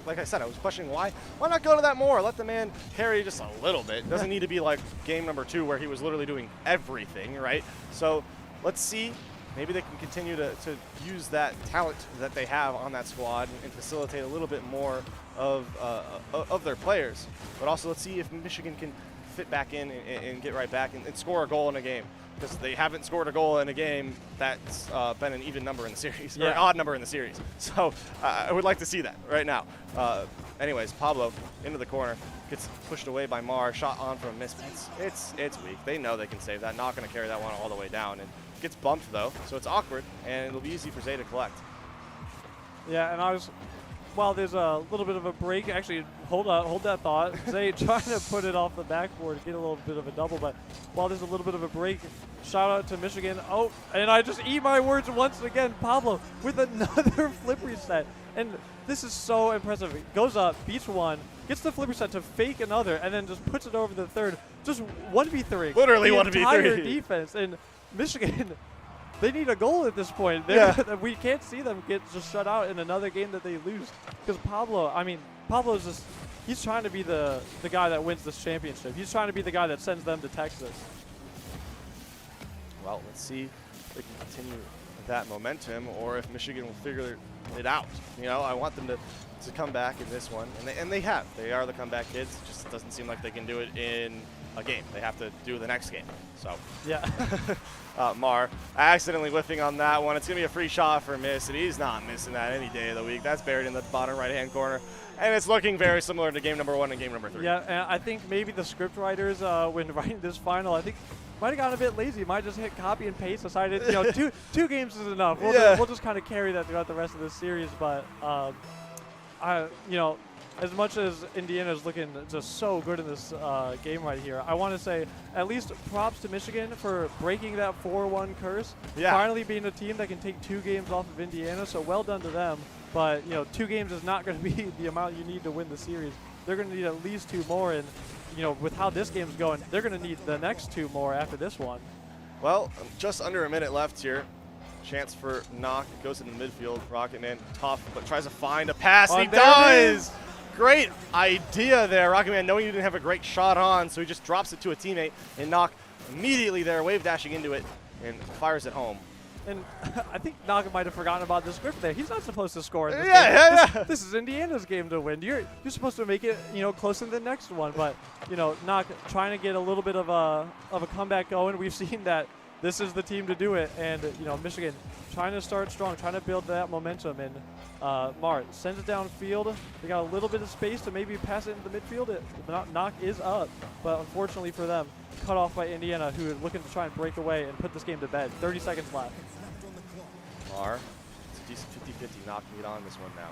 like I said, I was questioning why not go to that more? Let the man carry just a little bit. It doesn't need to be like game number 2 where he was literally doing everything, right? So let's see. Maybe they can continue to use that talent that they have on that squad and facilitate a little bit more of their players. But also, let's see if Michigan can fit back in and get right back and score a goal in a game. Because they haven't scored a goal in a game that's been an even number in the series, or an odd number in the series. So I would like to see that right now. Anyways, Pablo into the corner, gets pushed away by Mar, shot on from a miss. It's weak. They know they can save that. Not going to carry that one all the way down. And gets bumped though, so it's awkward, and it'll be easy for Zay to collect. Yeah, and while there's a little bit of a break, actually, hold that thought. Zay trying to put it off the backboard, get a little bit of a double, but while there's a little bit of a break, shout out to Michigan. Oh, and I just eat my words once again. Pablo with another flip reset, and this is so impressive. It goes up, beats one, gets the flip reset to fake another, and then just puts it over the third. Just 1v3. Literally 1v3. Entire defense, and Michigan, they need a goal at this point. We can't see them get just shut out in another game that they lose. Because Pablo's just, he's trying to be the guy that wins this championship. He's trying to be the guy that sends them to Texas. Well, let's see if they can continue that momentum or if Michigan will figure it out. I want them to come back in this one. And they have. They are the comeback kids. It just doesn't seem like they can do it in a game. They have to do the next game. So yeah. Mar accidentally whiffing on that one. It's going to be a free shot for miss, and he's not missing that any day of the week. That's buried in the bottom right-hand corner, and it's looking very similar to game number 1 and game number 3. Yeah, and I think maybe the script writers, when writing this final, I think might have gotten a bit lazy. Might just hit copy and paste, decided, two games is enough. We'll just kind of carry that throughout the rest of this series, but as much as Indiana is looking just so good in this game right here, I want to say at least props to Michigan for breaking that 4-1 curse. Yeah. Finally being a team that can take 2 games off of Indiana, so well done to them. But 2 games is not going to be the amount you need to win the series. They're going to need at least 2 more, and with how this game's going, they're going to need the next 2 more after this one. Well, just under a minute left here. Chance for knock. Goes in the midfield. Rocket Man tough, but tries to find a pass. He does. Great idea there. Rocket Man knowing he didn't have a great shot on, so he just drops it to a teammate, and Knock immediately there, wave dashing into it, and fires it home. And I think Knock might have forgotten about the script there. He's not supposed to score in this game. This is Indiana's game to win. You're supposed to make it, close in the next one. But, Knock trying to get a little bit of a comeback going. We've seen that this is the team to do it. And, Michigan trying to start strong, trying to build that momentum. And Mar sends it downfield. They got a little bit of space to maybe pass it into the midfield. Knock is up, but unfortunately for them, cut off by Indiana, who is looking to try and break away and put this game to bed. 30 seconds left. Mar, it's a decent 50-50 Knock lead on this one now.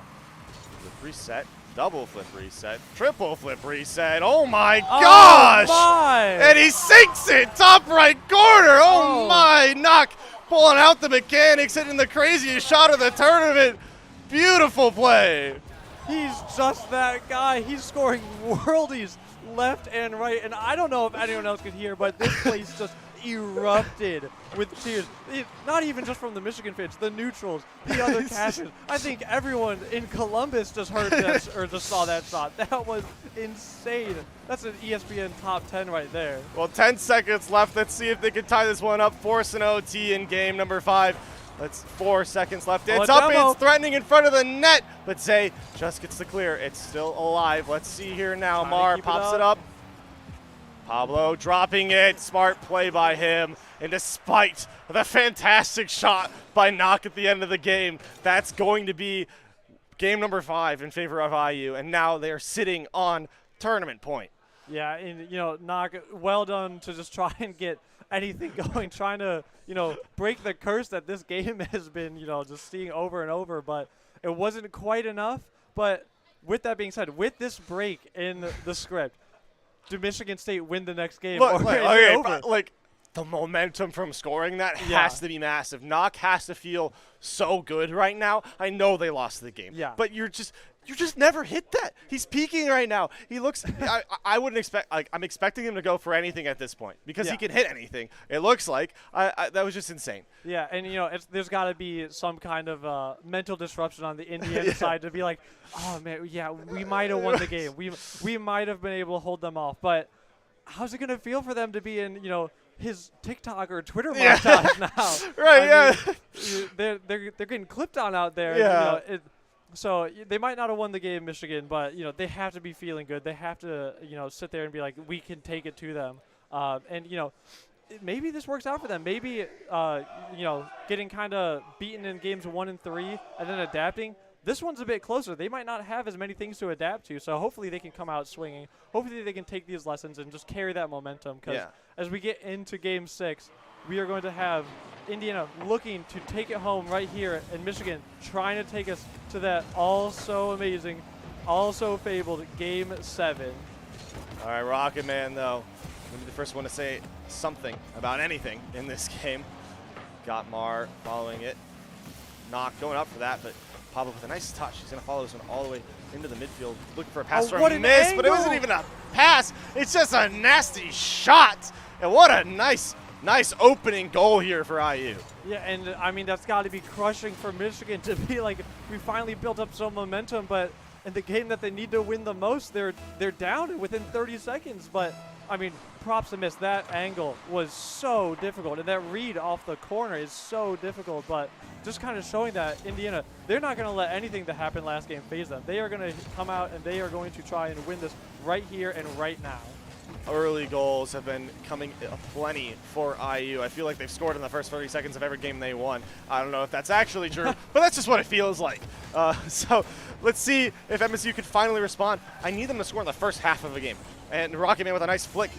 The reset, Double flip reset. Triple flip reset. Oh my gosh! My. And he sinks it! Top right corner! Oh my! Knock pulling out the mechanics, hitting the craziest shot of the tournament. Beautiful play. He's just that guy. He's scoring worldies left and right. And I don't know if anyone else could hear, but this place just erupted with cheers. Not even just from the Michigan fans, the neutrals, the other casters. I think everyone in Columbus just heard this or just saw that shot. That was insane. That's an ESPN top 10 right there. Well, 10 seconds left. Let's see if they can tie this one up. Force an OT in game number 5. That's 4 seconds left. It's up. It's threatening in front of the net. But Zay just gets the clear. It's still alive. Let's see here now. Mar pops it up. Pablo dropping it. Smart play by him. And despite the fantastic shot by Knock at the end of the game, that's going to be game number 5 in favor of IU. And now they are sitting on tournament point. Yeah, and, Knock, well done to just try and get anything going, trying to, break the curse that this game has been, just seeing over and over. But it wasn't quite enough. But with that being said, with this break in the script, do Michigan State win the next game? Look, over? The momentum from scoring that has to be massive. Knock has to feel so good right now. I know they lost the game, but you just never hit that. He's peaking right now. He looks. I wouldn't expect. I'm expecting him to go for anything at this point because he can hit anything. It looks like that was just insane. Yeah, and there's got to be some kind of mental disruption on the Indiana side to be like, oh man, we might have won the game. We might have been able to hold them off, but how's it gonna feel for them to be in his TikTok or Twitter montage now? Right? They're getting clipped on out there. Yeah. So they might not have won the game, Michigan, but they have to be feeling good. They have to sit there and be like, we can take it to them. And maybe this works out for them. Maybe getting kind of beaten in games 1 and 3 and then adapting. This one's a bit closer. They might not have as many things to adapt to, so hopefully they can come out swinging. Hopefully they can take these lessons and just carry that momentum. Because as we get into Game 6, we are going to have Indiana looking to take it home right here, and Michigan trying to take us to that also amazing, also fabled Game 7. All right, Rocket Man, though, going to be the first one to say something about anything in this game. Got Mar following it. Knock going up for that, but Pablo with a nice touch. He's going to follow this one all the way into the midfield, looking for a pass from a miss, but it wasn't even a pass. It's just a nasty shot. And what a nice opening goal here for IU. Yeah, and I mean, that's got to be crushing for Michigan to be like, we finally built up some momentum, but in the game that they need to win the most, they're down within 30 seconds. But I mean, props to miss. That angle was so difficult, and that read off the corner is so difficult. But just kind of showing that Indiana, they're not going to let anything that happened last game phase them. They are going to come out and they are going to try and win this right here and right now. Early goals have been coming plenty for IU. I feel like they've scored in the first 30 seconds of every game they won. I don't know if that's actually true, but that's just what it feels like. So let's see if MSU could finally respond. I need them to score in the first half of a game. And Rocket Man with a nice flick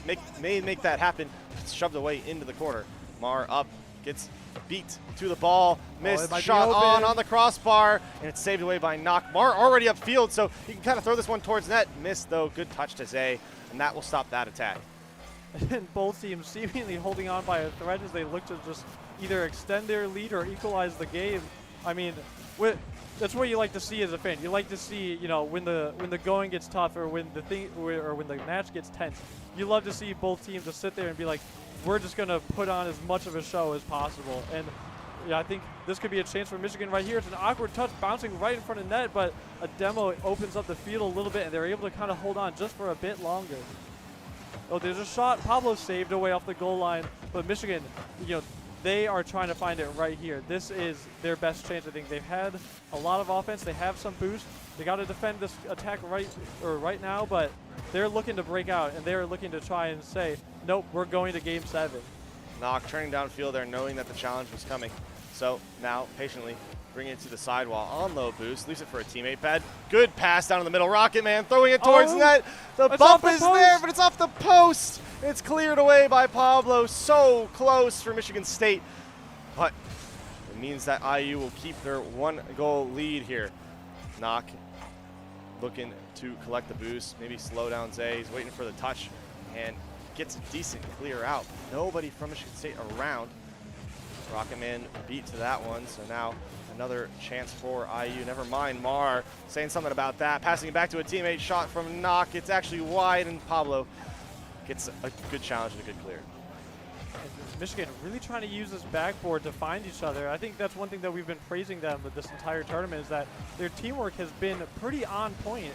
may make that happen. It's shoved away into the corner. Mar up, gets beat to the ball, missed shot on the crossbar, and it's saved away by Knock. Mar already upfield, so he can kind of throw this one towards net. Missed, though. Good touch to Zay, and that will stop that attack. And both teams seemingly holding on by a thread as they look to just either extend their lead or equalize the game. I mean, that's what you like to see as a fan. You like to see, when the going gets tough or when the match gets tense. You love to see both teams just sit there and be like, we're just going to put on as much of a show as possible. And I think this could be a chance for Michigan right here. It's an awkward touch bouncing right in front of net, but a demo opens up the field a little bit, and they're able to kind of hold on just for a bit longer. Oh, there's a shot. Pablo saved away off the goal line, but Michigan, they are trying to find it right here. This is their best chance. I think they've had a lot of offense. They have some boost. They got to defend this attack right now, but they're looking to break out, and they're looking to try and say, nope, we're going to Game 7. Knock turning downfield there, knowing that the challenge was coming. So now, patiently, bring it to the sidewall on low boost. Leaves it for a teammate. Bad, good pass down in the middle. Rocket Man throwing it towards net. The bump is there, but it's off the post. It's cleared away by Pablo. So close for Michigan State. But it means that IU will keep their 1-goal lead here. Knock looking to collect the boost, maybe slow down Zay. He's waiting for the touch and gets a decent clear out. Nobody from Michigan State around. Rocketman beat to that one, so now another chance for IU. Never mind, Mar saying something about that. Passing it back to a teammate, shot from Knock. It's actually wide, and Pablo gets a good challenge and a good clear. And Michigan really trying to use this backboard to find each other. I think that's one thing that we've been praising them with this entire tournament is that their teamwork has been pretty on point,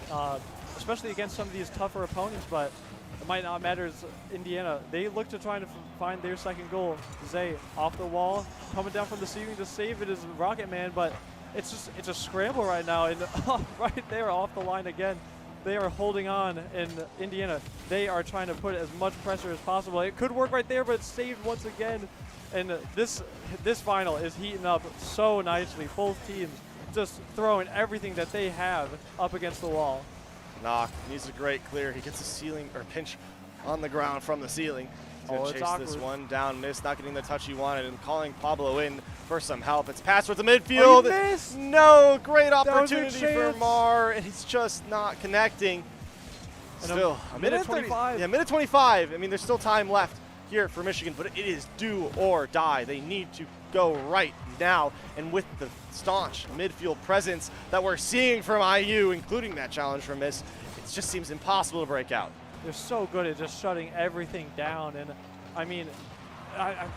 especially against some of these tougher opponents, but it might not matter as Indiana. They look to try to find their second goal. Zay off the wall, coming down from the ceiling to save it is Rocketman, but it's a scramble right now, and right there off the line again. They are holding on, and Indiana, they are trying to put as much pressure as possible. It could work right there, but it's saved once again. And this final is heating up so nicely. Both teams just throwing everything that they have up against the wall. Knock needs a great clear. He gets a ceiling or pinch on the ground from the ceiling. He's gonna chase this one down, miss, not getting the touch he wanted, and calling Pablo in for some help. It's passed towards the midfield. Oh, no, great opportunity for chance. Mar, and he's just not connecting. And Still, a minute 25. Yeah, minute 25. I mean, there's still time left here for Michigan, but it is do or die. They need to go right now, and with the staunch midfield presence that we're seeing from IU, including that challenge from Miss, it just seems impossible to break out. They're so good at just shutting everything down, and I mean,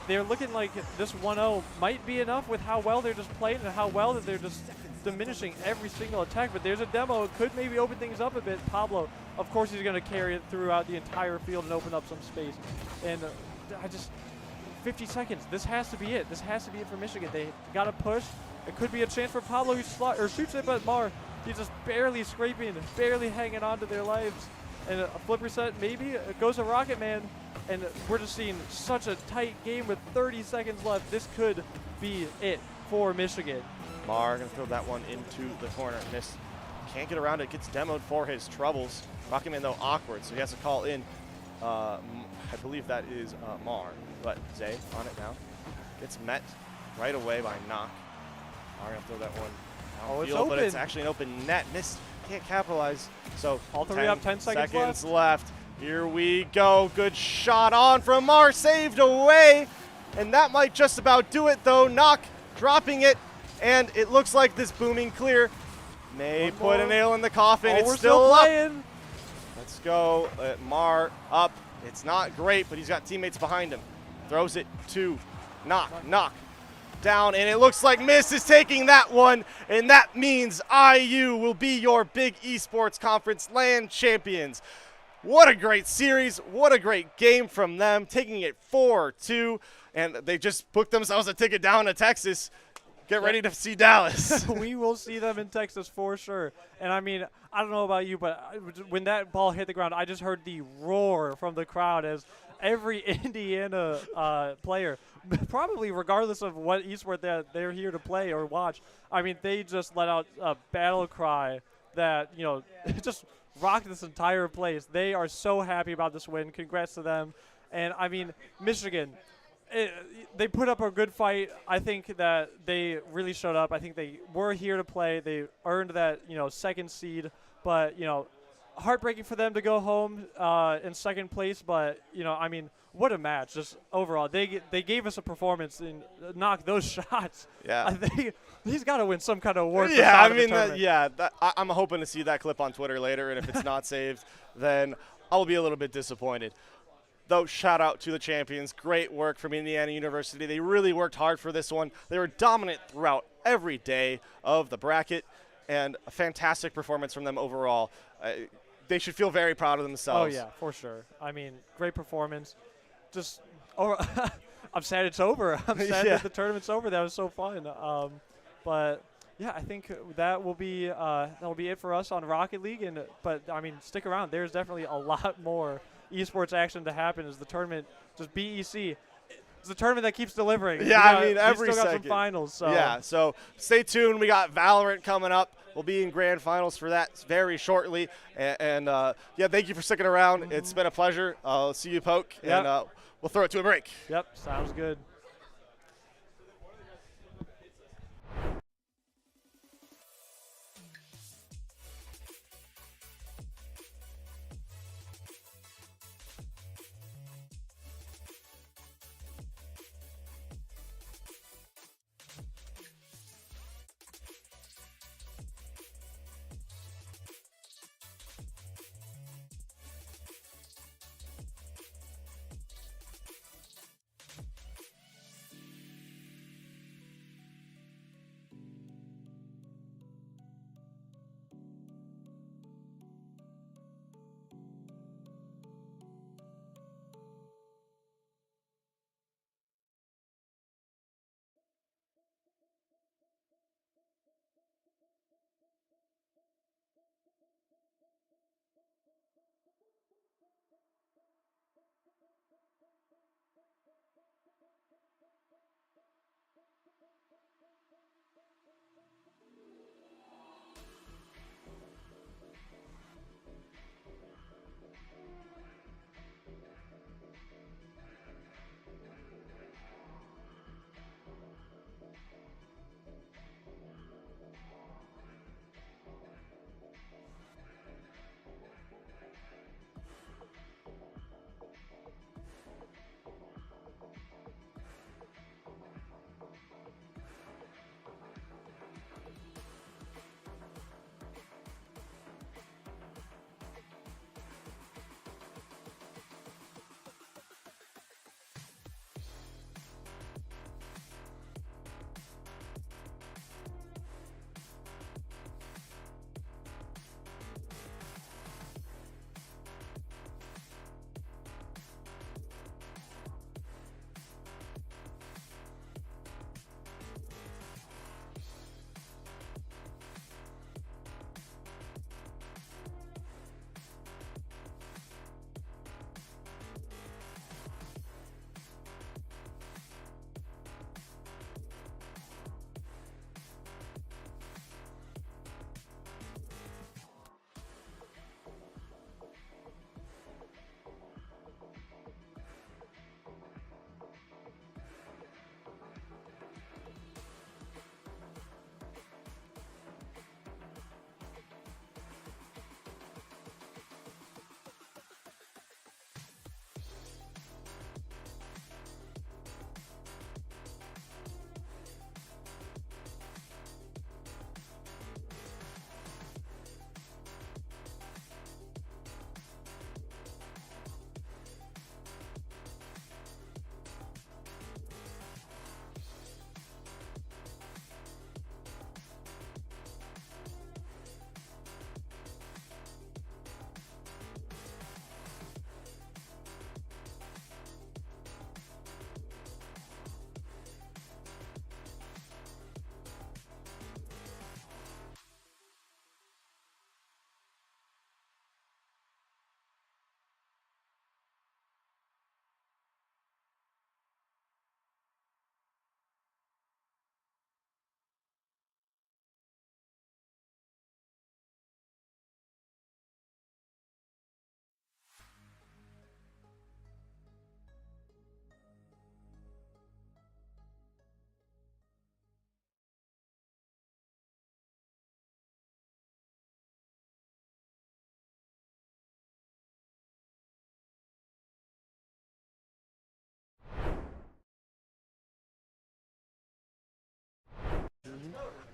they're looking like this 1-0 might be enough with how well they're just playing and how well that they're just diminishing every single attack, but there's a demo. It could maybe open things up a bit. Pablo, of course, he's going to carry it throughout the entire field and open up some space. And 50 seconds. This has to be it. This has to be it for Michigan. They got to push. It could be a chance for Pablo who shoots it, but Mar, he's just barely scraping, barely hanging on to their lives. And a flip reset, maybe. It goes to Rocketman. And we're just seeing such a tight game with 30 seconds left. This could be it for Michigan. Mar gonna throw that one into the corner. Miss can't get around it. Gets demoed for his troubles. Rocketman though awkward, so he has to call in. I believe that is Mar, but Zay on it now. Gets met right away by Knock. Mar gonna throw that one downfield, it's open. But it's actually an open net. Miss can't capitalize. So all three up. 10 seconds left. Here we go. Good shot on from Mar, saved away, and that might just about do it though. Knock dropping it. And it looks like this booming clear may put a nail in the coffin. It's we're still up. playing. Let's go. Mar up. It's not great, but he's got teammates behind him. Throws it to Knock. Knock down, and it looks like Miss is taking that one, and that means IU will be your Big Esports Conference land champions. What a great series. What a great game from them, taking it 4-2, and they just booked themselves a ticket down to Texas. Get ready to see Dallas. We will see them in Texas for sure. And I mean, I don't know about you, but when that ball hit the ground, I just heard the roar from the crowd as every Indiana player, probably regardless of what esport that they're here to play or watch, I mean, they just let out a battle cry that, you know, just rocked this entire place. They are so happy about this win. Congrats to them. And I mean, Michigan, they put up a good fight. I think that they really showed up. I think they were here to play. They earned that, you know, second seed. But, you know, heartbreaking for them to go home in second place. But, you know, I mean, what a match. Just overall, they gave us a performance and knocked those shots. Yeah. He's got to win some kind of award. Yeah, I mean, I'm hoping to see that clip on Twitter later. And if it's not saved, then I'll be a little bit disappointed. Though, shout out to the champions. Great work from Indiana University. They really worked hard for this one. They were dominant throughout every day of the bracket, and a fantastic performance from them overall. They should feel very proud of themselves. Oh, yeah, for sure. I mean, great performance. Just, I'm sad it's over. I'm sad that the tournament's over. That was so fun. But yeah, I think that will be it for us on Rocket League. But I mean, stick around. There's definitely a lot more esports action to happen as the tournament, just BEC. It's a tournament that keeps delivering. Yeah, I mean, every we still second. got some finals. So. Yeah, so stay tuned. We got Valorant coming up. We'll be in grand finals for that very shortly. And yeah, thank you for sticking around. It's been a pleasure. I'll see you, Poke, and we'll throw it to a break. Yep, sounds good.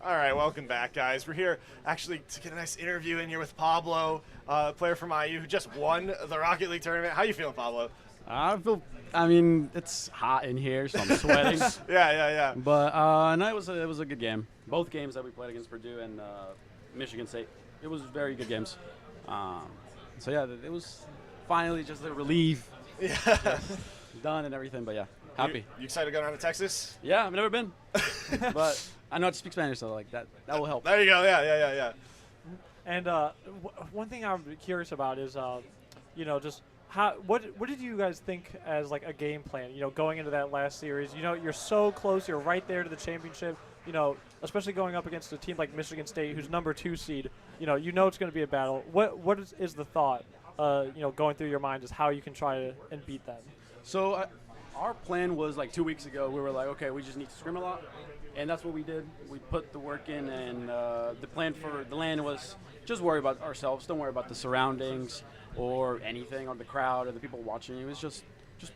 All right, welcome back, guys. We're here actually to get a nice interview in here with Pablo, player from IU who just won the Rocket League tournament. How you feeling, Pablo? I mean, it's hot in here, so I'm sweating. Yeah. But no, it was a good game. Both games that we played against Purdue and Michigan State, it was very good games. So yeah, it was finally just a relief. Yeah. Done and everything, but yeah, happy. You excited to go down to Texas? Yeah, I've never been, but I know how to speak Spanish, so like that will help. There you go. Yeah. And one thing I'm curious about is, just what did you guys think as like a game plan? Going into that last series, you're so close, you're right there to the championship. Especially going up against a team like Michigan State, who's number 2 seed. It's going to be a battle. What is the thought? Going through your mind is how you can try and beat them. So our plan was like 2 weeks ago. We were like, okay, we just need to scrim a lot, and that's what we did. We put the work in, and the plan for the LAN was just worry about ourselves. Don't worry about the surroundings or anything, or the crowd, or the people watching. It was just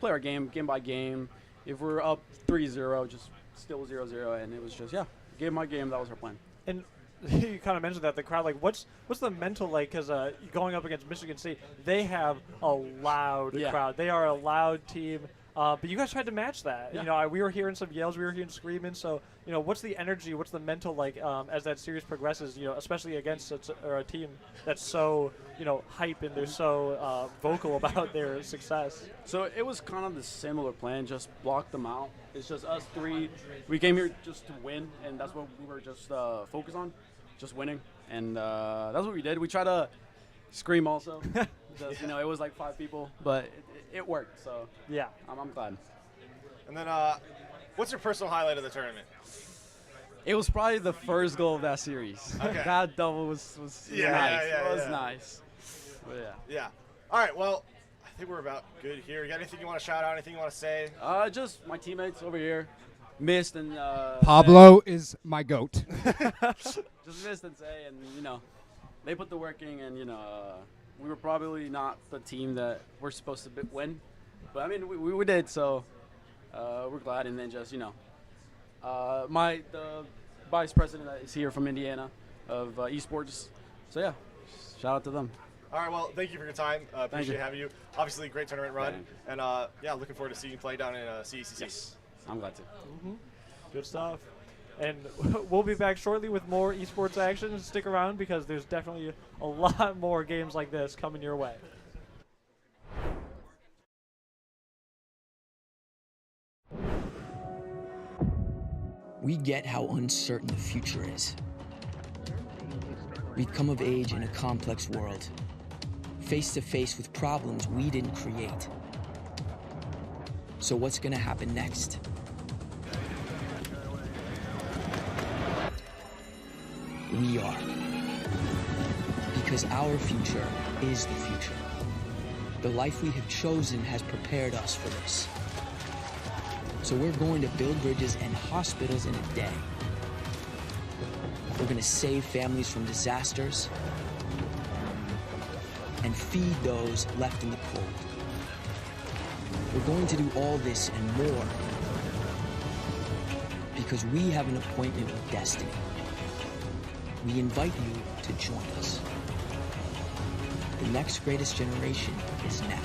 play our game by game. If we're up 3-0, just still 0-0, and it was just game by game. That was our plan. And you kind of mentioned that the crowd, like, what's the mental like? Because going up against Michigan State, they have a loud crowd. They are a loud team. But you guys tried to match that. Yeah. We were hearing some yells, we were hearing screaming. So, what's the energy, what's the mental like as that series progresses? Especially against a team that's so hype and they're so vocal about their success. So it was kind of the similar plan, just block them out. It's just us three. We came here just to win, and that's what we were just focused on, just winning. And that's what we did. We tried to scream also. Just, it was like 5 people, but it worked. So yeah, I'm glad. And then, what's your personal highlight of the tournament? It was probably the first goal of that series. Okay. That double was nice. It was nice. But Yeah. All right. Well, I think we're about good here. You got anything you want to shout out? Anything you want to say? Just my teammates over here missed and Pablo is my goat. just missed and say, and they put the work in, and we were probably not the team that we're supposed to win, but I mean we did, so we're glad. And then just the vice president that is here from Indiana of Esports, so yeah, shout out to them. All right, well, thank you for your time. Appreciate having you. Obviously, great tournament run, and looking forward to seeing you play down in CECC. Yes, I'm glad to. Good stuff. And we'll be back shortly with more esports action. Stick around because there's definitely a lot more games like this coming your way. We get how uncertain the future is. We've come of age in a complex world, face to face with problems we didn't create. So what's gonna happen next? We are. Because our future is the future. The life we have chosen has prepared us for this. So we're going to build bridges and hospitals in a day. We're going to save families from disasters and feed those left in the cold. We're going to do all this and more because we have an appointment with destiny. We invite you to join us. The next greatest generation is now.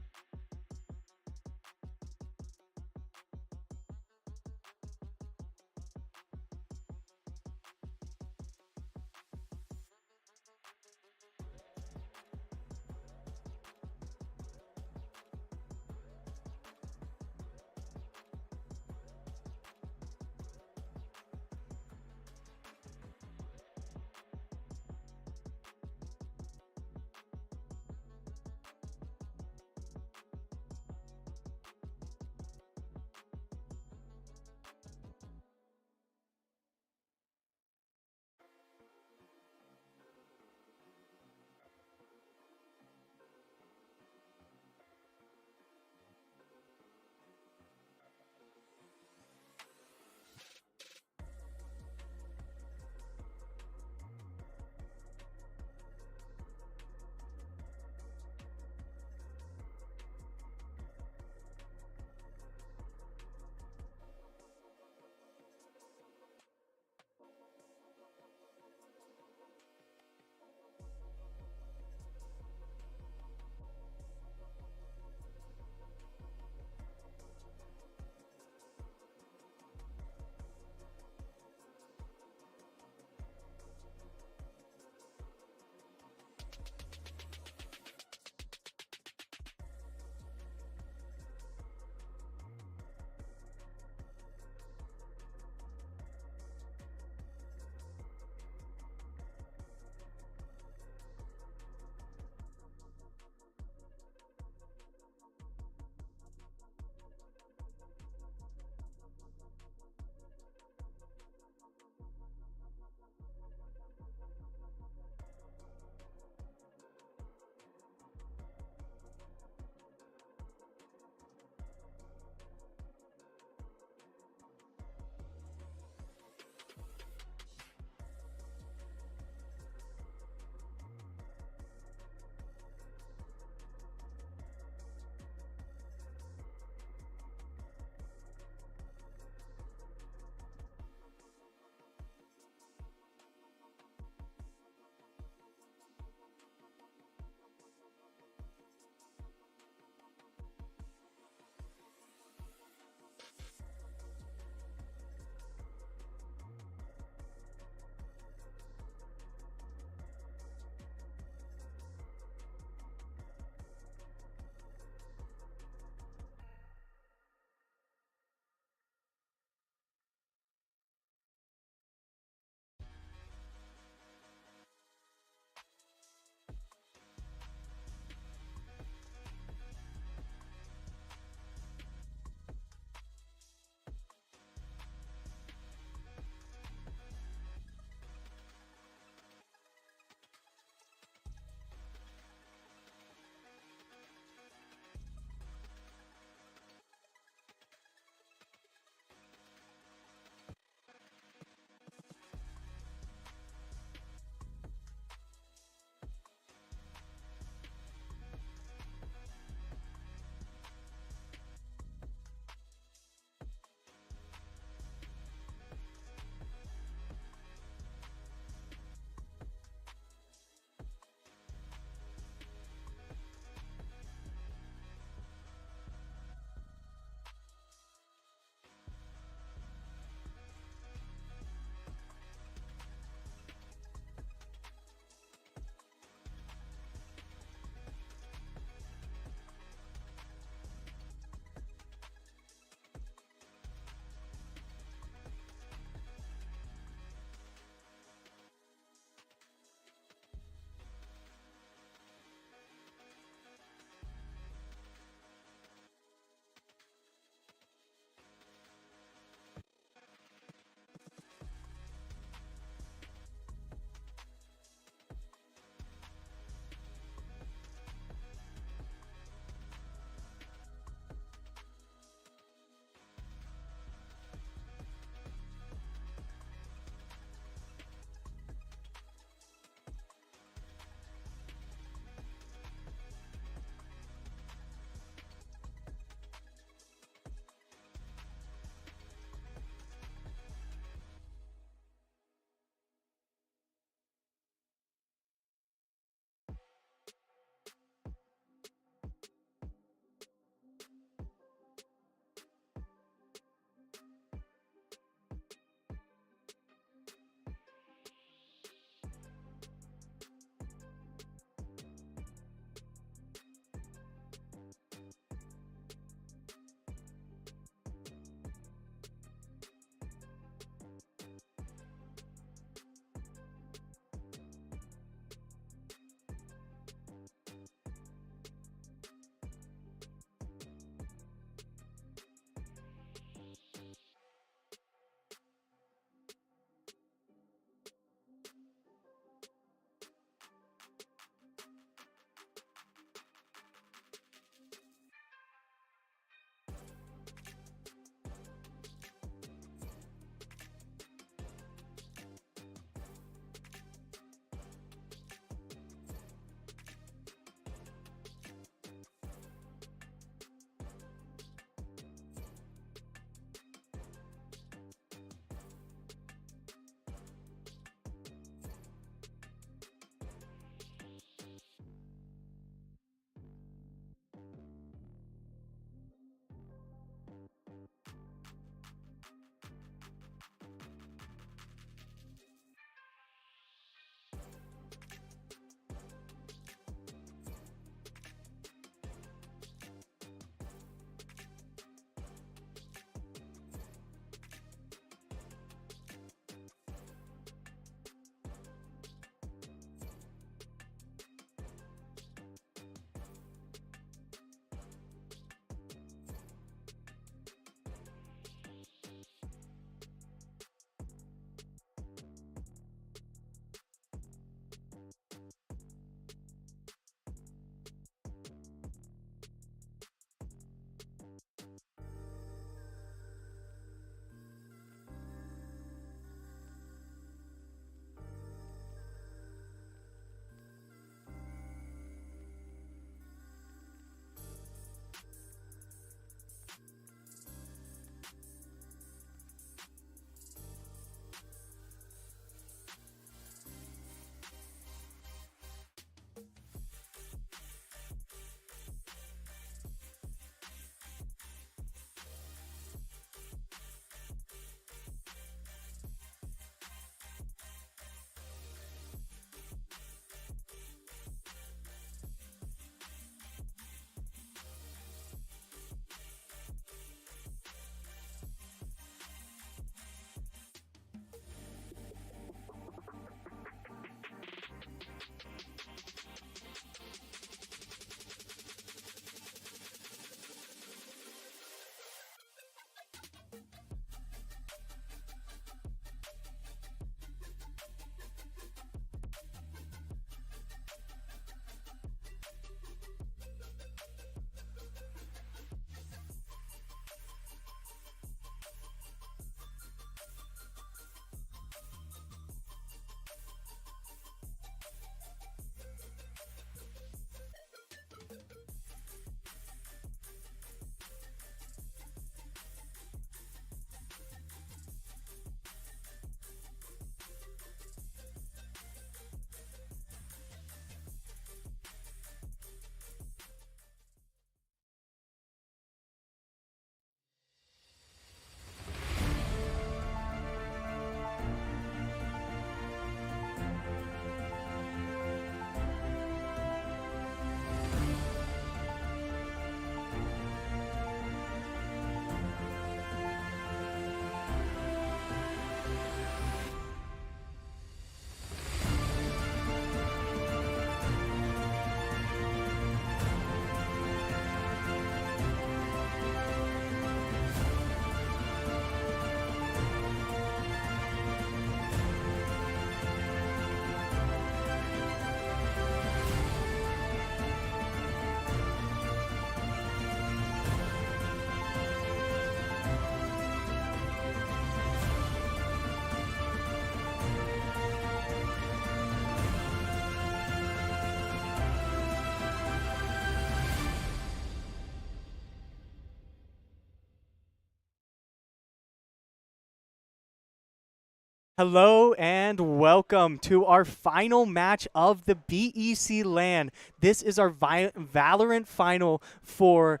Hello and welcome to our final match of the BEC LAN. This is our Valorant final for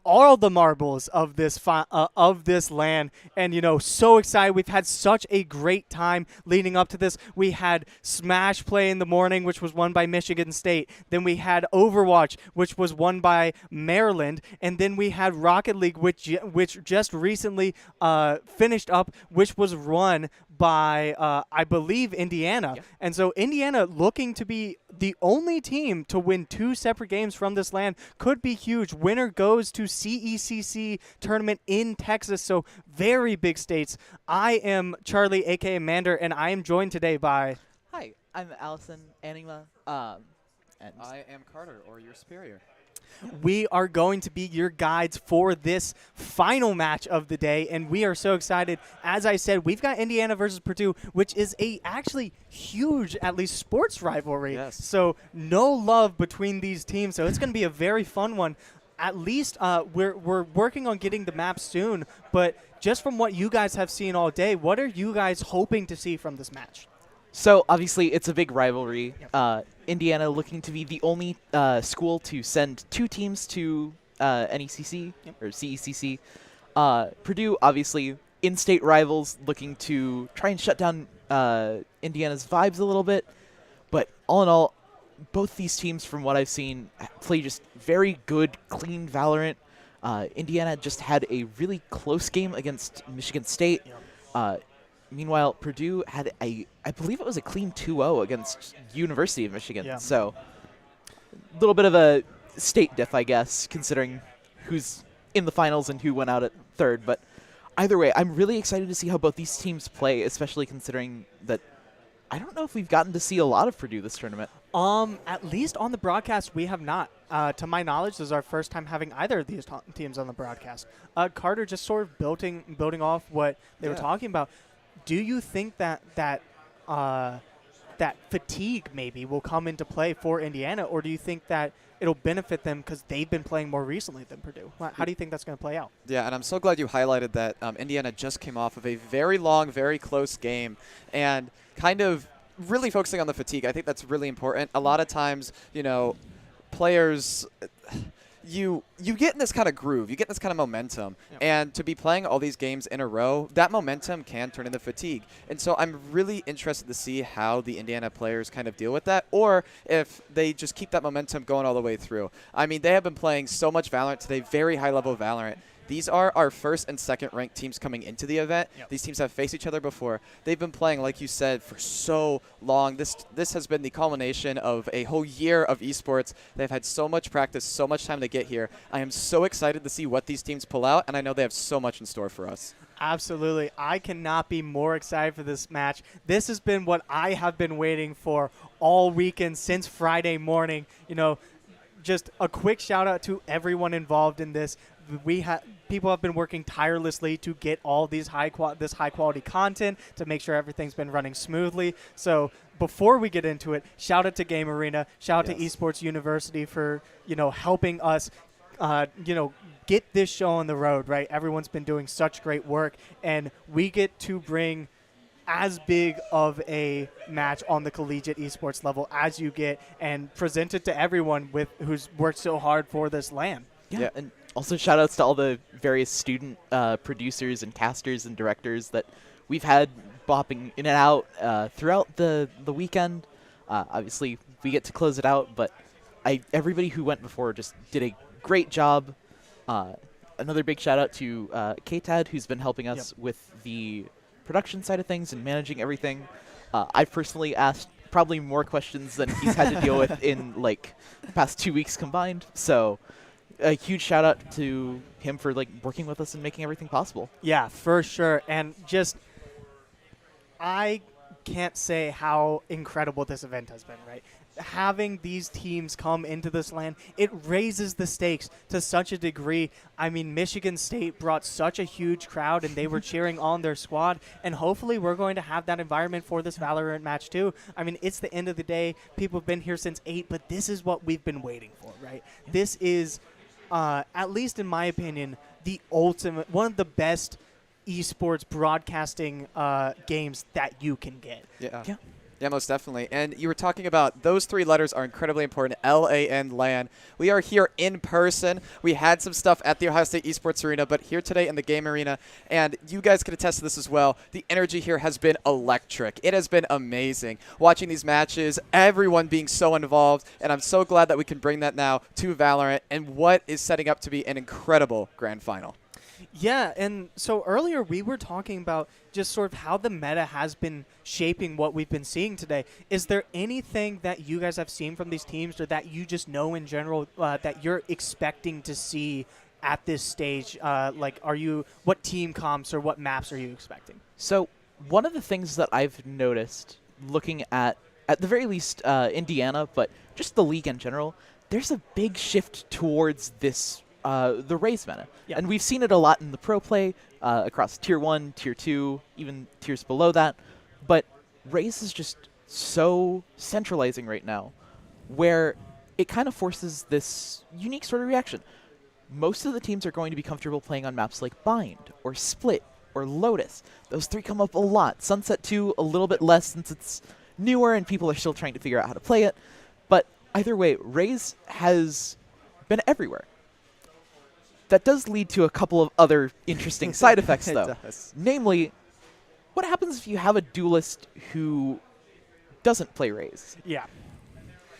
all the marbles of this LAN, and so excited. We've had such a great time leading up to this. We had Smash play in the morning, which was won by Michigan State. Then we had Overwatch, which was won by Maryland, and then we had Rocket League, which just recently finished up, which was run by, I believe, Indiana. Yep. And so Indiana, looking to be the only team to win 2 separate games from this LAN, could be huge. Winner goes to CECC tournament in Texas, so very big states. I am Charlie, a.k.a. Mander, and I am joined today by... Hi, I'm Allison Anima, and I am Carter, or your superior. We are going to be your guides for this final match of the day, and we are so excited. As I said, we've got Indiana versus Purdue, which is a actually huge, at least sports rivalry. Yes. So no love between these teams, so it's going to be a very fun one. At least we're working on getting the map soon, but just from what you guys have seen all day, what are you guys hoping to see from this match? so obviously it's a big rivalry. Yep. Indiana looking to be the only school to send 2 teams to NECC or CECC. Purdue, obviously, in-state rivals looking to try and shut down Indiana's vibes a little bit. But all in all, both these teams, from what I've seen, play just very good, clean Valorant. Indiana just had a really close game against Michigan State. Yep. Meanwhile, Purdue had I believe it was a clean 2-0 against University of Michigan. Yeah. So a little bit of a state diff, I guess, considering who's in the finals and who went out at third. But either way, I'm really excited to see how both these teams play, especially considering that I don't know if we've gotten to see a lot of Purdue this tournament. At least on the broadcast, we have not. To my knowledge, this is our first time having either of these teams on the broadcast. Carter, just sort of building off what they were talking about. Do you think that fatigue maybe will come into play for Indiana, or do you think that it'll benefit them because they've been playing more recently than Purdue? How do you think that's going to play out? Yeah, and I'm so glad you highlighted that Indiana just came off of a very long, very close game, and kind of really focusing on the fatigue. I think that's really important. A lot of times, players... You get in this kind of groove, you get this kind of momentum, and to be playing all these games in a row, that momentum can turn into fatigue. And so I'm really interested to see how the Indiana players kind of deal with that, or if they just keep that momentum going all the way through. I mean, they have been playing so much Valorant today, very high-level Valorant. These are our first and second ranked teams coming into the event. Yep. These teams have faced each other before. They've been playing, like you said, for so long. This has been the culmination of a whole year of esports. They've had so much practice, so much time to get here. I am so excited to see what these teams pull out, and I know they have so much in store for us. Absolutely. I cannot be more excited for this match. This has been what I have been waiting for all weekend since Friday morning. Just a quick shout out to everyone involved in this. People have been working tirelessly to get all these high quality content to make sure everything's been running smoothly. So before we get into it, shout out to Game Arena, shout out to Esports University for helping us get this show on the road. Right, everyone's been doing such great work, and we get to bring as big of a match on the collegiate esports level as you get and present it to everyone who's worked so hard for this LAN. Yeah, and also shout-outs to all the various student producers and casters and directors that we've had bopping in and out throughout the weekend. Obviously, we get to close it out, but everybody who went before just did a great job. Another big shout-out to KTAD, who's been helping us with the production side of things and managing everything. I've personally asked probably more questions than he's had to deal with in the past 2 weeks combined. So a huge shout out to him for working with us and making everything possible. Yeah, for sure. And just I can't say how incredible this event has been, right? Having these teams come into this LAN, it raises the stakes to such a degree. I mean, Michigan State brought such a huge crowd, and they were cheering on their squad, and hopefully we're going to have that environment for this Valorant match too. I mean, it's the end of the day. People have been here since 8, but this is what we've been waiting for, right? This is, at least in my opinion, the ultimate, one of the best esports broadcasting games that you can get. Yeah. Yeah, most definitely. And you were talking about those 3 letters are incredibly important. LAN, LAN. We are here in person. We had some stuff at the Ohio State Esports Arena, but here today in the game arena. And you guys can attest to this as well. The energy here has been electric. It has been amazing. Watching these matches, everyone being so involved. And I'm so glad that we can bring that now to Valorant and what is setting up to be an incredible grand final. Yeah, and so earlier we were talking about just sort of how the meta has been shaping what we've been seeing today. Is there anything that you guys have seen from these teams or that you just know in general that you're expecting to see at this stage? What team comps or what maps are you expecting? So one of the things that I've noticed looking at the very least Indiana, but just the league in general, there's a big shift towards this the Raze meta. Yeah. And we've seen it a lot in the pro play across Tier 1, Tier 2, even tiers below that. But Raze is just so centralizing right now where it kind of forces this unique sort of reaction. Most of the teams are going to be comfortable playing on maps like Bind or Split or Lotus. Those 3 come up a lot. Sunset 2 a little bit less since it's newer and people are still trying to figure out how to play it. But either way, Raze has been everywhere. That does lead to a couple of other interesting side effects, though. Namely, what happens if you have a duelist who doesn't play Raze? Yeah.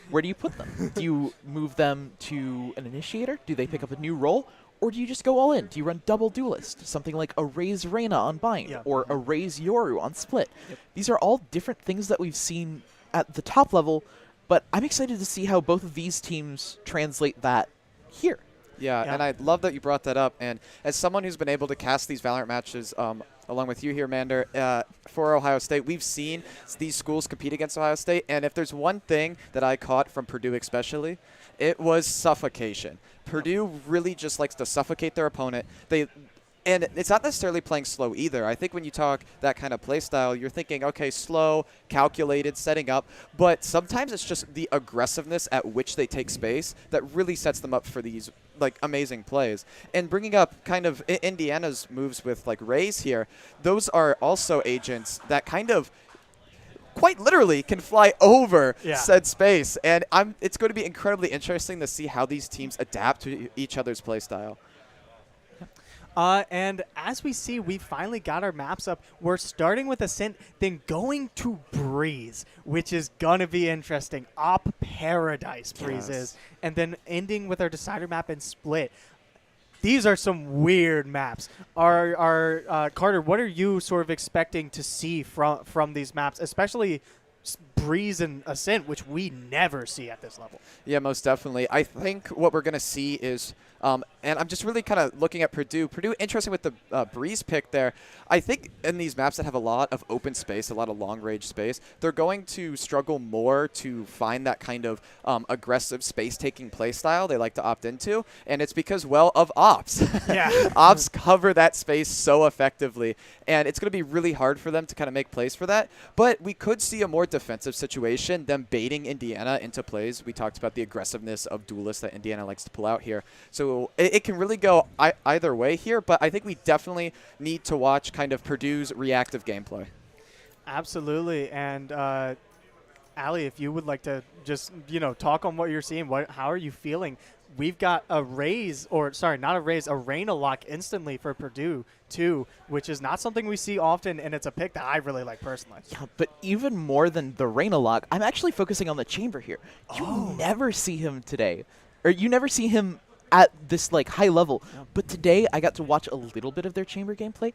Where do you put them? Do you move them to an initiator? Do they pick up a new role? Or do you just go all in? Do you run double duelist? Something like a Raze Reyna on Bind or a Raze Yoru on Split. These are all different things that we've seen at the top level, but I'm excited to see how both of these teams translate that here. Yeah, and I love that you brought that up. And as someone who's been able to cast these Valorant matches along with you here, Mander, for Ohio State, we've seen these schools compete against Ohio State. And if there's one thing that I caught from Purdue especially, it was suffocation. Purdue really just likes to suffocate their opponent. And it's not necessarily playing slow either. I think when you talk that kind of play style, you're thinking, okay, slow, calculated, setting up. But sometimes it's just the aggressiveness at which they take space that really sets them up for these amazing plays. And bringing up kind of Indiana's moves with Raze here, those are also agents that kind of quite literally can fly over said space. And it's going to be incredibly interesting to see how these teams adapt to each other's play style. And as we see, we finally got our maps up. We're starting with Ascent, then going to Breeze, which is going to be interesting. Op Paradise Breeze is. And then ending with our Decider map and Split. These are some weird maps. Carter, what are you sort of expecting to see from these maps, especially Breeze and Ascent, which we never see at this level? Yeah, most definitely. I think what we're going to see is, and I'm just really kind of looking at Purdue. Purdue, interesting with the Breeze pick there. I think in these maps that have a lot of open space, a lot of long-range space, they're going to struggle more to find that kind of aggressive space-taking play style they like to opt into, and it's because, well, of Ops. Ops cover that space so effectively, and it's going to be really hard for them to kind of make plays for that, but we could see a more defensive situation, them baiting Indiana into plays. We talked about the aggressiveness of duelists that Indiana likes to pull out here. So it can really go either way here, but I think we definitely need to watch kind of Purdue's reactive gameplay. Absolutely. And Ali, if you would like to just, talk on what you're seeing, how are you feeling? We've got a Raze, or sorry, not a Raze, a Reyna lock instantly for Purdue, too, which is not something we see often, and it's a pick that I really like personally. Yeah, but even more than the Reyna lock, I'm actually focusing on the Chamber here. You never see him today, or you never see him at this high level. Yeah. But today, I got to watch a little bit of their Chamber gameplay.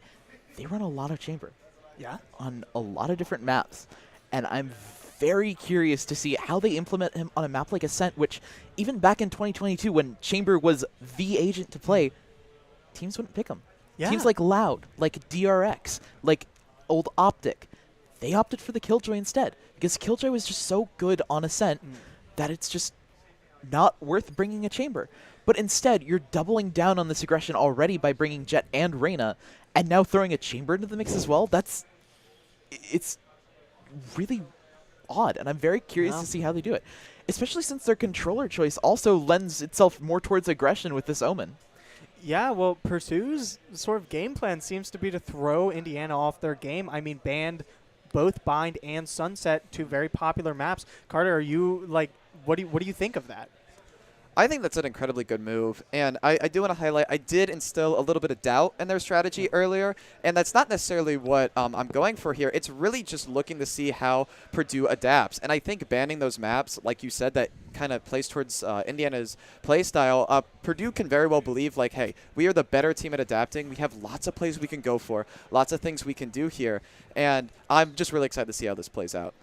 They run a lot of Chamber. Yeah. On a lot of different maps, and I'm very curious to see how they implement him on a map like Ascent, which even back in 2022 when Chamber was the agent to play, teams wouldn't pick him. Yeah. Teams like Loud, like DRX, like old Optic, they opted for the Killjoy instead because Killjoy was just so good on Ascent that it's just not worth bringing a Chamber. But instead, you're doubling down on this aggression already by bringing Jet and Reyna, and now throwing a Chamber into the mix as well. It's really odd, and I'm very curious to see how they do it, especially since their controller choice also lends itself more towards aggression with this Omen. Yeah, well, Pursue's sort of game plan seems to be to throw Indiana off their game. I mean, banned both Bind and Sunset, two very popular maps. Carter, are you like, what do you think of that? I think that's an incredibly good move, and I do want to highlight, I did instill a little bit of doubt in their strategy earlier, and that's not necessarily what I'm going for here. It's really just looking to see how Purdue adapts, and I think banning those maps, like you said, that kind of plays towards Indiana's play style, Purdue can very well believe, like, hey, we are the better team at adapting. We have lots of plays we can go for, lots of things we can do here, and I'm just really excited to see how this plays out.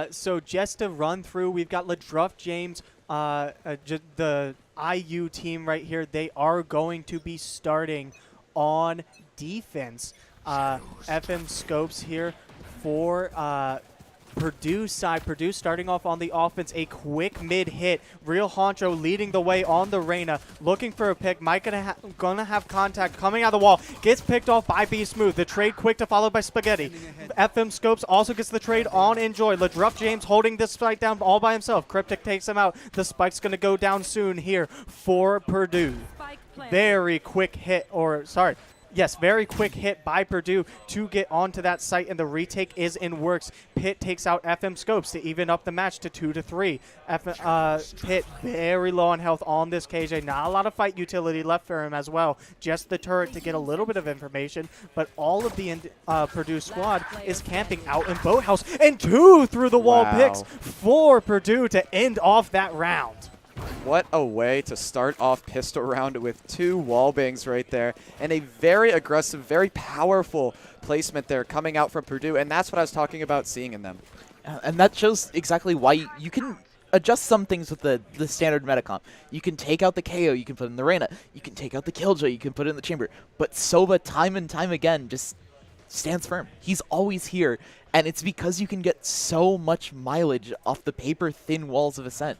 So just to run through, we've got Ladruff James, the IU team right here. They are going to be starting on defense. FM Scopes here for Purdue side. Purdue starting off on the offense. A quick mid hit. Real Honcho leading the way on the Reyna. Looking for a pick. Mike gonna have contact coming out of the wall. Gets picked off by B Smooth. The trade quick to follow by Spaghetti. FM Scopes also gets the trade on Enjoy. Ladruff James holding this spike down all by himself. Cryptic takes him out. The spike's gonna go down soon here for Purdue. Very quick hit, or sorry. Yes, very quick hit by Purdue to get onto that site, and the retake is in works. Pitt takes out FM Scopes to even up the match to 2-3. Pitt very low on health on this KJ. Not a lot of fight utility left for him as well. Just the turret to get a little bit of information, but all of the Purdue squad is camping out in Boathouse, and 2 through the wall picks for Purdue to end off that round. What a way to start off pistol round with 2 wall bangs right there, and a very aggressive, very powerful placement there coming out from Purdue, and that's what I was talking about seeing in them. And that shows exactly why you can adjust some things with the standard metacomp. You can take out the KO, you can put in the Reyna, you can take out the Killjoy, you can put it in the Chamber, but Soba time and time again just stands firm. He's always here, and it's because you can get so much mileage off the paper-thin walls of Ascent.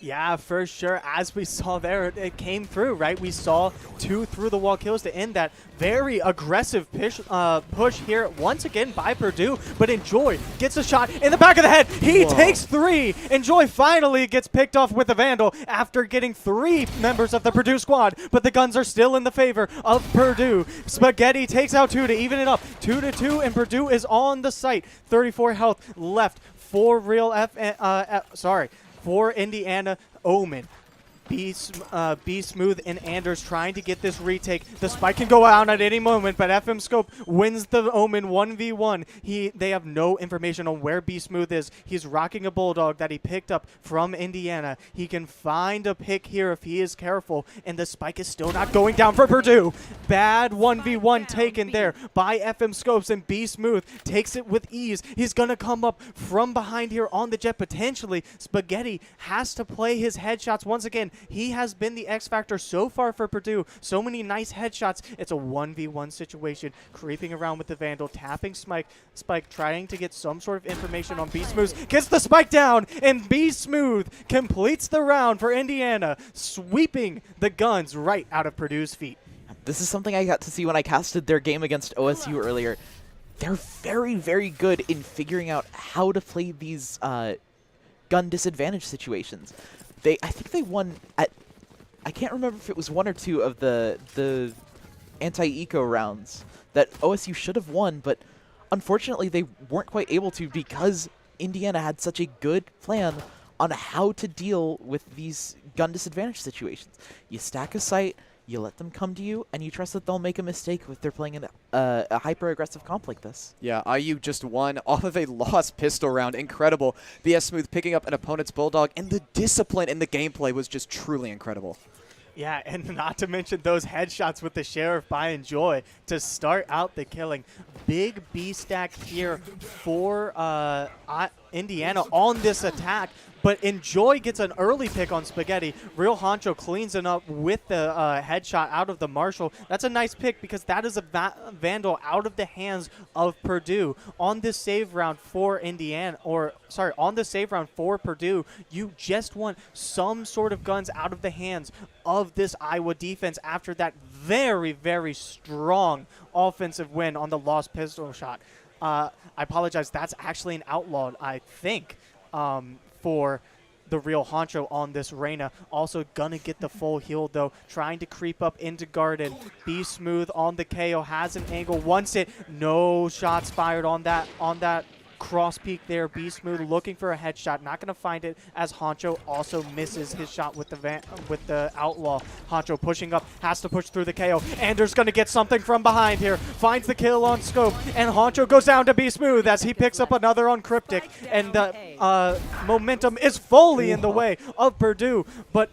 Yeah, for sure. As we saw there, it came through, right? We saw 2 through-the-wall kills to end that very aggressive push here once again by Purdue. But Enjoy gets a shot in the back of the head. He takes 3. Enjoy finally gets picked off with a Vandal after getting 3 members of the Purdue squad. But the guns are still in the favor of Purdue. Spaghetti takes out 2 to even it up. 2-2, and Purdue is on the site. 34 health left for for Indiana. Omen, B Smooth, and Anders trying to get this retake. The spike can go out at any moment, but FM Scope wins the Omen 1v1. They have no information on where B Smooth is. He's rocking a Bulldog that he picked up from Indiana. He can find a pick here if he is careful, and the spike is still not going down for Purdue. Bad 1v1 taken there by FM Scopes, and B Smooth takes it with ease. He's going to come up from behind here on the jet potentially. Spaghetti has to play his headshots once again. He has been the X factor so far for Purdue. So many nice headshots. It's a 1v1 situation. Creeping around with the Vandal, tapping Spike, trying to get some sort of information on B Smooth. Gets the spike down, and B Smooth completes the round for Indiana, sweeping the guns right out of Purdue's feet. This is something I got to see when I casted their game against OSU earlier. They're very, very good in figuring out how to play these gun disadvantage situations. I think they won at, I can't remember if it was 1 or 2 of the anti-eco rounds that OSU should have won, but unfortunately they weren't quite able to because Indiana had such a good plan on how to deal with these gun disadvantage situations. You stack a site, you let them come to you, and you trust that they'll make a mistake if they're playing a hyper-aggressive comp like this. Yeah, IU just won off of a lost pistol round. Incredible. BS Smooth picking up an opponent's Bulldog, and the discipline in the gameplay was just truly incredible. Yeah, and not to mention those headshots with the Sheriff by Enjoy to start out the killing. Big B stack here for Indiana on this attack. But Enjoy gets an early pick on Spaghetti. Real Honcho cleans it up with the headshot out of the Marshall. That's a nice pick because that is a Vandal out of the hands of Purdue. On this save round for on the save round for Purdue, you just want some sort of guns out of the hands of this Iowa defense after that very, very strong offensive win on the lost pistol shot. I apologize. That's actually an outlawed, I think. For the real honcho on this Reyna. Also gonna get the full heal though, trying to creep up into Garden. Be Smooth on the KO, has an angle, wants it. No shots fired on that cross peak there. Be Smooth looking for a headshot, not gonna find it as Honcho also misses his shot with the Outlaw. Honcho pushing up, has to push through the KO. Anders gonna get something from behind here, finds the kill on Scope, and Honcho goes down to Be Smooth as he picks up another on Cryptic, and the momentum is fully in the way of Purdue, but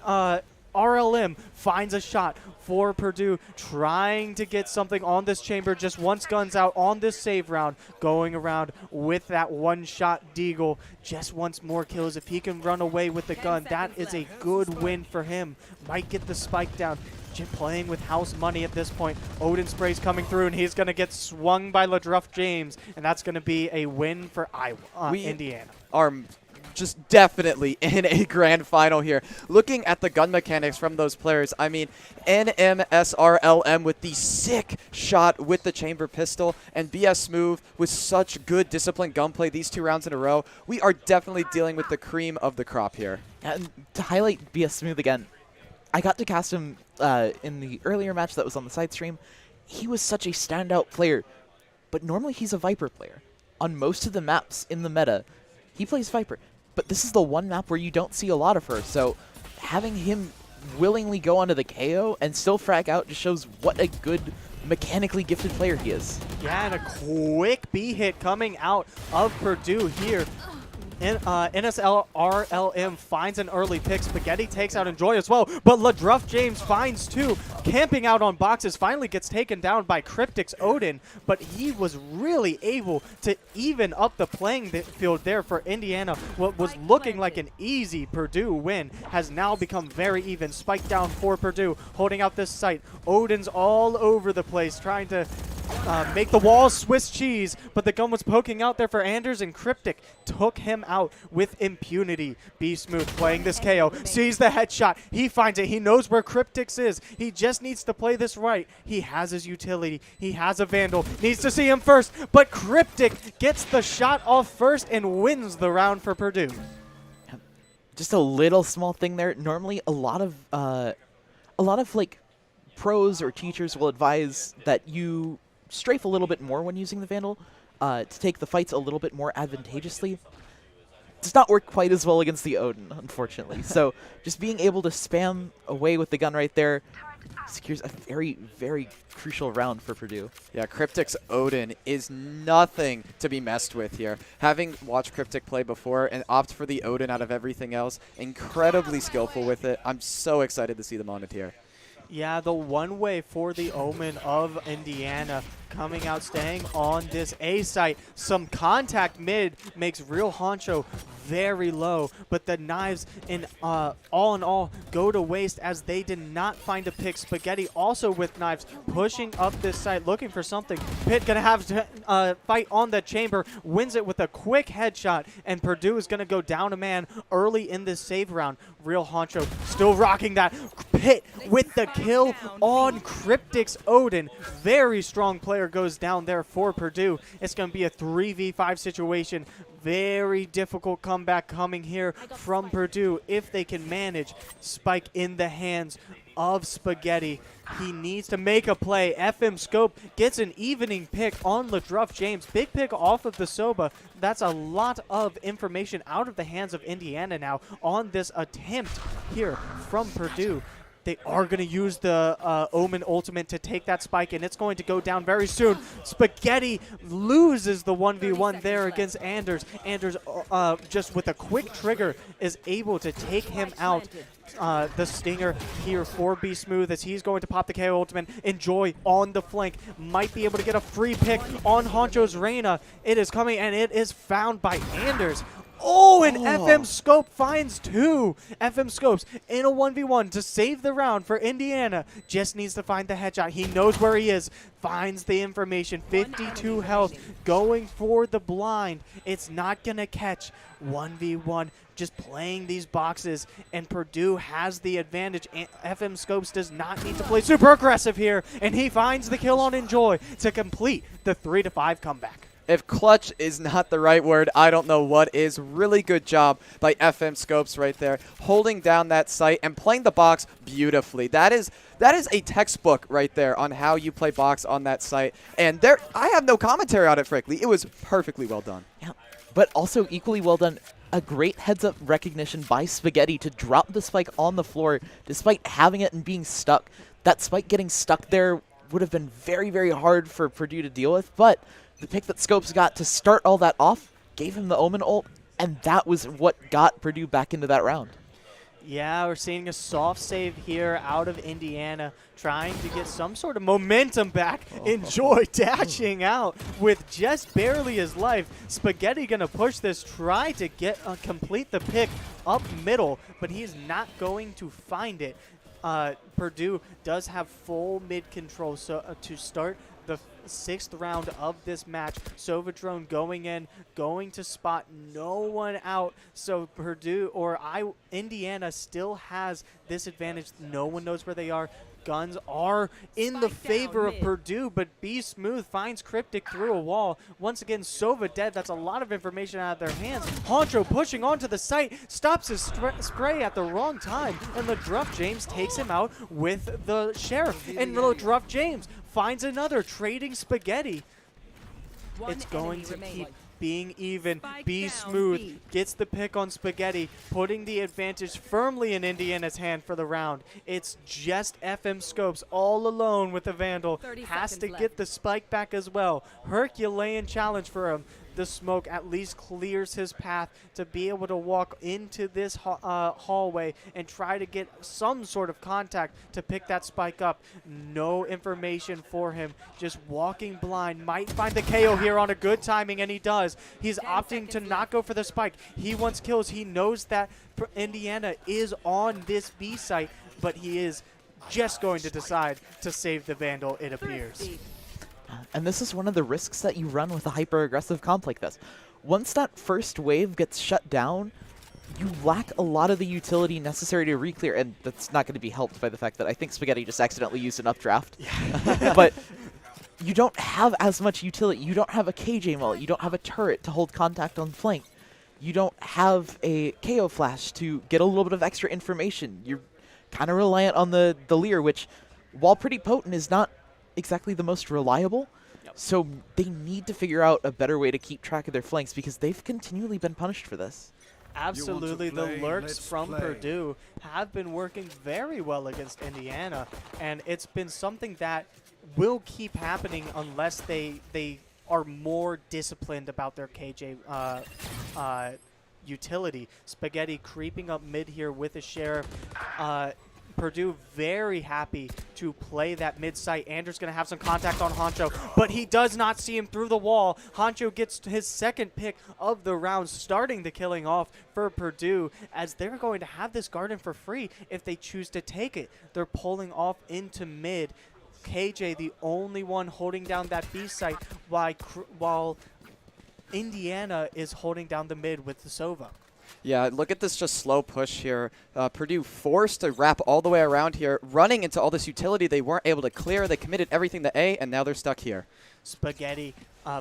RLM finds a shot for Purdue, trying to get something on this chamber. Just once guns out on this save round, going around with that one-shot Deagle. Just wants more kills. If he can run away with the gun, that is a good win for him. Might get the spike down. Playing with house money at this point. Odin Spray's coming through, and he's going to get swung by Ladruff James, and that's going to be a win for Indiana. Are just definitely in a grand final here. Looking at the gun mechanics from those players, I mean, NMSRLM with the sick shot with the chamber pistol, and BS Smooth with such good disciplined gunplay these 2 rounds in a row. We are definitely dealing with the cream of the crop here. And to highlight BS Smooth again, I got to cast him in the earlier match that was on the side stream. He was such a standout player, but normally he's a Viper player. On most of the maps in the meta, he plays Viper. But this is the one map where you don't see a lot of her, so having him willingly go onto the KO and still frag out just shows what a good mechanically gifted player he is. Yeah, and a quick B hit coming out of Purdue here. NSLRLM finds an early pick. Spaghetti takes out Enjoy as well, but Ladruff James finds 2. Camping out on boxes, finally gets taken down by Cryptic's Odin, but he was really able to even up the playing field there for Indiana. What was looking like an easy Purdue win has now become very even. Spike down for Purdue, holding out this site. Odin's all over the place, trying to make the wall Swiss cheese, but the gun was poking out there for Anders, and Cryptic took him out with impunity. Be Smooth playing this KO, sees the headshot, he finds it, he knows where Cryptic's is, he just needs to play this right. He has his utility, he has a Vandal, needs to see him first, but Cryptic gets the shot off first and wins the round for Purdue. Just a little small thing there. Normally a lot of like pros or teachers will advise that you strafe a little bit more when using the Vandal to take the fights a little bit more advantageously. Does not work quite as well against the Odin, unfortunately. So just being able to spam away with the gun right there secures a very, very crucial round for Purdue. Yeah, Cryptic's Odin is nothing to be messed with here. Having watched Cryptic play before and opt for the Odin out of everything else, incredibly skillful with it. I'm so excited to see them on it here. Yeah, the one way for the Omen of Indiana coming out, staying on this A site. Some contact mid makes Real Honcho very low, but the knives in all go to waste as they did not find a pick. Spaghetti also with knives pushing up this site, looking for something. Pitt gonna have to fight on the chamber, wins it with a quick headshot, and Purdue is gonna go down a man early in this save round. Real Honcho still rocking that. Pitt with the kill on Cryptic's Odin. Very strong player goes down there for Purdue. It's going to be a 3v5 situation. Very difficult comeback coming here from Purdue if they can manage. Spike in the hands of Spaghetti. He needs to make a play. FM Scope gets an evening pick on Ladruff James. Big pick off of the Soba. That's a lot of information out of the hands of Indiana now on this attempt here from Purdue. They are going to use the Omen ultimate to take that spike, and it's going to go down very soon. Spaghetti loses the 1v1 there against Anders. Anders, just with a quick trigger, is able to take him out. The stinger here for Be Smooth as he's going to pop the KO ultimate. Enjoy on the flank. Might be able to get a free pick on Honcho's Reyna. It is coming, and it is found by Anders. Oh, and FM Scope finds 2 FM Scopes in a 1v1 to save the round for Indiana. Just needs to find the headshot. He knows where he is. Finds the information. 52 health. Going for the blind. It's not going to catch. 1v1. Just playing these boxes, and Purdue has the advantage. FM Scopes does not need to play super aggressive here, and he finds the kill on Enjoy to complete the 3-5 comeback. If clutch is not the right word, I don't know what is. Really good job by FM Scopes right there, holding down that site and playing the box beautifully. That is a textbook right there on how you play box on that site. And there, I have no commentary on it, frankly. It was perfectly well done. Yeah, but also equally well done. A great heads-up recognition by Spaghetti to drop the spike on the floor despite having it and being stuck. That spike getting stuck there would have been very, very hard for Purdue to deal with, but the pick that Scopes got to start all that off gave him the Omen ult, and that was what got Purdue back into that round. Yeah, we're seeing a soft save here out of Indiana, trying to get some sort of momentum back. Enjoy dashing out with just barely his life. Spaghetti gonna push this, try to get complete the pick up middle, but he's not going to find it. Purdue does have full mid control, so to start the 6th round of this match, Sovatron going in, going to spot no one out. So Purdue Indiana still has this advantage. No one knows where they are. Guns are in the favor of Purdue, but Be Smooth finds Cryptic through a wall. Once again, Sova dead. That's a lot of information out of their hands. Honcho pushing onto the site, stops his spray at the wrong time, and LeDruff James takes him out with the Sheriff. And LeDruff James finds another, trading Spaghetti. It's going to keep being even. Be Smooth gets the pick on Spaghetti, putting the advantage firmly in Indiana's hand for the round. It's just FM Scopes all alone with the Vandal. Has to get the spike back as well. Herculean challenge for him. The smoke at least clears his path to be able to walk into this hallway and try to get some sort of contact to pick that spike up. No information for him. Just walking blind. Might find the KO here on a good timing, and he does. He's opting to not go for the spike. He wants kills. He knows that Indiana is on this B site, but he is just going to decide to save the Vandal, it appears. And this is one of the risks that you run with a hyper-aggressive comp like this. Once that first wave gets shut down, you lack a lot of the utility necessary to re-clear, and that's not going to be helped by the fact that I think Spaghetti just accidentally used an updraft. But you don't have as much utility. You don't have a KJ mullet. You don't have a turret to hold contact on flank. You don't have a KO flash to get a little bit of extra information. You're kind of reliant on the Leer, which, while pretty potent, is not exactly the most reliable. So they need to figure out a better way to keep track of their flanks because they've continually been punished for this. Absolutely. The lurks from Purdue have been working very well against Indiana, and it's been something that will keep happening unless they are more disciplined about their KJ utility. Spaghetti creeping up mid here with a Sheriff. Purdue very happy to play that mid site. Andrew's going to have some contact on Honcho, but he does not see him through the wall. Honcho gets his second pick of the round, starting the killing off for Purdue, as they're going to have this garden for free if they choose to take it. They're pulling off into mid. KJ, the only one holding down that B site, while Indiana is holding down the mid with the Sova. Yeah, look at this just slow push here. Purdue forced to wrap all the way around here, running into all this utility they weren't able to clear. They committed everything to A, and now they're stuck here. Spaghetti,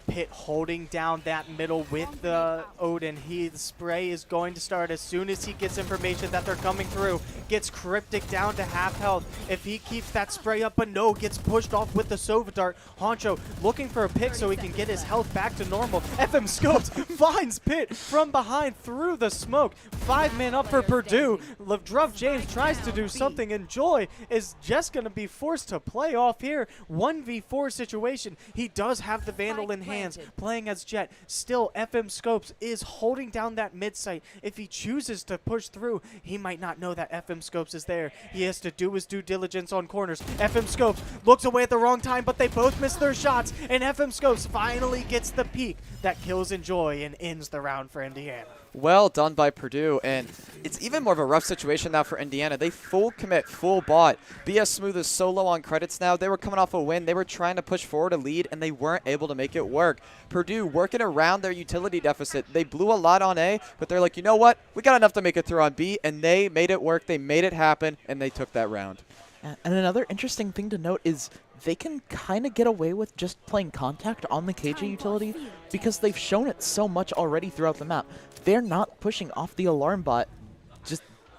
Pitt holding down that middle with the Odin. The spray is going to start as soon as he gets information that they're coming through. Gets Cryptic down to half health. If he keeps that spray up, but no, gets pushed off with the Sova Dart. Honcho looking for a pick so he can get his health back to normal. FM Scopes finds Pitt from behind through the smoke. 5 men up for Purdue. LeDruff James tries to do something, and Joy is just going to be forced to play off here. 1v4 situation. He does have the Vandal in hands, playing as Jet. Still, FM Scopes is holding down that mid site. If he chooses to push through, he might not know that FM Scopes is there. He has to do his due diligence on corners. FM Scopes looks away at the wrong time, but they both miss their shots, and FM Scopes finally gets the peek that kills Enjoy and ends the round for Indiana. Well done by Purdue, and it's even more of a rough situation now for Indiana. They full commit, full bought. BS Smooth is so low on credits now. They were coming off a win. They were trying to push forward a lead, and they weren't able to make it work. Purdue working around their utility deficit. They blew a lot on A, but they're like, you know what? We got enough to make it through on B, and they made it work. They made it happen, and they took that round. And another interesting thing to note is they can kind of get away with just playing contact on the KJ utility because they've shown it so much already throughout the map. They're not pushing off the alarm bot.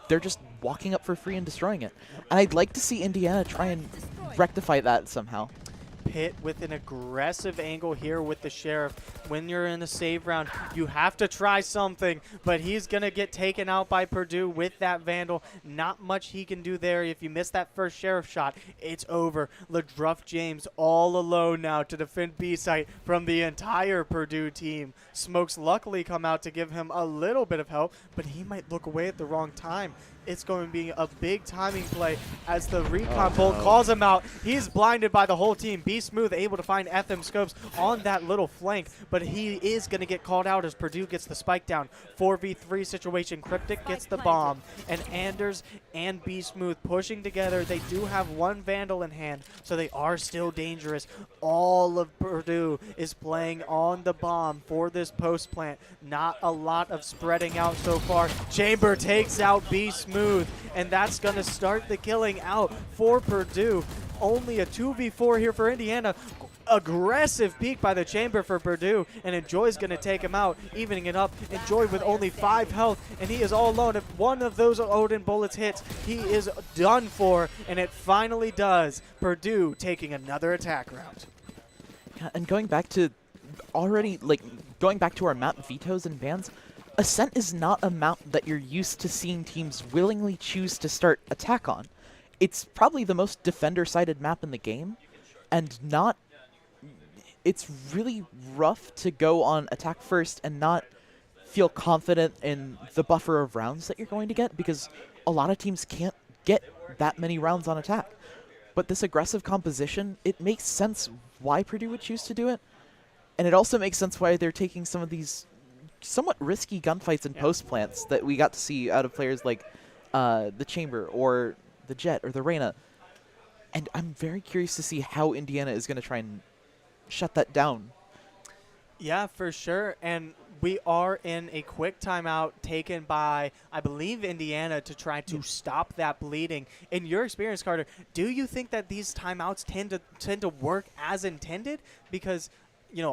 They're just walking up for free and destroying it. And I'd like to see Indiana try and rectify that somehow. Pitt with an aggressive angle here with the Sheriff. When you're in a save round, you have to try something, but he's going to get taken out by Purdue with that Vandal. Not much he can do there. If you miss that first Sheriff shot, it's over. LeDruff James all alone now to defend B-site from the entire Purdue team. Smokes luckily come out to give him a little bit of help, but he might look away at the wrong time. It's going to be a big timing play as the recon bolt calls him out. He's blinded by the whole team. Be Smooth able to find FM scopes on that little flank, but he is going to get called out as Purdue gets the spike down. 4v3 situation. Cryptic gets the bomb, and Anders and Be Smooth pushing together. They do have one Vandal in hand, so they are still dangerous. All of Purdue is playing on the bomb for this post plant. Not a lot of spreading out so far. Chamber takes out Be Smooth, and that's going to start the killing out for Purdue. Only a 2v4 here for Indiana. Aggressive peek by the Chamber for Purdue, and Enjoy's going to take him out, evening it up. Enjoy with only 5 health, and he is all alone. If one of those Odin bullets hits, he is done for, and it finally does. Purdue taking another attack round. Yeah, and going back to our map vetoes and bans, Ascent is not a map that you're used to seeing teams willingly choose to start attack on. It's probably the most defender-sided map in the game, and it's really rough to go on attack first and not feel confident in the buffer of rounds that you're going to get, because a lot of teams can't get that many rounds on attack. But this aggressive composition, it makes sense why Purdue would choose to do it, and it also makes sense why they're taking some of these somewhat risky gunfights and post plants that we got to see out of players like the Chamber or the Jet or the Reyna. And I'm very curious to see how Indiana is going to try and shut that down. Yeah, for sure. And we are in a quick timeout taken by, I believe, Indiana to try to stop that bleeding. In your experience, Carter, do you think that these timeouts tend to work as intended? Because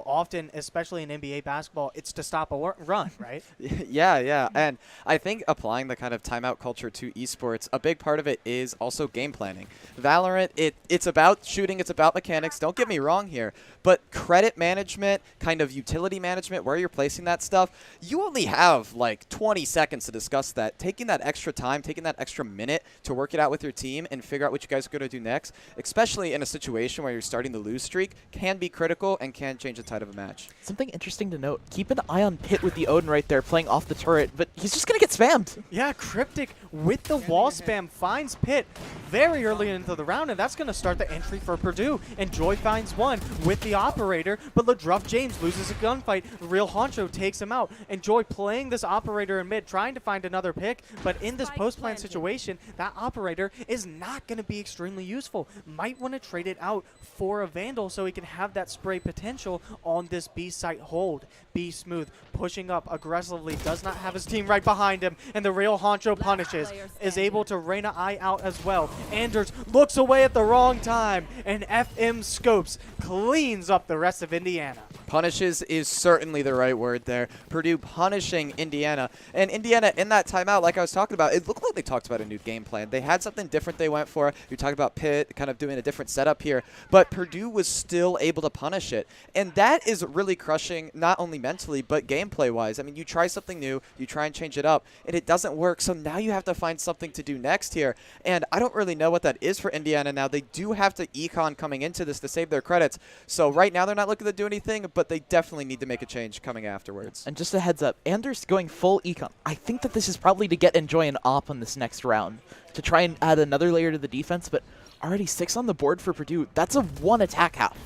often, especially in NBA basketball, it's to stop a run, right? Yeah. And I think applying the kind of timeout culture to esports, a big part of it is also game planning. Valorant, it's about shooting, it's about mechanics, don't get me wrong here, but credit management, kind of utility management, where you're placing that stuff, you only have like 20 seconds to discuss that. Taking that extra time, taking that extra minute to work it out with your team and figure out what you guys are going to do next, especially in a situation where you're starting the lose streak, can be critical and can change the tide of a match. Something interesting to note, keep an eye on Pitt with the Odin right there playing off the turret, but he's just going to get spammed. Yeah, Cryptic with the wall spam finds Pitt very early into the round, and that's going to start the entry for Purdue. And Joy finds one with the operator, but LeDruff James loses a gunfight. The real Honcho takes him out, and Joy playing this operator in mid, trying to find another pick, but in this post-plant situation, that operator is not going to be extremely useful. Might want to trade it out for a Vandal so he can have that spray potential on this B site hold. Be Smooth pushing up aggressively, does not have his team right behind him, and the real Honcho punishes, is able to Reyna eye out as well. Anders looks away at the wrong time, and FM Scopes cleans up the rest of Indiana. Punishes is certainly the right word there. Purdue punishing Indiana. And Indiana in that timeout, like I was talking about, it looked like they talked about a new game plan. They had something different they went for. You talked about Pitt kind of doing a different setup here. But Purdue was still able to punish it. And that is really crushing, not only mentally, but gameplay-wise. I mean, you try something new, you try and change it up, and it doesn't work. So now you have to find something to do next here. And I don't really know what that is for Indiana now. They do have to econ coming into this to save their credits. So right now they're not looking to do anything, but they definitely need to make a change coming afterwards. And just a heads up, Anders going full econ. I think that this is probably to get Enjoy an op on this next round to try and add another layer to the defense, but already 6 on the board for Purdue. That's a 1 attack half.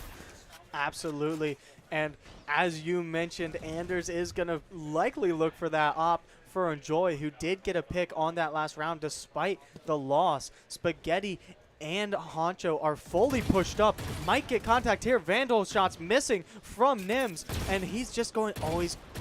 Absolutely. And as you mentioned, Anders is going to likely look for that op for Enjoy, who did get a pick on that last round despite the loss. Spaghetti and Honcho are fully pushed up. Might get contact here. Vandal shots missing from Nims, and he's just going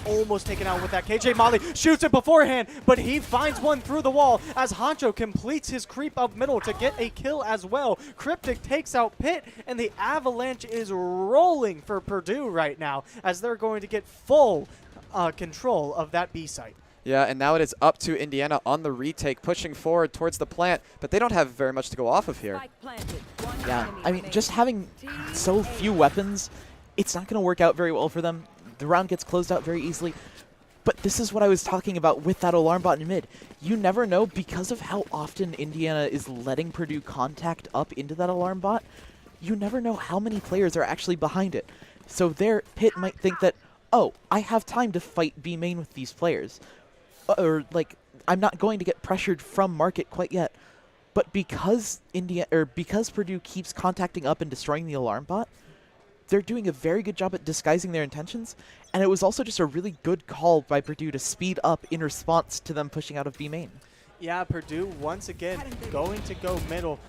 almost taken out with that. KJ Molly shoots it beforehand, but he finds one through the wall as Honcho completes his creep up middle to get a kill as well. Cryptic takes out Pitt, and the Avalanche is rolling for Purdue right now as they're going to get full control of that B site. Yeah, and now it is up to Indiana on the retake, pushing forward towards the plant, but they don't have very much to go off of here. Yeah, I mean, just having so few weapons, it's not going to work out very well for them. The round gets closed out very easily. But this is what I was talking about with that alarm bot in mid. You never know, because of how often Indiana is letting Purdue contact up into that alarm bot, you never know how many players are actually behind it. So there, Pitt might think that, oh, I have time to fight B main with these players. Or, like, I'm not going to get pressured from market quite yet. But because Purdue keeps contacting up and destroying the alarm bot, they're doing a very good job at disguising their intentions, and it was also just a really good call by Purdue to speed up in response to them pushing out of B main. Yeah, Purdue once again going to go middle.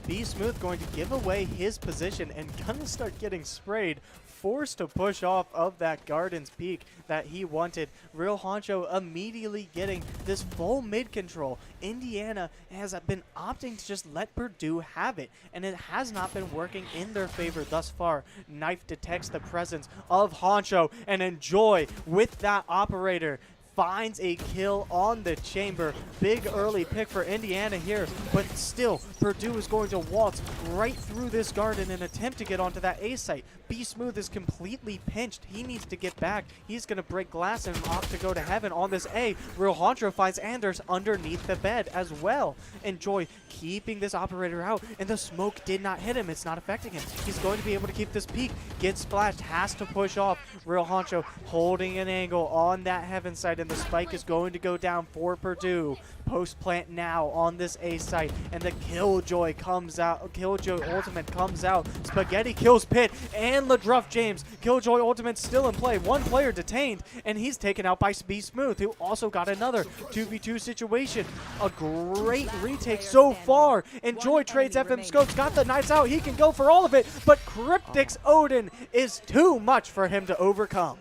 B Smooth going to give away his position and gonna start getting sprayed, forced to push off of that Garden's Peak that he wanted. Real Honcho immediately getting this full mid control. Indiana has been opting to just let Purdue have it, and it has not been working in their favor thus far. Knife detects the presence of Honcho, and Enjoy with that operator finds a kill on the chamber. Big early pick for Indiana here, but still, Purdue is going to waltz right through this garden and attempt to get onto that A site. B Smooth is completely pinched. He needs to get back. He's going to break glass and opt to go to heaven on this A. Real Honcho finds Anders underneath the bed as well. Enjoy keeping this operator out, and the smoke did not hit him. It's not affecting him. He's going to be able to keep this peak. Gets splashed, has to push off. Real Honcho holding an angle on that heaven side, and the spike is going to go down for Purdue. Post plant now on this A site, and the Killjoy comes out. Killjoy ultimate comes out. Spaghetti kills Pitt and LaDruff James. Killjoy ultimate still in play. One player detained, and he's taken out by B Smooth, who also got another 2v2 situation. A great retake so far. Enjoy trades FM Scopes, got the knives out. He can go for all of it, but Cryptic's Odin is too much for him to overcome.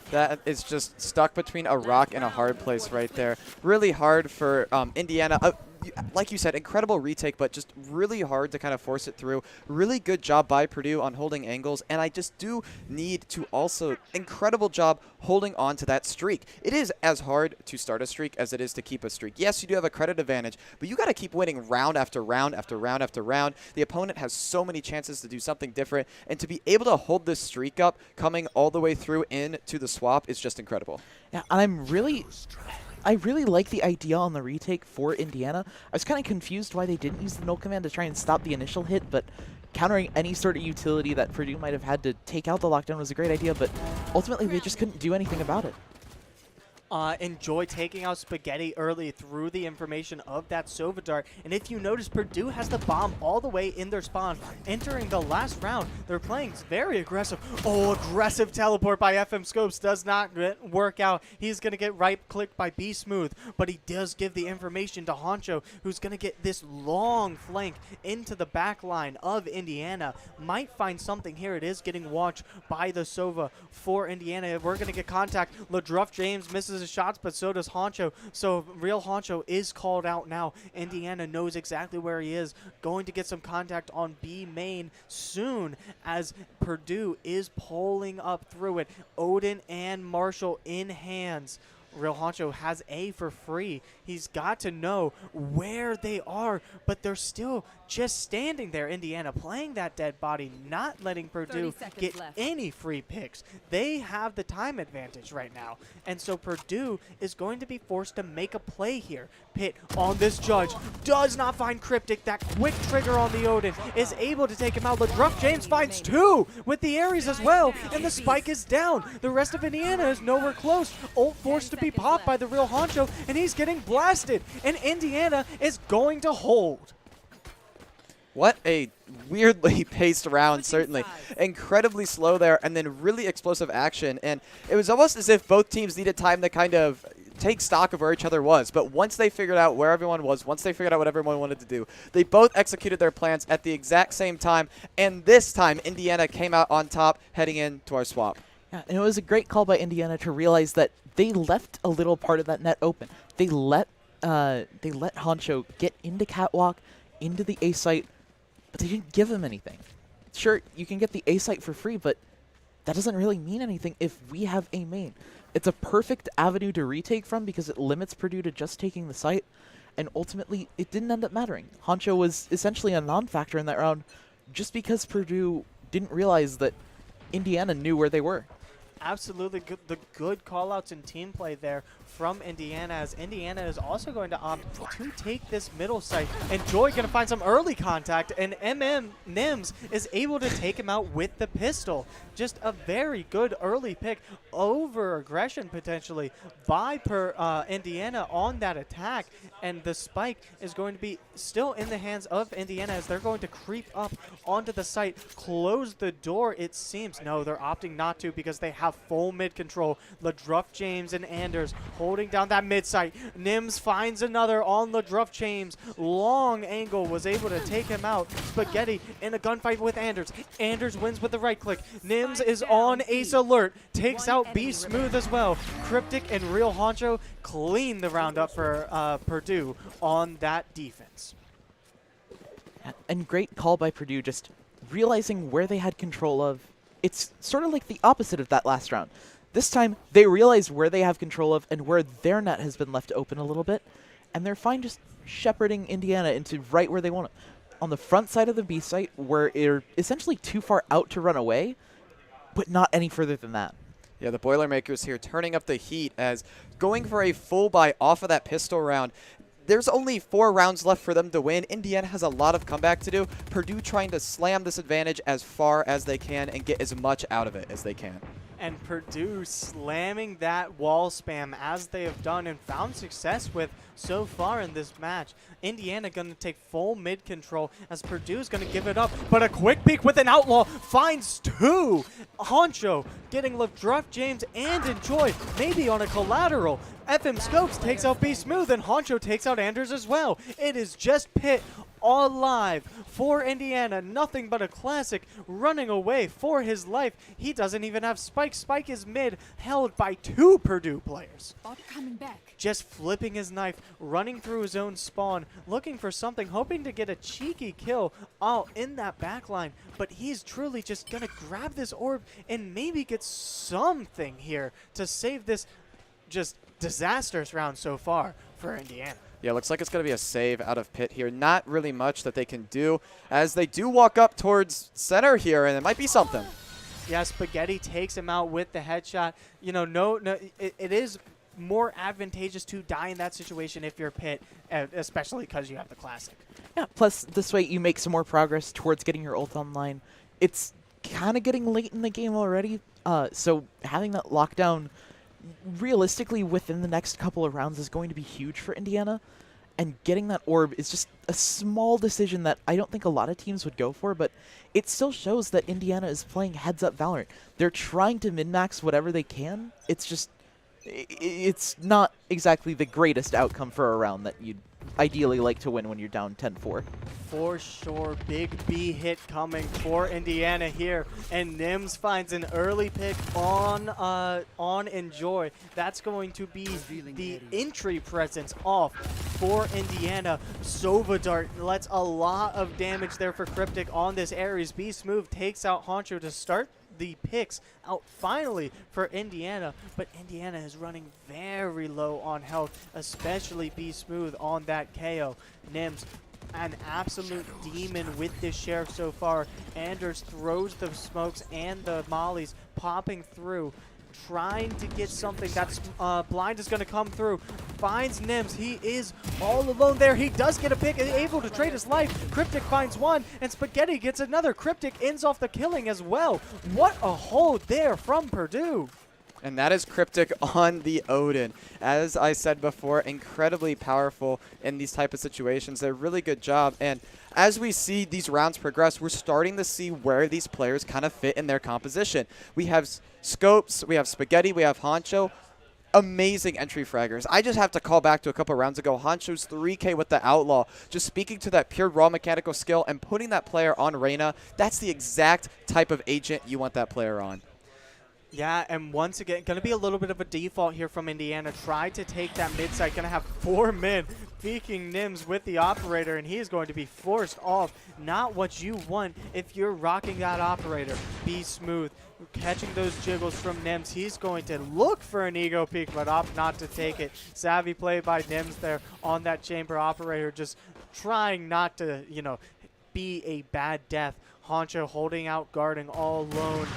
That is just stuck between a rock and a hard place right there. Really hard for Indiana. Like you said, incredible retake, but just really hard to kind of force it through. Really good job by Purdue on holding angles, and I just do need to also, incredible job holding on to that streak. It is as hard to start a streak as it is to keep a streak. Yes, you do have a credit advantage, but you got to keep winning round after round after round after round. The opponent has so many chances to do something different, and to be able to hold this streak up coming all the way through into the swap is just incredible. Yeah, and I really like the idea on the retake for Indiana. I was kind of confused why they didn't use the null command to try and stop the initial hit, but countering any sort of utility that Purdue might have had to take out the lockdown was a great idea, but ultimately they just couldn't do anything about it. Enjoy taking out Spaghetti early through the information of that Sova Dart. And if you notice, Purdue has the bomb all the way in their spawn. Entering the last round, they're playing very aggressive. Oh, aggressive teleport by FM Scopes does not work out. He's going to get right-clicked by B Smooth, but he does give the information to Honcho, who's going to get this long flank into the back line of Indiana. Might find something here. It is getting watched by the Sova for Indiana. We're going to get contact. LaDruff James misses his shots, but so does Honcho. So Real Honcho is called out now. Indiana knows exactly where he is. Going to get some contact on B main soon as Purdue is pulling up through it. Odin and Marshall in hands. Real Honcho has A for free. He's got to know where they are, but they're still just standing there. Indiana playing that dead body, not letting Purdue get any free picks. They have the time advantage right now, and so Purdue is going to be forced to make a play here. Pitt on this judge does not find Cryptic. That quick trigger on the Odin is able to take him out. LaDruff James finds two with the Ares as well, and the spike is down. The rest of Indiana is nowhere close. Ult forced to be popped by the Real Honcho, and he's getting blasted, and Indiana is going to hold. What a weirdly paced round, certainly. Incredibly slow there, and then really explosive action. And it was almost as if both teams needed time to kind of take stock of where each other was. But once they figured out where everyone was, once they figured out what everyone wanted to do, they both executed their plans at the exact same time. And this time, Indiana came out on top heading into our swap. Yeah, and it was a great call by Indiana to realize that they left a little part of that net open. They let Honcho get into Catwalk, into the A site, but they didn't give him anything. Sure, you can get the A site for free, but that doesn't really mean anything if we have a main. It's a perfect avenue to retake from because it limits Purdue to just taking the site, and ultimately it didn't end up mattering. Honcho was essentially a non-factor in that round just because Purdue didn't realize that Indiana knew where they were. Absolutely the good call-outs and team play there from Indiana, as Indiana is also going to opt to take this middle site. And Joy going to find some early contact, and Nims is able to take him out with the pistol. Just a very good early pick, over aggression potentially by Indiana on that attack. And the spike is going to be still in the hands of Indiana as they're going to creep up onto the site, close the door it seems. No, they're opting not to because they have full mid control. Ladruff James and Anders holding down that mid site. Nims finds another on Ladruff James. Long angle was able to take him out. Spaghetti in a gunfight with Anders. Anders wins with the right click. Nims is on ace alert. Takes out B Smooth as well. Cryptic and Real Honcho clean the round up for Purdue on that defense. And great call by Purdue, just realizing where they had control of. It's sort of like the opposite of that last round. This time, they realize where they have control of and where their net has been left open a little bit, and they're fine just shepherding Indiana into right where they want it. On the front side of the B site, where they're essentially too far out to run away, but not any further than that. Yeah, the Boilermakers here turning up the heat as going for a full buy off of that pistol round. There's only 4 rounds left for them to win. Indiana has a lot of comeback to do. Purdue trying to slam this advantage as far as they can and get as much out of it as they can. And Purdue slamming that wall spam as they have done and found success with so far in this match. Indiana going to take full mid control as Purdue's going to give it up. But a quick peek with an outlaw finds 2. Honcho getting Ladruff James and Enjoy, maybe on a collateral. FM Scopes takes out B Smooth and Honcho takes out Anders as well. It is just Pitt all live for Indiana. Nothing but a classic running away for his life. He doesn't even have Spike. Spike is mid, held by 2 Purdue players. Coming back. Just flipping his knife, running through his own spawn, looking for something, hoping to get a cheeky kill out in that backline. But he's truly just going to grab this orb and maybe get something here to save this just disastrous round so far for Indiana. Yeah, looks like it's going to be a save out of Pitt here. Not really much that they can do as they do walk up towards center here, and it might be something. Yeah, Spaghetti takes him out with the headshot. You know, it is more advantageous to die in that situation if you're Pitt, especially because you have the classic. Yeah, plus this way you make some more progress towards getting your ult online. It's kind of getting late in the game already, so having that lockdown realistically within the next couple of rounds is going to be huge for Indiana, and getting that orb is just a small decision that I don't think a lot of teams would go for, but it still shows that Indiana is playing heads-up Valorant. They're trying to min-max whatever they can. It's just, it's not exactly the greatest outcome for a round that you'd ideally like to win when you're down 10-4. For sure, big B hit coming for Indiana here, and Nims finds an early pick on Enjoy. That's going to be the entry presence off for Indiana. Sova Dart lets a lot of damage there for Cryptic on this Ares. B Smooth takes out Honcho to start the picks out finally for Indiana, but Indiana is running very low on health, especially B Smooth on that KO. Nims, an absolute demon with this Sheriff so far. Anders throws the smokes and the mollies popping through, trying to get something. That's Blind is going to come through. Finds Nims. He is all alone there. He does get a pick, able to trade his life. Cryptic finds one, and Spaghetti gets another. Cryptic ends off the killing as well. What a hold there from Purdue. And that is Cryptic on the Odin. As I said before, incredibly powerful in these type of situations. They're a really good job. And as we see these rounds progress, we're starting to see where these players kind of fit in their composition. We have Scopes, we have Spaghetti, we have Honcho. amazing entry fraggers. I just have to call back to a couple rounds ago. Hancho's 3K with the Outlaw, just speaking to that pure raw mechanical skill and putting that player on Reyna. That's the exact type of agent you want that player on. Yeah, and once again, going to be a little bit of a default here from Indiana. Try to take that mid side. Going to have 4 men peeking Nims with the operator, and he is going to be forced off. Not what you want if you're rocking that operator. Be smooth. Catching those jiggles from Nims. He's going to look for an ego peek, but opt not to take it. Savvy play by Nims there on that chamber operator, just trying not to, you know, be a bad death. Honcho holding out, guarding all alone.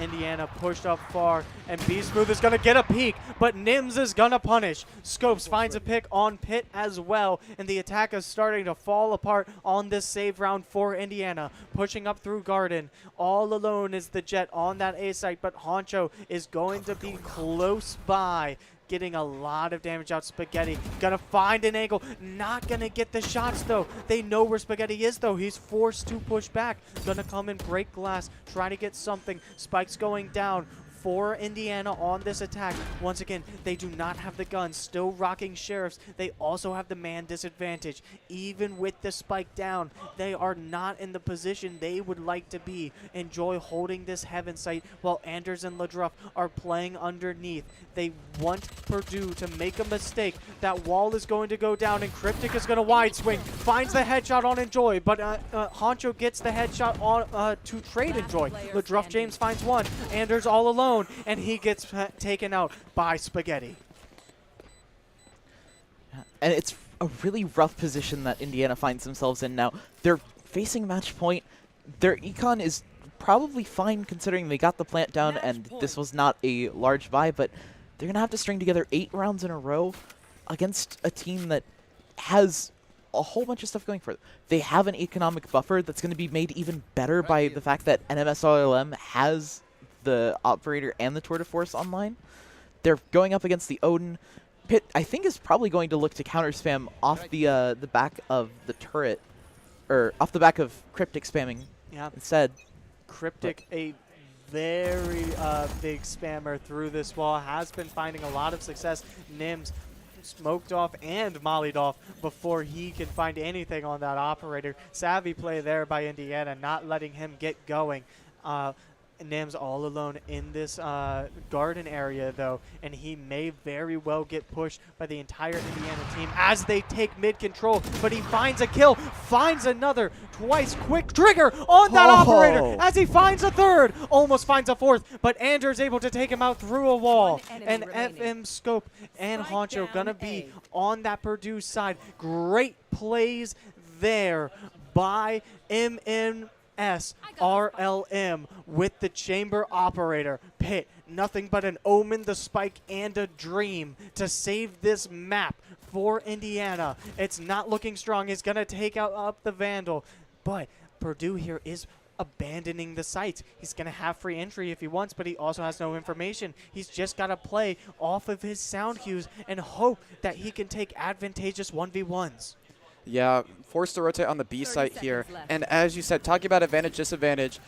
Indiana pushed up far, and Be Smooth is going to get a peek, but Nims is going to punish. Scopes finds a pick on Pit as well, and the attack is starting to fall apart on this save round for Indiana. Pushing up through Garden. All alone is the Jet on that A site, but Honcho is going to be close by. Getting a lot of damage out. Spaghetti gonna find an angle. Not gonna get the shots though. They know where Spaghetti is though. He's forced to push back. Gonna come and break glass. Try to get something. Spike's going down for Indiana on this attack. Once again, they do not have the guns. Still rocking Sheriffs. They also have the man disadvantage. Even with the spike down, they are not in the position they would like to be. Enjoy holding this heaven site while Anders and Ladruff are playing underneath. They want Purdue to make a mistake. That wall is going to go down, and Cryptic is going to wide swing. Finds the headshot on Enjoy, but Honcho gets the headshot on to trade Enjoy. Ladruff James finds one. Anders all alone, and he gets taken out by Spaghetti. And it's a really rough position that Indiana finds themselves in now. They're facing match point. Their econ is probably fine considering they got the plant down and this was not a large buy, but they're going to have to string together 8 rounds in a row against a team that has a whole bunch of stuff going for them. They have an economic buffer that's going to be made even better by the fact that NMSLM has the operator and the Tour de Force online. They're going up against the Odin. Pit, I think, is probably going to look to counter spam off the back of the turret, or off the back of Cryptic spamming instead. Cryptic, a very big spammer through this wall, has been finding a lot of success. Nims smoked off and mollied off before he can find anything on that operator. Savvy play there by Indiana, not letting him get going. Nims all alone in this garden area, though, and he may very well get pushed by the entire Indiana team as they take mid-control, but he finds a kill, finds another, twice, quick trigger on that operator as he finds a third, almost finds a fourth, but Anders able to take him out through a wall, and FM Scope and Honcho gonna be on that Purdue side. Great plays there by RLM with the chamber operator. Pit, nothing but an omen, the spike, and a dream to save this map for Indiana. It's not looking strong. He's going to take up the Vandal, but Purdue here is abandoning the site. He's going to have free entry if he wants, but he also has no information. He's just got to play off of his sound cues and hope that he can take advantageous 1v1s. Yeah, forced to rotate on the B site here. And as you said, talking about advantage, disadvantage,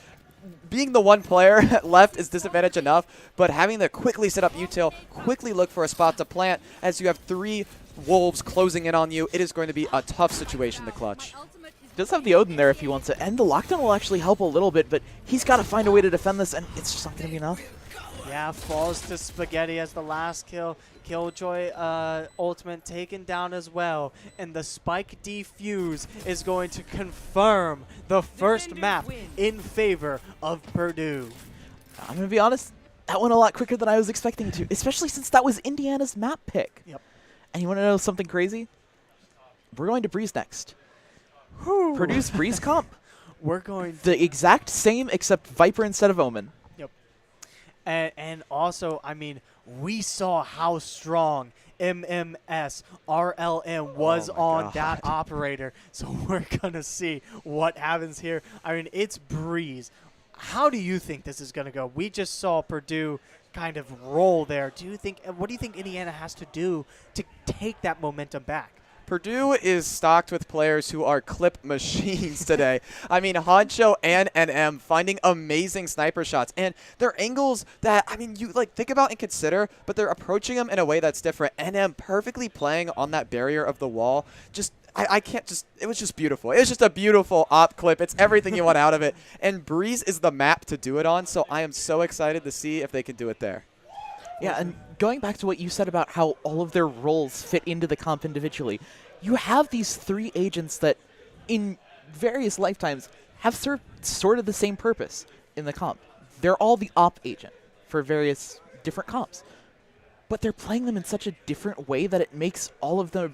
being the one player left is disadvantage enough, but having to quickly set up util, quickly look for a spot to plant as you have 3 wolves closing in on you, it is going to be a tough situation to clutch. Does have the Odin there if he wants it, and the lockdown will actually help a little bit, but he's got to find a way to defend this, and it's just not going to be enough. Yeah, falls to Spaghetti as the last kill. Killjoy ultimate taken down as well. And the spike defuse is going to confirm the first map in favor of Purdue. I'm going to be honest, that went a lot quicker than I was expecting it to, especially since that was Indiana's map pick. Yep. And you want to know something crazy? We're going to Breeze next. Purdue's Breeze comp. We're going the exact same except Viper instead of Omen. And also, I mean, we saw how strong MMS RLM was on that operator. So we're going to see what happens here. I mean, it's Breeze. How do you think this is going to go? We just saw Purdue kind of roll there. What do you think Indiana has to do to take that momentum back? Purdue is stocked with players who are clip machines today. I mean, Honcho and NM finding amazing sniper shots, and they're angles that, I mean, you like think about and consider, but they're approaching them in a way that's different. NM perfectly playing on that barrier of the wall. Just I can't just, it was just beautiful. It was just a beautiful op clip. It's everything you want out of it. And Breeze is the map to do it on, so I am so excited to see if they can do it there. Yeah, and going back to what you said about how all of their roles fit into the comp individually, you have these 3 agents that in various lifetimes have served sort of the same purpose in the comp. They're all the op agent for various different comps, but they're playing them in such a different way that it makes all of the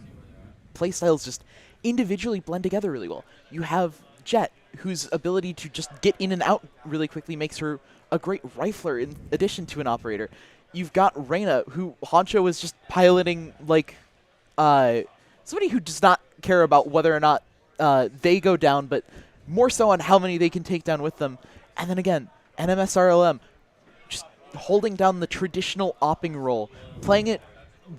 playstyles just individually blend together really well. You have Jet, whose ability to just get in and out really quickly makes her a great rifler in addition to an operator. You've got Reyna, who Honcho is just piloting like somebody who does not care about whether or not they go down, but more so on how many they can take down with them. And then again, NMSRLM, just holding down the traditional opping role, playing it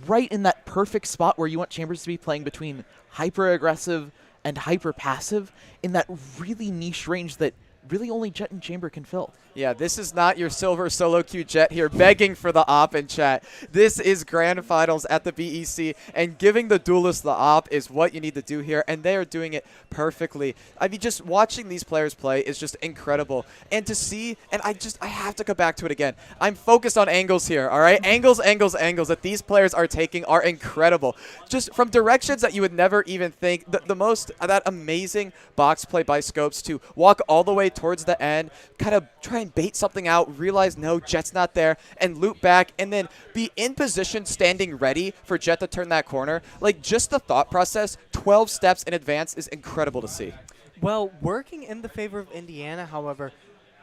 right in that perfect spot where you want Chambers to be playing between hyper-aggressive and hyper-passive in that really niche range that really only Jet and Chamber can fill. Yeah, this is not your silver solo queue Jet here begging for the op in chat. This is grand finals at the BEC, and giving the duelist the op is what you need to do here, and they are doing it perfectly. I mean, just watching these players play is just incredible. And to see, and I have to go back to it again. I'm focused on angles here, all right? Angles that these players are taking are incredible. Just from directions that you would never even think. That amazing box play by Scopes to walk all the way towards the end, kind of try and bait something out, realize no, Jet's not there, and loop back, and then be in position standing ready for Jet to turn that corner. Like, just the thought process, 12 steps in advance is incredible to see. Well, working in the favor of Indiana, however,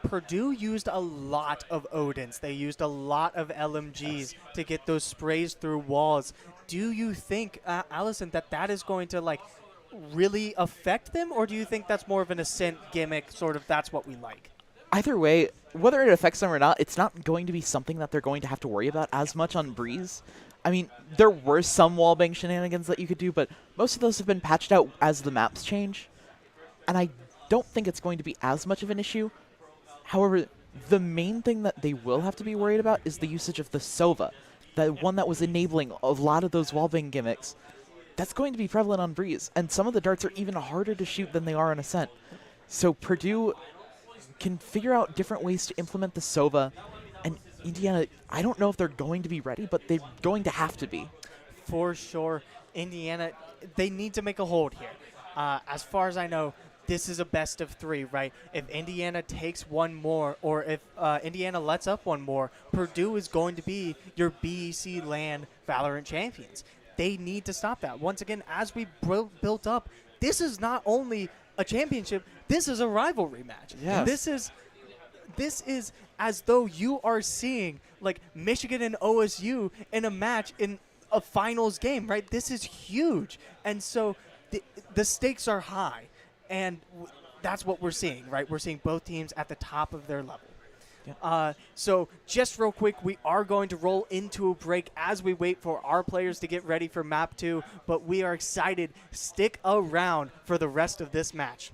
Purdue used a lot of Odins. They used a lot of LMGs to get those sprays through walls. Do you think, Allison, that is going to, like, really affect them, or do you think that's more of an Ascent gimmick, sort of that's what we like? Either way, whether it affects them or not, it's not going to be something that they're going to have to worry about as much on Breeze. I mean, there were some wallbang shenanigans that you could do, but most of those have been patched out as the maps change, and I don't think it's going to be as much of an issue. However, the main thing that they will have to be worried about is the usage of the Sova, the one that was enabling a lot of those wallbang gimmicks. That's going to be prevalent on Breeze, and some of the darts are even harder to shoot than they are on Ascent. So Purdue can figure out different ways to implement the Sova, and Indiana, I don't know if they're going to be ready, but they're going to have to be. For sure, Indiana, they need to make a hold here. As far as I know, this is a best of 3, right? If Indiana takes one more, or if Indiana lets up one more, Purdue is going to be your BEC LAN Valorant champions. They need to stop that. Once again, as we built up, this is not only a championship, this is a rivalry match. Yes. This is as though you are seeing like Michigan and OSU in a match in a finals game, right? This is huge. And so the stakes are high. And that's what we're seeing, right? We're seeing both teams at the top of their level. Yeah. So just real quick, we are going to roll into a break as we wait for our players to get ready for map 2, but we are excited. Stick around for the rest of this match.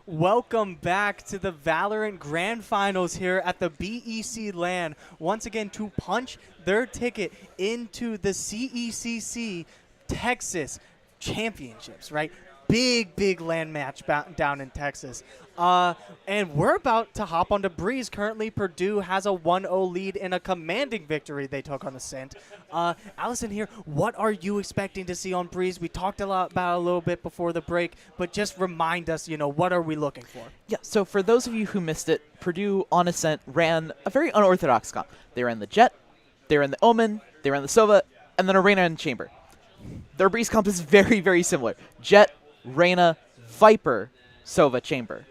Welcome back to the Valorant Grand Finals here at the BEC LAN. Once again, to punch their ticket into the CECC Texas Championships, right? Big LAN match down in Texas. And we're about to hop onto Breeze. Currently, Purdue has a 1-0 lead in a commanding victory they took on Ascent. Allison here, what are you expecting to see on Breeze? We talked a lot about it a little bit before the break, but just remind us, what are we looking for? Yeah, so for those of you who missed it, Purdue on Ascent ran a very unorthodox comp. They ran the Jet, they ran the Omen, they ran the Sova, and then Arena and Chamber. Their Breeze comp is very similar. Jet, Reyna, Viper, Sova, Chamber.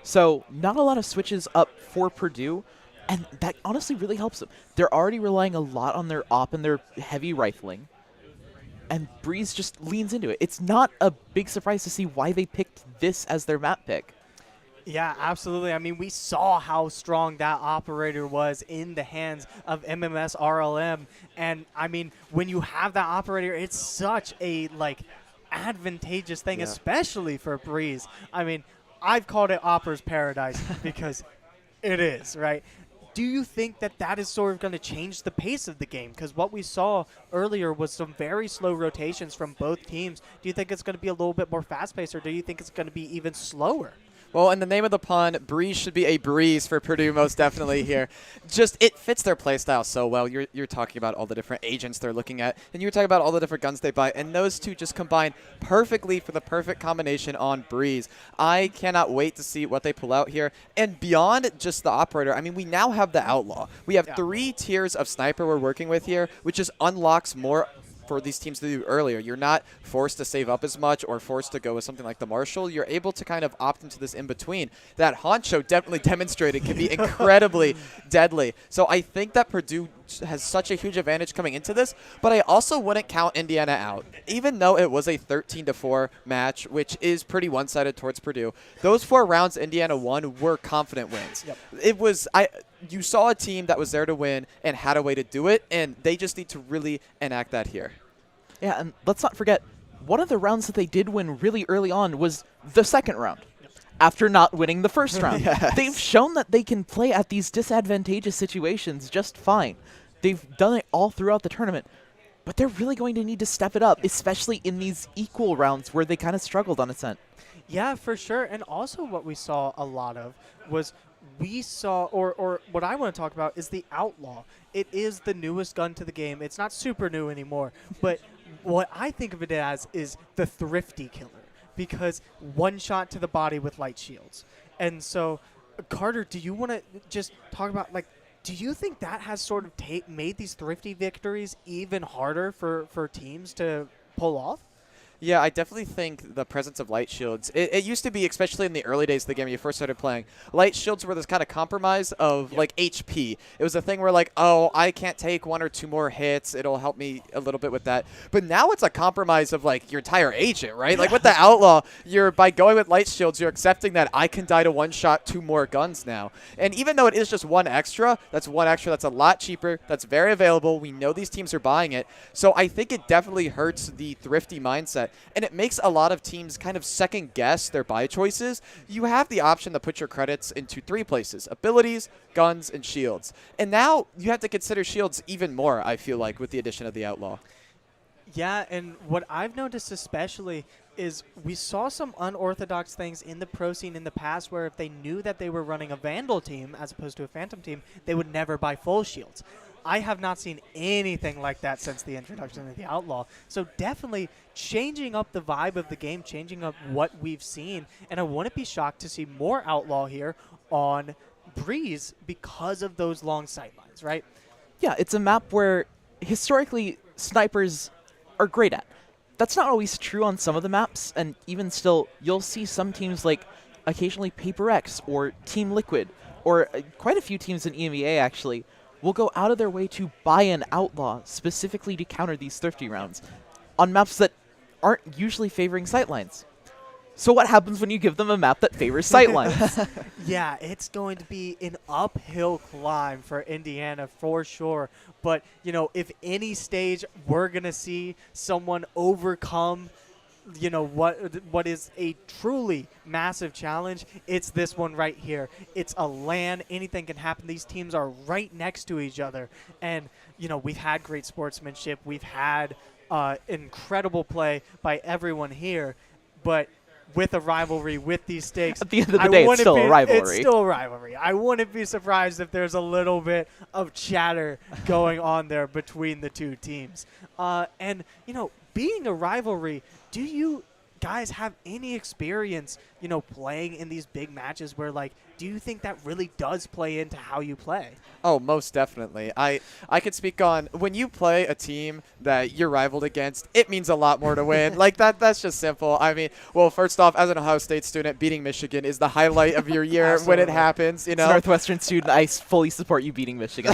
So not a lot of switches up for Purdue, and that honestly really helps them. They're already relying a lot on their AWP and their heavy rifling, and Breeze just leans into it. It's not a big surprise to see why they picked this as their map pick. Yeah, absolutely. I mean, we saw how strong that operator was in the hands of MMS RLM, and I mean, when you have that operator, it's such a advantageous thing, especially for Breeze. I mean, I've called it Opera's Paradise because it is, right? Do you think that that is sort of going to change the pace of the game? Because what we saw earlier was some very slow rotations from both teams. Do you think it's going to be a little bit more fast-paced, or do you think it's going to be even slower? Well, in the name of the pun, Breeze should be a breeze for Purdue most definitely here. Just, it fits their playstyle so well. You're talking about all the different agents they're looking at, and you were talking about all the different guns they buy, and those two just combine perfectly for the perfect combination on Breeze. I cannot wait to see what they pull out here. And beyond just the operator, I mean, we now have the Outlaw. We have 3 tiers of sniper we're working with here, which just unlocks more for these teams to do earlier. You're not forced to save up as much or forced to go with something like the Marshall. You're able to kind of opt into this in-between. That Honcho definitely demonstrated can be incredibly deadly. So I think that Purdue has such a huge advantage coming into this, but I also wouldn't count Indiana out. Even though it was a 13-4 match, which is pretty one-sided towards Purdue, those 4 rounds Indiana won were confident wins. Yep. It was you saw a team that was there to win and had a way to do it, and they just need to really enact that here. Yeah, and let's not forget, one of the rounds that they did win really early on was the second round. After not winning the first round. Yes. They've shown that they can play at these disadvantageous situations just fine. They've done it all throughout the tournament, but they're really going to need to step it up, especially in these equal rounds where they kind of struggled on Ascent. Yeah, for sure. And also what we saw a lot of was or what I want to talk about is the Outlaw. It is the newest gun to the game. It's not super new anymore, but what I think of it as is the thrifty killer, because one shot to the body with light shields. And so, Carter, do you want to just talk about, do you think that has sort of made these thrifty victories even harder for teams to pull off? Yeah, I definitely think the presence of light shields, it used to be, especially in the early days of the game when you first started playing, light shields were this kind of compromise of HP. It was a thing where oh, I can't take 1 or 2 more hits. It'll help me a little bit with that. But now it's a compromise of your entire agent, right? With the Outlaw, by going with light shields, you're accepting that I can die to 1 shot 2 more guns now. And even though it is just 1 extra, that's 1 extra that's a lot cheaper, that's very available. We know these teams are buying it. So I think it definitely hurts the thrifty mindset. And it makes a lot of teams kind of second guess their buy choices. You have the option to put your credits into 3 places: abilities, guns, and shields. And now you have to consider shields even more, I feel like, with the addition of the Outlaw. Yeah, and what I've noticed especially is we saw some unorthodox things in the pro scene in the past where if they knew that they were running a Vandal team as opposed to a Phantom team, they would never buy full shields. I have not seen anything like that since the introduction of the Outlaw. So definitely changing up the vibe of the game, changing up what we've seen, and I wouldn't be shocked to see more Outlaw here on Breeze because of those long sightlines, right? Yeah, it's a map where historically snipers are great at. That's not always true on some of the maps, and even still, you'll see some teams occasionally Paper X or Team Liquid, or quite a few teams in EMEA actually, will go out of their way to buy an Outlaw specifically to counter these thrifty rounds on maps that aren't usually favoring sightlines. So what happens when you give them a map that favors sightlines? Yeah, it's going to be an uphill climb for Indiana for sure. But, if any stage we're going to see someone overcome what is a truly massive challenge. It's this one right here. It's a LAN. Anything can happen. These teams are right next to each other, and we've had great sportsmanship. We've had incredible play by everyone here, but with a rivalry, with these stakes, at the end of the day, it's still a rivalry. It's still a rivalry. I wouldn't be surprised if there's a little bit of chatter going on there between the two teams. And being a rivalry, do you guys have any experience, playing in these big matches where, do you think that really does play into how you play? Oh, most definitely. I could speak on when you play a team that you're rivaled against, it means a lot more to win. That's just simple. I mean, well, first off, as an Ohio State student, beating Michigan is the highlight of your year when it happens, As a Northwestern student, I fully support you beating Michigan.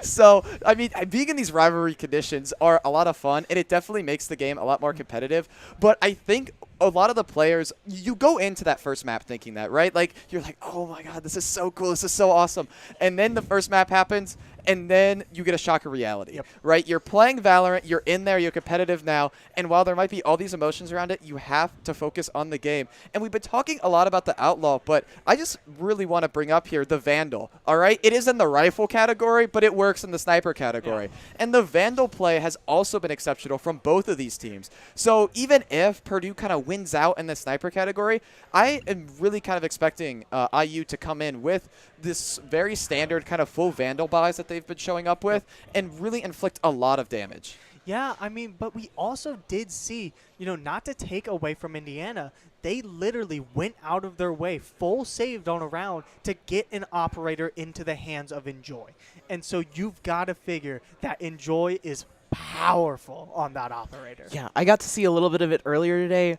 So, I mean, being in these rivalry conditions are a lot of fun, and it definitely makes the game a lot more competitive. But I think a lot of the players, you go into that first map thinking that, right? You're like, oh my God, this is so cool. This is so awesome. And then the first map happens, and then you get a shock of reality, right? You're playing Valorant. You're in there. You're competitive now. And while there might be all these emotions around it, you have to focus on the game. And we've been talking a lot about the Outlaw, but I just really want to bring up here the Vandal, all right? It is in the rifle category, but it works in the sniper category. Yeah. And the Vandal play has also been exceptional from both of these teams. So even if Purdue kind of wins out in the sniper category, I am really kind of expecting IU to come in with this very standard kind of full Vandal buys that they've been showing up with and really inflict a lot of damage. Yeah, I mean, but we also did see, not to take away from Indiana, they literally went out of their way, full saved on a round, to get an operator into the hands of Enjoy. And so you've got to figure that Enjoy is powerful on that operator. Yeah, I got to see a little bit of it earlier today.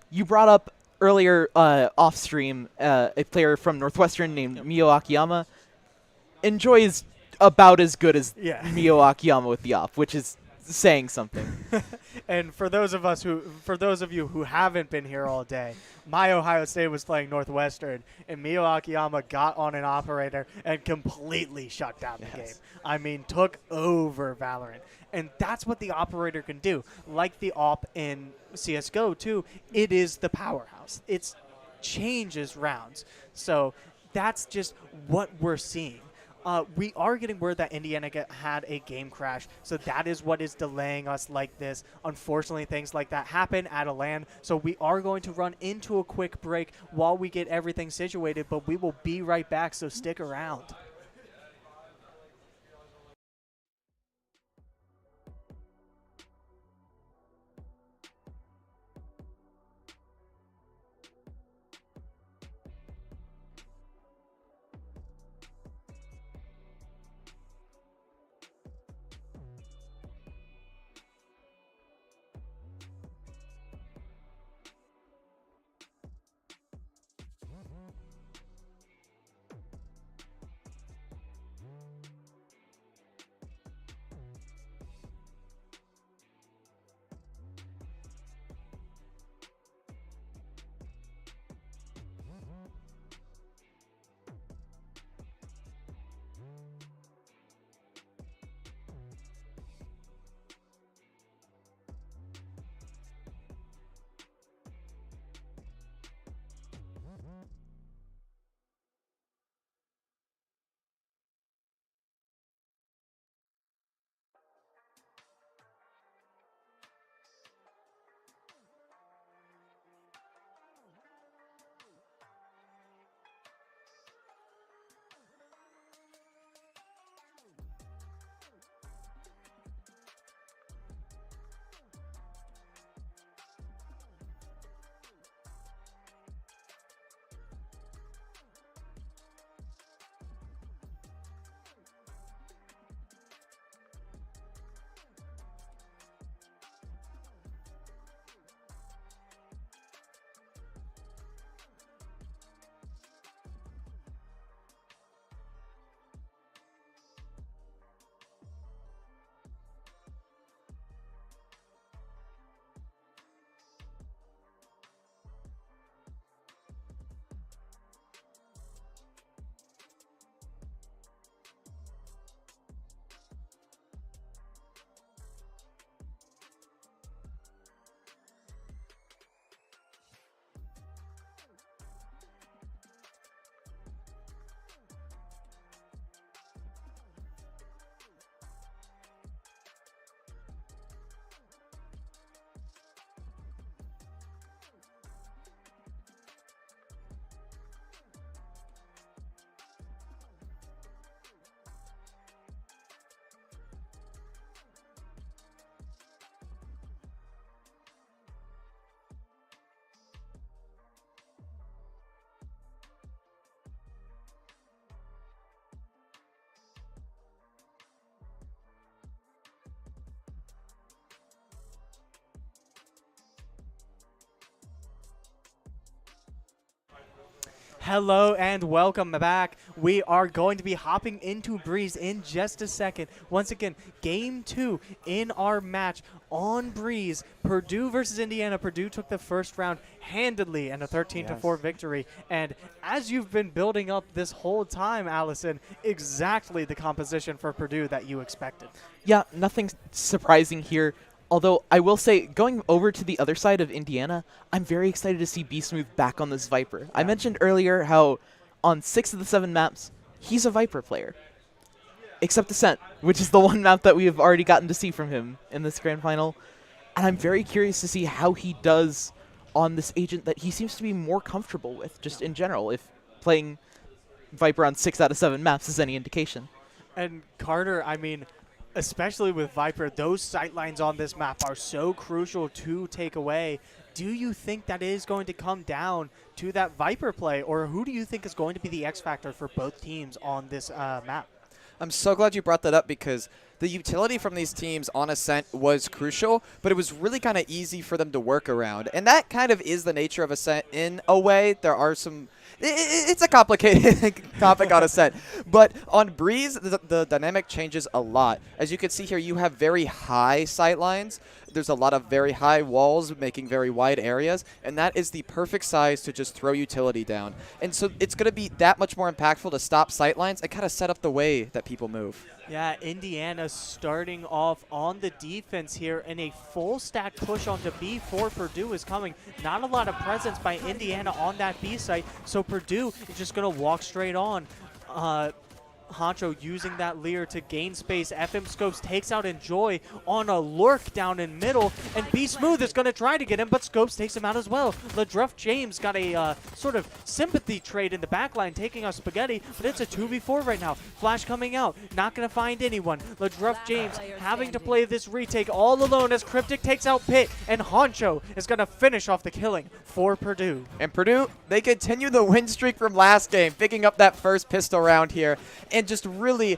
You brought up earlier off stream a player from Northwestern named Mio Akiyama. Enjoy is about as good as Mio Akiyama with the op, which is saying something. And for those of you who haven't been here all day, my Ohio State was playing Northwestern, and Mio Akiyama got on an operator and completely shut down the game. I mean, took over Valorant. And that's what the operator can do. Like the op in CSGO, too, it is the powerhouse. It changes rounds. So that's just what we're seeing. We are getting word that Indiana had a game crash, so that is what is delaying us like this. Unfortunately, things like that happen at a LAN, so we are going to run into a quick break while we get everything situated, but we will be right back, so stick around. Hello and welcome back. We are going to be hopping into Breeze in just a second. Once again, game 2 in our match on Breeze. Purdue versus Indiana. Purdue took the first round handedly and a 13-4 victory. And as you've been building up this whole time, Allison, exactly the composition for Purdue that you expected. Yeah, nothing surprising here. Although I will say, going over to the other side of Indiana, I'm very excited to see B Smooth back on this Viper. Yeah. I mentioned earlier how on 6 of the 7 maps, he's a Viper player. Except Ascent, which is the one map that we have already gotten to see from him in this grand final. And I'm very curious to see how he does on this agent that he seems to be more comfortable with, just in general, if playing Viper on 6 out of 7 maps is any indication. And Carter, I mean, especially with Viper, those sightlines on this map are so crucial to take away. Do you think that is going to come down to that Viper play, or who do you think is going to be the X factor for both teams on this map? I'm so glad you brought that up because the utility from these teams on Ascent was crucial, but it was really kind of easy for them to work around. And that kind of is the nature of Ascent in a way. There are some... It's a complicated topic on Ascent. But on Breeze, the dynamic changes a lot. As you can see here, you have very high sight lines. There's a lot of very high walls making very wide areas, and that is the perfect size to just throw utility down. And so it's going to be that much more impactful to stop sight lines and kind of set up the way that people move. Yeah, Indiana starting off on the defense here, and a full stack push onto B for Purdue is coming. Not a lot of presence by Indiana on that B site, so Purdue is just going to walk straight on. Honcho using that Leer to gain space. FM Scopes takes out Enjoy on a lurk down in middle, and B Smooth is going to try to get him, but Scopes takes him out as well. Ladruff James got a sort of sympathy trade in the backline, taking out Spaghetti, but it's a 2v4 right now. Flash coming out, not going to find anyone. Ladruff James having to play this retake all alone as Cryptic takes out Pit, and Honcho is going to finish off the killing for Purdue. And Purdue, they continue the win streak from last game, picking up that first pistol round here, and just really,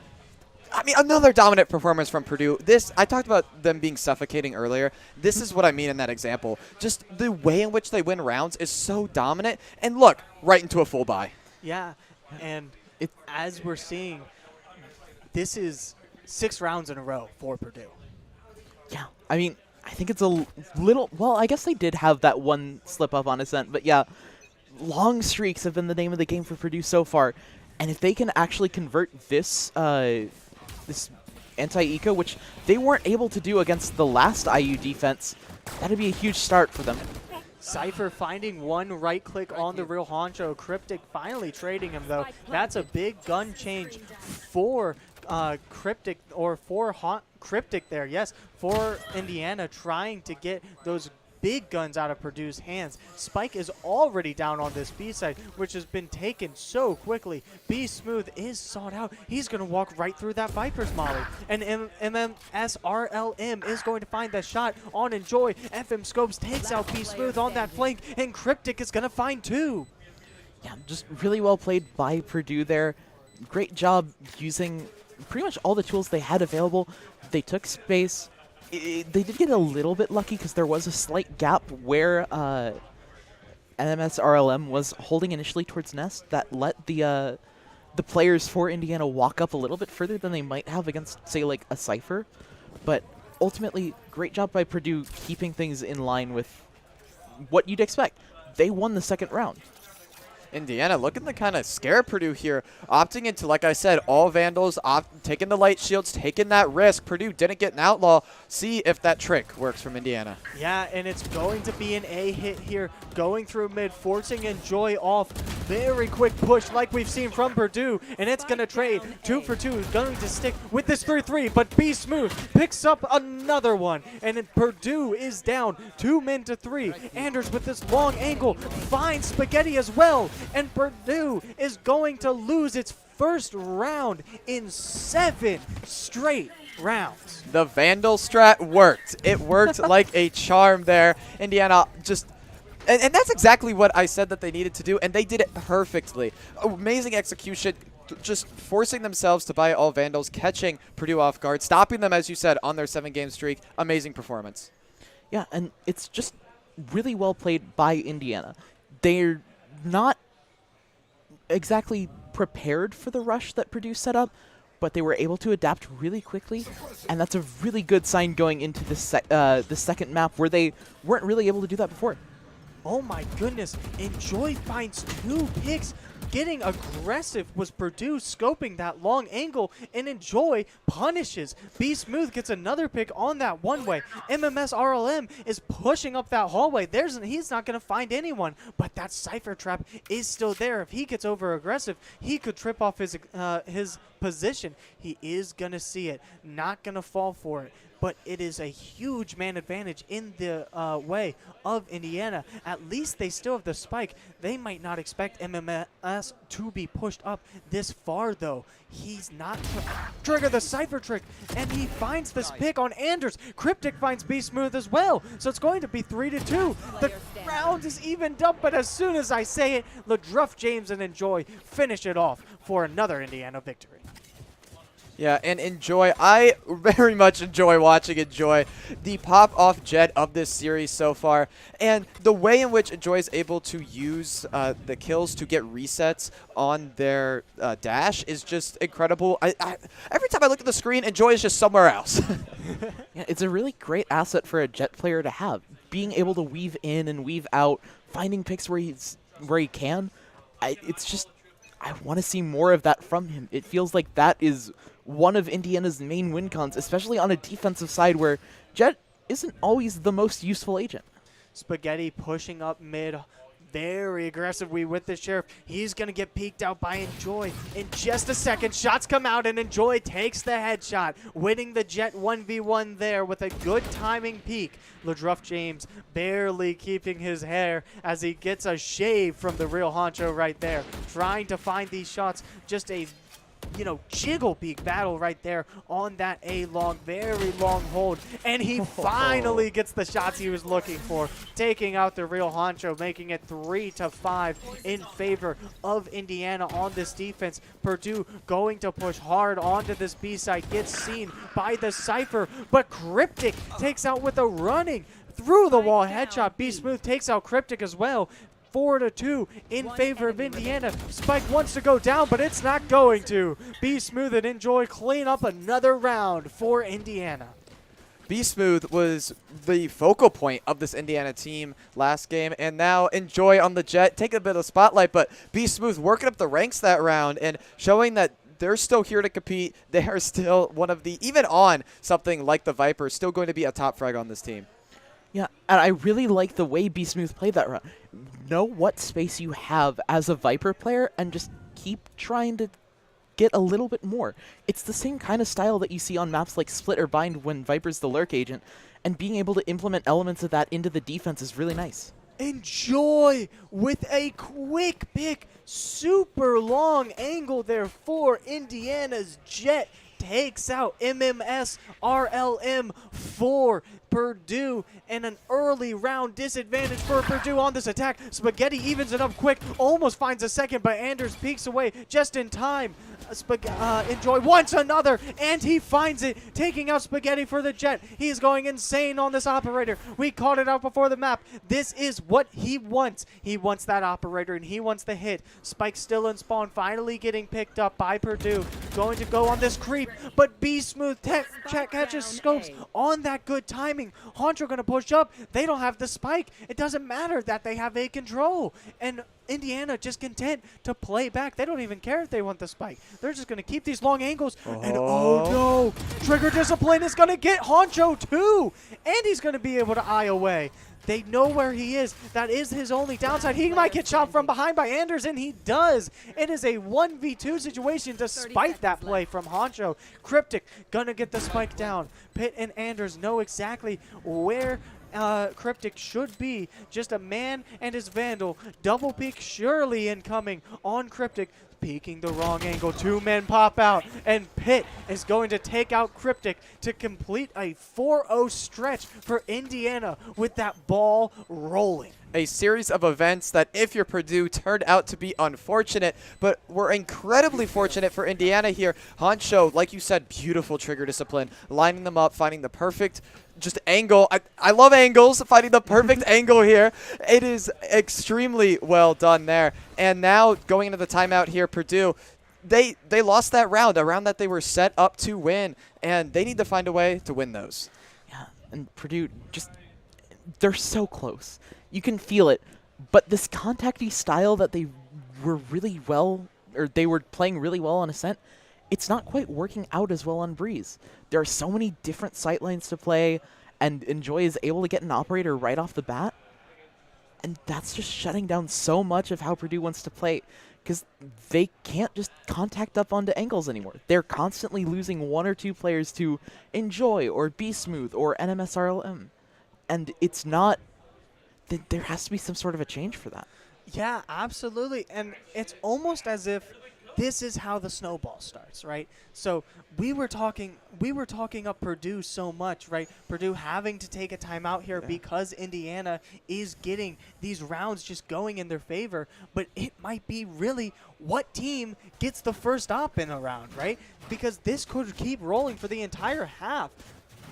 I mean, another dominant performance from Purdue. I talked about them being suffocating earlier. This is what I mean in that example. Just the way in which they win rounds is so dominant. And look, right into a full buy. Yeah, and as we're seeing, this is 6 rounds in a row for Purdue. Yeah, I mean, I think it's a little, well, I guess they did have that one slip up on Ascent, but yeah, long streaks have been the name of the game for Purdue so far. And if they can actually convert this this anti-eco, which they weren't able to do against the last IU defense, that'd be a huge start for them. Cypher finding one right click on the real Honcho. Cryptic finally trading him, though. That's a big gun change for Cryptic, or for Cryptic there, yes, for Indiana, trying to get those big guns out of Purdue's hands. Spike is already down on this B side, which has been taken so quickly. B Smooth is sought out. He's going to walk right through that Viper's molly. And then SRLM is going to find that shot on Enjoy. FM Scopes takes out B Smooth on that flank, and Cryptic is going to find 2. Yeah, just really well played by Purdue there. Great job using pretty much all the tools they had available. They took space. They did get a little bit lucky because there was a slight gap where NMS-RLM was holding initially towards Nest that let the players for Indiana walk up a little bit further than they might have against, say, like a Cypher. But ultimately, great job by Purdue keeping things in line with what you'd expect. They won the second round. Indiana looking to kind of scare Purdue here, opting into, like I said, all Vandals, taking the light shields, taking that risk. Purdue didn't get an outlaw. See if that trick works from Indiana. Yeah, and it's going to be an A hit here, going through mid, forcing Enjoy off. Very quick push like we've seen from Purdue, and it's going to trade 2 for 2, going to stick with this 3-3, but B Smooth picks up another one, and then Purdue is down 2 men to 3. Anders with this long angle finds Spaghetti as well, and Purdue is going to lose its first round in 7 straight rounds. The Vandal strat worked. It worked like a charm there. Indiana just... And that's exactly what I said that they needed to do, and they did it perfectly. Amazing execution, just forcing themselves to buy all Vandals, catching Purdue off guard, stopping them, as you said, on their 7-game streak. Amazing performance. Yeah, and it's just really well played by Indiana. They're not exactly prepared for the rush that Purdue set up, but they were able to adapt really quickly, and that's a really good sign going into the second map where they weren't really able to do that before. Oh my goodness, Enjoy finds 2 picks. Getting aggressive was Purdue scoping that long angle, and Enjoy punishes. Be Smooth gets another pick on that one-way. MMS RLM is pushing up that hallway. He's not going to find anyone, but that Cypher Trap is still there. If he gets over-aggressive, he could trip off his position. He is going to see it, not going to fall for it. But it is a huge man advantage in the way of Indiana. At least they still have the spike. They might not expect MMS to be pushed up this far, though. He's not trigger the Cypher trick, and he finds this pick on Anders. Cryptic finds Be Smooth as well, so it's going to be 3-2. The round is evened up, but as soon as I say it, LeDruff James and Enjoy finish it off for another Indiana victory. Yeah, and Enjoy, I very much enjoy watching Enjoy, the pop-off jet of this series so far, and the way in which Enjoy is able to use the kills to get resets on their dash is just incredible. Every time I look at the screen, Enjoy is just somewhere else. Yeah, it's a really great asset for a jet player to have, being able to weave in and weave out, finding picks where he can. It's just, I want to see more of that from him. It feels like that is one of Indiana's main win cons, especially on a defensive side where Jet isn't always the most useful agent. Spaghetti pushing up mid, very aggressively with the Sheriff. He's going to get peeked out by Enjoy in just a second. Shots come out, and Enjoy takes the headshot, winning the Jet 1v1 there with a good timing peek. LeDruff James barely keeping his hair as he gets a shave from the real honcho right there. Trying to find these shots, just a jiggle peak battle right there on that A-long, very long hold. And he finally gets the shots he was looking for, taking out the real honcho, making it 3-5 in favor of Indiana on this defense. Purdue going to push hard onto this B side, gets seen by the Cypher, but Cryptic takes out with a running through the wall headshot. Be Smooth takes out Cryptic as well. 4-2 in favor of Indiana. Spike wants to go down, but it's not going to. Be Smooth and Enjoy clean up another round for Indiana. Be Smooth was the focal point of this Indiana team last game, and now Enjoy on the Jet, taking a bit of spotlight, but Be Smooth working up the ranks that round and showing that they're still here to compete. They are still one of the, even on something like the Viper, still going to be a top frag on this team. Yeah, and I really like the way Be Smooth played that round. Know what space you have as a Viper player and just keep trying to get a little bit more. It's the same kind of style that you see on maps like Split or Bind when Viper's the lurk agent, and being able to implement elements of that into the defense is really nice. Enjoy with a quick pick, super long angle there for Indiana's Jet. Takes out MMS RLM for Purdue, and an early round disadvantage for Purdue on this attack. Spaghetti evens it up quick, almost finds a second, but Anders peeks away just in time. Enjoy wants another, and he finds it, taking out Spaghetti for the Jet. He's going insane on this operator. We called it out before the map. This is what he wants. He wants that operator, and he wants the hit. Spike still in spawn, finally getting picked up by Purdue. Going to go on this creep, but Be Smooth catches scopes on that good timing. Honcho going to push up. They don't have the spike. It doesn't matter that they have a control. And Indiana just content to play back. They don't even care if they want the spike. They're just going to keep these long angles. And oh no, Trigger Discipline is going to get Honcho too. And he's going to be able to eye away. They know where he is. That is his only downside. He might get shot from behind by Anders, and he does. It is a 1v2 situation despite that play from Honcho. Cryptic gonna get the spike down. Pitt and Anders know exactly where Cryptic should be. Just a man and his Vandal. Double peek surely incoming on Cryptic. Peeking the wrong angle. 2 men pop out, and Pitt is going to take out Cryptic to complete a 4-0 stretch for Indiana with that ball rolling. a series of events that, if you're Purdue, turned out to be unfortunate, but were incredibly fortunate for Indiana here. Honcho, like you said, beautiful trigger discipline, lining them up, finding the perfect just angle. I love angles, finding the perfect angle here. It is extremely well done there. And now going into the timeout here, Purdue, they lost that round, a round that they were set up to win, and they need to find a way to win those. Yeah, and Purdue just, they're so close. You can feel it, but this contacty style that they were really well, or they were playing really well on Ascent, it's not quite working out as well on Breeze. There are so many different sight lines to play, and Enjoy is able to get an operator right off the bat, and that's just shutting down so much of how Purdue wants to play, because they can't just contact up onto angles anymore. They're constantly losing one or two players to Enjoy or Be Smooth or NMSRLM, and it's not. There has to be some sort of a change for that. Yeah, absolutely. And it's almost as if this is how the snowball starts, right? So we were talking up Purdue so much, right? Purdue having to take a timeout here because Indiana is getting these rounds just going in their favor, but it might be really what team gets the first op in a round, right? Because this could keep rolling for the entire half.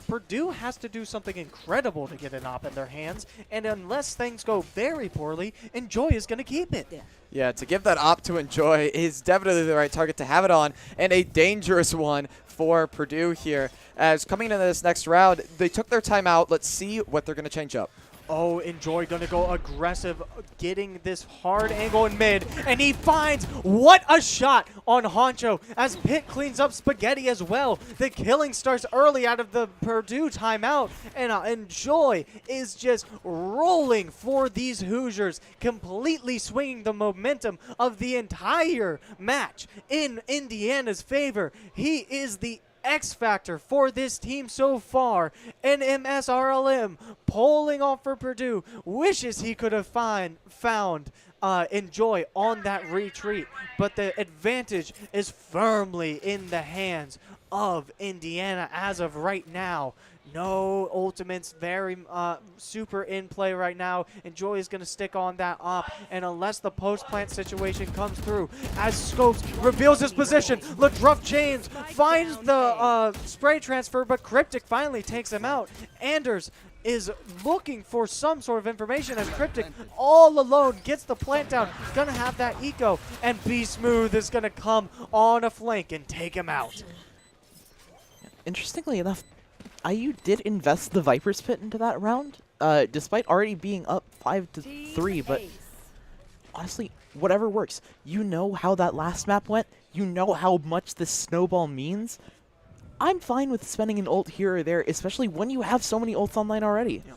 Purdue has to do something incredible to get an op in their hands, and unless things go very poorly, Enjoy is going to keep it. Yeah, to give that op to Enjoy is definitely the right target to have it on, and a dangerous one for Purdue here. As coming into this next round, they took their timeout. Let's see what they're going to change up. Oh, Enjoy going to go aggressive, getting this hard angle in mid, and he finds what a shot on Honcho as Pitt cleans up Spaghetti as well. The killing starts early out of the Purdue timeout, and Enjoy is just rolling for these Hoosiers, completely swinging the momentum of the entire match in Indiana's favor. He is the X factor for this team so far. NMSRLM pulling off for Purdue. Wishes he could have found Enjoy on that retreat, but the advantage is firmly in the hands of Indiana as of right now. No ultimates, very super in play right now. Enjoy is going to stick on that op, and unless the post-plant situation comes through, as Scopes reveals his position, LaDruff James finds the spray transfer, but Cryptic finally takes him out. Anders is looking for some sort of information as Cryptic all alone gets the plant down. Going to have that eco, and Be Smooth is going to come on a flank and take him out. Interestingly enough, IU did invest the Viper's Pit into that round, despite already being up 5-3, but honestly, whatever works. You know how that last map went. You know how much this snowball means. I'm fine with spending an ult here or there, especially when you have so many ults online already. Yeah.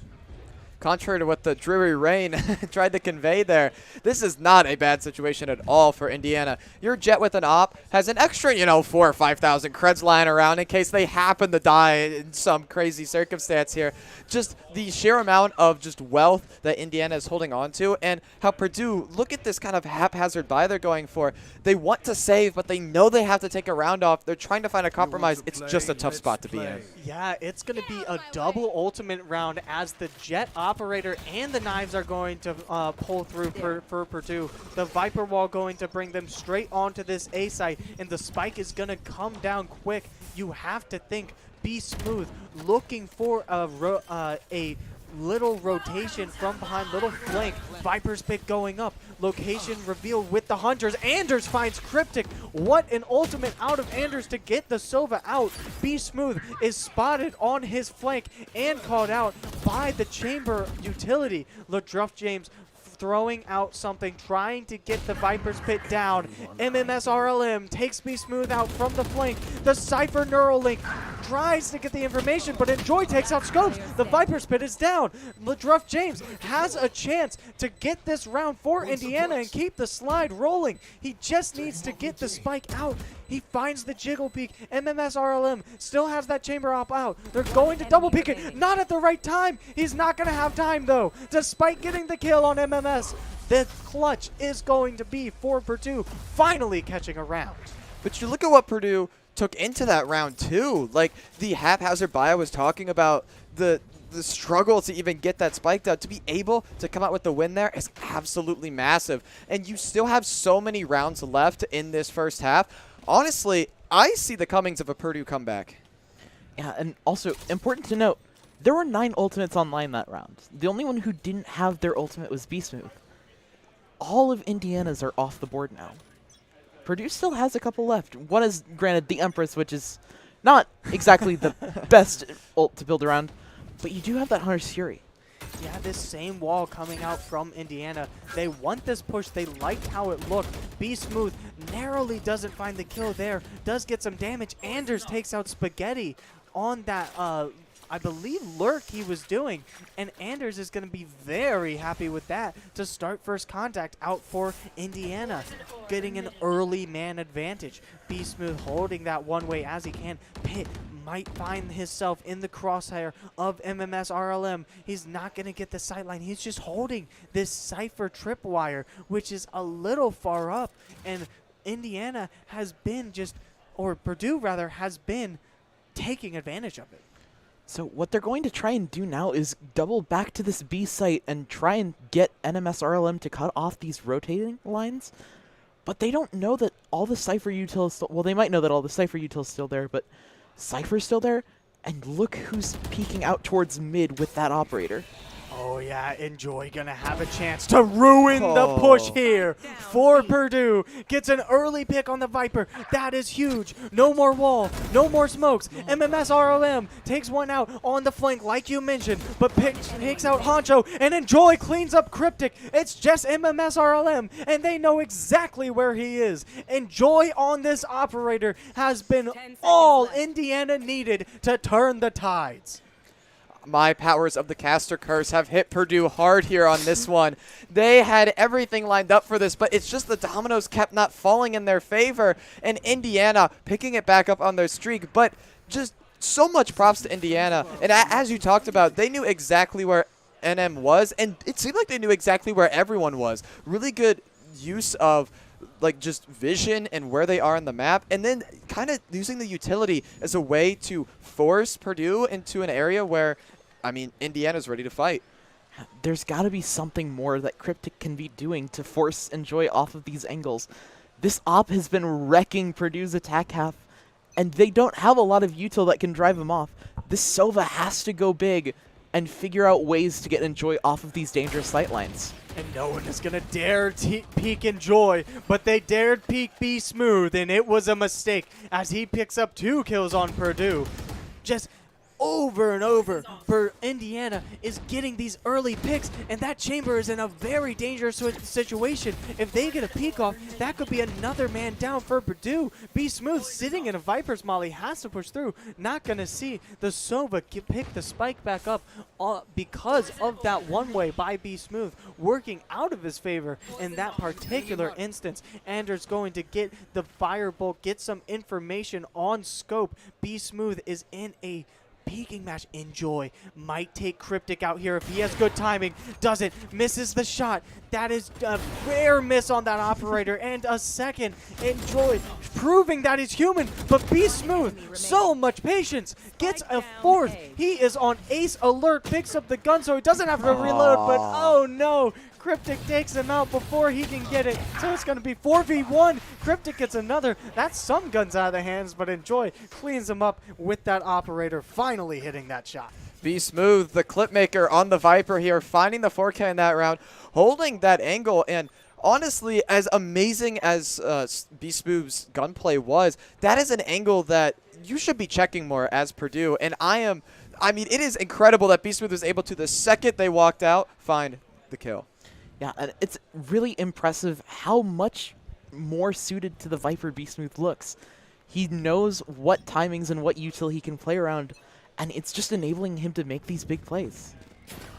Contrary to what the Dreary Rain tried to convey there, this is not a bad situation at all for Indiana. Your Jet with an op has an extra, 4,000 or 5,000 creds lying around in case they happen to die in some crazy circumstance here. Just the sheer amount of just wealth that Indiana is holding on to, and how Purdue, look at this kind of haphazard buy they're going for. They want to save, but they know they have to take a round off. They're trying to find a compromise. It's just a tough spot to be in. Yeah, it's going to be a double ultimate round as the Jet operator and the knives are going to pull through for Purdue. The Viper wall going to bring them straight onto this A site, and the spike is going to come down quick. You have to think Be Smooth, looking for a little rotation from behind, little flank. Viper's pick going up. Location revealed with the Hunters. Anders finds Cryptic. What an ultimate out of Anders to get the Sova out. Be Smooth is spotted on his flank and called out by the Chamber utility. LaDruff James throwing out something, trying to get the Viper's Pit down. MMSRLM takes Be Smooth out from the flank. The Cypher Neuralink tries to get the information, but Enjoy takes out Scopes. The Viper's Pit is down. LaDruff James has a chance to get this round for Indiana and keep the slide rolling. He just needs to get the spike out. He finds the Jiggle Peek. MMSRLM still has that Chamber Op out. They're going to double peek it. Not at the right time. He's not going to have time, though. Despite getting the kill on MMS, the clutch is going to be for Purdue finally catching a round. But you look at what Purdue took into that round, too. Like, the haphazard buy I was talking about, the the struggle to even get that spike down, to be able to come out with the win there is absolutely massive. And you still have so many rounds left in this first half. Honestly, I see the comings of a Purdue comeback. Yeah, and also important to note, there were 9 ultimates online that round. The only one who didn't have their ultimate was Smooth. All of Indiana's are off the board now. Purdue still has a couple left. One is, granted, the Empress, which is not exactly the best ult to build around, but you do have that Hunter's Fury. Yeah, this same wall coming out from Indiana. They want this push. They liked how it looked. Smooth narrowly doesn't find the kill there. Does get some damage. Anders takes out Spaghetti on that, I believe, lurk he was doing. And Anders is going to be very happy with that to start first contact out for Indiana. Getting an early man advantage. Smooth holding that one way as he can. Pit might find himself in the crosshair of MMS RLM. He's not going to get the sightline. He's just holding this Cypher tripwire, which is a little far up. And Indiana has been or Purdue rather, has been taking advantage of it. So what they're going to try and do now is double back to this B site and try and get NMS RLM to cut off these rotating lines. But they don't know that all the Cypher util is still... Well, they might know that all the Cypher util is still there, but Cypher's still there. And look who's peeking out towards mid with that operator. Oh yeah, Enjoy gonna have a chance to ruin the push here for Purdue. Gets an early pick on the Viper. That is huge. No more wall, no more smokes. MMS RLM takes one out on the flank like you mentioned, but takes out Honcho, and Enjoy cleans up Cryptic. It's just MMS RLM, and they know exactly where he is. Enjoy on this operator has been all Indiana needed to turn the tides. My powers of the caster curse have hit Purdue hard here on this one. They had everything lined up for this, but it's just the dominoes kept not falling in their favor, and Indiana picking it back up on their streak. But just so much props to Indiana. And as you talked about, they knew exactly where NM was, and it seemed like they knew exactly where everyone was. Really good use of like just vision and where they are on the map, and then kind of using the utility as a way to force Purdue into an area where, I mean, Indiana's ready to fight. There's got to be something more that Cryptic can be doing to force Enjoy off of these angles. This op has been wrecking Purdue's attack half, and they don't have a lot of util that can drive him off. This Sova has to go big and figure out ways to get Enjoy off of these dangerous sightlines. And no one is going to dare peek Enjoy, but they dared peek Smooth, and it was a mistake as he picks up 2 kills on Purdue. Just over and over for Indiana is getting these early picks, and that chamber is in a very dangerous situation. If they get a peek off, that could be another man down for Purdue. Smooth sitting in a Viper's molly has to push through. Not going to see the Sova pick the spike back up because of that one way by Smooth working out of his favor in that particular instance. Anders going to get the firebolt, get some information on scope. Smooth is in a peeking match. Enjoy might take Cryptic out here if he has good timing. Doesn't. Misses the shot. That is a rare miss on that operator. And a second. Enjoy proving that he's human. But Smooth, so much patience. Gets a 4th. He is on ace alert. Picks up the gun so he doesn't have to reload. But oh no. Cryptic takes him out before he can get it. So it's going to be 4v1. Cryptic gets another. That's some guns out of the hands, but Enjoy cleans him up with that operator finally hitting that shot. Smooth, the clip maker on the Viper here, finding the 4K in that round, holding that angle, and honestly, as amazing as Smooth's gunplay was, that is an angle that you should be checking more as Purdue, and I mean, it is incredible that Smooth was able to, the second they walked out, find the kill. Yeah, and it's really impressive how much more suited to the Viper Smooth looks. He knows what timings and what util he can play around, and it's just enabling him to make these big plays.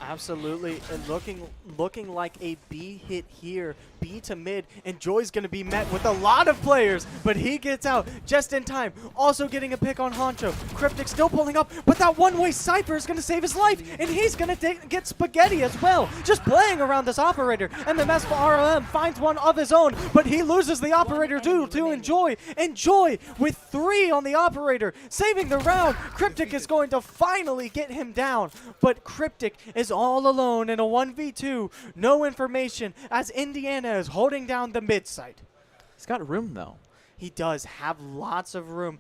Absolutely, and looking like a B hit here. B to mid, and Joy's going to be met with a lot of players, but he gets out just in time. Also getting a pick on Honcho. Cryptic still pulling up, but that one-way Cypher is going to save his life, and he's going to get Spaghetti as well. Just playing around this operator, and the Mespa RLM finds one of his own, but he loses the operator due to Enjoy. Enjoy with 3 on the operator, saving the round. Cryptic is going to finally get him down, but Cryptic is all alone in a 1v2. No information as Indiana is holding down the mid site. He's got room, though. He does have lots of room.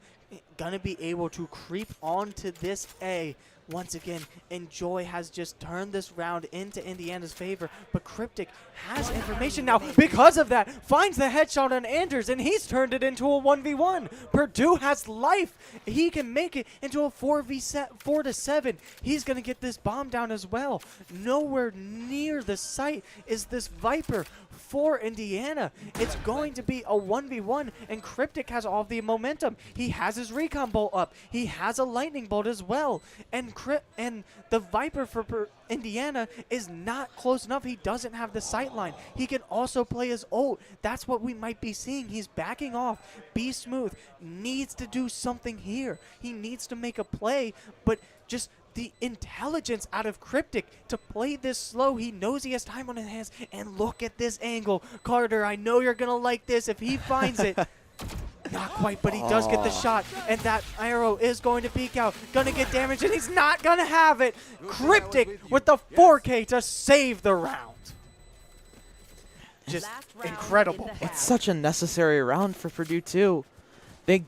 Gonna be able to creep onto this A. Once again, Enjoy has just turned this round into Indiana's favor, but Cryptic has information now. Because of that, finds the headshot on Anders, and he's turned it into a 1v1. Purdue has life. He can make it into a 4-7. He's going to get this bomb down as well. Nowhere near the site is this Viper for Indiana. It's going to be a 1v1, and Cryptic has all the momentum. He has his recon bolt up. He has a lightning bolt as well. And the Viper for Indiana is not close enough. He doesn't have the sight line. He can also play his ult. That's what we might be seeing. He's backing off. Be Smooth needs to do something here. He needs to make a play, but just the intelligence out of Cryptic to play this slow. He knows he has time on his hands, and look at this angle. Carter, I know you're going to like this if he finds it. Not quite, but he does get the shot, and that arrow is going to peek out. Gonna get damaged, and he's not gonna have it. Cryptic with the 4K to save the round. Just incredible. It's such a necessary round for Purdue, too. They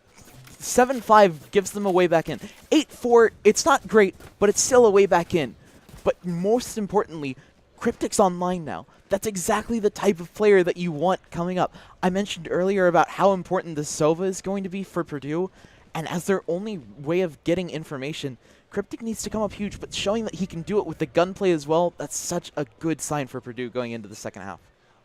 7-5 gives them a way back in. 8-4, it's not great, but it's still a way back in. But most importantly, Cryptic's online now. That's exactly the type of player that you want coming up. I mentioned earlier about how important the Sova is going to be for Purdue, and as their only way of getting information, Cryptic needs to come up huge, but showing that he can do it with the gunplay as well, that's such a good sign for Purdue going into the second half.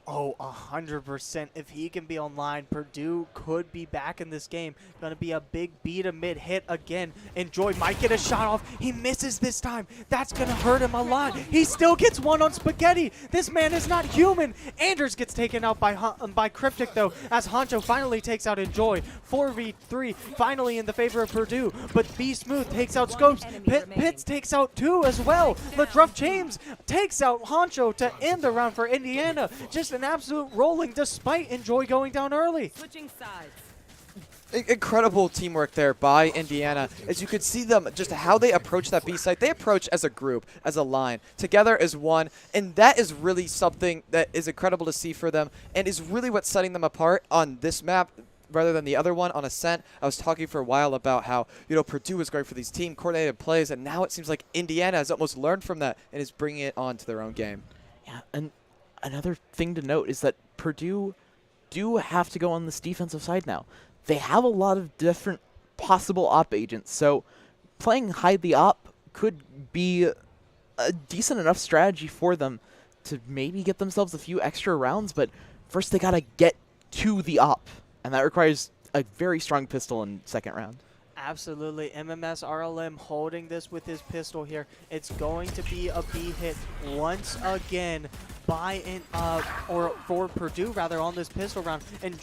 Oh, 100%. If he can be online, Purdue could be back in this game. Going to be a big B to mid hit again. Enjoy might get a shot off. He misses this time. That's going to hurt him a lot. He still gets one on Spaghetti. This man is not human. Anders gets taken out by Cryptic, though, as Honcho finally takes out Enjoy. 4v3 finally in the favor of Purdue, but B Smooth takes out Scopes. Pitts takes out 2 as well. LaDruff James takes out Honcho to end the round for Indiana. Just an absolute rolling despite Enjoy going down early. Switching sides. Incredible teamwork there by Indiana. As you could see them, just how they approach that B site. They approach as a group, as a line, together as one, and that is really something that is incredible to see for them and is really what's setting them apart on this map rather than the other one on Ascent. I was talking for a while about how, Purdue is going for these team coordinated plays, and now it seems like Indiana has almost learned from that and is bringing it on to their own game. Yeah, and another thing to note is that Purdue do have to go on this defensive side now. They have a lot of different possible op agents, so playing hide the op could be a decent enough strategy for them to maybe get themselves a few extra rounds, but first they gotta get to the op, and that requires a very strong pistol in second round. Absolutely. MMS RLM holding this with his pistol here. It's going to be a B hit once again for Purdue rather on this pistol round. And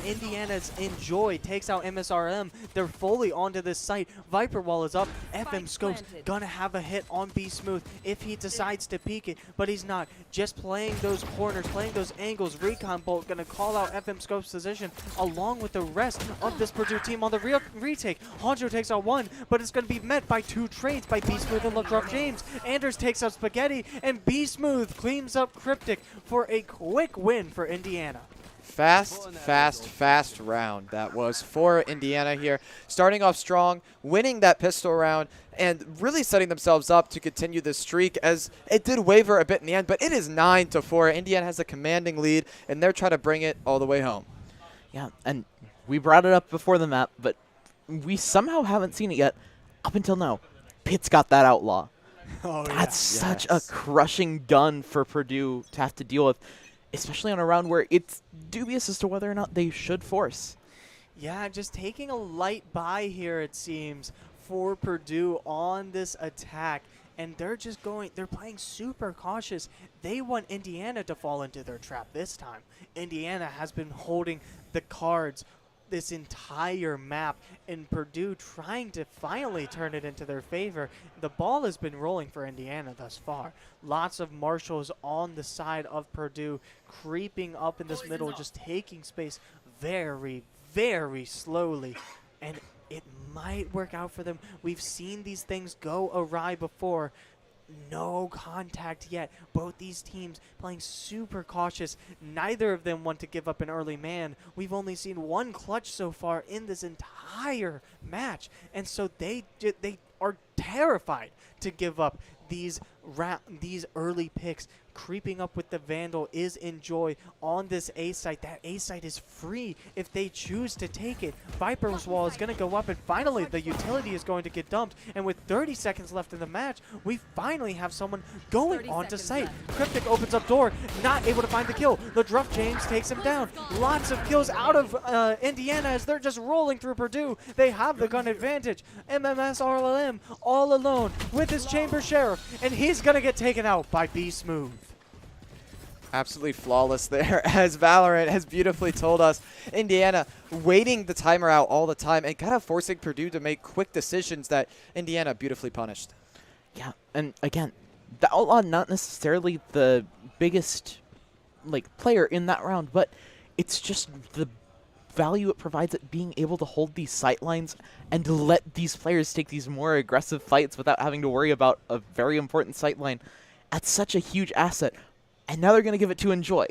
Indiana's Enjoy takes out MSRM. They're fully onto this site. Viper Wall is up. FM Scopes gonna have a hit on B Smooth if he decides to peek it, but he's not. Just playing those corners, playing those angles. Recon Bolt gonna call out FM Scopes' position along with the rest of this Purdue team on the retake. Honcho takes out one, but it's going to be met by 2 trades by B Smooth and LaDruff James. Anders takes out Spaghetti, and B Smooth cleans up Cryptic for a quick win for Indiana. Fast round that was for Indiana here. Starting off strong, winning that pistol round, and really setting themselves up to continue this streak, as it did waver a bit in the end, but it is 9-4. Indiana has a commanding lead, and they're trying to bring it all the way home. Yeah, and we brought it up before the map, but we somehow haven't seen it yet. Up until now, Pitt's got that outlaw. Oh, That's such a crushing gun for Purdue to have to deal with, especially on a round where it's dubious as to whether or not they should force. Yeah, just taking a light buy here, it seems, for Purdue on this attack. and they're playing super cautious. They want Indiana to fall into their trap this time. Indiana has been holding the cards this entire map, and Purdue trying to finally turn it into their favor. The ball has been rolling for Indiana thus far. Lots of marshals on the side of Purdue creeping up in this middle, just taking space very, very slowly, and it might work out for them. We've seen these things go awry before. No contact yet. Both these teams playing super cautious. Neither of them want to give up an early man. We've only seen one clutch so far in this entire match, and so they are terrified to give up these early picks. Creeping up with the Vandal is Enjoy on this A site. That A site is free if they choose to take it. Viper's Wall is going to go up, and finally the utility is going to get dumped. And with 30 seconds left in the match, we finally have someone going onto site. Cryptic opens up door, not able to find the kill. The Druff James takes him down. Lots of kills out of Indiana as they're just rolling through Purdue. They have the gun advantage. MMS RLM all alone with his Chamber Sheriff, and he's going to get taken out by B Smooth. Absolutely flawless there, as Valorant has beautifully told us. Indiana waiting the timer out all the time and kind of forcing Purdue to make quick decisions that Indiana beautifully punished. Yeah, and again, the Outlaw not necessarily the biggest player in that round, but it's just the value it provides at being able to hold these sight lines and to let these players take these more aggressive fights without having to worry about a very important sight line. That's such a huge asset. And now they're going to give it to Enjoy.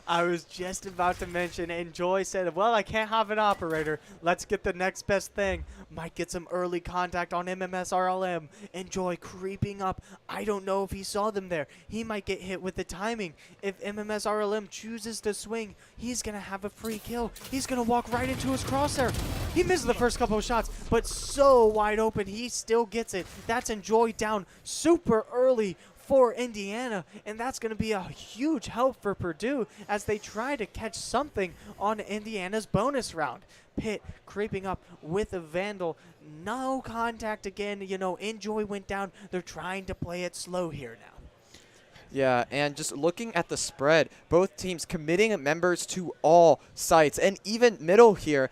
I was just about to mention, Enjoy said, well, I can't have an operator. Let's get the next best thing. Might get some early contact on MMS RLM. Enjoy creeping up. I don't know if he saw them there. He might get hit with the timing. If MMS RLM chooses to swing, he's going to have a free kill. He's going to walk right into his crosshair. He missed the first couple of shots, but so wide open, he still gets it. That's Enjoy down super early for Indiana, and that's going to be a huge help for Purdue as they try to catch something on Indiana's bonus round. Pitt creeping up with a Vandal. No contact again. Enjoy went down. They're trying to play it slow here now. Yeah, and just looking at the spread, both teams committing members to all sites, and even middle here.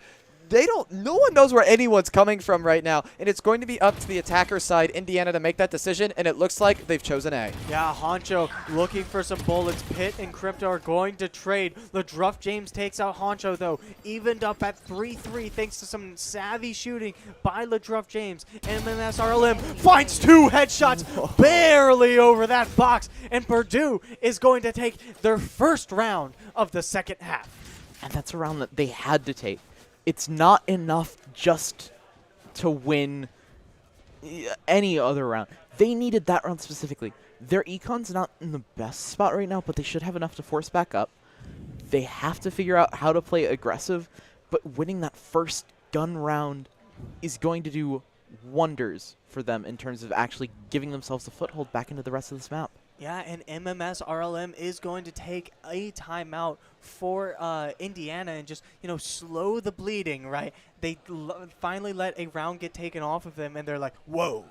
No one knows where anyone's coming from right now, and it's going to be up to the attacker side, Indiana, to make that decision, and it looks like they've chosen A. Yeah, Honcho looking for some bullets. Pitt and Crypto are going to trade. The Druff James takes out Honcho, though, evened up at 3-3 thanks to some savvy shooting by LaDruff James. MMS RLM finds 2 headshots barely over that box, and Purdue is going to take their first round of the second half. And that's a round that they had to take. It's not enough just to win any other round. They needed that round specifically. Their econ's not in the best spot right now, but they should have enough to force back up. They have to figure out how to play aggressive, but winning that first gun round is going to do wonders for them in terms of actually giving themselves a foothold back into the rest of this map. Yeah, and MMS RLM is going to take a timeout for Indiana and just, slow the bleeding, right? They finally let a round get taken off of them, and they're like, whoa.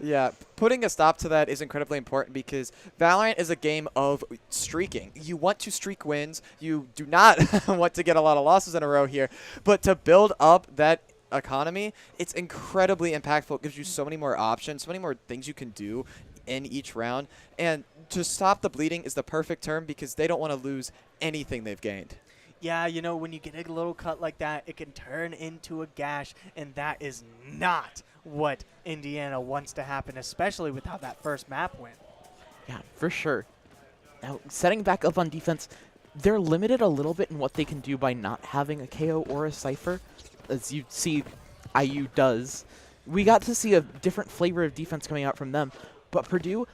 Yeah, putting a stop to that is incredibly important because Valorant is a game of streaking. You want to streak wins. You do not want to get a lot of losses in a row here. But to build up that economy, it's incredibly impactful. It gives you so many more options, so many more things you can do in each round, and to stop the bleeding is the perfect term because they don't want to lose anything they've gained. Yeah, when you get a little cut like that, it can turn into a gash, and that is not what Indiana wants to happen, especially without that first map win. Yeah, for sure. Now, setting back up on defense, they're limited a little bit in what they can do by not having a KO or a Cypher, as you see IU does. We got to see a different flavor of defense coming out from them. But Purdue,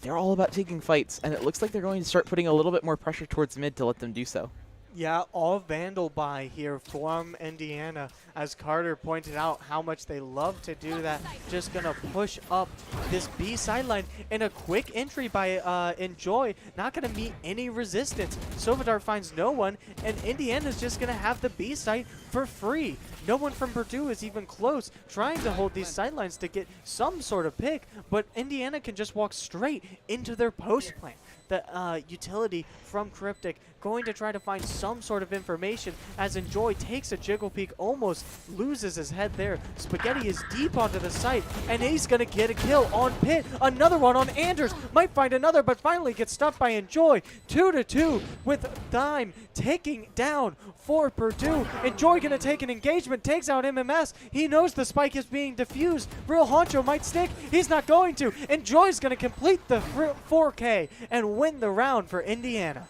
they're all about taking fights, and it looks like they're going to start putting a little bit more pressure towards mid to let them do so. Yeah, all Vandal buy here from Indiana. As Carter pointed out how much they love to do that. Just going to push up this B sideline in a quick entry by Enjoy. Not going to meet any resistance. Sovadar finds no one, and Indiana's just going to have the B site for free. No one from Purdue is even close, trying to hold these sidelines to get some sort of pick, but Indiana can just walk straight into their post plant. The utility from Cryptic going to try to find some sort of information as Enjoy takes a jiggle peek, almost loses his head there. Spaghetti is deep onto the site, and he's going to get a kill on Pitt. Another one on Anders. Might find another, but finally gets stuffed by Enjoy. 2-2 with Dime taking down for Purdue. Enjoy going to take an engagement, takes out MMS. He knows the spike is being diffused. Real Honcho might stick. He's not going to. Enjoy's going to complete the 4K and win the round for Indiana.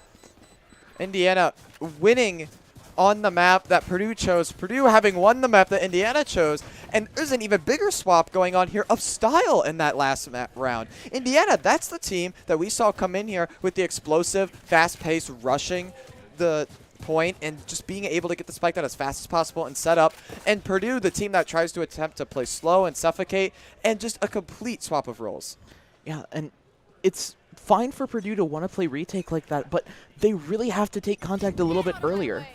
Indiana winning on the map that Purdue chose. Purdue having won the map that Indiana chose. And there's an even bigger swap going on here of style in that last round. Indiana, that's the team that we saw come in here with the explosive, fast-paced, rushing the point and just being able to get the spike out as fast as possible and set up. And Purdue, the team that tries to attempt to play slow and suffocate, and just a complete swap of roles. Yeah, and it's fine for Purdue to want to play retake like that, but they really have to take contact a little bit earlier.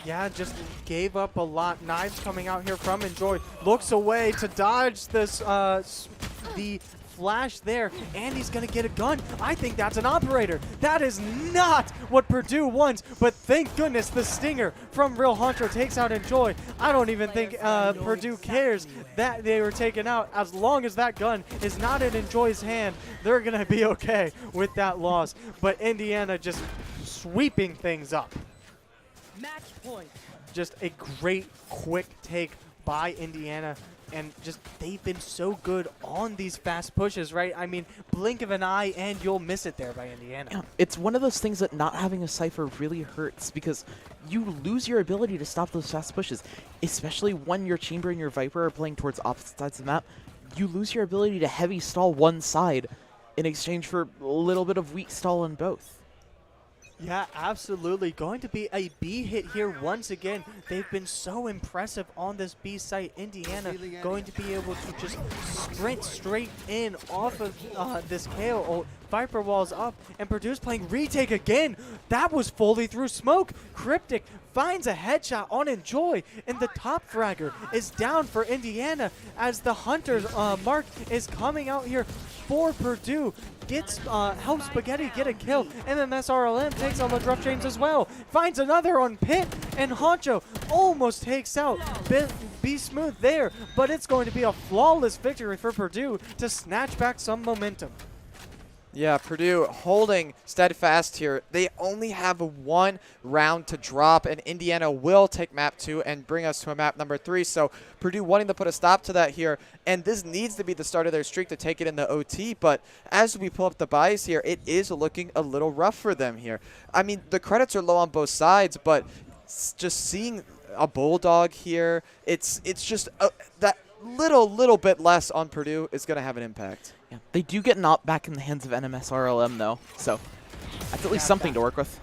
Yeah, just gave up a lot. Knives coming out here from Enjoy. Looks away to dodge this the flash there, and he's going to get a gun. I think that's an operator. That is not what Purdue wants, but thank goodness the stinger from Real Honcho takes out Enjoy. I don't even think Purdue cares that they were taken out. As long as that gun is not in Enjoy's hand, they're going to be okay with that loss. But Indiana just sweeping things up. Match point. Just a great quick take by Indiana, and just they've been so good on these fast pushes, right? I mean, blink of an eye and you'll miss it there by Indiana. Yeah, it's one of those things that not having a Cypher really hurts because you lose your ability to stop those fast pushes, especially when your Chamber and your Viper are playing towards opposite sides of the map. You lose your ability to heavy stall one side in exchange for a little bit of weak stall on both. Yeah, absolutely. Going to be a B hit here once again. They've been so impressive on this B site. Indiana going to be able to just sprint straight in off of this KO ult. Viper walls up, and Purdue's playing retake again. That was fully through smoke. Cryptic finds a headshot on Enjoy, and the top fragger is down for Indiana as the Hunter's mark is coming out here for Purdue. Helps Spaghetti get a kill. MMS RLM takes on LaDruff James as well. Finds another on Pitt, and Honcho almost takes out Be Smooth there, but it's going to be a flawless victory for Purdue to snatch back some momentum. Yeah, Purdue holding steadfast here. They only have one round to drop, and Indiana will take map 2 and bring us to a map number 3. So Purdue wanting to put a stop to that here, and this needs to be the start of their streak to take it in the OT. But as we pull up the buys here, it is looking a little rough for them here. I mean, the credits are low on both sides, but just seeing a Bulldog here, it's just that little bit less on Purdue is going to have an impact. Yeah, they do get knocked back in the hands of NMS RLM though, so that's at least something to work with.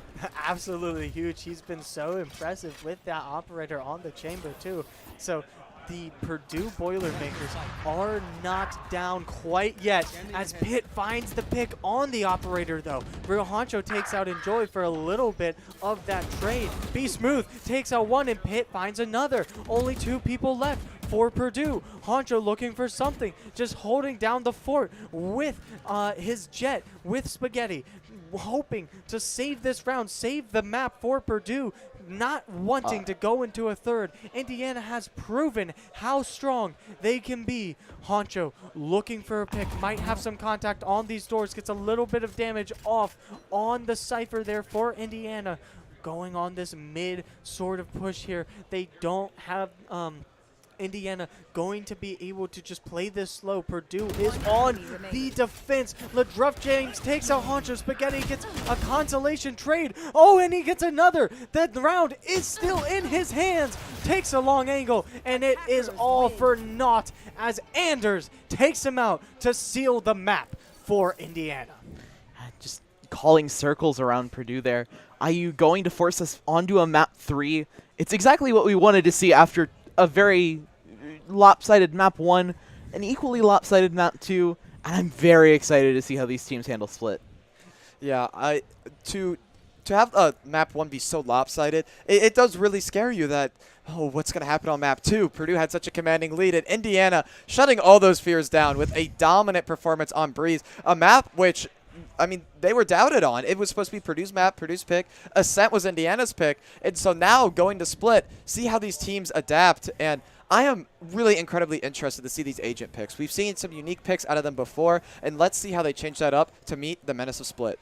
Absolutely huge. He's been so impressive with that operator on the chamber too. So the Purdue Boilermakers are not down quite yet as Pitt finds the pick on the operator though. Real Honcho takes out Enjoy for a little bit of that trade. Be Smooth takes out one and Pitt finds another. Only 2 people left for Purdue. Honcho looking for something, just holding down the fort with his jet, with Spaghetti, hoping to save this round, save the map for Purdue, not wanting to go into a third. Indiana has proven how strong they can be. Honcho looking for a pick, might have some contact on these doors, gets a little bit of damage off on the Cypher there for Indiana. Going on this mid sort of push here. They don't have Indiana going to be able to just play this slow. Purdue is on the defense. LaDruff James takes out Honcho. Spaghetti gets a consolation trade. Oh, and he gets another. The round is still in his hands. Takes a long angle, and it is all for naught as Anders takes him out to seal the map for Indiana. Just calling circles around Purdue there. Are you going to force us onto a map 3? It's exactly what we wanted to see after a very lopsided map 1, an equally lopsided map 2, and I'm very excited to see how these teams handle Split. Yeah, to have map 1 be so lopsided, it does really scare you that, oh, what's going to happen on map 2? Purdue had such a commanding lead, and Indiana shutting all those fears down with a dominant performance on Breeze, a map which, I mean, they were doubted on. It was supposed to be Purdue's map, Purdue's pick. Ascent was Indiana's pick, and so now going to Split, see how these teams adapt, and I am really incredibly interested to see these agent picks. We've seen some unique picks out of them before, and let's see how they change that up to meet the menace of Split.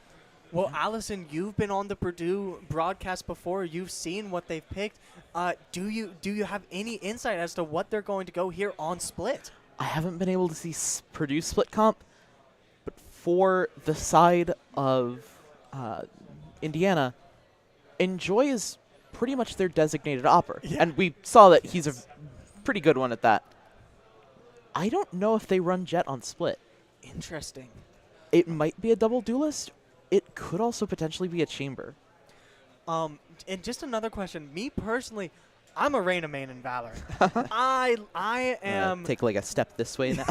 Well, Allison, you've been on the Purdue broadcast before. You've seen what they've picked. Do you have any insight as to what they're going to go here on Split? I haven't been able to see Purdue Split comp, but for the side of Indiana, Enjoy is pretty much their designated opper. Yeah. And we saw that he's a pretty good one at that. I don't know if they run Jet on Split. Interesting. It might be a double duelist. It could also potentially be a chamber. And just another question. Me personally, I'm a Reyna main in Valor. I am... take like a step this way now.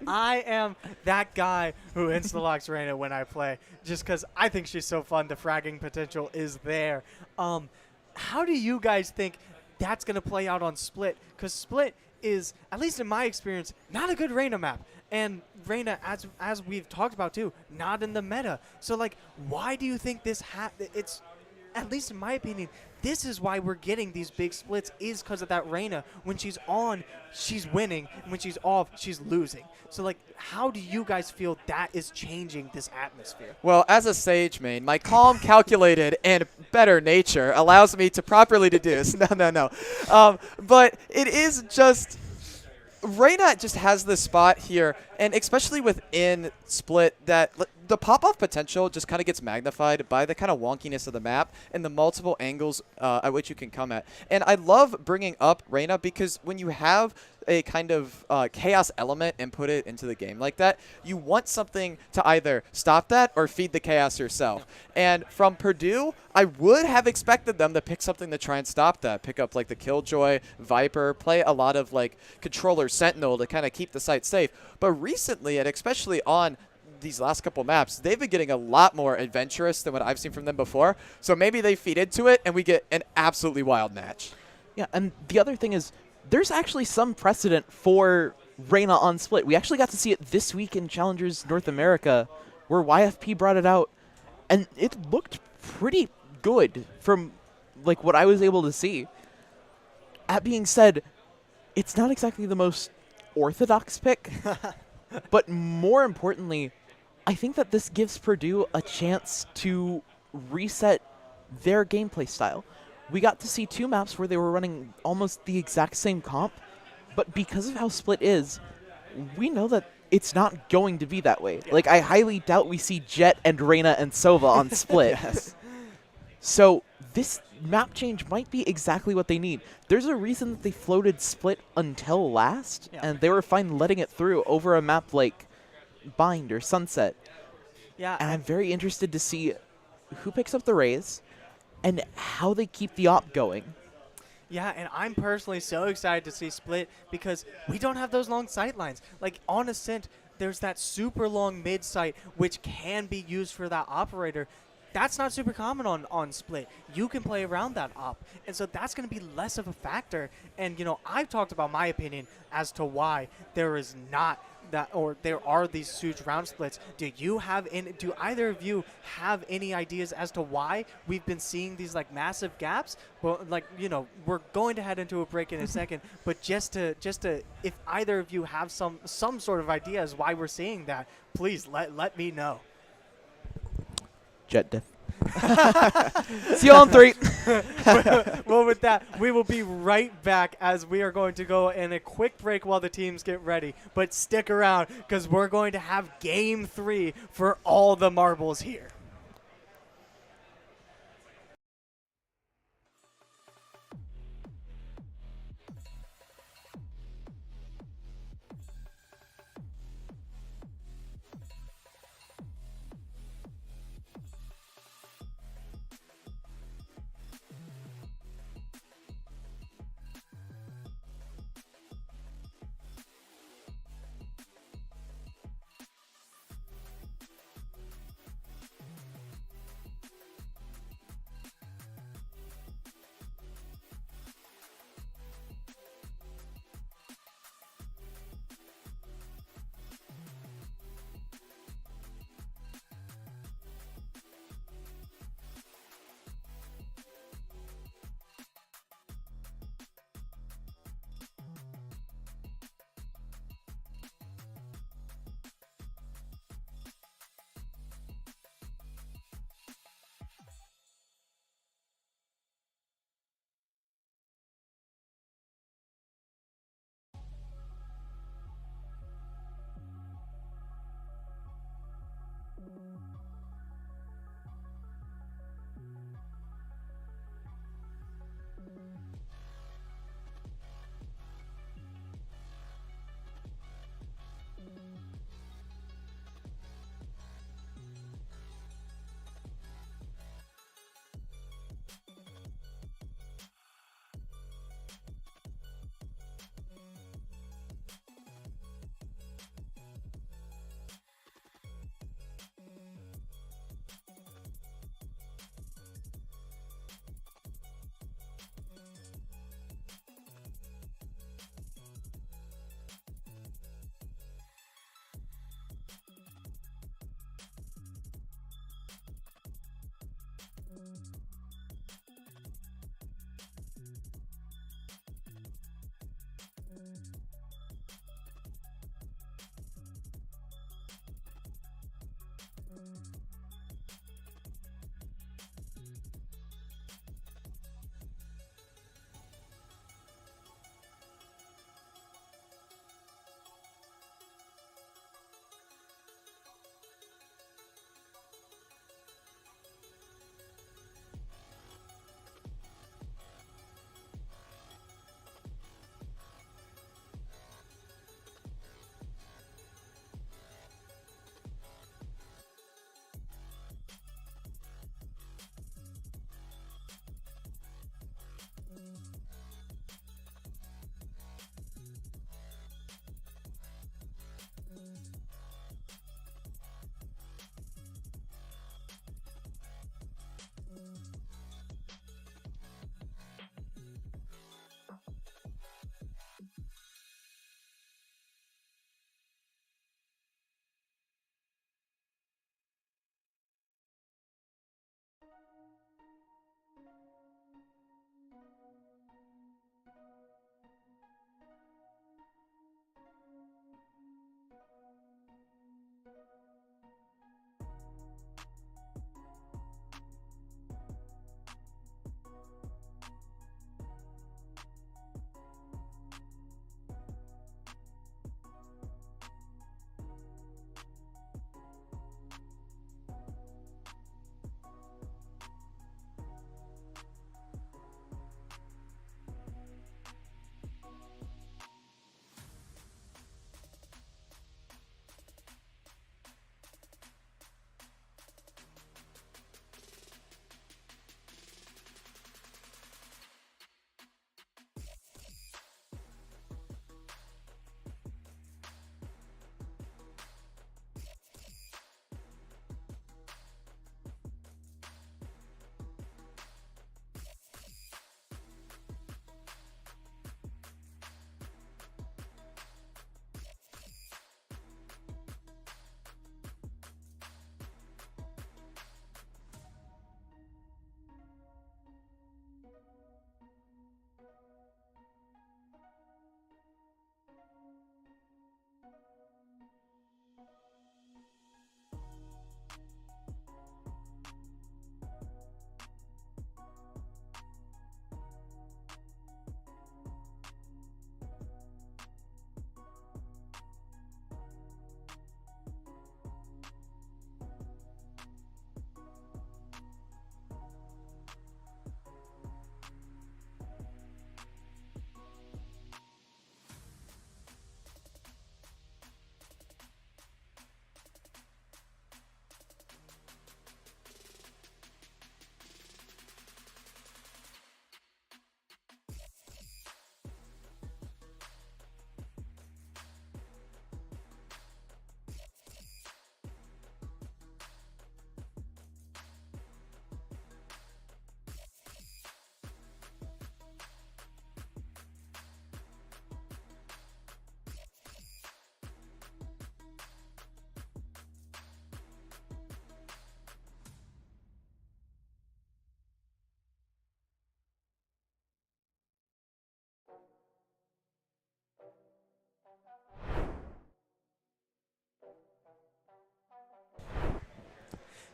I am that guy who insta-locks Reyna when I play, just because I think she's so fun. The fragging potential is there. How do you guys think that's going to play out on Split? Because Split is, at least in my experience, not a good Reyna map. And Reyna, as we've talked about too, not in the meta. So, like, why do you think this it's, at least in my opinion, this is why we're getting these big splits, is because of that Reyna. When she's on, she's winning, and when she's off, she's losing. So, like, how do you guys feel that is changing this atmosphere? Well, as a Sage main, my calm, calculated, and better nature allows me to properly deduce. No. But it is just... Reyna just has this spot here, and especially within Split, that the pop-off potential just kind of gets magnified by the kind of wonkiness of the map and the multiple angles at which you can come at. And I love bringing up Reyna because when you have a kind of chaos element and put it into the game like that, you want something to either stop that or feed the chaos yourself. And from Purdue, I would have expected them to pick something to try and stop that. Pick up like the Killjoy, Viper, play a lot of like Controller, Sentinel to kind of keep the site safe. But recently, and especially on these last couple maps, they've been getting a lot more adventurous than what I've seen from them before. So maybe they feed into it and we get an absolutely wild match. Yeah, and the other thing is, there's actually some precedent for Reyna on Split. We actually got to see it this week in Challengers North America, where YFP brought it out, and it looked pretty good from like what I was able to see. That being said, it's not exactly the most orthodox pick, but more importantly, I think that this gives Purdue a chance to reset their gameplay style. We got to see 2 maps where they were running almost the exact same comp, but because of how Split is, we know that it's not going to be that way. Yeah. Like, I highly doubt we see Jet and Reyna and Sova on Split. Yes. So this map change might be exactly what they need. There's a reason that they floated Split until last, and they were fine letting it through over a map like Bind or Sunset. Yeah. And I'm very interested to see who picks up the Rays and how they keep the op going. Yeah, and I'm personally so excited to see Split because we don't have those long sight lines. Like, on Ascent, there's that super long mid sight which can be used for that operator. That's not super common on Split. You can play around that op. And so that's going to be less of a factor. And, you know, I've talked about my opinion as to why there is not that, or there are these huge round splits. Do either of you have any ideas as to why we've been seeing these like massive gaps? Well, like, you know, we're going to head into a break in a second, but just to if either of you have some sort of ideas why we're seeing that, please let me know. Jet diff. See you on 3. Well, with that, we will be right back as we are going to go in a quick break while the teams get ready. But stick around because we're going to have Game 3 for all the marbles here.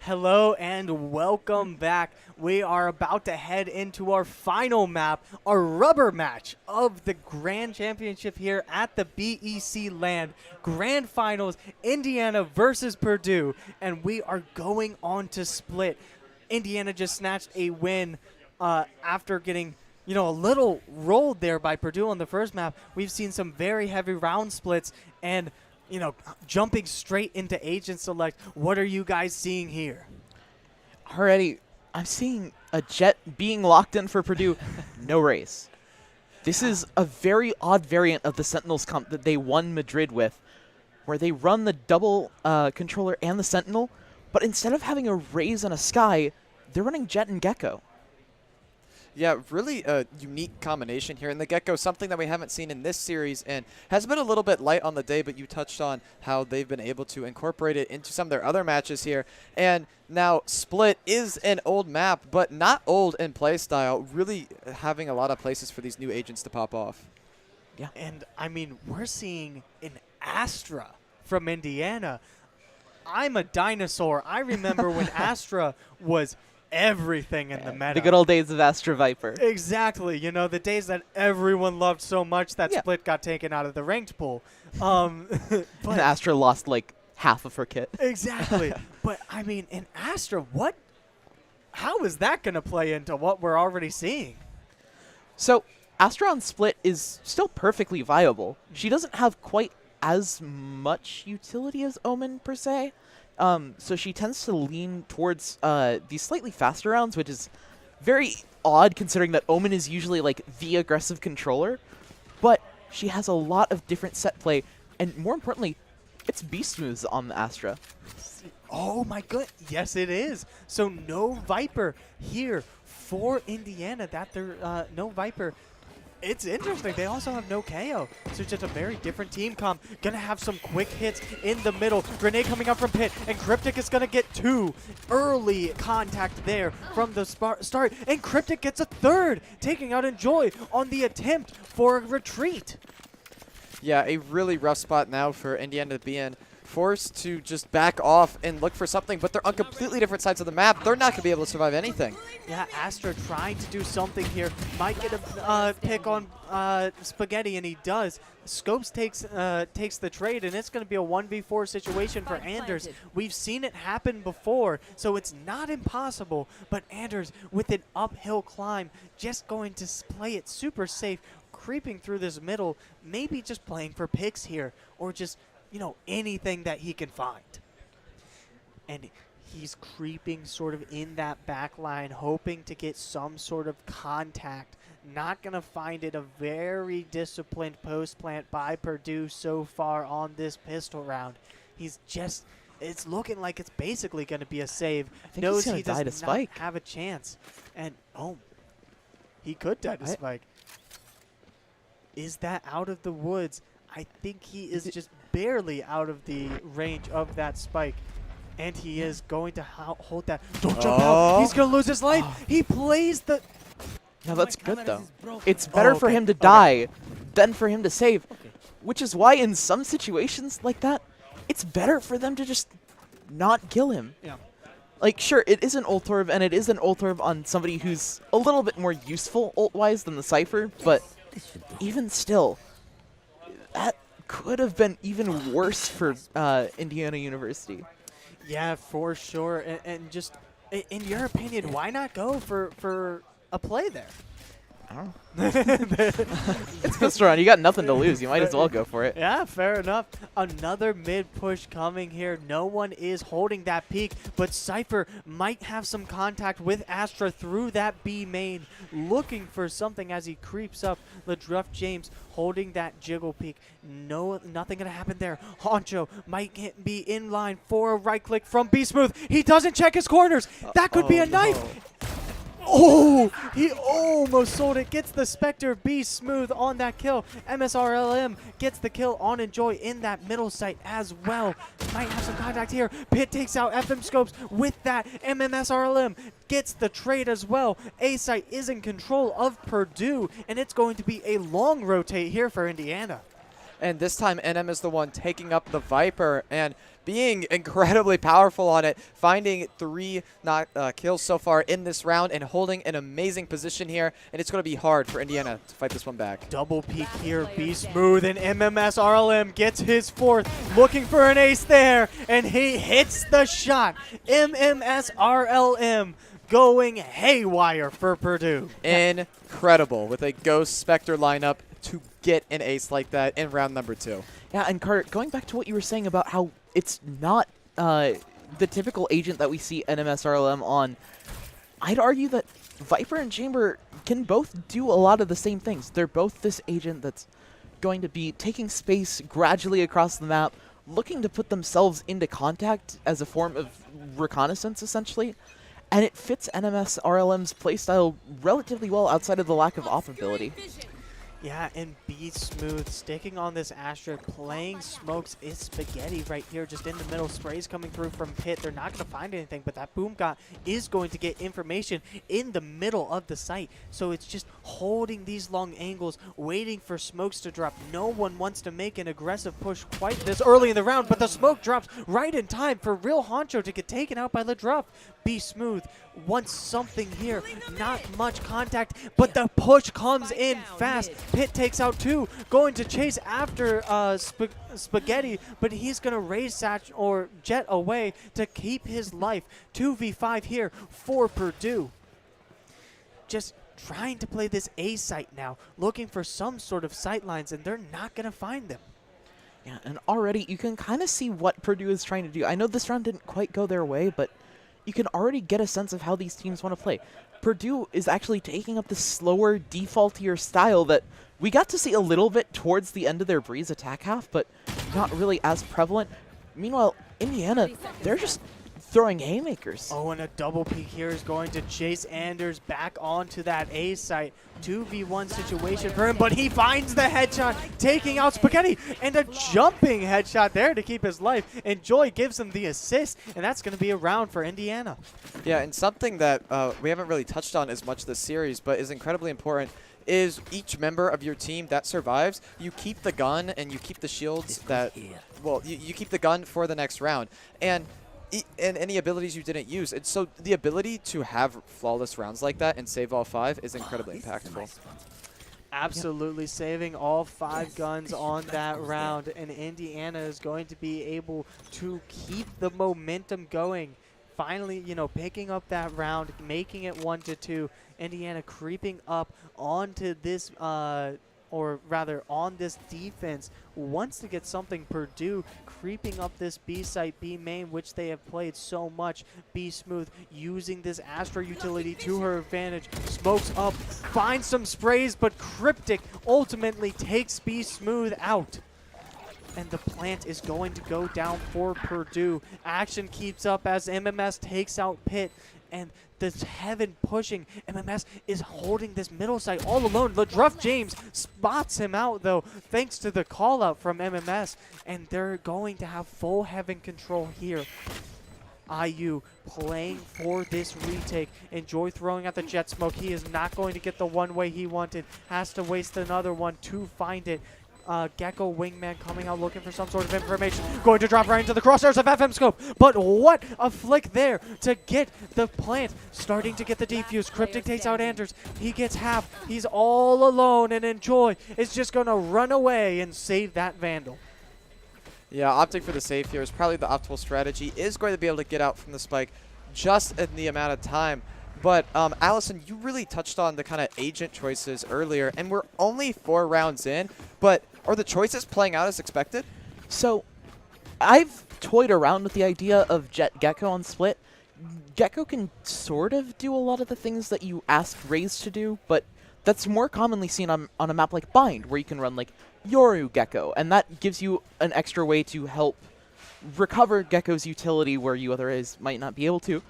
Hello and welcome back. We are about to head into our final map, our rubber match of the Grand Championship here at the BEC Land Grand Finals, Indiana versus Purdue, and we are going on to split. Indiana just snatched a win after getting a little rolled there by Purdue on the first map. We've seen some very heavy round splits and jumping straight into agent select. What are you guys seeing here? Already, I'm seeing a Jet being locked in for Purdue. No race. This is a very odd variant of the Sentinels comp that they won Madrid with, where they run the double controller and the Sentinel, but instead of having a Raze and a Sky, they're running Jet and Gecko. Yeah, really a unique combination here in the get-go, something that we haven't seen in this series and has been a little bit light on the day, but you touched on how they've been able to incorporate it into some of their other matches here. And now Split is an old map, but not old in play style, really having a lot of places for these new agents to pop off. Yeah. And, I mean, we're seeing an Astra from Indiana. I'm a dinosaur. I remember when Astra was everything in the meta. The good old days of Astra Viper. Exactly. You know, the days that everyone loved so much that Split got taken out of the ranked pool. And Astra lost like half of her kit. Exactly. But, I mean, in Astra, how is that going to play into what we're already seeing? So, Astra on Split is still perfectly viable. She doesn't have quite as much utility as Omen, per se. So she tends to lean towards these slightly faster rounds, which is very odd considering that Omen is usually like the aggressive controller. But she has a lot of different set play, and more importantly, it's beast moves on the Astra. Oh my good. Yes, it is. So no Viper here for Indiana. No Viper. It's interesting. They also have no KO. So just a very different team comp. Gonna have some quick hits in the middle. Grenade coming up from Pit. And Cryptic is gonna get 2. Early contact there from the start. And Cryptic gets a 3rd. Taking out Enjoy on the attempt for a retreat. Yeah, a really rough spot now for Indiana to be in. Forced to just back off and look for something, but they're on completely different sides of the map. They're not going to be able to survive anything. Yeah, Astra trying to do something here. Might get a pick on Spaghetti, and he does. Scopes takes the trade, and it's going to be a 1v4 situation for Anders. We've seen it happen before, so it's not impossible. But Anders, with an uphill climb, just going to play it super safe, creeping through this middle, maybe just playing for picks here, or just anything that he can find. And he's creeping sort of in that back line, hoping to get some sort of contact. Not going to find it. A very disciplined post plant by Purdue so far on this pistol round. It's looking like it's basically going to be a save. I think Knows he's going he to die to does not Spike. have a chance. And, he could die to Spike. Is that out of the woods? I think he is just barely out of the range of that spike. And he is going to hold that. Don't jump out. He's going to lose his life. He plays the... Now that's good, though. It's better for him to die than for him to save. Which is why in some situations like that, it's better for them to just not kill him. Yeah. Like, sure, it is an Ultorb, and it is an Ultorb on somebody who's a little bit more useful ult-wise than the Cypher, but even still... that could have been even worse for Indiana University. Yeah, for sure. And just, in your opinion, why not go for a play there? I don't know. It's pistol round. You got nothing to lose. You might as well go for it. Yeah, fair enough. Another mid push coming here. No one is holding that peak, but Cypher might have some contact with Astra through that B main, looking for something as he creeps up. Ladruff James holding that jiggle peak. Nothing gonna happen there. Honcho might be in line for a right click from B Smooth. He doesn't check his corners. That could be a knife. Oh, he almost sold it. Gets the Spectre B Smooth on that kill. MSRLM gets the kill on Enjoy in that middle site as well. Might have some contact here. Pit takes out FM Scopes with that. MMSRLM gets the trade as well. A-Site is in control of Purdue, and it's going to be a long rotate here for Indiana. And this time, NM is the one taking up the Viper and being incredibly powerful on it, finding 3 kills so far in this round and holding an amazing position here. And it's going to be hard for Indiana to fight this one back. Double peek here, Be Smooth, and MMSRLM gets his 4th, looking for an ace there, and he hits the shot. MMSRLM going haywire for Purdue. Incredible with a Ghost Spectre lineup to get an ace like that in round number 2. Yeah, and Carter, going back to what you were saying about how it's not the typical agent that we see NMSRLM on, I'd argue that Viper and Chamber can both do a lot of the same things. They're both this agent that's going to be taking space gradually across the map, looking to put themselves into contact as a form of reconnaissance, essentially. and it fits NMS RLM's playstyle relatively well outside of the lack of off ability. Yeah, and Be Smooth sticking on this Astra, playing smokes is Spaghetti right here, just in the middle. Sprays coming through from Pit. They're not going to find anything, but that Boom Got is going to get information in the middle of the site. So it's just holding these long angles, waiting for smokes to drop. No one wants to make an aggressive push quite this early in the round, but the smoke drops right in time for Real Honcho to get taken out by Ledruff. Be Smooth wants something here. Not much contact, but the push comes in fast. Pit takes out 2, going to chase after Spaghetti, but he's going to raise Satch or Jet away to keep his life. 2v5 here for Purdue. Just trying to play this A site now, looking for some sort of sight lines, and they're not going to find them. Yeah, and already you can kind of see what Purdue is trying to do. I know this round didn't quite go their way, but you can already get a sense of how these teams want to play. Purdue is actually taking up the slower, defaultier style that we got to see a little bit towards the end of their Breeze attack half, but not really as prevalent. Meanwhile, Indiana, they're just throwing haymakers. Oh, and a double peek here is going to chase Anders back onto that A site. 2v1 situation for him, but he finds the headshot, taking out Spaghetti, and a jumping headshot there to keep his life. And Joy gives him the assist, and that's going to be a round for Indiana. Yeah, and something that we haven't really touched on as much this series, but is incredibly important, is each member of your team that survives, you keep the gun and you keep the shields that, well, you keep the gun for the next round. And any abilities you didn't use. And so the ability to have flawless rounds like that and save all 5 is incredibly impactful. Absolutely, saving all 5 guns on that round, and Indiana is going to be able to keep the momentum going. Finally, you know, picking up that round, making it 1-2. Indiana creeping up onto this or rather on this defense, wants to get something. Purdue creeping up this B site, B main, which they have played so much. Be Smooth using this Astra utility to her advantage. Smokes up, finds some sprays, but Cryptic ultimately takes Be Smooth out. And the plant is going to go down for Purdue. Action keeps up as MMS takes out Pit. And this Heaven pushing. MMS is holding this middle side all alone. Ledruff James spots him out, though, thanks to the call out from MMS. And they're going to have full Heaven control here. IU playing for this retake. Enjoy throwing out the jet smoke. He is not going to get the one way he wanted. Has to waste another one to find it. Gecko Wingman coming out looking for some sort of information. Going to drop right into the crosshairs of FM Scope. But what a flick there to get the plant. Starting to get the defuse. Cryptic takes out Anders. He gets half. He's all alone, and Enjoy is just going to run away and save that Vandal. Yeah, opting for the save here is probably the optimal strategy. Is going to be able to get out from the spike just in the amount of time. But, Allison, you really touched on the kind of agent choices earlier, and we're only 4 rounds in, but are the choices playing out as expected? So, I've toyed around with the idea of Jet Gecko on Split. Gecko can sort of do a lot of the things that you ask Raze to do, but that's more commonly seen on a map like Bind, where you can run, like, Yoru Gecko, and that gives you an extra way to help recover Gecko's utility where you otherwise might not be able to.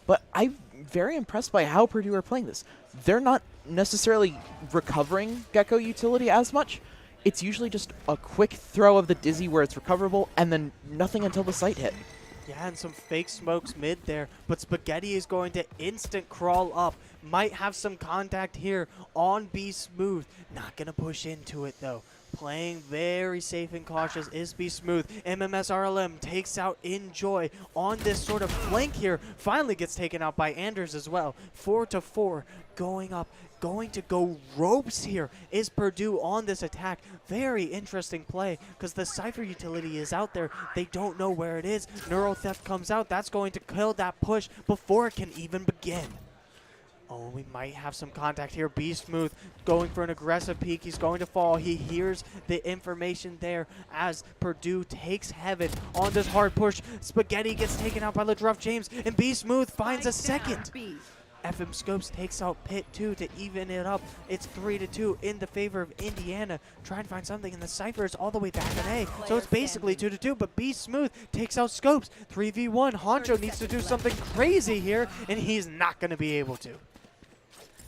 But I'm very impressed by how Purdue are playing this. They're not necessarily recovering Gecko utility as much. It's usually just a quick throw of the Dizzy where it's recoverable, and then nothing until the site hit. Yeah, and some fake smokes mid there, but Spaghetti is going to instant crawl up. Might have some contact here on Be Smooth. Not going to push into it, though. Playing very safe and cautious is Be Smooth. MMS RLM takes out Enjoy on this sort of flank here. Finally gets taken out by Anders as well. 4-4 going up. Going to go ropes here is Purdue on this attack. Very interesting play because the Cypher utility is out there. They don't know where it is. Neuro Theft comes out. That's going to kill that push before it can even begin. Oh, we might have some contact here. Be Smooth going for an aggressive peek. He's going to fall. He hears the information there as Purdue takes Heaven on this hard push. Spaghetti gets taken out by Ledruff James, and Be Smooth finds a second. FM Scopes takes out Pitt 2 to even it up. It's 3-2 in the favor of Indiana. Trying to find something, and the Cypher is all the way back in A. So it's basically 2-2, but B Smooth takes out Scopes. 3v1. Honcho needs to do something crazy here, and he's not going to be able to.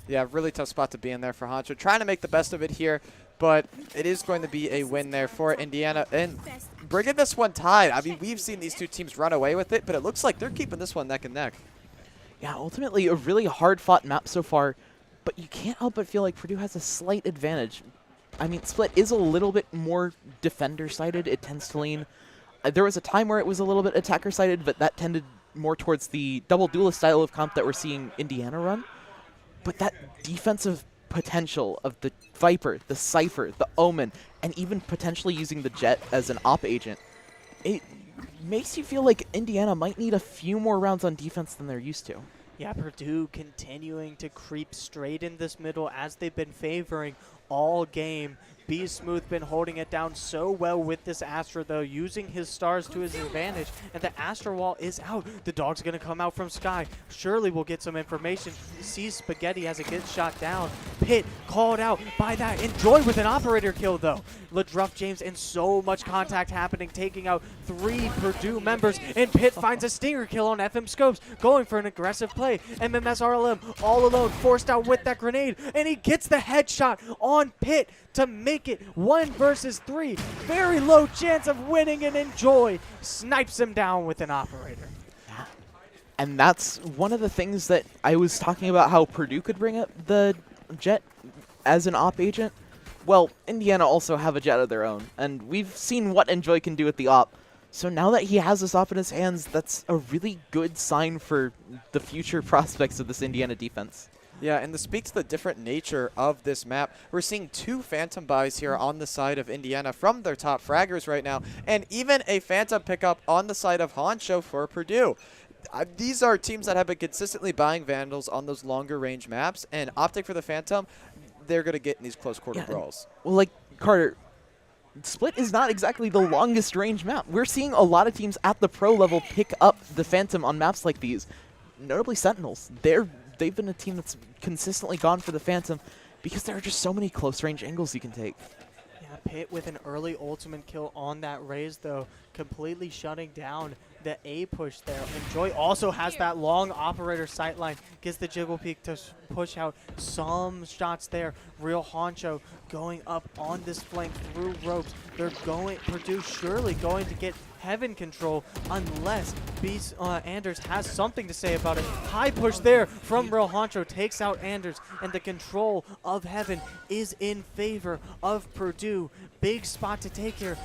Yeah, really tough spot to be in there for Honcho. Trying to make the best of it here, but it is going to be a win there for Indiana. And bringing this one tied. I mean, we've seen these two teams run away with it, but it looks like they're keeping this one neck and neck. Yeah, ultimately a really hard-fought map so far, but you can't help but feel like Purdue has a slight advantage. I mean, Split is a little bit more defender-sided. It tends to lean. There was a time where it was a little bit attacker-sided, but that tended more towards the double duelist style of comp that we're seeing Indiana run. But that defensive potential of the Viper, the Cypher, the Omen, and even potentially using the Jet as an op agent, it makes you feel like Indiana might need a few more rounds on defense than they're used to. Yeah, Purdue continuing to creep straight in this middle as they've been favoring all game. B Smooth been holding it down so well with this Astra, though, using his stars to his advantage, and the Astra wall is out. The dog's going to come out from Sky. Surely we'll get some information. Sees Spaghetti as it gets shot down. Pitt called out by that. Enjoy with an operator kill, though. LeDruff James, and so much contact happening, taking out 3 Purdue members, and Pitt finds a stinger kill on FM Scopes, going for an aggressive play. MMSRLM all alone, forced out with that grenade, and he gets the headshot on Pitt to make it 1 versus 3. Very low chance of winning, and Enjoy snipes him down with an operator. And that's one of the things that I was talking about, how Purdue could bring up the Jet as an op agent. Well, Indiana also have a Jet of their own, and we've seen what Enjoy can do with the op. So now that he has this op in his hands, that's a really good sign for the future prospects of this Indiana defense. Yeah, and to speak to the different nature of this map, we're seeing 2 Phantom buys here on the side of Indiana from their top fraggers right now, and even a Phantom pickup on the side of Honcho for Purdue. These are teams that have been consistently buying Vandals on those longer range maps, and opting for the Phantom, they're going to get in these close quarter brawls. Well, like, Carter, Split is not exactly the longest range map. We're seeing a lot of teams at the pro level pick up the Phantom on maps like these, notably Sentinels. They've been a team that's consistently gone for the Phantom because there are just so many close range angles you can take. Yeah, Pitt with an early ultimate kill on that raise, though, completely shutting down the A push there. Enjoy also has that long operator sightline, gets the Jiggle Peak to push out some shots there. Real Honcho going up on this flank through ropes. They're going, Purdue surely going to get Heaven control unless Anders has something to say about it. High push there from Real Honcho, takes out Anders, and the control of Heaven is in favor of Purdue. Big spot to take here.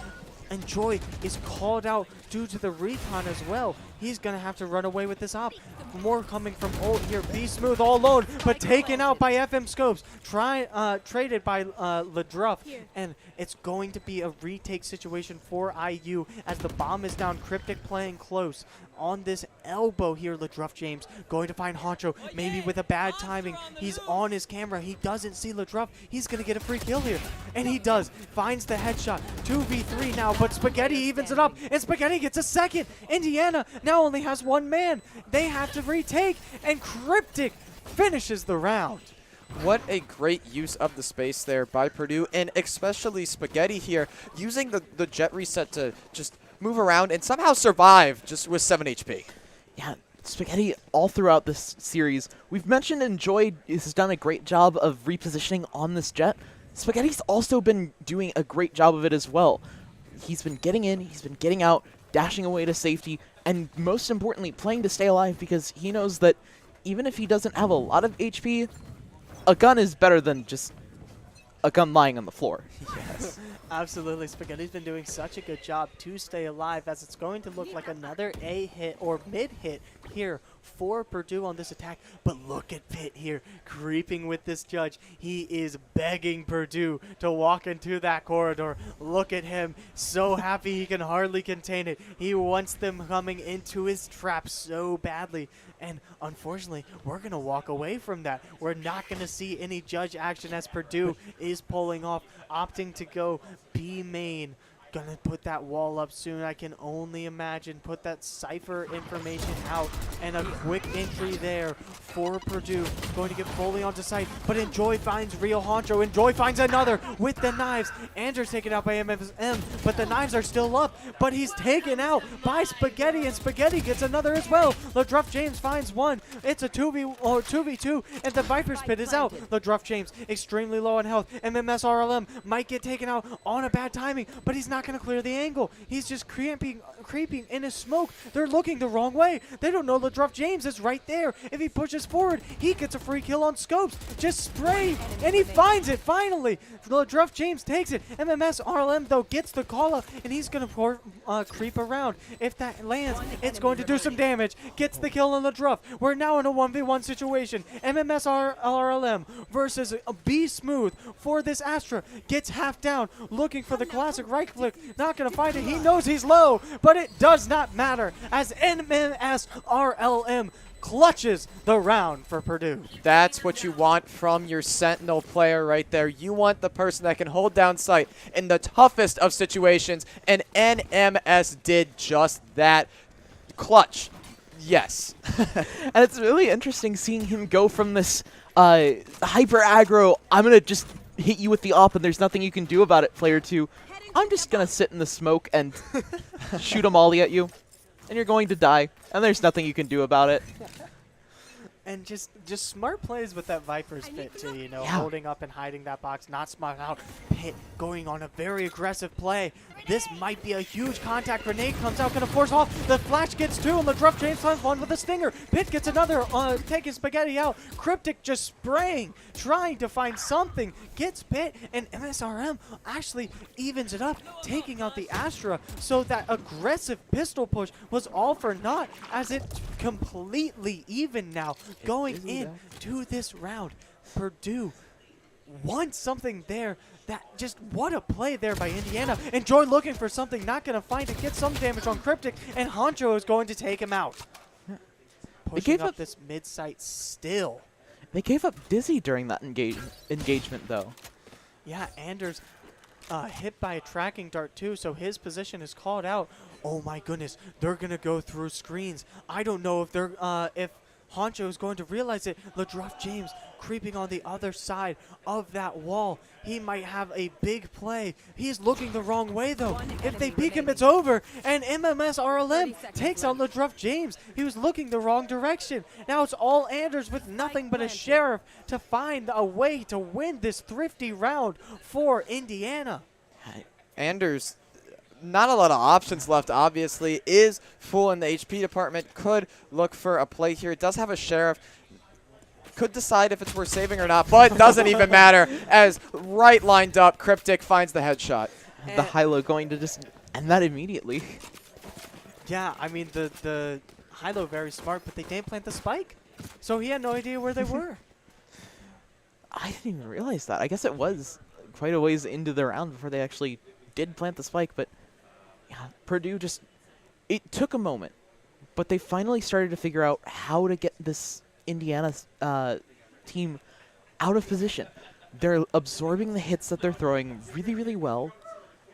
Enjoy is called out due to the recon as well. He's going to have to run away with this op. More coming from Ult here. Be Smooth all alone, but taken out by FM Scopes. Traded by LeDruff, and it's going to be a retake situation for IU as the bomb is down. Cryptic playing close on this elbow here. LeDruff James going to find Honcho, maybe with a bad timing. He's on his camera. He doesn't see LeDruff. He's going to get a free kill here, and he does. Finds the headshot. 2v3 now, but Spaghetti evens it up, and Spaghetti gets a second. Indiana now only has 1 man. They have to retake, and Cryptic finishes the round. What a great use of the space there by Purdue, and especially Spaghetti here, using the Jet reset to just move around and somehow survive just with 7 HP. Yeah, Spaghetti all throughout this series. We've mentioned Enjoy has done a great job of repositioning on this Jet. Spaghetti's also been doing a great job of it as well. He's been getting in, he's been getting out, dashing away to safety, and most importantly, playing to stay alive, because he knows that even if he doesn't have a lot of HP, a gun is better than just a gun lying on the floor. Yes. Absolutely. Spaghetti's been doing such a good job to stay alive, as it's going to look like another A hit or mid hit here for Purdue on this attack. But look at Pitt here creeping with this judge. He is begging Purdue to walk into that corridor. Look at him, so happy he can hardly contain it. He wants them coming into his trap so badly. And unfortunately, we're going to walk away from that. We're not going to see any judge action as Purdue is pulling off, opting to go B main. Gonna put that wall up soon. I can only imagine. Put that Cypher information out. And a quick entry there for Purdue. Going to get fully onto site, but Enjoy finds Rio Honcho. Enjoy finds another with the knives. Andrew's taken out by MMM, but the knives are still up. But he's taken out by Spaghetti, and Spaghetti gets another as well. Ladruff James finds one. It's a 2v2, and the Viper's Pit is out. Ladruff James extremely low on health. MMS RLM might get taken out on a bad timing, but he's not going to clear the angle. He's just creeping in his smoke. They're looking the wrong way. They don't know Ladruff James is right there. If he pushes forward, he gets a free kill on Scopes. Just spray, and he finds it finally. Ladruff James takes it. MMS RLM, though, gets the call up, and he's going to creep around. If that lands, it's going to do some damage. Gets the kill on Ladruff. We're now in a 1v1 situation. MMS RLM versus B Smooth for this Astra. Gets half down, looking for the classic right click. Not going to find it. He knows he's low, but it does not matter as MMS RLM clutches the round for Purdue. That's what you want from your Sentinel player right there. You want the person that can hold down sight in the toughest of situations, and NMS did just that. Clutch. Yes. And it's really interesting seeing him go from this hyper aggro, I'm going to just hit you with the op and there's nothing you can do about it, player, to I'm just going to sit in the smoke and shoot a molly at you, and you're going to die, and there's nothing you can do about it. And just smart plays with that Viper's Pit too, you know, holding up and hiding that box, not smart out. Pit going on a very aggressive play. This might be a huge contact. Grenade comes out, gonna force off. The flash gets two, and Ladruff James finds one with a stinger. Pit gets another, taking Spaghetti out. Cryptic just spraying, trying to find something. Gets Pit, and MSRM actually evens it up, taking out the Astra. So that aggressive pistol push was all for naught, as it's completely even now. Going in to this round, Purdue wants something there. That just, what a play there by Indiana. Enjoy looking for something, not going to find it. Get some damage on Cryptic, and Honcho is going to take him out. Pushing up this mid-site still. They gave up Dizzy during that engagement, though. Yeah, Anders hit by a tracking dart too, so his position is called out. Oh my goodness, they're going to go through screens. I don't know if they're if Honcho is going to realize it. Ladruff James creeping on the other side of that wall. He might have a big play. He's looking the wrong way, though. If they peek him, it's over. And MMS RLM takes out Ladruff James. He was looking the wrong direction. Now it's all Anders with nothing but a Sheriff to find a way to win this thrifty round for Indiana. Anders, not a lot of options left, obviously. Is full in the HP department. Could look for a play here. It does have a Sheriff. Could decide if it's worth saving or not, but doesn't even matter, as right lined up, Cryptic finds the headshot. The high-low going to just end that immediately. Yeah, I mean, the high-low very smart, but they didn't plant the spike, so he had no idea where they were. I didn't even realize that. I guess it was quite a ways into the round before they actually did plant the spike, but yeah, Purdue just, it took a moment, but they finally started to figure out how to get this Indiana team out of position. They're absorbing the hits that they're throwing really, really well,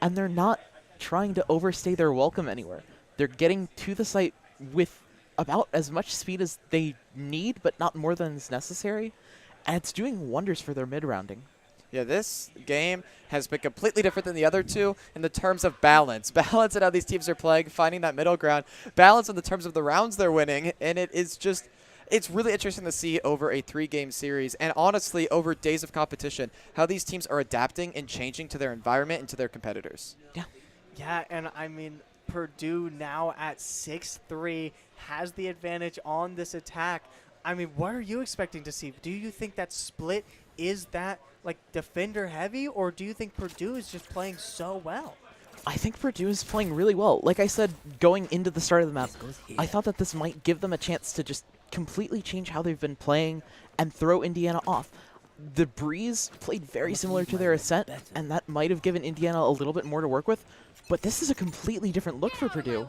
and they're not trying to overstay their welcome anywhere. They're getting to the site with about as much speed as they need, but not more than is necessary, and it's doing wonders for their mid-rounding. Yeah, this game has been completely different than the other two in the terms of balance. Balance in how these teams are playing, finding that middle ground. Balance in the terms of the rounds they're winning, and it is just, it's really interesting to see over a 3-game series, and honestly, over days of competition, how these teams are adapting and changing to their environment and to their competitors. Yeah. Yeah, and I mean, Purdue now at 6-3 has the advantage on this attack. I mean, what are you expecting to see? Do you think that split is that, like, defender heavy, or do you think Purdue is just playing so well? I think Purdue is playing really well. Like I said, going into the start of the map, I thought that this might give them a chance to just completely change how they've been playing and throw Indiana off. the Breeze played very similar to their Ascent, and that might have given Indiana a little bit more to work with. But this is a completely different look for Purdue.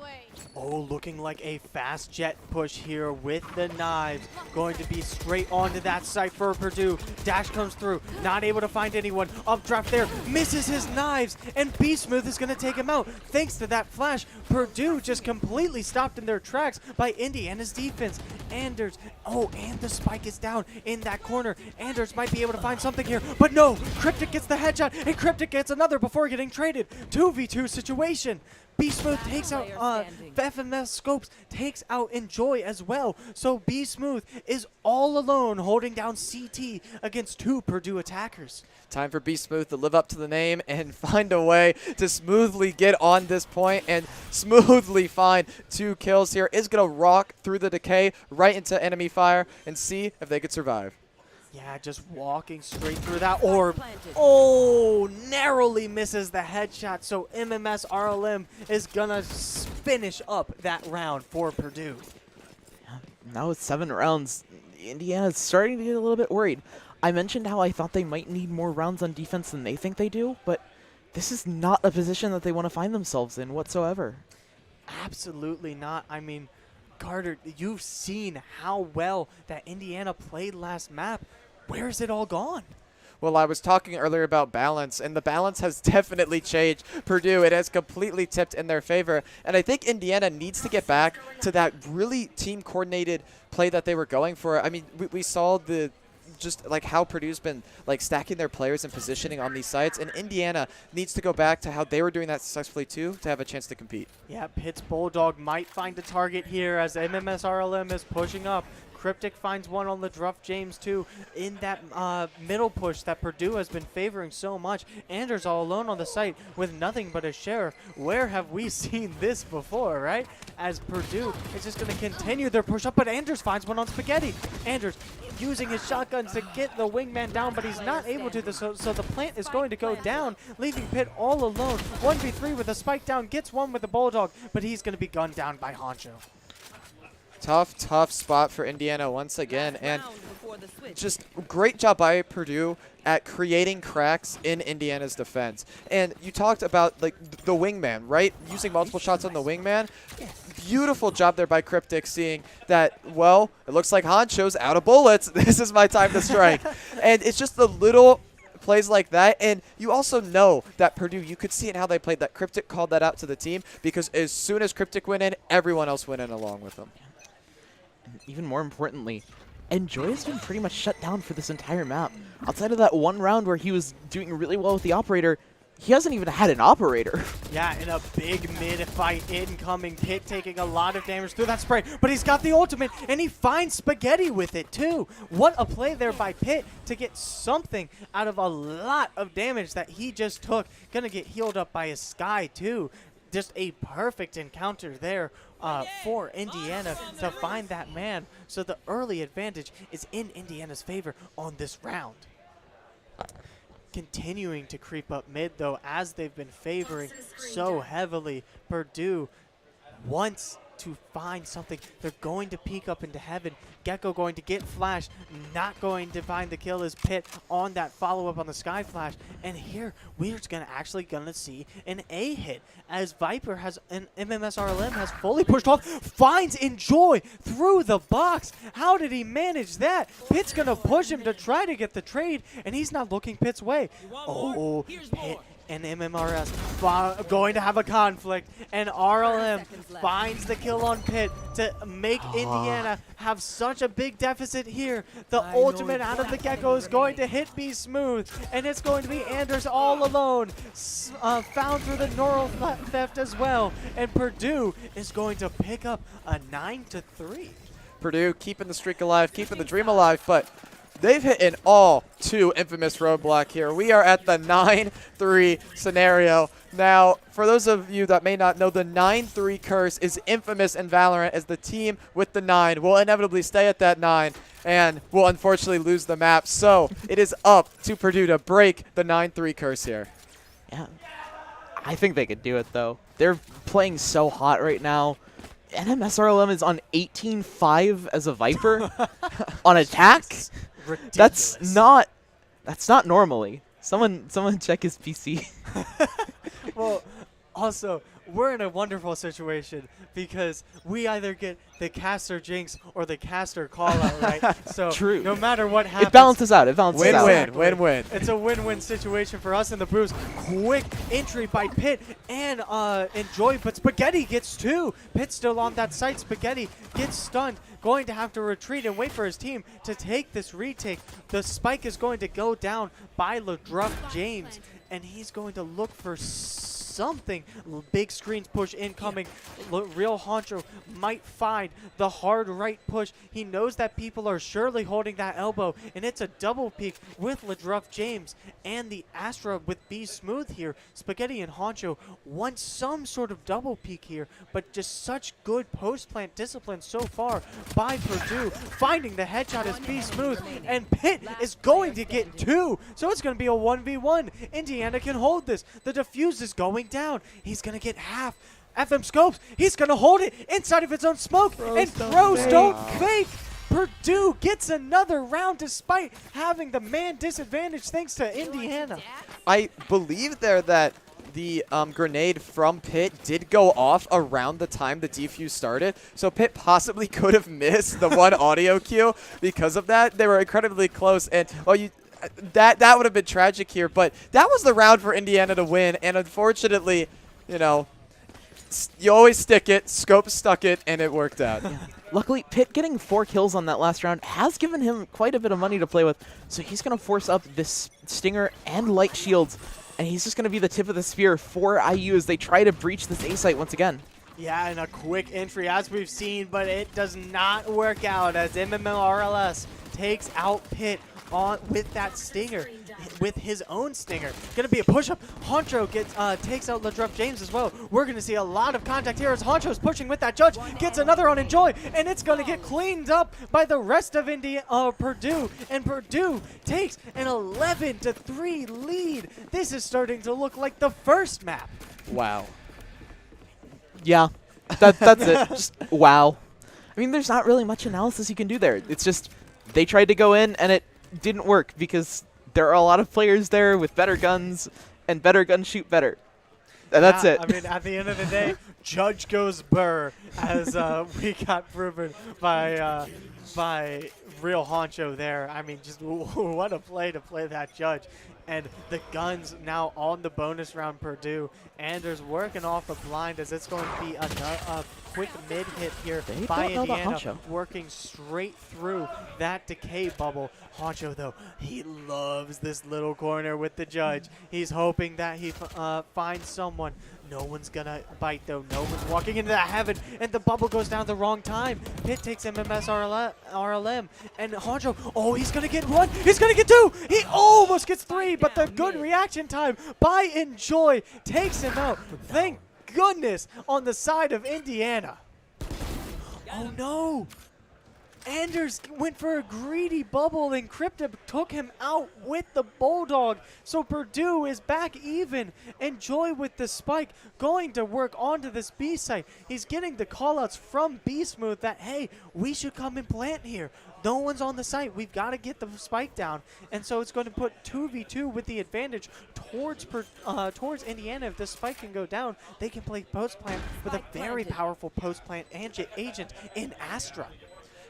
Oh, looking like a fast jet push here with the knives. Going to be straight onto that site for Purdue. Dash comes through, not able to find anyone. Updraft there, misses his knives, and B-Smooth is going to take him out. Thanks to that flash, Purdue just completely stopped in their tracks by Indiana's defense. Anders, oh, and the spike is down in that corner. Anders might be able to find something here, but no, Cryptic gets the headshot, and Cryptic gets another before getting traded. 2v2 situation. B-Smooth takes out FMS Scopes, takes out Enjoy as well. So B-Smooth is all alone holding down CT against 2 Purdue attackers. Time for B-Smooth to live up to the name and find a way to smoothly get on this point and smoothly find 2 kills here. Is going to rock through the decay right into enemy fire and see if they could survive. Yeah, just walking straight through that orb. Oh, narrowly misses the headshot. So MMS RLM is going to finish up that round for Purdue. Now with 7 rounds, Indiana's starting to get a little bit worried. I mentioned how I thought they might need more rounds on defense than they think they do, but this is not a position that they want to find themselves in whatsoever. Absolutely not. I mean, Carter, you've seen how well that Indiana played last map. Where's it all gone? Well, I was talking earlier about balance, and the balance has definitely changed. Purdue, it has completely tipped in their favor, and I think Indiana needs to get back to that really team-coordinated play that they were going for. I mean, we saw the just like how Purdue's been like stacking their players and positioning on these sites, and Indiana needs to go back to how they were doing that successfully too to have a chance to compete. Yeah, Pitt's Bulldog might find a target here as MMS RLM is pushing up. Cryptic finds one on the Druff James too in that middle push that Purdue has been favoring so much. Anders all alone on the site with nothing but a Sheriff. Where have we seen this before, right? As Purdue is just going to continue their push up, but Anders finds one on Spaghetti. Anders using his shotguns to get the wingman down, but he's not able to, so the plant is going to go down, leaving Pitt all alone. 1v3 with a spike down, gets one with the Bulldog, but he's going to be gunned down by Honcho. Tough spot for Indiana once again, and just great job by Purdue at creating cracks in Indiana's defense. And you talked about like the wingman, right? Using multiple shots on the wingman. Beautiful job there by Cryptic, seeing that, well, it looks like Honcho's out of bullets. This is my time to strike. And it's just the little plays like that, and you also know that Purdue, you could see it in how they played, that Cryptic called that out to the team, because as soon as Cryptic went in, everyone else went in along with them. Even more importantly, Enjoy has been pretty much shut down for this entire map. Outside of that one round where he was doing really well with the operator, he hasn't even had an operator. Yeah, in a big mid-fight incoming, Pitt taking a lot of damage through that spray, but he's got the ultimate, and he finds Spaghetti with it too. What a play there by Pitt to get something out of a lot of damage that he just took. Gonna get healed up by a Sky too. Just a perfect encounter there for Indiana to find that man. So the early advantage is in Indiana's favor on this round. Continuing to creep up mid, though, as they've been favoring so heavily. Purdue wants to find something. They're going to peek up into heaven. Gecko going to get flash. Not going to find the kill is Pitt on that follow-up on the Sky Flash. And here, we're actually going to see an A hit as Viper has, and MMS RLM has fully pushed off. Finds Enjoy through the box. How did he manage that? Pitt's going to push him to try to get the trade, and he's not looking Pitt's way. Oh, Pitt and MMRS going to have a conflict, and RLM finds the kill on Pitt to make Indiana have such a big deficit here. The ultimate out of the Gecko is going to hit B-Smooth, and it's going to be Anders all alone, found through the Neural Theft as well, and Purdue is going to pick up a 9-3. Purdue keeping the streak alive, keeping the dream alive, but they've hit an all-too infamous roadblock here. We are at the 9-3 scenario. Now, for those of you that may not know, the 9-3 curse is infamous in Valorant, as the team with the 9 will inevitably stay at that 9 and will unfortunately lose the map. So it is up to Purdue to break the 9-3 curse here. Yeah, I think they could do it, though. They're playing so hot right now. NMSRLM is on 18-5 as a Viper on attack. Ridiculous. That's not That's not normally. Someone check his PC. Well, also, we're in a wonderful situation because we either get the caster jinx or the caster call out, right? So True. no matter what happens, It balances out. It balances out. Exactly. Win-win. It's a win-win situation for us and the Brews. Quick entry by Pitt and Enjoy, but Spaghetti gets two. Pitt's still on that site. Spaghetti gets stunned, going to have to retreat and wait for his team to take this retake. The spike is going to go down by LeDruff James, and he's going to look for something. Big screens push incoming. Real Honcho might find the hard right push. He knows that people are surely holding that elbow, and it's a double peek with LeDruff James and the Astra with B Smooth here. Spaghetti and Honcho want some sort of double peek here, but just such good post-plant discipline so far by Purdue, finding the headshot as B Smooth, and Pitt is going to get two, so it's going to be a 1v1. Indiana can hold this. The defuse is going down. He's going to get half. FM Scopes, he's going to hold it inside of its own smoke, and Pros don't fake. Purdue gets another round despite having the man disadvantage thanks to Indiana. I believe there that the grenade from Pitt did go off around the time the defuse started, so Pitt possibly could have missed the one audio cue because of that. They were incredibly close, and that would have been tragic here, but that was the round for Indiana to win, and unfortunately, you know, you always stick it. Scope stuck it, and it worked out. Yeah. Luckily, Pitt getting 4 kills on that last round has given him quite a bit of money to play with, so he's going to force up this Stinger and Light Shields, and he's just going to be the tip of the spear for IU as they try to breach this A site once again. Yeah, and a quick entry as we've seen, but it does not work out as MMLRLS takes out Pitt with that Stinger, with his own Stinger. Gonna be a push-up. Honcho takes out LeDruff James as well. We're gonna see a lot of contact here as Honcho's pushing with that judge, gets another on Enjoy, and it's gonna get cleaned up by the rest of Purdue, and Purdue takes an 11-3 lead. This is starting to look like the first map. Wow. Yeah, that's it. Just wow. I mean, there's not really much analysis you can do there. It's just they tried to go in and it didn't work because there are a lot of players there with better guns, and better guns shoot better. And that's it. I mean, at the end of the day, Judge goes burr, as we got proven by Real Honcho there. I mean, just what a play to play that Judge. And the guns now on the bonus round Purdue. Anders working off a blind as it's going to be a quick mid hit here by Indiana, working straight through that decay bubble. Honcho, though, he loves this little corner with the Judge. He's hoping that he finds someone. No one's gonna bite, though. No one's walking into that heaven, and the bubble goes down the wrong time. Pitt takes MMS RLM, and Honcho, oh, he's gonna get one. He's gonna get two. He almost gets three, but the good reaction time by Enjoy takes him out. Thank goodness on the side of Indiana. Oh, no. Anders went for a greedy bubble, and Cryptid took him out with the Bulldog. So Purdue is back even. Enjoy with the spike, going to work onto this B site. He's getting the callouts from B Smooth that, hey, we should come and plant here. No one's on the site. We've got to get the spike down. And so it's going to put 2v2 with the advantage towards Indiana. If this spike can go down, they can play post plant with a very powerful post plant agent in Astra.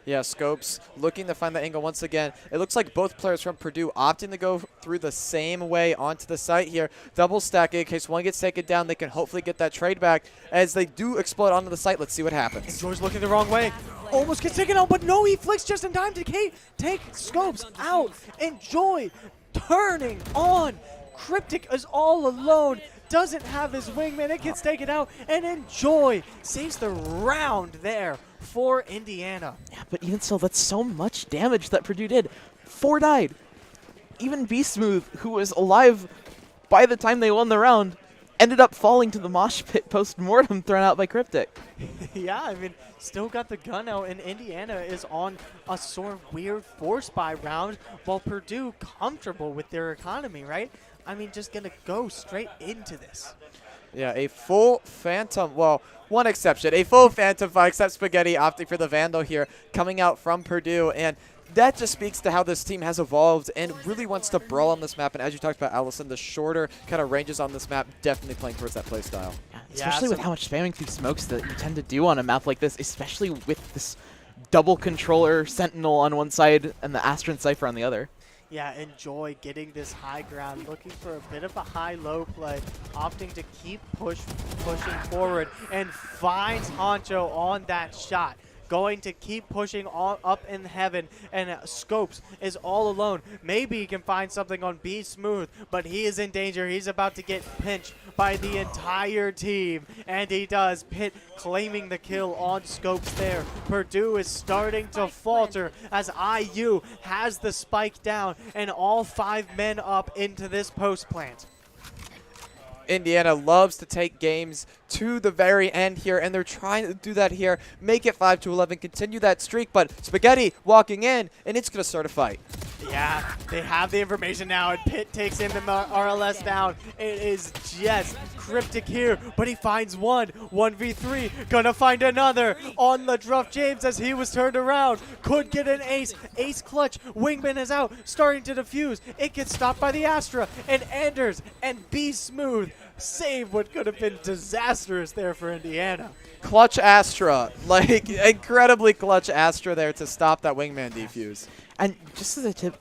Yeah, Scopes looking to find the angle once again. It looks like both players from Purdue opting to go through the same way onto the site here. Double stack in case one gets taken down. They can hopefully get that trade back as they do explode onto the site. Let's see what happens. Enjoy's looking the wrong way. Almost gets taken out, but no, he flicks just in time to take Scopes out. Enjoy turning on. Cryptic is all alone. Doesn't have his wingman. It gets taken out, and Enjoy saves the round there for Indiana. Yeah, but even still, that's so much damage that Purdue did. 4 died. Even B Smooth, who was alive by the time they won the round, ended up falling to the mosh pit post-mortem thrown out by Cryptic. Yeah, I mean, still got the gun out, and Indiana is on a sort of weird force buy round, while Purdue comfortable with their economy, right? I mean, just going to go straight into this. Yeah, a full Phantom, well, one exception, a full Phantom 5 except Spaghetti opting for the Vandal here, coming out from Purdue, and that just speaks to how this team has evolved and really wants to brawl on this map. And as you talked about, Allison, the shorter kind of ranges on this map definitely playing towards that play style. Yeah, especially with how much spamming through smokes that you tend to do on a map like this, especially with this double controller Sentinel on one side and the Astra and Cypher on the other. Yeah, enjoy getting this high ground, looking for a bit of a high-low play, opting to keep pushing forward, and finds Honcho on that shot. Going to keep pushing all up in heaven, and Scopes is all alone. Maybe he can find something on B Smooth, but he is in danger. He's about to get pinched by the entire team, and he does. Pitt claiming the kill on Scopes there. Purdue is starting to falter as IU has the spike down, and all 5 men up into this post plant. Indiana loves to take games to the very end here, and they're trying to do that here, make it 5-11, continue that streak, but Spaghetti walking in, and it's going to start a fight. Yeah, they have the information now, and Pitt takes him and RLS down. It is just Cryptic here, but he finds one. 1v3, gonna find another on the Druff James as he was turned around. Could get an ace. Ace clutch. Wingman is out, starting to defuse. It gets stopped by the Astra, and Anders and B Smooth save what could have been disastrous there for Indiana. Clutch Astra, like incredibly clutch Astra there to stop that Wingman defuse. And just as a tip,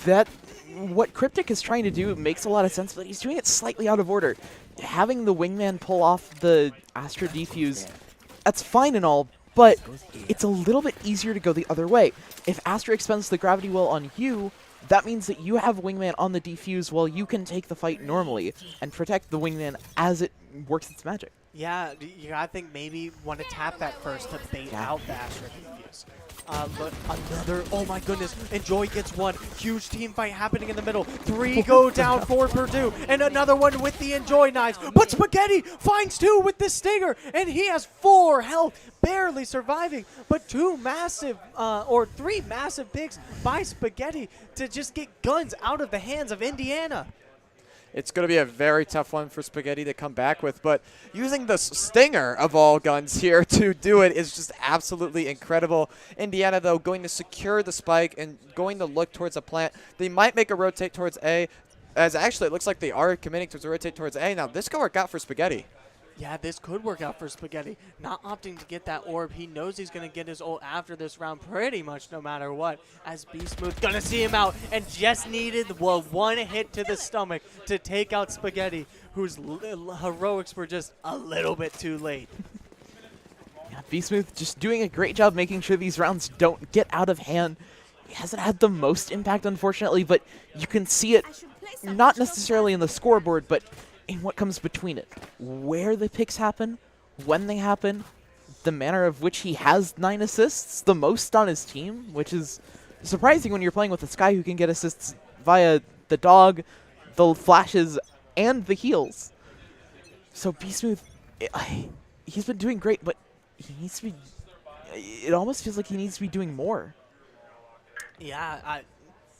that what Cryptic is trying to do makes a lot of sense, but he's doing it slightly out of order. Having the Wingman pull off the Astra defuse, that's fine and all, but it's a little bit easier to go the other way. If Astra expends the gravity well on you, that means that you have Wingman on the defuse while you can take the fight normally and protect the Wingman as it works its magic. Yeah, you gotta think maybe want to tap that first to bait out the Astra defuse. But another, oh my goodness, Enjoy gets one. Huge team fight happening in the middle. 3 go down for Purdue, and another one with the Enjoy knives. But Spaghetti finds 2 with the Stinger, and he has 4 health, barely surviving. But 3 massive picks by Spaghetti to just get guns out of the hands of Indiana. It's going to be a very tough one for Spaghetti to come back with, but using the Stinger of all guns here to do it is just absolutely incredible. Indiana, though, going to secure the spike and going to look towards a plant. They might make a rotate towards A, as actually it looks like they are committing towards a rotate towards A. Now, this could work out for Spaghetti. Yeah, this could work out for Spaghetti. Not opting to get that orb. He knows he's going to get his ult after this round pretty much no matter what. As B-Smooth going to see him out and just needed one hit to the stomach to take out Spaghetti, whose heroics were just a little bit too late. Yeah, B-Smooth just doing a great job making sure these rounds don't get out of hand. He hasn't had the most impact, unfortunately, but you can see it not necessarily in the scoreboard, but in what comes between it. Where the picks happen, when they happen, the manner of which he has 9 assists, the most on his team, which is surprising when you're playing with this guy who can get assists via the dog, the flashes, and the heals. So B-Smooth, he's been doing great, but he needs to be, it almost feels like he needs to be doing more. Yeah, I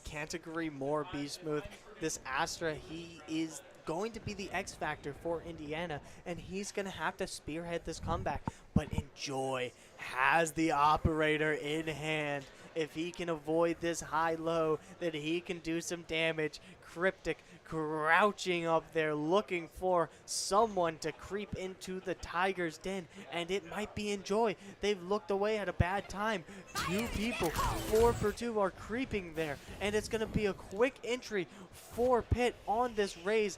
can't agree more, B-Smooth. This Astra, he is going to be the X factor for Indiana, and he's going to have to spearhead this comeback. But Enjoy has the operator in hand. If he can avoid this high-low, then he can do some damage. Cryptic crouching up there, looking for someone to creep into the Tiger's den, and it might be Enjoy. They've looked away at a bad time. 2 people for Purdue are creeping there, and it's going to be a quick entry for Pitt on this raise.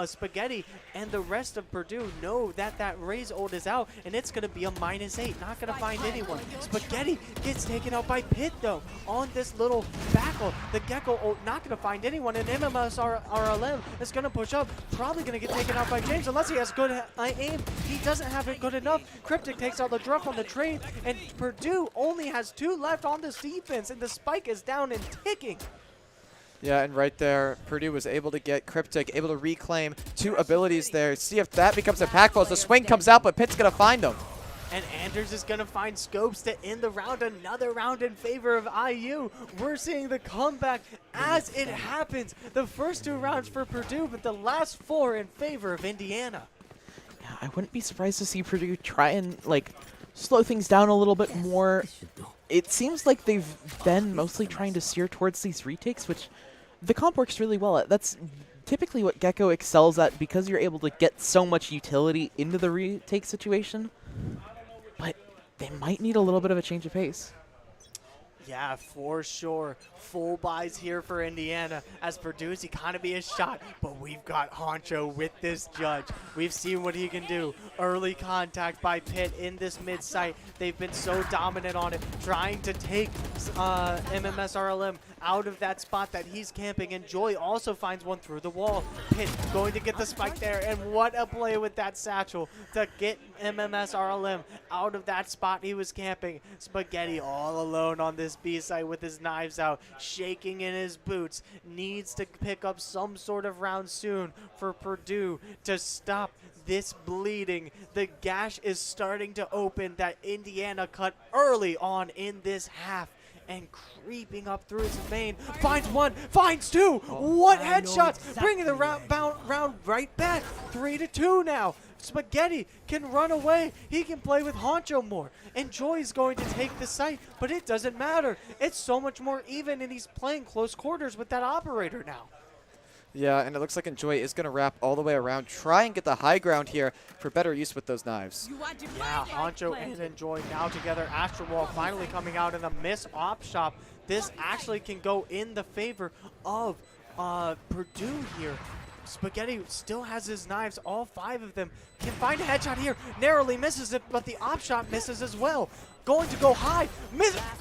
Spaghetti and the rest of Purdue know that raise ult is out, and it's going to be a -8. Not going to find anyone. Spaghetti gets taken out by Pitt, though, on this little back ult. The Gecko ult not going to find anyone, and MMSRLM is going to push up. Probably going to get taken out by James unless he has good aim. He doesn't have it good enough. Cryptic takes out the Druff on the trade, and Purdue only has 2 left on this defense, and the spike is down and ticking. Yeah, and right there, Purdue was able to get Cryptic, able to reclaim 2 abilities there. See if that becomes impactful as the swing comes out, but Pitt's going to find him. And Anders is going to find Scopes to end the round, another round in favor of IU. We're seeing the comeback as it happens. The first 2 rounds for Purdue, but the last 4 in favor of Indiana. Yeah, I wouldn't be surprised to see Purdue try and, slow things down a little bit more. it seems like they've been mostly trying to steer towards these retakes, which the comp works really well at. That's typically what Gecko excels at because you're able to get so much utility into the retake situation. But they might need a little bit of a change of pace. Yeah, for sure. Full buys here for Indiana as Purdue's economy is shot, but we've got Honcho with this judge. We've seen what he can do. Early contact by Pitt in this mid site. They've been so dominant on it, trying to take MMS RLM out of that spot that he's camping, and Joy also finds one through the wall. Pitt going to get the spike there, and what a play with that satchel to get MMS RLM out of that spot he was camping. Spaghetti all alone on this B site with his knives out, shaking in his boots, needs to pick up some sort of round soon for Purdue to stop this bleeding. The gash is starting to open that Indiana cut early on in this half, and creeping up through his vein, finds one, finds two. What headshots, bringing the round right back. 3-2 now. Spaghetti can run away. He can play with Honcho more. And Joy's going to take the site, but it doesn't matter. It's so much more even, and he's playing close quarters with that operator now. Yeah, and it looks like Enjoy is going to wrap all the way around, try and get the high ground here for better use with those knives. Yeah, Honcho and Enjoy now together. Astro Wall finally coming out in the miss op shop. This actually can go in the favor of Purdue here. Spaghetti still has his knives, all 5 of them. Can find a headshot here, narrowly misses it, but the op shot misses as well. Going to go high,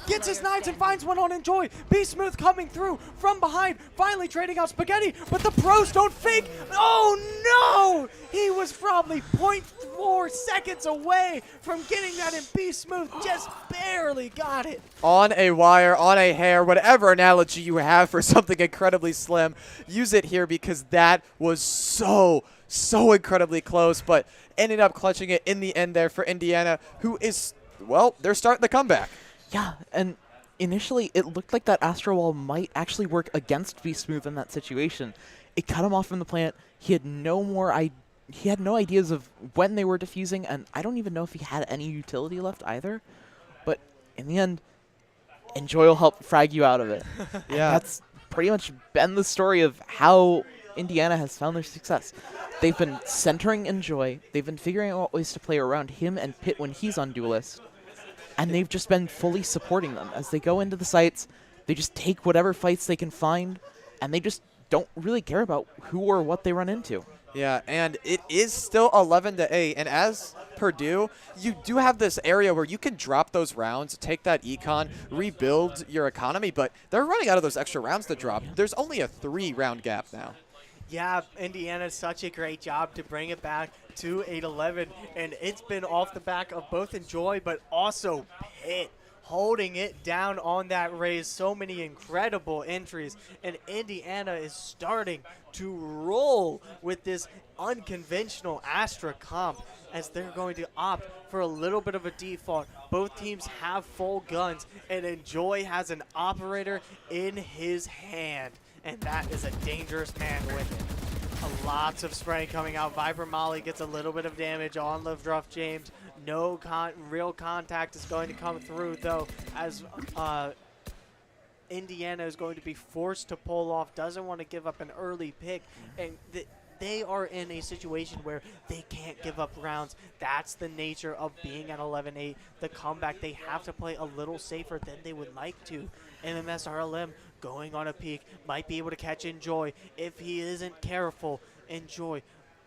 gets his knives and finds one on Enjoy. Be Smooth coming through from behind, finally trading out Spaghetti, but the pros don't fake. Oh no! He was probably 0.4 seconds away from getting that, and Be Smooth just barely got it. On a wire, on a hair, whatever analogy you have for something incredibly slim, use it here because that was so incredibly close, but ended up clutching it in the end there for Indiana, who is, well, they're starting the comeback. Yeah, and initially it looked like that Astro Wall might actually work against Be Smooth in that situation. It cut him off from the plant. He had no ideas of when they were defusing, and I don't even know if he had any utility left either. But in the end, Enjoy will help frag you out of it. Yeah. And that's pretty much been the story of how Indiana has found their success. They've been centering Enjoy. They've been figuring out ways to play around him and Pitt when he's on Duelist. And they've just been fully supporting them. As they go into the sites, they just take whatever fights they can find, and they just don't really care about who or what they run into. Yeah, and it is still 11-8, and as Purdue, you do have this area where you can drop those rounds, take that econ, rebuild your economy, but they're running out of those extra rounds to drop. There's only a 3-round gap now. Yeah, Indiana's such a great job to bring it back to 8-11, and it's been off the back of both Enjoy, but also Pitt holding it down on that raise. So many incredible entries, and Indiana is starting to roll with this unconventional Astra comp as they're going to opt for a little bit of a default. Both teams have full guns, and Enjoy has an operator in his hand, and that is a dangerous man with it. Lots of spray coming out. Viper Molly gets a little bit of damage on Livdruff James. No real contact is going to come through, though, as Indiana is going to be forced to pull off, doesn't want to give up an early pick, and they are in a situation where they can't give up rounds. That's the nature of being at 11-8. The comeback, they have to play a little safer than they would like to. MMS RLM going on a peak, might be able to catch Enjoy if he isn't careful. Enjoy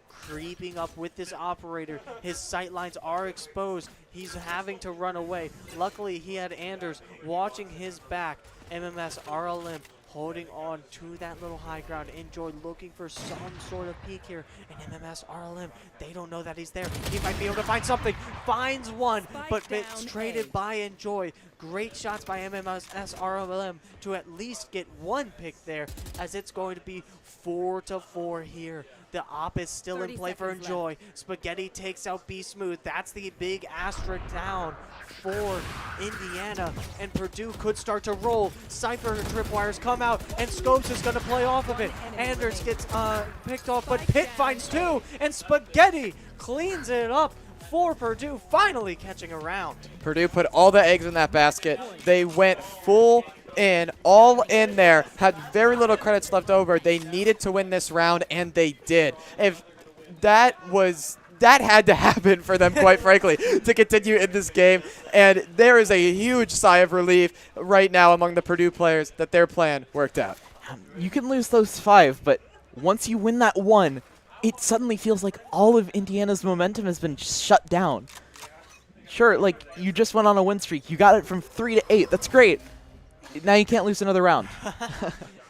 creeping up with this operator. His sight lines are exposed. He's having to run away. Luckily, he had Anders watching his back. MMS RLM holding on to that little high ground. Enjoy looking for some sort of peak here. And MMS RLM, they don't know that he's there. He might be able to find something. Finds one, but it's traded by Enjoy. Great shots by MMS RLM to at least get one pick there, as it's going to be 4-4 here. The op is still in play for Enjoy. Spaghetti takes out Be Smooth. That's the big Astra down for Indiana. And Purdue could start to roll. Cypher tripwires come out, and Scopes is going to play off of it. Anders gets picked off, but Pitt finds 2, and Spaghetti cleans it up for Purdue, finally catching around. Purdue put all the eggs in that basket. They went full in, all in there, had very little credits left over. They needed to win this round, and they did. If that had to happen for them, quite frankly, to continue in this game. And there is a huge sigh of relief right now among the Purdue players that their plan worked out. You can lose those 5, but once you win that 1, it suddenly feels like all of Indiana's momentum has been shut down. Sure, like, you just went on a win streak. You got it from 3 to 8. That's great. Now you can't lose another round.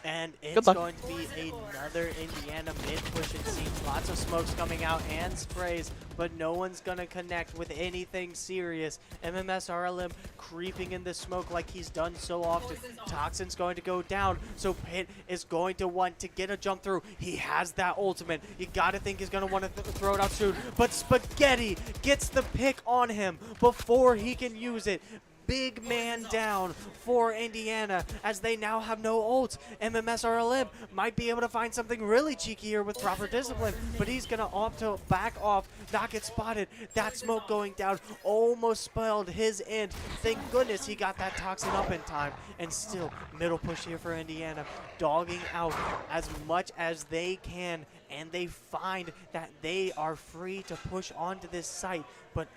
And it's going to be another Indiana mid-push, it seems. Lots of smokes coming out and sprays, but no one's going to connect with anything serious. MMS RLM creeping in the smoke like he's done so often. Toxin's going to go down, so Pitt is going to want to get a jump through. He has that ultimate. You got to think he's going to want to throw it out soon, but Spaghetti gets the pick on him before he can use it. Big man down for Indiana as they now have no ults. MMS RLM might be able to find something really cheeky here with proper discipline, but he's going to opt to back off, not get spotted. That smoke going down almost spoiled his end. Thank goodness he got that Toxin up in time. And still, middle push here for Indiana, dogging out as much as they can, and they find that they are free to push onto this site. But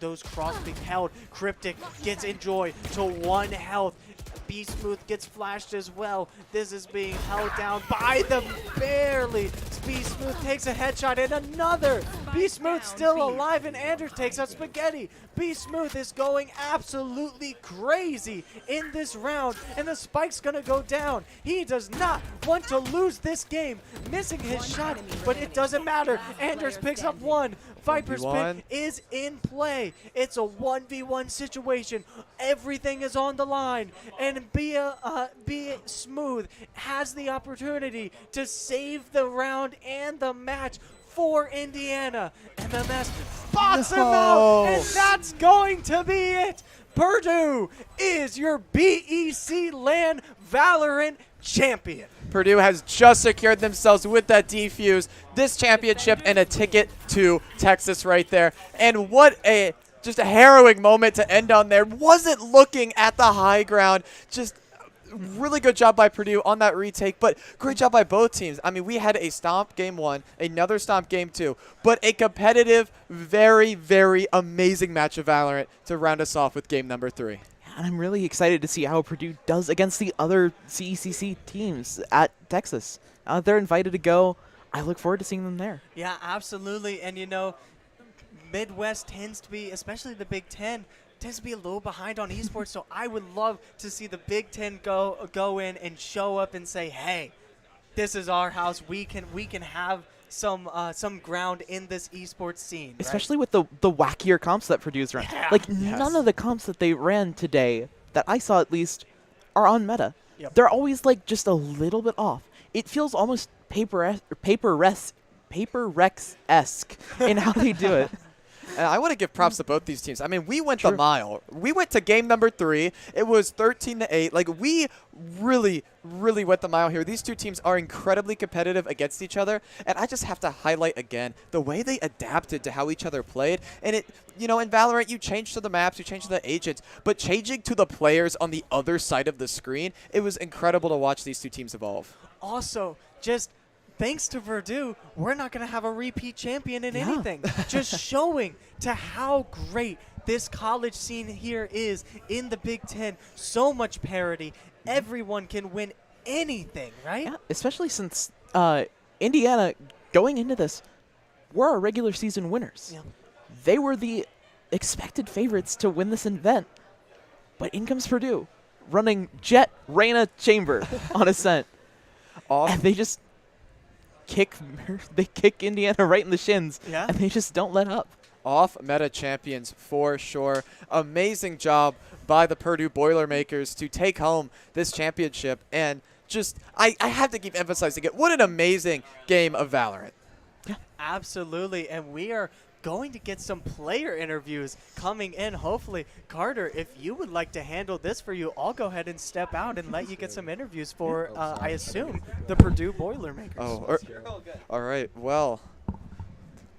those cross being held. Cryptic gets Enjoy to 1 health. Be Smooth gets flashed as well. This is being held down by them barely. Be Smooth takes a headshot and another. Be Smooth still alive, and Anders takes out Spaghetti. Be Smooth is going absolutely crazy in this round, and the spike's gonna go down. He does not want to lose this game, missing his shot, but it doesn't matter. Anders picks up 1. Viper's Pit is in play. It's a 1v1 situation. Everything is on the line, and Be Smooth has the opportunity to save the round and the match for Indiana. MMS spots him out, and that's going to be it. Purdue is your BEC LAN Valorant champion. Purdue has just secured themselves with that defuse, this championship, and a ticket to Texas right there. And what just a harrowing moment to end on there. Wasn't looking at the high ground. Just really good job by Purdue on that retake, but great job by both teams. I mean, we had a stomp game 1, another stomp game 2, but a competitive, very, very amazing match of Valorant to round us off with game number 3. And I'm really excited to see how Purdue does against the other CECC teams at Texas. They're invited to go. I look forward to seeing them there. Yeah, absolutely. And, you know, Midwest tends to be, especially the Big Ten, tends to be a little behind on esports. So I would love to see the Big Ten go in and show up and say, hey, this is our house. We can have some ground in this esports scene. Especially with the wackier comps that Purdue's run. Yeah. Like, none of the comps that they ran today, that I saw at least, are on meta. Yep. They're always, like, just a little bit off. It feels almost Paper-Rex-esque in how they do it. And I want to give props to both these teams. I mean, we went the mile. We went to game number 3. It was 13-8. Like, we really, really went the mile here. These two teams are incredibly competitive against each other. And I just have to highlight again the way they adapted to how each other played. And it, you know, in Valorant, you change to the maps, you change to the agents, but changing to the players on the other side of the screen, it was incredible to watch these two teams evolve. Also, just thanks to Purdue, we're not going to have a repeat champion in anything. Just showing to how great this college scene here is in the Big Ten. So much parity. Everyone can win anything, right? Yeah, especially since Indiana, going into this, were our regular season winners. Yeah. They were the expected favorites to win this event. But in comes Purdue, running Jet, Reyna, Chamber on Ascent. And they just kick Indiana right in the shins, and they just don't let up. Off meta champions for sure. Amazing job by the Purdue Boilermakers to take home this championship. And just, I have to keep emphasizing it. What an amazing game of Valorant. Yeah. Absolutely. And we are going to get some player interviews coming in, hopefully. Carter, if you would like to handle this for you, I'll go ahead and step out and let you get some interviews for, I assume, the Purdue Boilermakers. Oh, all right. Well,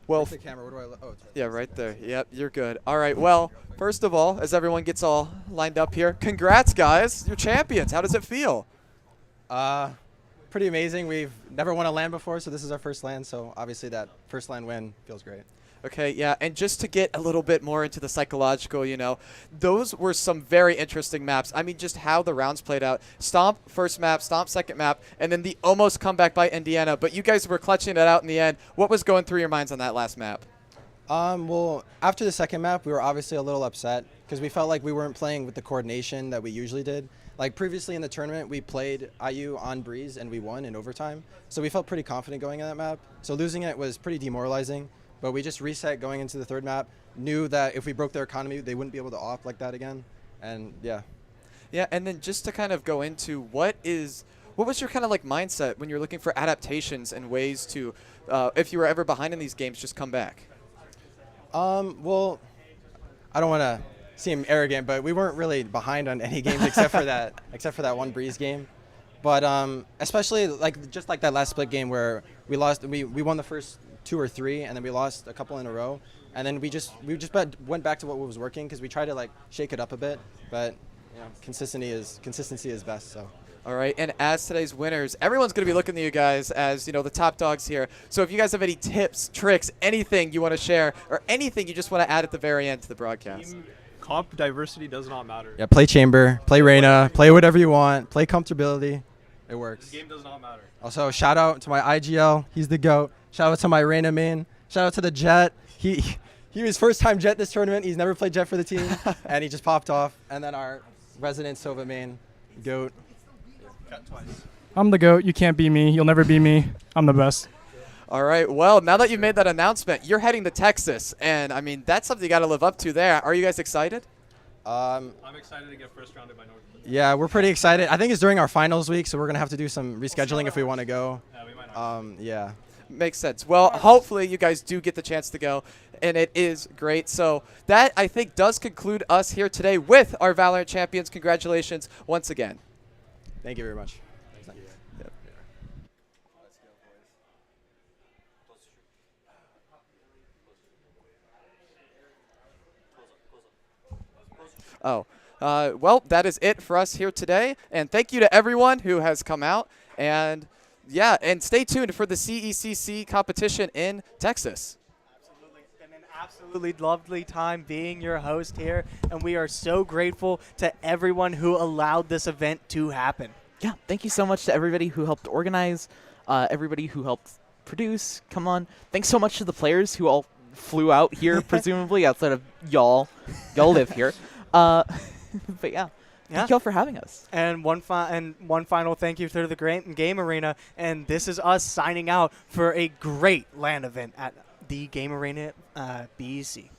Well, Where's the camera? Where do I look? Oh, it's right yeah, right there. Yep, you're good. All right. Well, first of all, as everyone gets all lined up here, congrats, guys. You're champions. How does it feel? pretty amazing. We've never won a LAN before, so this is our first LAN. So obviously that first LAN win feels great. Okay, yeah, and just to get a little bit more into the psychological, you know, those were some very interesting maps. I mean, just how the rounds played out. Stomp first map, Stomp second map, and then the almost comeback by Indiana. But you guys were clutching it out in the end. What was going through your minds on that last map? Well, after the second map, we were obviously a little upset because we felt like we weren't playing with the coordination that we usually did. Like previously in the tournament, we played IU on Breeze and we won in overtime. So we felt pretty confident going in that map. So losing it was pretty demoralizing. But we just reset going into the third map, knew that if we broke their economy, they wouldn't be able to op like that again. And yeah. Yeah, and then just to kind of go into what was your kind of like mindset when you're looking for adaptations and ways to, if you were ever behind in these games, just come back? Well, I don't want to seem arrogant, but we weren't really behind on any games except for that one Breeze game. But especially just like that last split game where we lost, we won the first 2 or 3, and then we lost a couple in a row, and then we just went back to what was working because we tried to like shake it up a bit, but you know, consistency is best. So. All right, and as today's winners, everyone's going to be looking to you guys as, you know, the top dogs here. So if you guys have any tips, tricks, anything you want to share, or anything you just want to add at the very end to the broadcast. Team comp diversity does not matter. Yeah, play Chamber, play Reyna, play whatever you want, play comfortability. It works. The game does not matter. Also, shout out to my IGL. He's the GOAT. Shout out to my Reyna main. Shout out to the Jet. He was first time Jet this tournament. He's never played Jet for the team, and he just popped off. And then our resident Sova main, GOAT. I'm the GOAT. You can't be me. You'll never be me. I'm the best. All right. Well, now that you've made that announcement, you're heading to Texas, and I mean that's something you got to live up to there. Are you guys excited? I'm excited to get first rounded by North. Yeah, we're pretty excited. I think it's during our finals week, so we're gonna have to do some rescheduling if we want to go. Yeah, we might not. Yeah. Makes sense. Well, hopefully you guys do get the chance to go, and it is great. So that, I think, does conclude us here today with our Valorant champions. Congratulations once again. Thank you very much. Yep. Oh, well, that is it for us here today. And thank you to everyone who has come out. And yeah, and stay tuned for the CECC competition in Texas. Absolutely lovely time being your host here, and we are so grateful to everyone who allowed this event to happen. Yeah, thank you so much to everybody who helped organize, everybody who helped produce. Come on. Thanks so much to the players who all flew out here, presumably outside of y'all. Y'all live here. But yeah. Thank y'all for having us. And one final thank you to the Great Game Arena. And this is us signing out for a great LAN event at the Game Arena BEC.